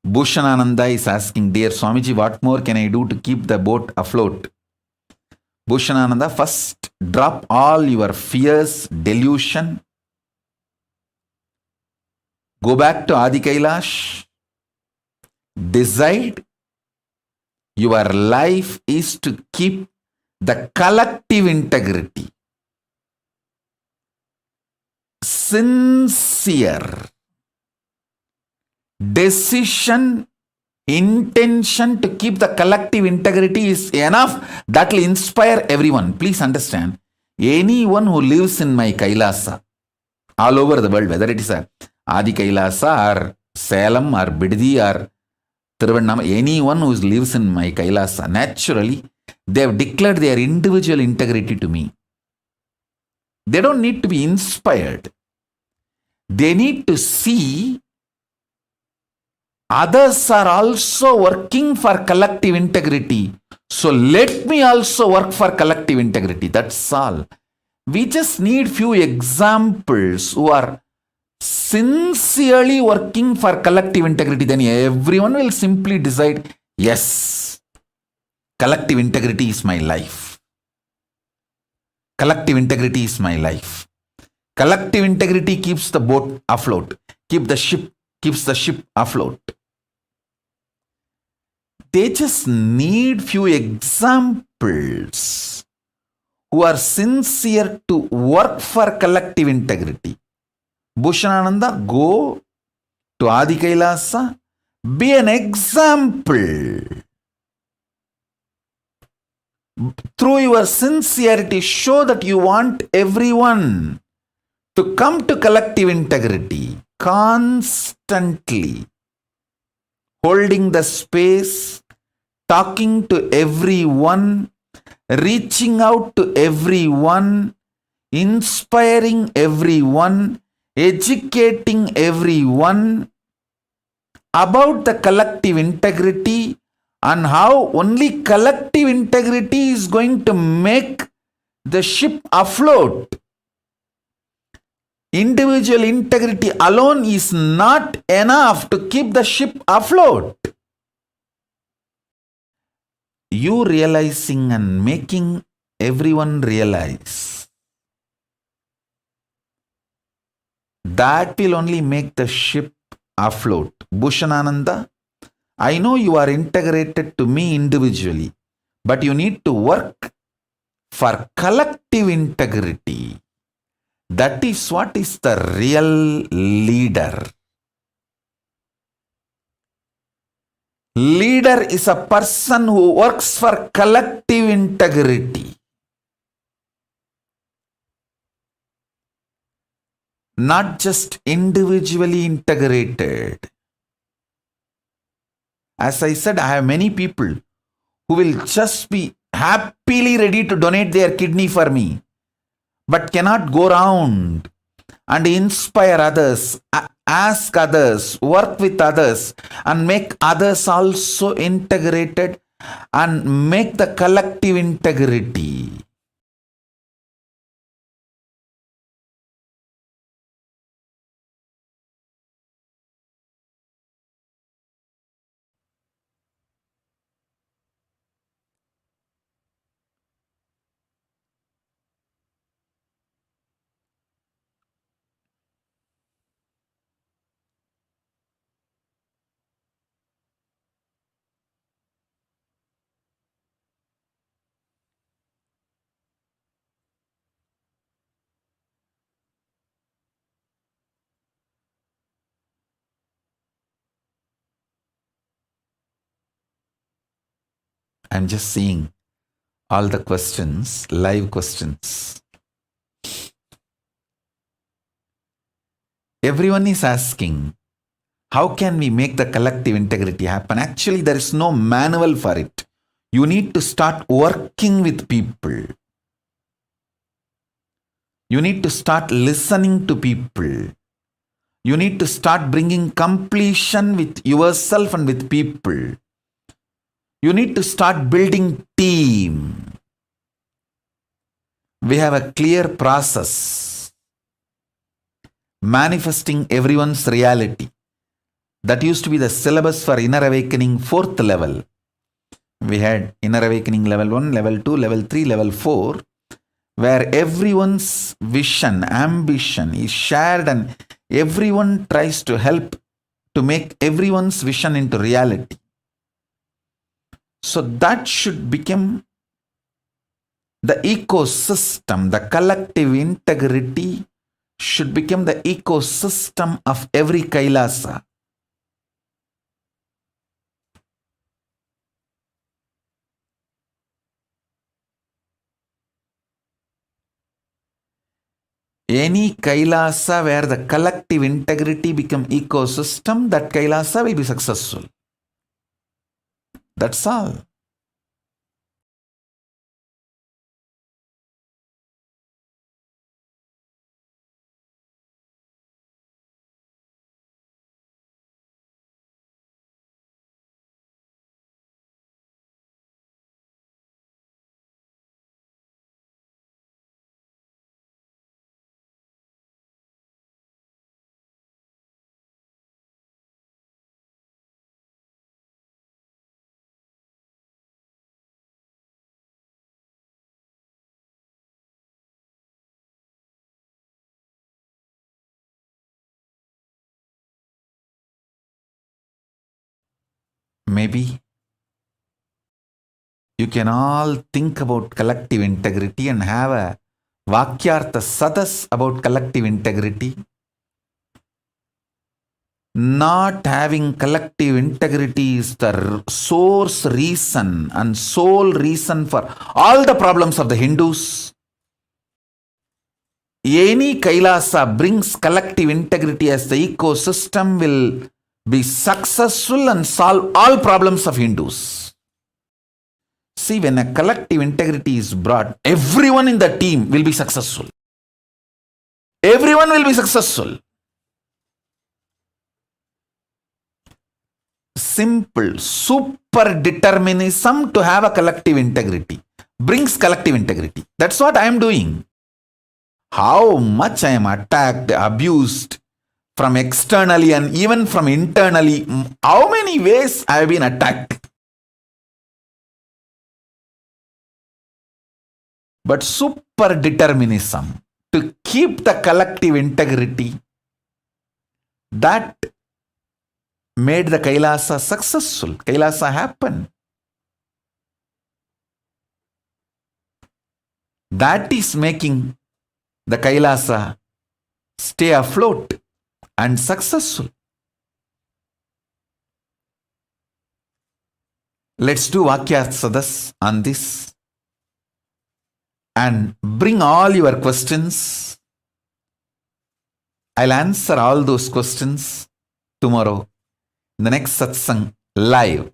Bhushanananda is asking, dear Swamiji, what more can I do to keep the boat afloat? Bhushanananda, first drop all your fears, delusion. Go back to Adi Kailash. Decide your life is to keep the collective integrity. Sincere decision, intention to keep the collective integrity is enough. That will inspire everyone. Please understand, anyone who lives in my Kailasa, all over the world, whether it is a Adi Kailasa or Salem or Biddi or Tiruvannama, anyone who lives in my Kailasa, naturally, they have declared their individual integrity to me. They don't need to be inspired. They need to see others are also working for collective integrity. So let me also work for collective integrity. That's all. We just need few examples who are sincerely working for collective integrity. Then everyone will simply decide, yes, collective integrity is my life. Collective integrity is my life. Collective integrity keeps the boat afloat. Keeps the ship afloat. They just need few examples who are sincere to work for collective integrity. Bhushanananda, go to Adi Kailasa, be an example. Through your sincerity, show that you want everyone to come to collective integrity constantly, holding the space, talking to everyone, reaching out to everyone, inspiring everyone, educating everyone about the collective integrity and how only collective integrity is going to make the ship afloat. Individual integrity alone is not enough to keep the ship afloat. You realizing and making everyone realize, that will only make the ship afloat. Bhushanananda, I know you are integrated to me individually, but you need to work for collective integrity. That is what is the real leader. Leader is a person who works for collective integrity. Not just individually integrated. As I said, I have many people who will just be happily ready to donate their kidney for me, but cannot go around and inspire others, ask others, work with others, and make others also integrated and make the collective integrity. I'm just seeing all the questions, live questions. Everyone is asking, how can we make the collective integrity happen? Actually, there is no manual for it. You need to start working with people. You need to start listening to people. You need to start bringing completion with yourself and with people. You need to start building team. We have a clear process. Manifesting everyone's reality. That used to be the syllabus for Inner Awakening 4th level. We had Inner Awakening level 1, level 2, level 3, level 4, where everyone's vision, ambition is shared and everyone tries to help to make everyone's vision into reality. So that should become the ecosystem, the collective integrity should become the ecosystem of every Kailasa. Any Kailasa where the collective integrity become ecosystem, that Kailasa will be successful. That's all. Maybe you can all think about collective integrity and have a Vakyartha Sadas about collective integrity. Not having collective integrity is the source reason and sole reason for all the problems of the Hindus. Any Kailasa brings collective integrity as the ecosystem will be successful and solve all problems of Hindus. See, when a collective integrity is brought, everyone in the team will be successful. Everyone will be successful. Simple, super determinism to have a collective integrity brings collective integrity. That's what I am doing. How much I am attacked, abused from externally and even from internally, how many ways I have been attacked. But super determinism to keep the collective integrity, that made the Kailasa successful. Kailasa happened. That is making the Kailasa stay afloat and successful. Let's do Vakyartha Sadas on this and bring all your questions. I'll answer all those questions tomorrow. The next satsang live.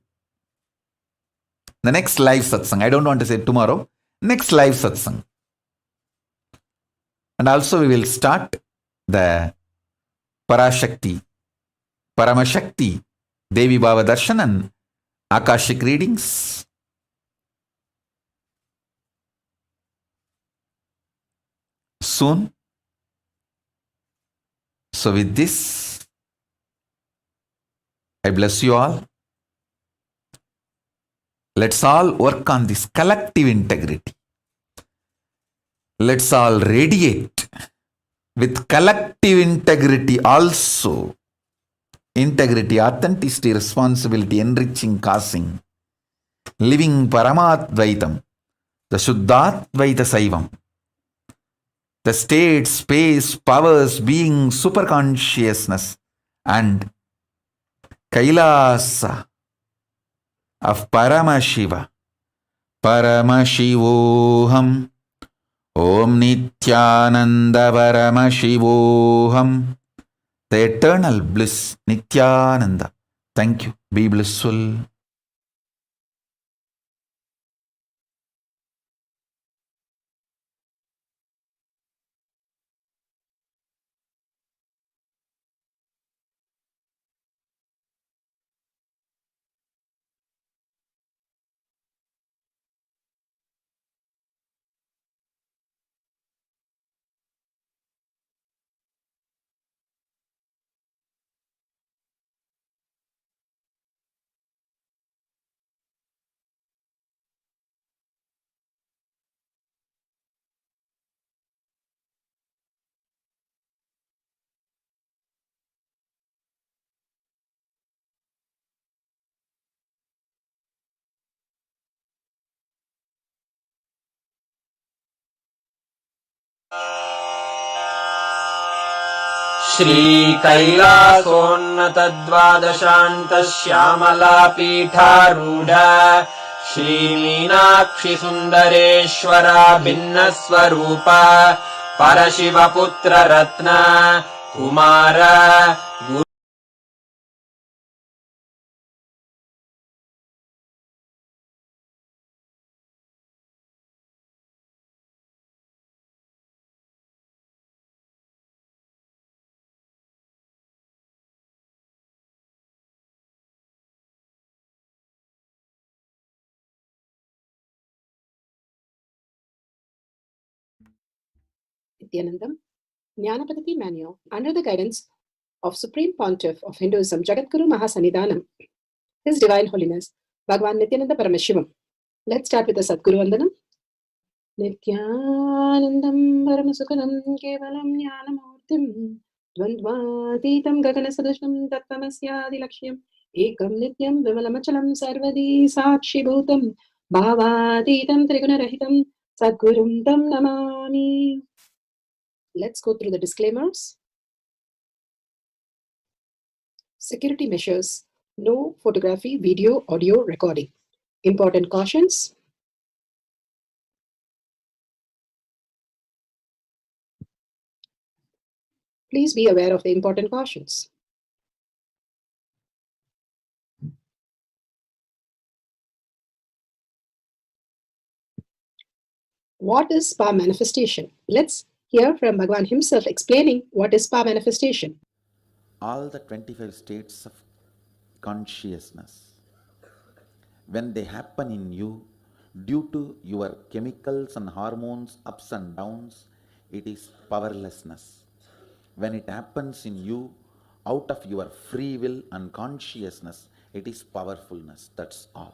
The next live satsang. I don't want to say tomorrow. Next live satsang. And also we will start the Parashakti, Paramashakti, Devi Bhava Darshan and Akashic readings. Soon. So with this, I bless you all. Let's all work on this collective integrity. Let's all radiate with collective integrity also. Integrity, authenticity, responsibility, enriching, causing, living Paramadvaitam, the Shuddhadvaita Saivam, the state, space, powers, being, superconsciousness, and Kailasa of Paramashiva Paramashivoham. Om Nithyananda Paramashivoham. The eternal bliss, Nithyananda. Thank you. Be blissful. श्रीकैलासोन्नतद्वादशान्तश्यामलापीठारूढ श्रीमीनाक्षिसुन्दरेश्वरा भिन्नस्वरूप परशिवपुत्ररत्न Kumar Nithyanandam, Jnanapadati Manual, under the guidance of Supreme Pontiff of Hinduism, Jagadguru Mahasannidhanam, His Divine Holiness, Bhagavan Nithyananda Paramashivam. Let's start with the Sadguru Vandanam. Nithyanandam Paramasukhanam Kevalam Jnanamurtim Dvandvatitam Gaganasadushnam Tattvamasya Lakshmam Ekam Nityam Vimalamachalam Sarvadi Sakshi Bhutam Bhavatitam Trigunarahitam Sadgurum Tam Namami. Let's go through the disclaimers. Security measures. No photography, video, audio recording. Important cautions. Please be aware of the important cautions. What is spa manifestation? Let's hear from Bhagavan himself explaining what is spa manifestation. All the 25 states of consciousness, when they happen in you, due to your chemicals and hormones ups and downs, it is powerlessness. When it happens in you, out of your free will and consciousness, it is powerfulness. That's all.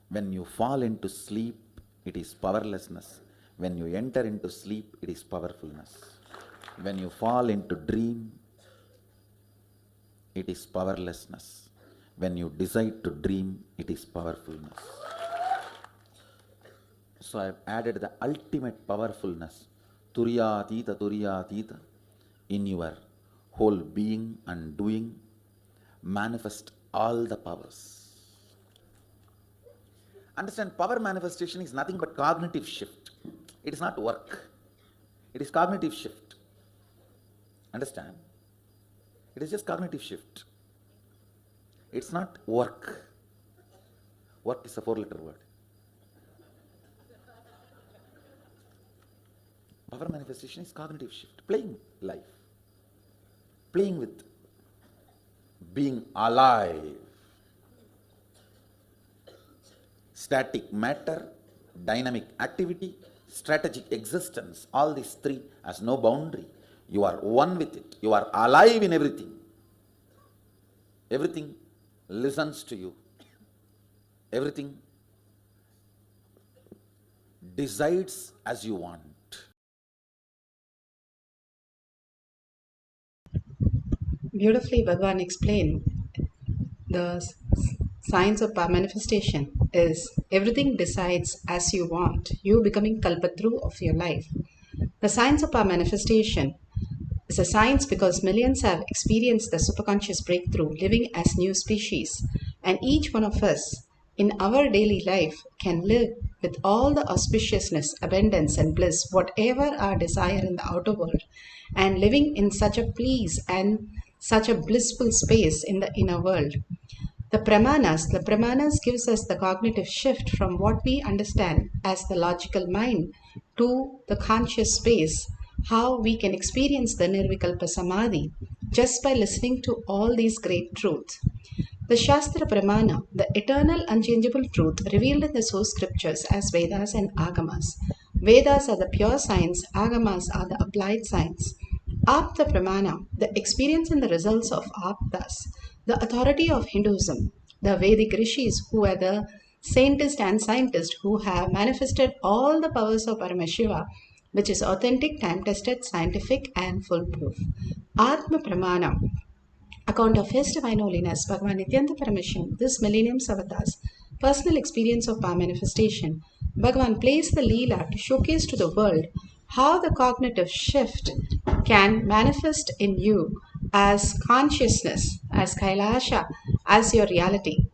When you fall into sleep, it is powerlessness. When you enter into sleep, it is powerfulness. When you fall into dream, it is powerlessness. When you decide to dream, it is powerfulness. So I have added the ultimate powerfulness, Turiyatita, in your whole being and doing. Manifest all the powers. Understand, power manifestation is nothing but cognitive shift. It is not work. It is cognitive shift. Understand? It is just cognitive shift. It's not work. Work is a 4-letter word. Power manifestation is cognitive shift. Playing life. Playing with being alive. Static matter, dynamic activity, strategic existence, all these three has no boundary. You are one with it. You are alive in everything. Everything listens to you. Everything decides as you want. Beautifully, Bhagavan explained the science of power manifestation is everything decides as you want, you becoming Kalpatru of your life. The science of power manifestation is a science because millions have experienced the superconscious breakthrough living as new species, and each one of us in our daily life can live with all the auspiciousness, abundance, and bliss, whatever our desire in the outer world, and living in such a peace and such a blissful space in the inner world. The Pramanas gives us the cognitive shift from what we understand as the logical mind to the conscious space, how we can experience the Nirvikalpa Samadhi just by listening to all these great truths. The Shastra Pramana, the eternal unchangeable truth revealed in the source scriptures as Vedas and Agamas. Vedas are the pure science, Agamas are the applied science. Apta Pramana, the experience and the results of Aptas, the authority of Hinduism, the Vedic rishis who are the saintest and scientists who have manifested all the powers of Paramashiva, which is authentic, time-tested, scientific and foolproof. Atma Pramana, account of His Divine Holiness Bhagavan Nithyananda Paramashivam, this millennium's avatars, personal experience of power manifestation. Bhagavan plays the Leela to showcase to the world how the cognitive shift can manifest in you as consciousness, as KAILASA, as your reality.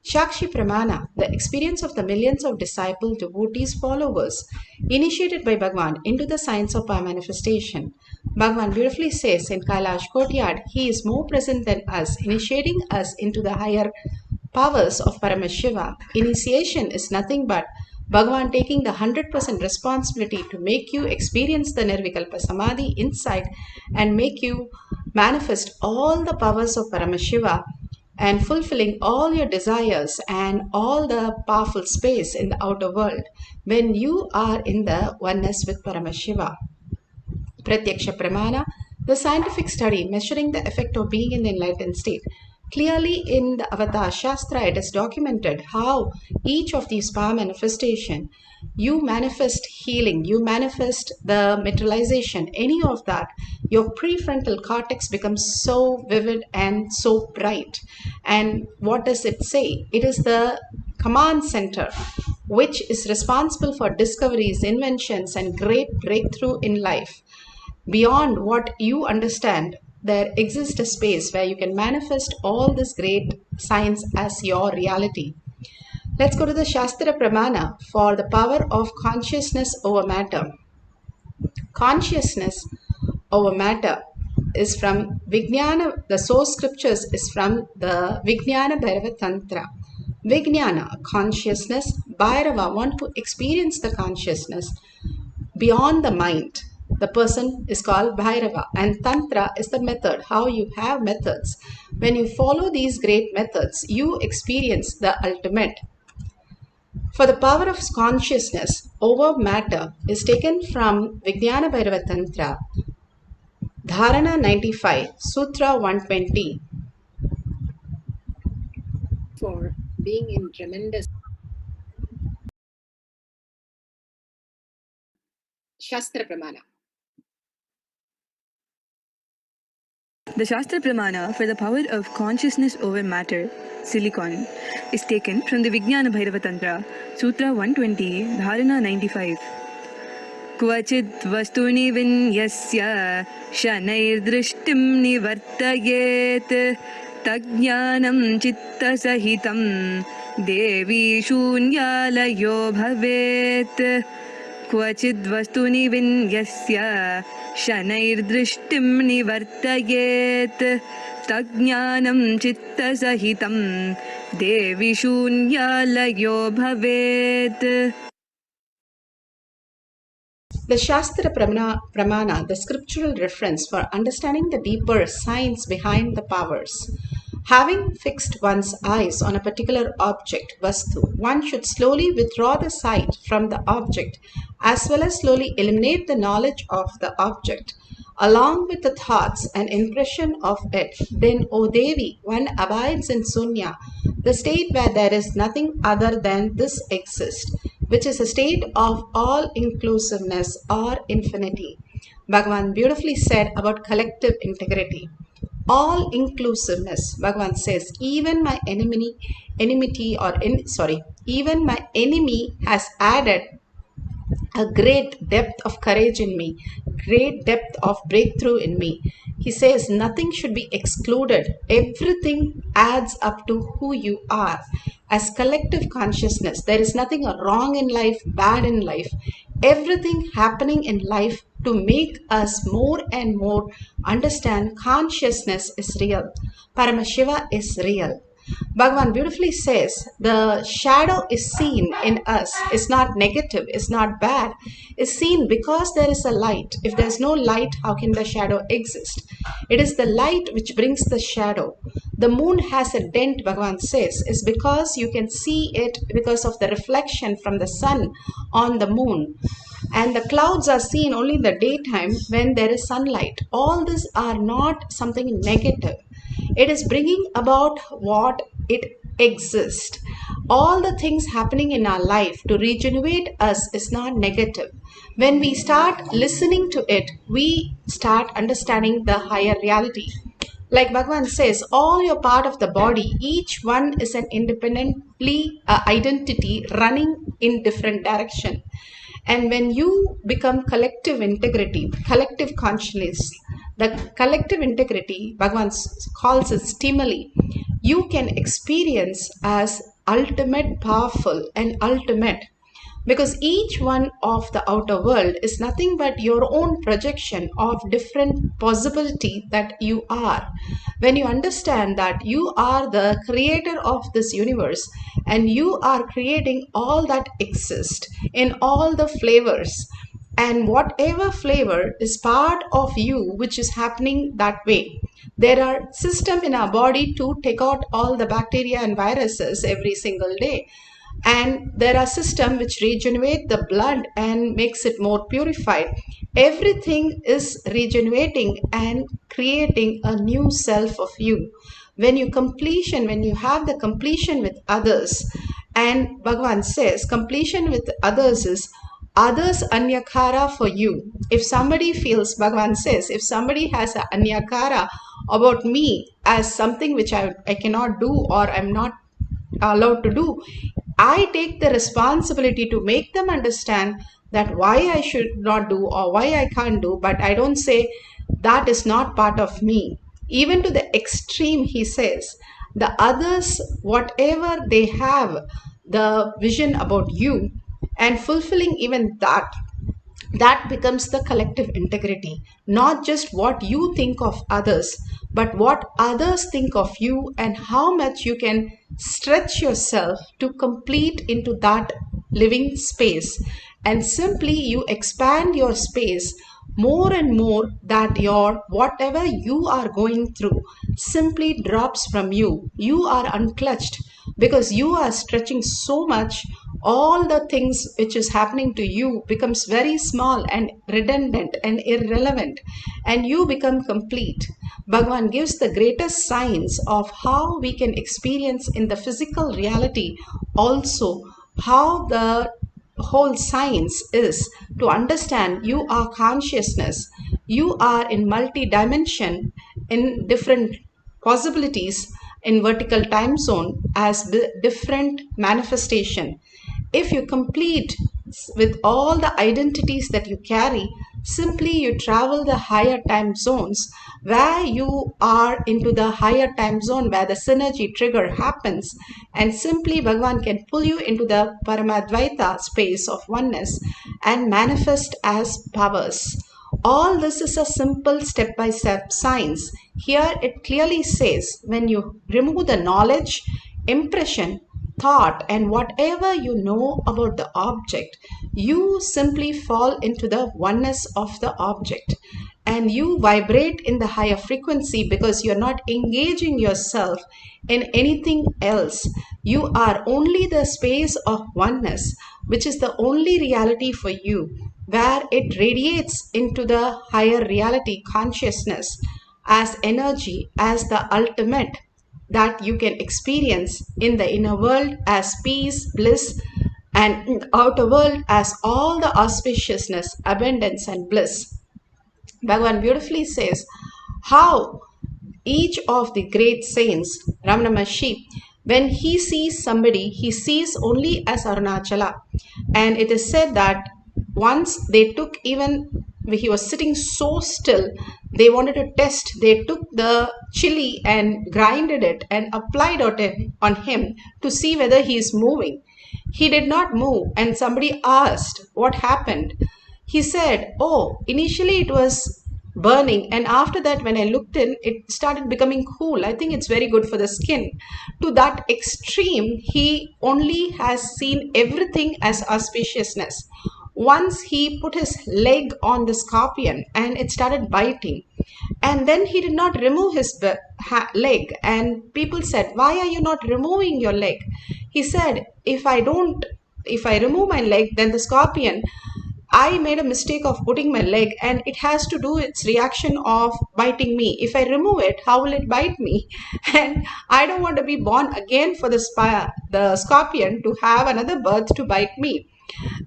Shakshi Pramana, the experience of the millions of disciple, devotees, followers, initiated by Bhagavan into the science of power manifestation. Bhagavan beautifully says in Kailash Courtyard, he is more present than us, initiating us into the higher powers of Paramashiva. Initiation is nothing but Bhagavan taking the 100% responsibility to make you experience the Nirvikalpa Samadhi inside and make you manifest all the powers of Paramashiva and fulfilling all your desires and all the powerful space in the outer world when you are in the oneness with Paramashiva. Pratyaksha Pramana, the scientific study measuring the effect of being in the enlightened state. Clearly in the Avatar Shastra, it is documented how each of these power manifestation, you manifest healing, you manifest the materialization, any of that, your prefrontal cortex becomes so vivid and so bright. And what does it say? It is the command center which is responsible for discoveries, inventions, and great breakthrough in life. Beyond what you understand, there exists a space where you can manifest all this great science as your reality. Let's go to the Shastra Pramana for the power of consciousness over matter. Consciousness over matter is from Vijnana, the source scriptures is from the Vijnana Bhairava Tantra. Vijnana, consciousness, Bhairava, one who experienced the consciousness beyond the mind. The person is called Bhairava, and Tantra is the method, how you have methods. When you follow these great methods, you experience the ultimate. For the power of consciousness over matter is taken from Vijnana Bhairava Tantra, Dharana 95, Sutra 120. For being in tremendous Shastra Pramana. The Shastra Pramana for the power of consciousness over matter, silicon, is taken from the Vijnana Bhairava Tantra, Sutra 120, Dharana 95. Kvachid vastuni vinyasya shanair-drishtim nivartayet tajnanam chitta sahitam devi shunyalayo bhavet. Kvachid vastuni vinyasya shanair-drishtim nivartayet tajnanam chitta sahitam devi shunyalayo bhavet. The Shastra Pramana, the scriptural reference for understanding the deeper science behind the powers. Having fixed one's eyes on a particular object, Vastu, one should slowly withdraw the sight from the object as well as slowly eliminate the knowledge of the object along with the thoughts and impression of it. Then, O Devi, one abides in Sunya, the state where there is nothing other than this exists, which is a state of all-inclusiveness or infinity. Bhagavan beautifully said about collective integrity. All-inclusiveness, Bhagavan says, even my even my enemy has added a great depth of courage in me, great depth of breakthrough in me. He says nothing should be excluded. Everything adds up to who you are. As collective consciousness, there is nothing wrong in life, bad in life. Everything happening in life to make us more and more understand consciousness is real. Paramashiva is real. Bhagavan beautifully says the shadow is seen in us, is not negative, is not bad, is seen because there is a light. If there is no light, how can the shadow exist? It is the light which brings the shadow. The moon has a dent, Bhagavan says, is because you can see it because of the reflection from the sun on the moon. And the clouds are seen only in the daytime when there is sunlight. All these are not something negative. It is bringing about what it exists. All the things happening in our life to regenerate us is not negative. When we start listening to it, we start understanding the higher reality. Like Bhagavan says, all your part of the body, each one is an independently identity running in different direction. And when you become collective integrity, collective consciousness, the collective integrity, Bhagavan calls it stimuli, you can experience as ultimate powerful and ultimate. Because each one of the outer world is nothing but your own projection of different possibility that you are. When you understand that you are the creator of this universe and you are creating all that exists in all the flavors, and whatever flavor is part of you which is happening that way. There are systems in our body to take out all the bacteria and viruses every single day. And there are systems which regenerate the blood and makes it more purified. Everything is regenerating and creating a new self of you. When you have the completion with others, and Bhagavan says completion with others is others anyakara for you. If somebody feels, Bhagavan says, if somebody has an anyakara about me as something which I cannot do or I'm not allowed to do, I take the responsibility to make them understand that why I should not do or why I can't do, but I don't say that is not part of me. Even to the extreme, he says, the others, whatever they have, the vision about you, and fulfilling even that becomes the collective integrity. Not just what you think of others, but what others think of you and how much you can stretch yourself to complete into that living space. And simply you expand your space more and more, that your whatever you are going through simply drops from you. You are unclutched because you are stretching so much. All the things which is happening to you becomes very small and redundant and irrelevant, and you become complete. Bhagavan gives the greatest signs of how we can experience in the physical reality also how the whole science is to understand you are consciousness, you are in multi-dimension, in different possibilities, in vertical time zone as different manifestation. If you complete with all the identities that you carry, simply you travel the higher time zones where you are into the higher time zone where the synergy trigger happens, and simply Bhagavan can pull you into the Paramadvaita space of oneness and manifest as powers. All this is a simple step-by-step science. Here it clearly says when you remove the knowledge, impression, thought, and whatever you know about the object, you simply fall into the oneness of the object and you vibrate in the higher frequency because you're not engaging yourself in anything else. You are only the space of oneness, which is the only reality for you, where it radiates into the higher reality consciousness as energy, as the ultimate that you can experience in the inner world as peace, bliss, and in the outer world as all the auspiciousness, abundance, and bliss. Bhagavan beautifully says how each of the great saints, Ramana Maharshi, when he sees somebody, he sees only as Arunachala. And it is said that once they took, even he was sitting so still, they wanted to test. They took the chili and grinded it and applied on him to see whether he is moving. He did not move, and somebody asked what happened. He said, oh, initially it was burning, and after that, when I looked in, it started becoming cool. I think it's very good for the skin. To that extreme, he only has seen everything as auspiciousness. Once he put his leg on the scorpion and it started biting, and then he did not remove his leg, and people said, why are you not removing your leg? He said, if I remove my leg, then the scorpion, I made a mistake of putting my leg and it has to do its reaction of biting me. If I remove it, how will it bite me? And I don't want to be born again for the scorpion to have another birth to bite me.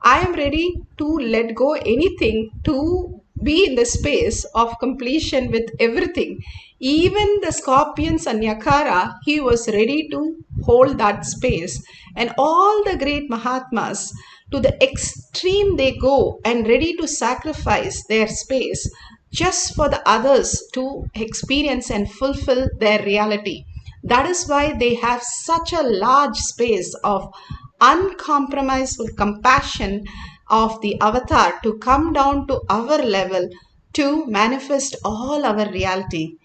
I am ready to let go anything to be in the space of completion with everything. Even the scorpions and Yakara, he was ready to hold that space. And all the great Mahatmas, to the extreme they go and ready to sacrifice their space just for the others to experience and fulfill their reality. That is why they have such a large space of uncompromised compassion of the avatar to come down to our level to manifest all our reality.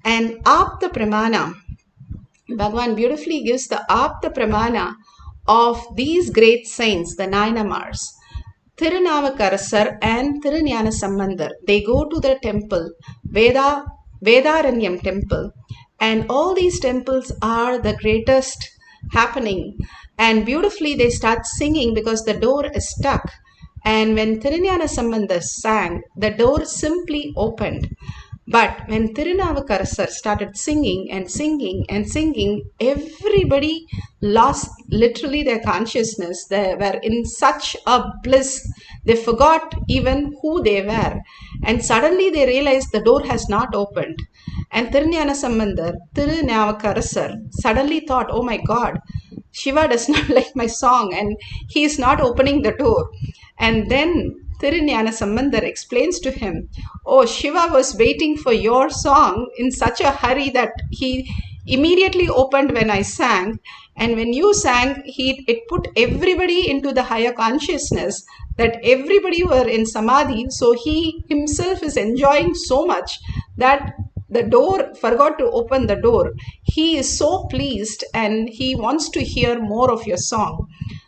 And Apta Pramana, Bhagavan beautifully gives the Apta Pramana of these great saints, the Nayanamars. Thirunavukarasar and Thirunyana Sambandar, they go to the temple, Vedaranyam temple, and all these temples are the greatest happening. And beautifully they start singing because the door is stuck. And when Thirunyana Sambandar sang, the door simply opened. But when Thirunavukarasar started singing and singing and singing, everybody lost literally their consciousness. They were in such a bliss. They forgot even who they were. And suddenly they realized the door has not opened. And Thirunyana Sambandar, Thirunavukarasar, suddenly thought, oh my God, Shiva does not like my song and he is not opening the door. And then Thirunyana Sambandar explains to him, oh, Shiva was waiting for your song in such a hurry that he immediately opened when I sang. And when you sang, it put everybody into the higher consciousness that everybody were in Samadhi. So he himself is enjoying so much that the door forgot to open the door. He is so pleased and he wants to hear more of your song.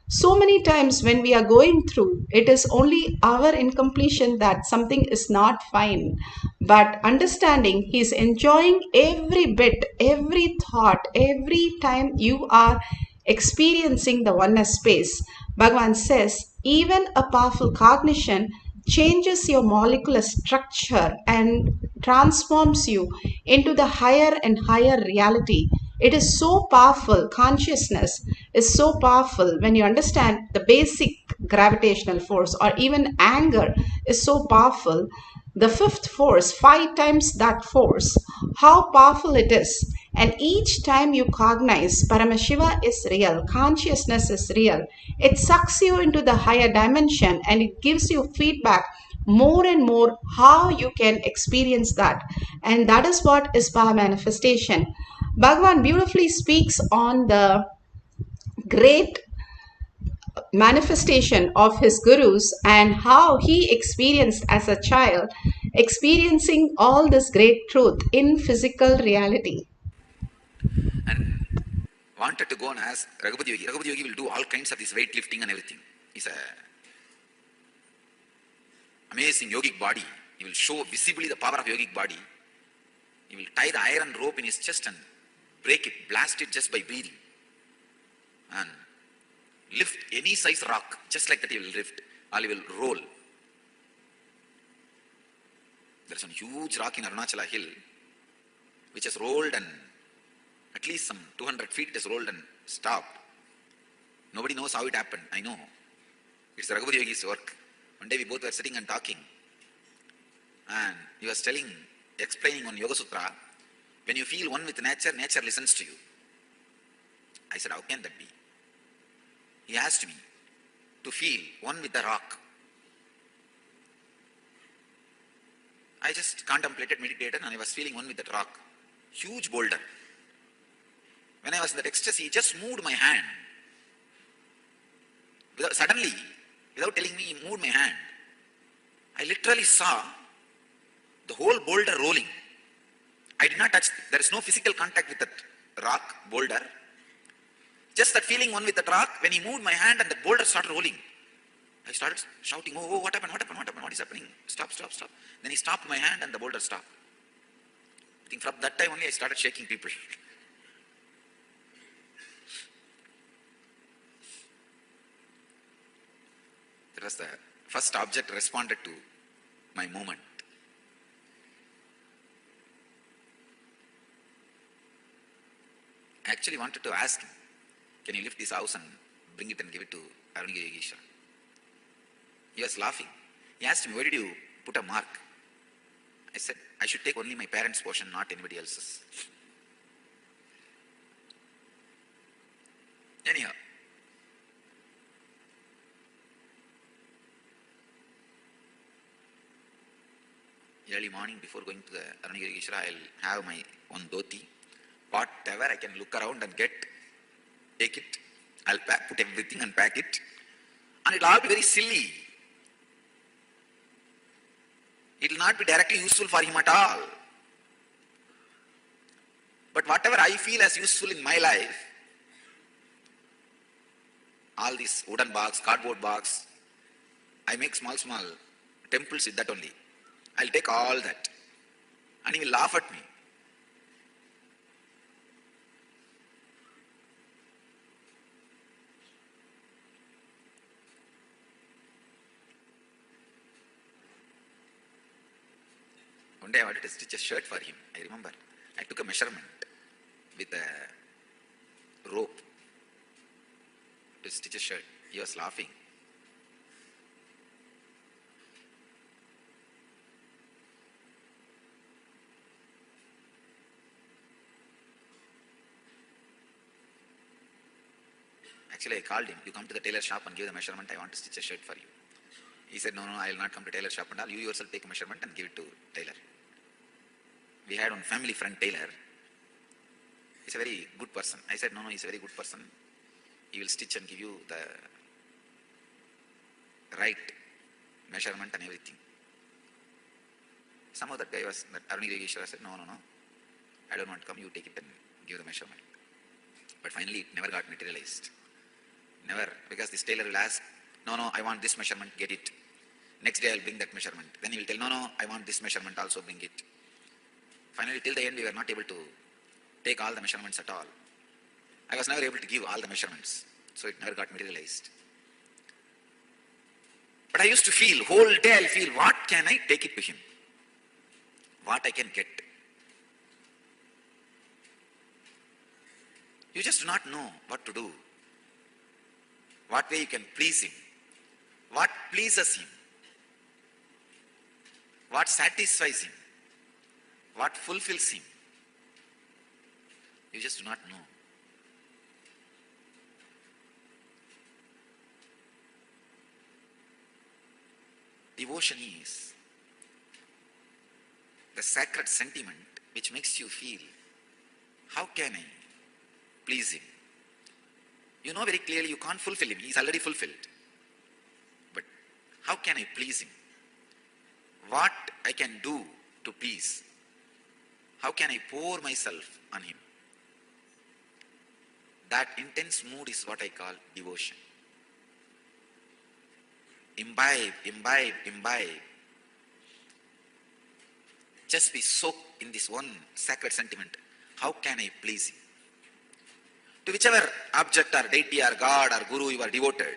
So many times when we are going through, it is only our incompletion that something is not fine. But understanding, he is enjoying every bit, every thought, every time you are experiencing the oneness space. Bhagavan says, even a powerful cognition changes your molecular structure and transforms you into the higher and higher reality. It is so powerful. Consciousness is so powerful. When you understand the basic gravitational force, or even anger is so powerful, the fifth force, 5 times that force, how powerful it is. And each time you cognize Paramashiva is real, consciousness is real, it sucks you into the higher dimension and it gives you feedback more and more how you can experience that. And that is what is power manifestation. Bhagavan beautifully speaks on the great manifestation of his gurus and how he experienced as a child, experiencing all this great truth in physical reality. And wanted to go and ask Raghupati Yogi. Raghupati Yogi will do all kinds of this weightlifting and everything. He's a amazing yogic body. He will show visibly the power of yogic body. He will tie the iron rope in his chest and break it, blast it just by breathing. And lift any size rock, just like that he will lift, or he will roll. There's one huge rock in Arunachala hill, which has rolled and at least some 200 feet it has rolled and stopped. Nobody knows how it happened, I know. It's Raghupati Yogi's work. One day we both were sitting and talking, and he was explaining on Yoga Sutra, when you feel one with nature, nature listens to you. I said, how can that be? He asked me to feel one with the rock. I just contemplated, meditated, and I was feeling one with that rock. Huge boulder. When I was in that ecstasy, it just moved my hand. Suddenly, without telling me, he moved my hand. I literally saw the whole boulder rolling. I did not touch, there is no physical contact with that rock, boulder. Just that feeling one with that rock, when he moved my hand and the boulder started rolling. I started shouting, oh, what happened, what happened, what happened, what is happening? Stop, stop, stop. Then he stopped my hand and the boulder stopped. I think from that time only I started shaking people. That was the first object responded to my movement. I actually wanted to ask him, can you lift this house and bring it and give it to Arunagiri Yogeshwara? He was laughing. He asked me, where did you put a mark? I said, I should take only my parents' portion, not anybody else's. Anyhow, early morning before going to the Arunagiri Yogeshwara, I'll have my one dhoti. Whatever I can look around and get, take it. I'll put everything and pack it. And it'll all be very silly. It will not be directly useful for him at all. But whatever I feel as useful in my life, all these wooden box, cardboard box, I make small temples with that only. I'll take all that. And he will laugh at me. One day I wanted to stitch a shirt for him. I remember. I took a measurement with a rope to stitch a shirt. He was laughing. Actually, I called him. You come to the tailor shop and give the measurement. I want to stitch a shirt for you. He said, no, I will not come to tailor shop and all. You yourself take a measurement and give it to tailor. We had one family friend, tailor. He's a very good person. I said, no, he's a very good person. He will stitch and give you the right measurement and everything. Somehow that guy was, that Arunagiri Yogeshwara said, no, I don't want to come, you take it and give the measurement. But finally it never got materialized. Never, because this tailor will ask, no, I want this measurement, get it. Next day I'll bring that measurement. Then he will tell, no, I want this measurement, also bring it. Finally, till the end, we were not able to take all the measurements at all. I was never able to give all the measurements, so it never got materialized. But I used to feel, whole day I'll feel, what can I take it to him? What I can get? You just do not know what to do. What way you can please him. What pleases him. What satisfies him. What fulfills him. You just do not know. Devotion is the sacred sentiment which makes you feel, how can I please him? You know very clearly you can't fulfill him. He is already fulfilled. But how can I please him? What I can do to please? How can I pour myself on him? That intense mood is what I call devotion. Imbibe. Just be soaked in this one sacred sentiment. How can I please him? To whichever object or deity or God or Guru you are devoted,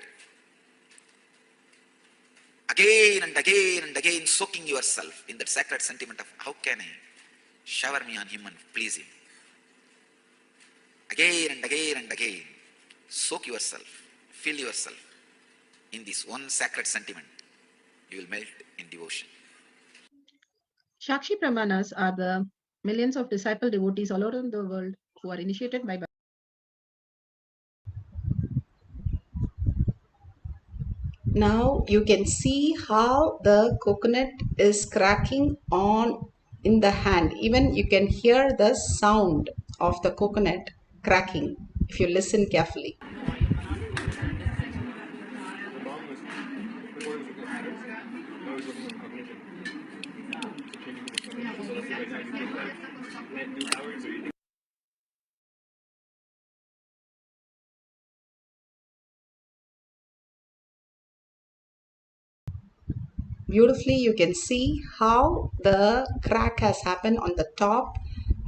again and again and again soaking yourself in that sacred sentiment of how can I shower me on him and please him. Again and again and again, soak yourself, fill yourself in this one sacred sentiment. You will melt in devotion. Shakshi Pramanas are the millions of disciple devotees all around the world who are initiated by Now you can see how the coconut is cracking on in the hand. Even you can hear the sound of the coconut cracking if you listen carefully. Beautifully, you can see how the crack has happened on the top,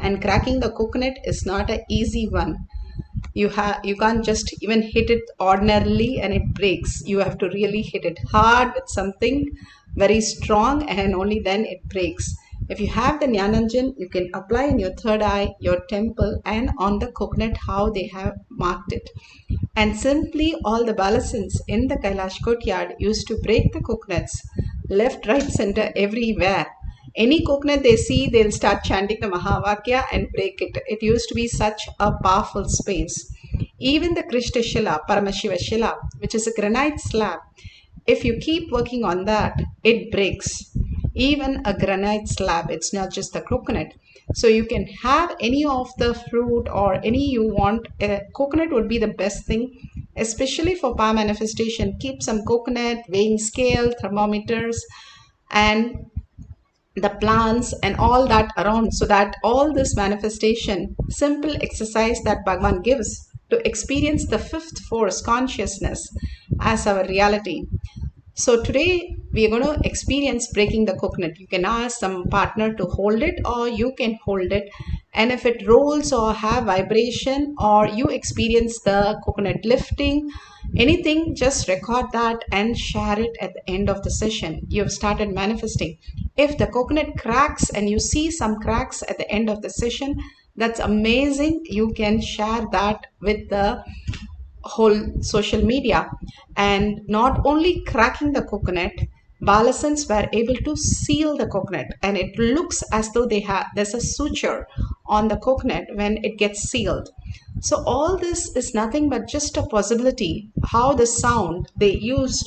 and cracking the coconut is not an easy one. You can't just even hit it ordinarily and it breaks. You have to really hit it hard with something very strong, and only then it breaks. If you have the Jnananjan, you can apply in your third eye, your temple, and on the coconut how they have marked it. And simply all the balasins in the Kailash courtyard used to break the coconuts left, right, center, everywhere. Any coconut they see, they'll start chanting the Mahavakya and break it. It used to be such a powerful space. Even the Krishna Shila, Paramashiva Shila, which is a granite slab, if you keep working on that, it breaks. Even a granite slab, it's not just the coconut. So you can have any of the fruit or any you want. Coconut would be the best thing, especially for power manifestation. Keep some coconut, weighing scale, thermometers, and the plants and all that around, so that all this manifestation, simple exercise that Bhagavan gives to experience the fifth force consciousness as our reality. So today we are going to experience breaking the coconut. You can ask some partner to hold it, or you can hold it, and if it rolls or have vibration, or you experience the coconut lifting, anything, just record that and share it at the end of the session. You have started manifesting. If the coconut cracks and you see some cracks at the end of the session, that's amazing. You can share that with the whole social media. And not only cracking the coconut, balasins were able to seal the coconut, and it looks as though there's a suture on the coconut when it gets sealed. So all this is nothing but just a possibility how the sound they used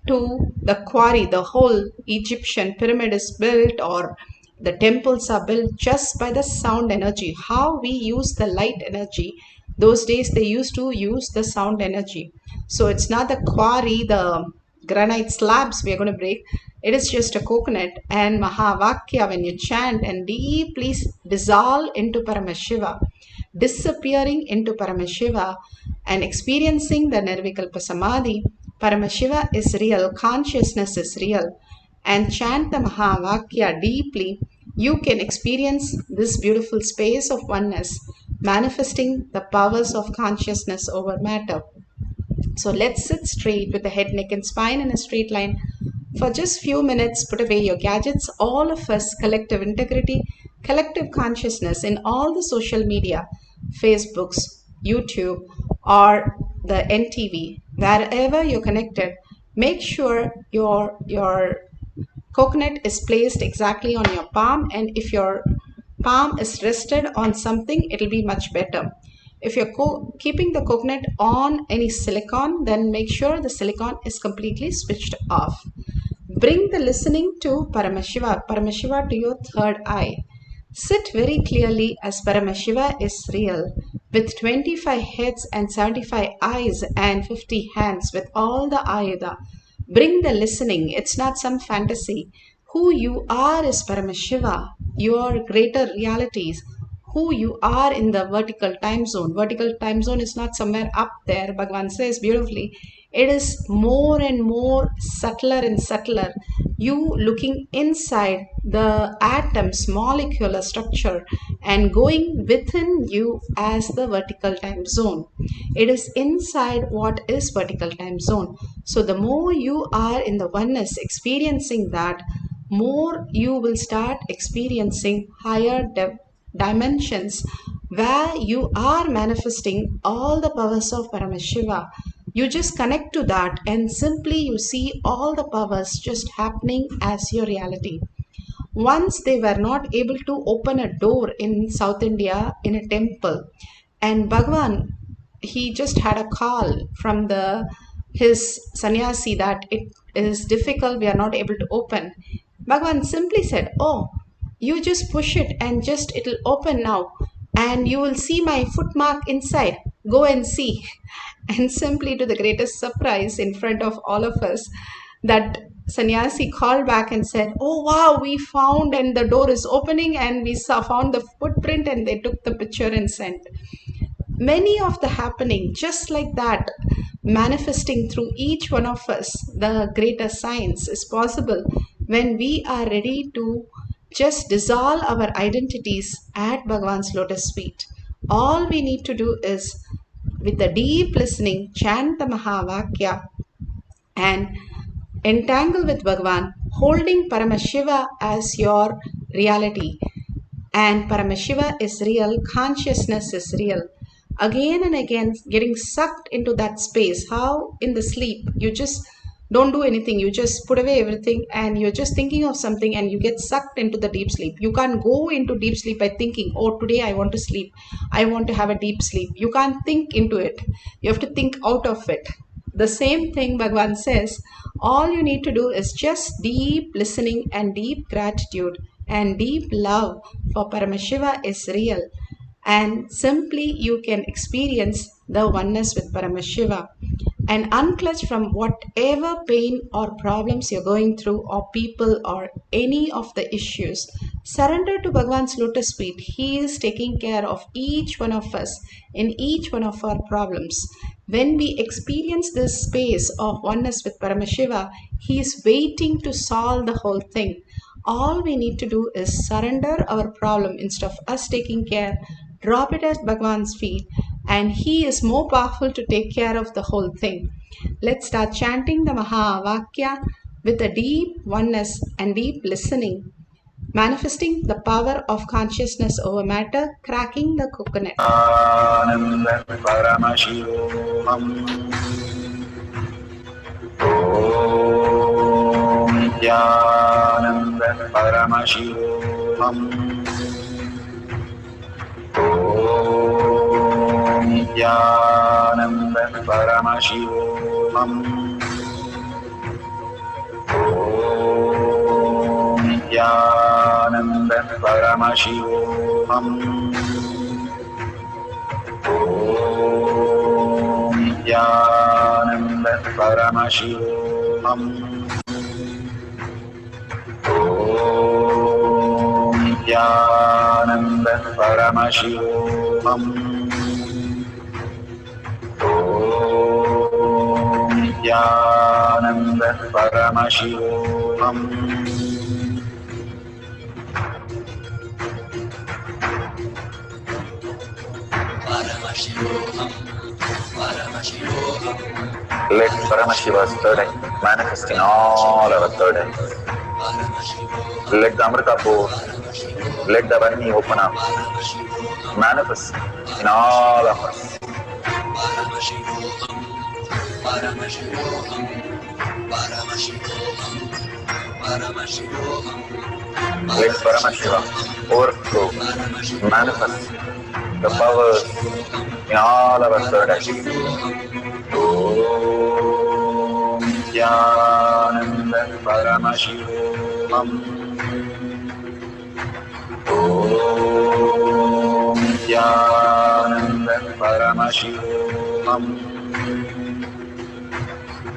to the quarry, the whole Egyptian pyramid is built, or the temples are built just by the sound energy. How we use the light energy. Those days they used to use the sound energy. So it's not the quarry, the granite slabs we are going to break. It is just a coconut and Mahavakya when you chant and deeply dissolve into Paramashiva, disappearing into Paramashiva and experiencing the Nirvikalpa Samadhi. Paramashiva is real, consciousness is real, and chant the Mahavakya deeply, you can experience this beautiful space of oneness, manifesting the powers of consciousness over matter. So let's sit straight with the head, neck and spine in a straight line. For just few minutes, put away your gadgets. All of us, collective integrity, collective consciousness in all the social media, Facebooks, YouTube, or the NTV, wherever you're connected, make sure your coconut is placed exactly on your palm, and if your palm is rested on something, it'll be much better. If you're keeping the coconut on any silicone, then make sure the silicone is completely switched off. Bring the listening to Paramashiva to your third eye. Sit very clearly as Paramashiva is real, with 25 heads and 75 eyes and 50 hands with all the Ayuda. Bring the listening, it's not some fantasy. Who you are is Paramashiva, your greater realities. Who you are in the vertical time zone. Vertical time zone is not somewhere up there, Bhagavan says beautifully. It is more and more subtler and subtler. You looking inside the atom's molecular structure and going within you as the vertical time zone. It is inside what is vertical time zone. So the more you are in the oneness experiencing that, more you will start experiencing higher dimensions where you are manifesting all the powers of Paramashiva. You just connect to that and simply you see all the powers just happening as your reality. Once they were not able to open a door in South India in a temple, and Bhagavan, he just had a call from the his sannyasi that it is difficult, we are not able to open, Bhagavan simply said, oh, you just push it and just it'll open now and you will see my footmark inside. Go and see. And simply to the greatest surprise in front of all of us, that sannyasi called back and said, oh wow, we found and the door is opening and we found the footprint and they took the picture and sent. Many of the happening just like that, manifesting through each one of us, the greater science is possible when we are ready to just dissolve our identities at Bhagavan's lotus feet. All we need to do is, with the deep listening, chant the Mahavakya and entangle with Bhagavan, holding Paramashiva as your reality. And Paramashiva is real, consciousness is real. Again and again, getting sucked into that space. How in the sleep, you just don't do anything. You just put away everything and you're just thinking of something and you get sucked into the deep sleep. You can't go into deep sleep by thinking, oh, today I want to sleep. I want to have a deep sleep. You can't think into it. You have to think out of it. The same thing Bhagavan says, all you need to do is just deep listening and deep gratitude and deep love for Paramashiva is real. And simply you can experience the oneness with Paramashiva and unclutch from whatever pain or problems you're going through, or people, or any of the issues. Surrender to Bhagavan's lotus feet. He is taking care of each one of us in each one of our problems. When we experience this space of oneness with Paramashiva, He is waiting to solve the whole thing. All we need to do is surrender our problem instead of us taking care. Drop it at Bhagavan's feet, and He is more powerful to take care of the whole thing. Let's start chanting the Mahavakya with a deep oneness and deep listening, manifesting the power of consciousness over matter, cracking the coconut. Paramashivoham. Om Nithyananda Paramashivoham. Om Nithyananda Paramashivoham. Om Nithyananda Paramashivoham. Om Nithyananda Paramashivoham. Om Nithyananda Paramashivoham. Om Nithyananda Paramashivoham. Let Paramashiva's third eye manifest in all our third eyes. Let the Amrita pour, let the Varni open up, manifest in all of us. Let Paramashiva overflow, manifest the powers in all our third eyes. Om Nithyananda Paramashivoham. Om Nithyananda Paramashivoham.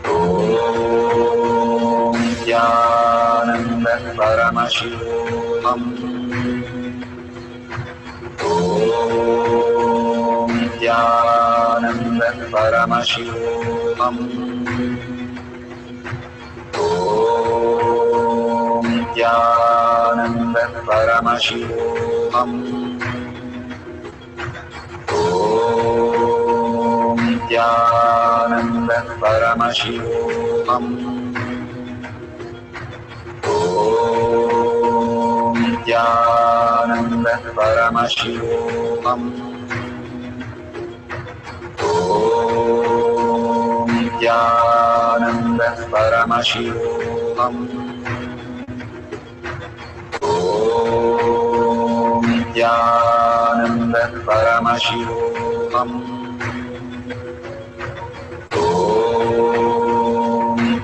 Om Nithyananda Paramashivoham. Om Nithyananda Paramashivoham. Om Nithyananda Paramashivoham. Om Nithyananda Paramashivoham. Om Nithyananda Paramashivoham. Om Nithyananda Paramashivoham. Om Nithyananda Paramashivoham. Om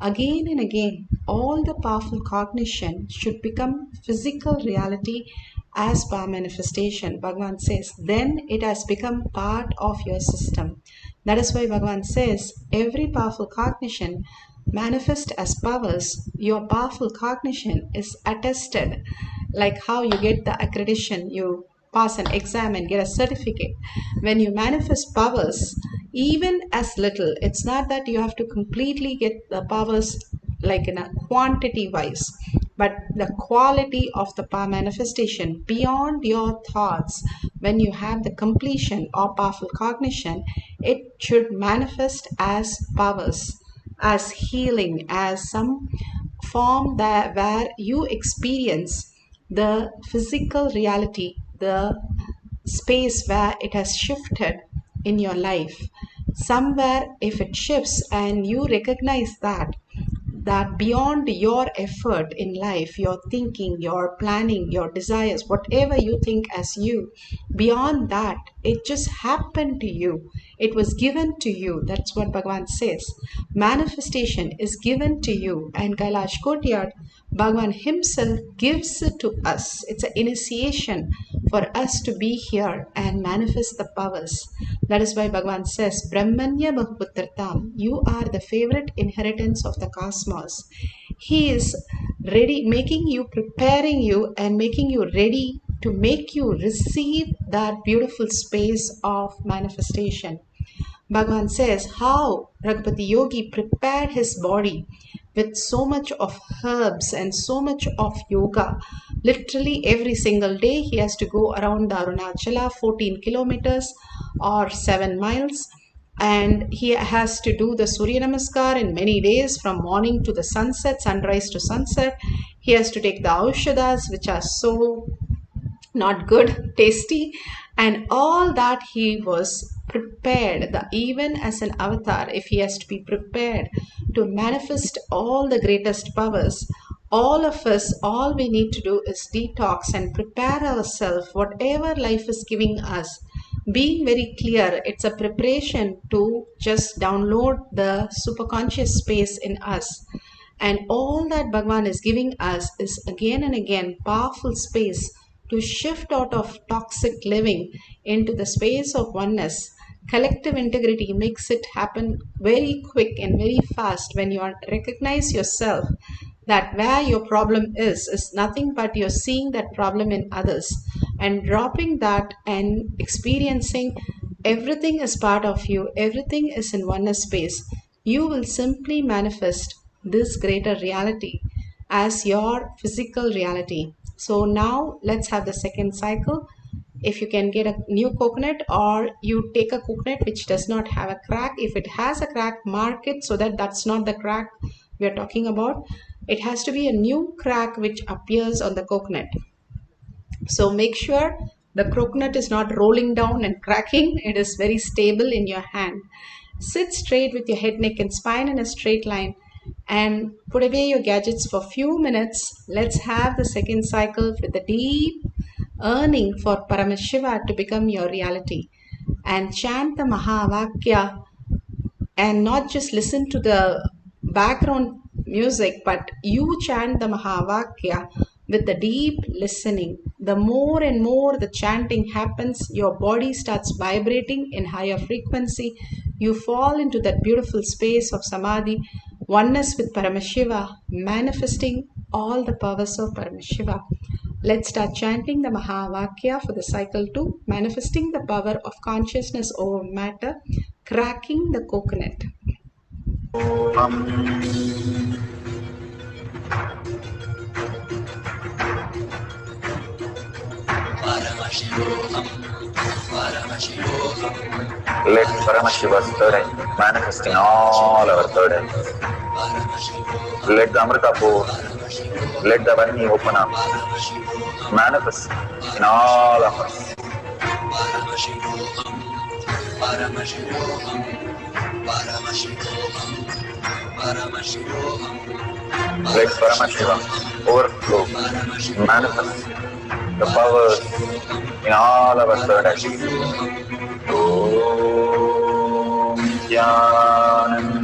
Again and again, all the powerful cognition should become physical reality as per manifestation. Bhagavan says, then it has become part of your system. That is why Bhagavan says, every powerful cognition manifest as powers. Your powerful cognition is attested, like how you get the accreditation, you pass an exam and get a certificate. When you manifest powers, even as little, it's not that you have to completely get the powers like in a quantity wise, but the quality of the power manifestation beyond your thoughts. When you have the completion or powerful cognition, it should manifest as powers, as healing, as some form that where you experience the physical reality, the space where it has shifted in your life. Somewhere, if it shifts and you recognize that beyond your effort in life, your thinking, your planning, your desires, whatever you think as you, beyond that, it just happened to you. It was given to you. That's what Bhagavan says. Manifestation is given to you, and Kailash Kotiyar, Bhagavan himself gives it to us. It's an initiation for us to be here and manifest the powers. That is why Bhagavan says, Brahmanya Bahuputratam, you are the favorite inheritance of the cosmos. He is ready, making you, preparing you, and making you ready to make you receive that beautiful space of manifestation. Bhagavan says how Raghupati Yogi prepared his body with so much of herbs and so much of yoga. Literally every single day he has to go around the Arunachala 14 kilometers or 7 miles, and he has to do the Surya Namaskar in many days from morning to the sunset, sunrise to sunset. He has to take the Aushadas, which are so not good, tasty, and all that he was prepared, even as an avatar, if he has to be prepared to manifest all the greatest powers. All of us, all we need to do is detox and prepare ourselves, whatever life is giving us. Being very clear, it's a preparation to just download the superconscious space in us. And all that Bhagavan is giving us is again and again powerful space to shift out of toxic living into the space of oneness. Collective integrity makes it happen very quick and very fast when you recognize yourself that where your problem is nothing but you're seeing that problem in others, and dropping that and experiencing everything is part of you, everything is in oneness space. You will simply manifest this greater reality as your physical reality. So now let's have the second cycle. If you can get a new coconut, or you take a coconut which does not have a crack. If it has a crack, mark it so that that's not the crack we are talking about. It has to be a new crack which appears on the coconut. So make sure the coconut is not rolling down and cracking. It is very stable in your hand. Sit straight with your head, neck and spine in a straight line, and put away your gadgets for a few minutes. Let's have the second cycle with the deep yearning for Paramashiva to become your reality, and chant the Mahavakya, and not just listen to the background music, but you chant the Mahavakya with the deep listening. The more and more the chanting happens, your body starts vibrating in higher frequency. You fall into that beautiful space of Samadhi, oneness with Paramashiva, manifesting all the powers of Paramashiva. Let's start chanting the Mahavakya for the cycle 2, manifesting the power of consciousness over matter, cracking the coconut. Paramashivoham, Paramashivoham. Let Paramashiva's third eye manifest in all our third eyes. Let the Amrita pour, let the Varni open up, manifest in all of us. Paramashivoham, Paramashivoham, Paramashivoham, Paramashivoham. Let Paramashiva overflow, manifest the powers in all our third eyes. Om Nithyananda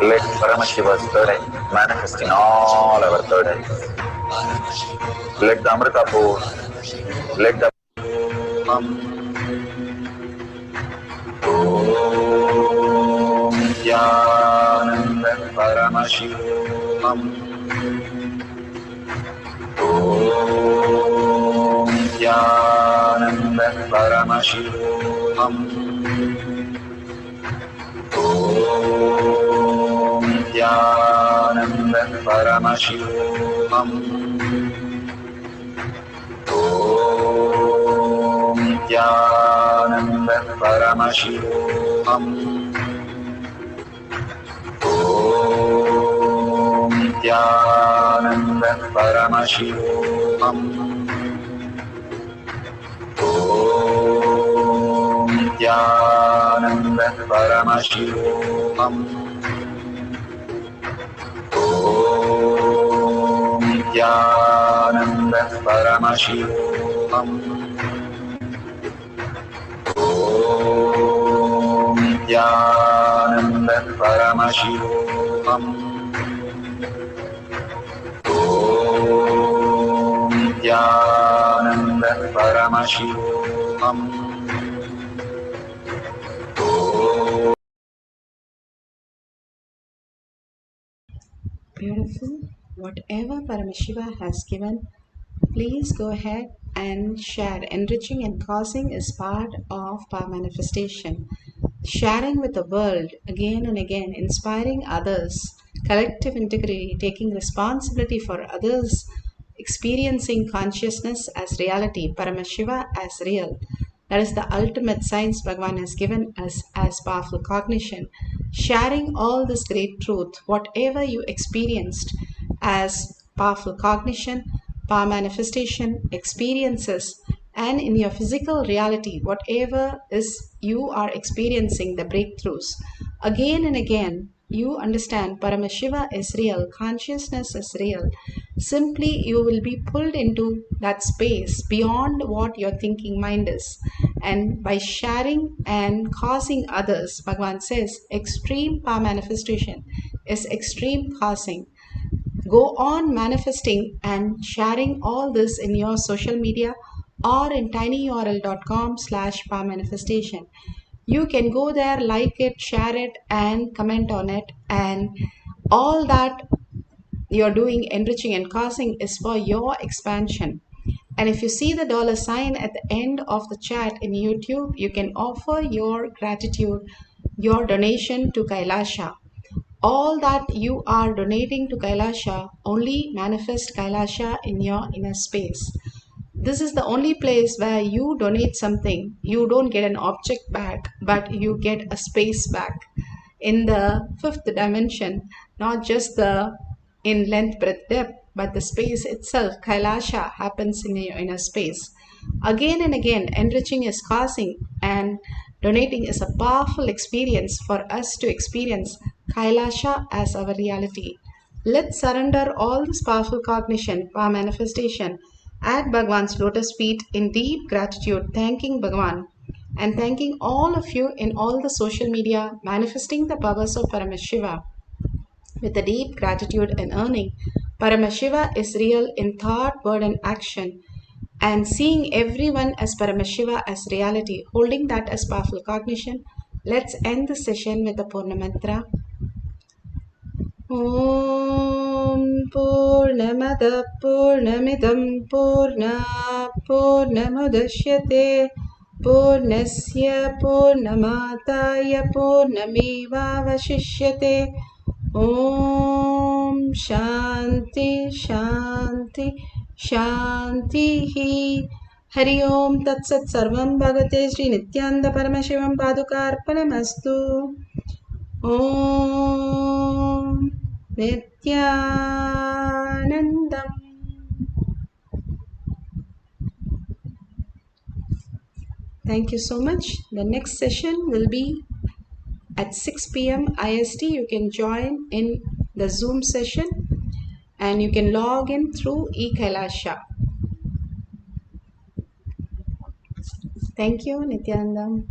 Let Paramashiva's third eye manifest in all our third eyes. Let the Amrita pour, let the Om Nithyananda Paramashivam. Om Nithyananda Paramashivam. Om Nithyananda Paramashivam. Om Nithyananda Paramashivoham. Om Nithyananda Paramashivoham. Om Nithyananda Paramashivoham. Om Nithyananda Paramashivoham. Om Nithyananda Paramashivoham. Om Nithyananda Paramashivoham. Beautiful. Whatever Paramashiva has given, please go ahead and share. Enriching and causing is part of power manifestation. Sharing with the world again and again, inspiring others, collective integrity, taking responsibility for others, experiencing consciousness as reality, Paramashiva as real. That is the ultimate science Bhagavan has given us as powerful cognition. Sharing all this great truth, whatever you experienced as powerful cognition, power manifestation, experiences, and in your physical reality, whatever is you are experiencing, the breakthroughs, again and again, you understand Paramashiva is real, consciousness is real. Simply you will be pulled into that space beyond what your thinking mind is. And by sharing and causing others, Bhagavan says, extreme power manifestation is extreme causing. Go on manifesting and sharing all this in your social media or in tinyurl.com/powermanifestation. You can go there, like it, share it, and comment on it. And all that you're doing, enriching and causing, is for your expansion. And if you see the $sign at the end of the chat in YouTube, you can offer your gratitude, your donation to KAILASA. All that you are donating to KAILASA only manifest KAILASA in your inner space. This is the only place where you donate something, you don't get an object back, but you get a space back. In the fifth dimension, not just the in length, breadth, depth, but the space itself, KAILASA happens in your inner space. Again and again, enriching is causing, and donating is a powerful experience for us to experience KAILASA as our reality. Let's surrender all this powerful cognition, power manifestation at Bhagwan's lotus feet in deep gratitude, thanking Bhagwan and thanking all of you in all the social media, manifesting the powers of Paramashiva with a deep gratitude and earning. Paramashiva is real in thought, word, and action, and seeing everyone as Paramashiva as reality, holding that as powerful cognition. Let's end the session with the Purna Mantra. Om Purnamada Purnamidam Purna Purnamudashyate Purnasya Purnamataya Purnamevavashishyate. Om Shanti Shanti Shanti. Hari Om Tat Sat Sarvam Bhagavate Sri Nithyananda Paramashivam Padukarpanamastu. Om Nithyanandam. Thank you so much. The next session will be at 6 p.m. IST. You can join in the Zoom session and you can log in through eKailasha. Thank you, Nithyanandam.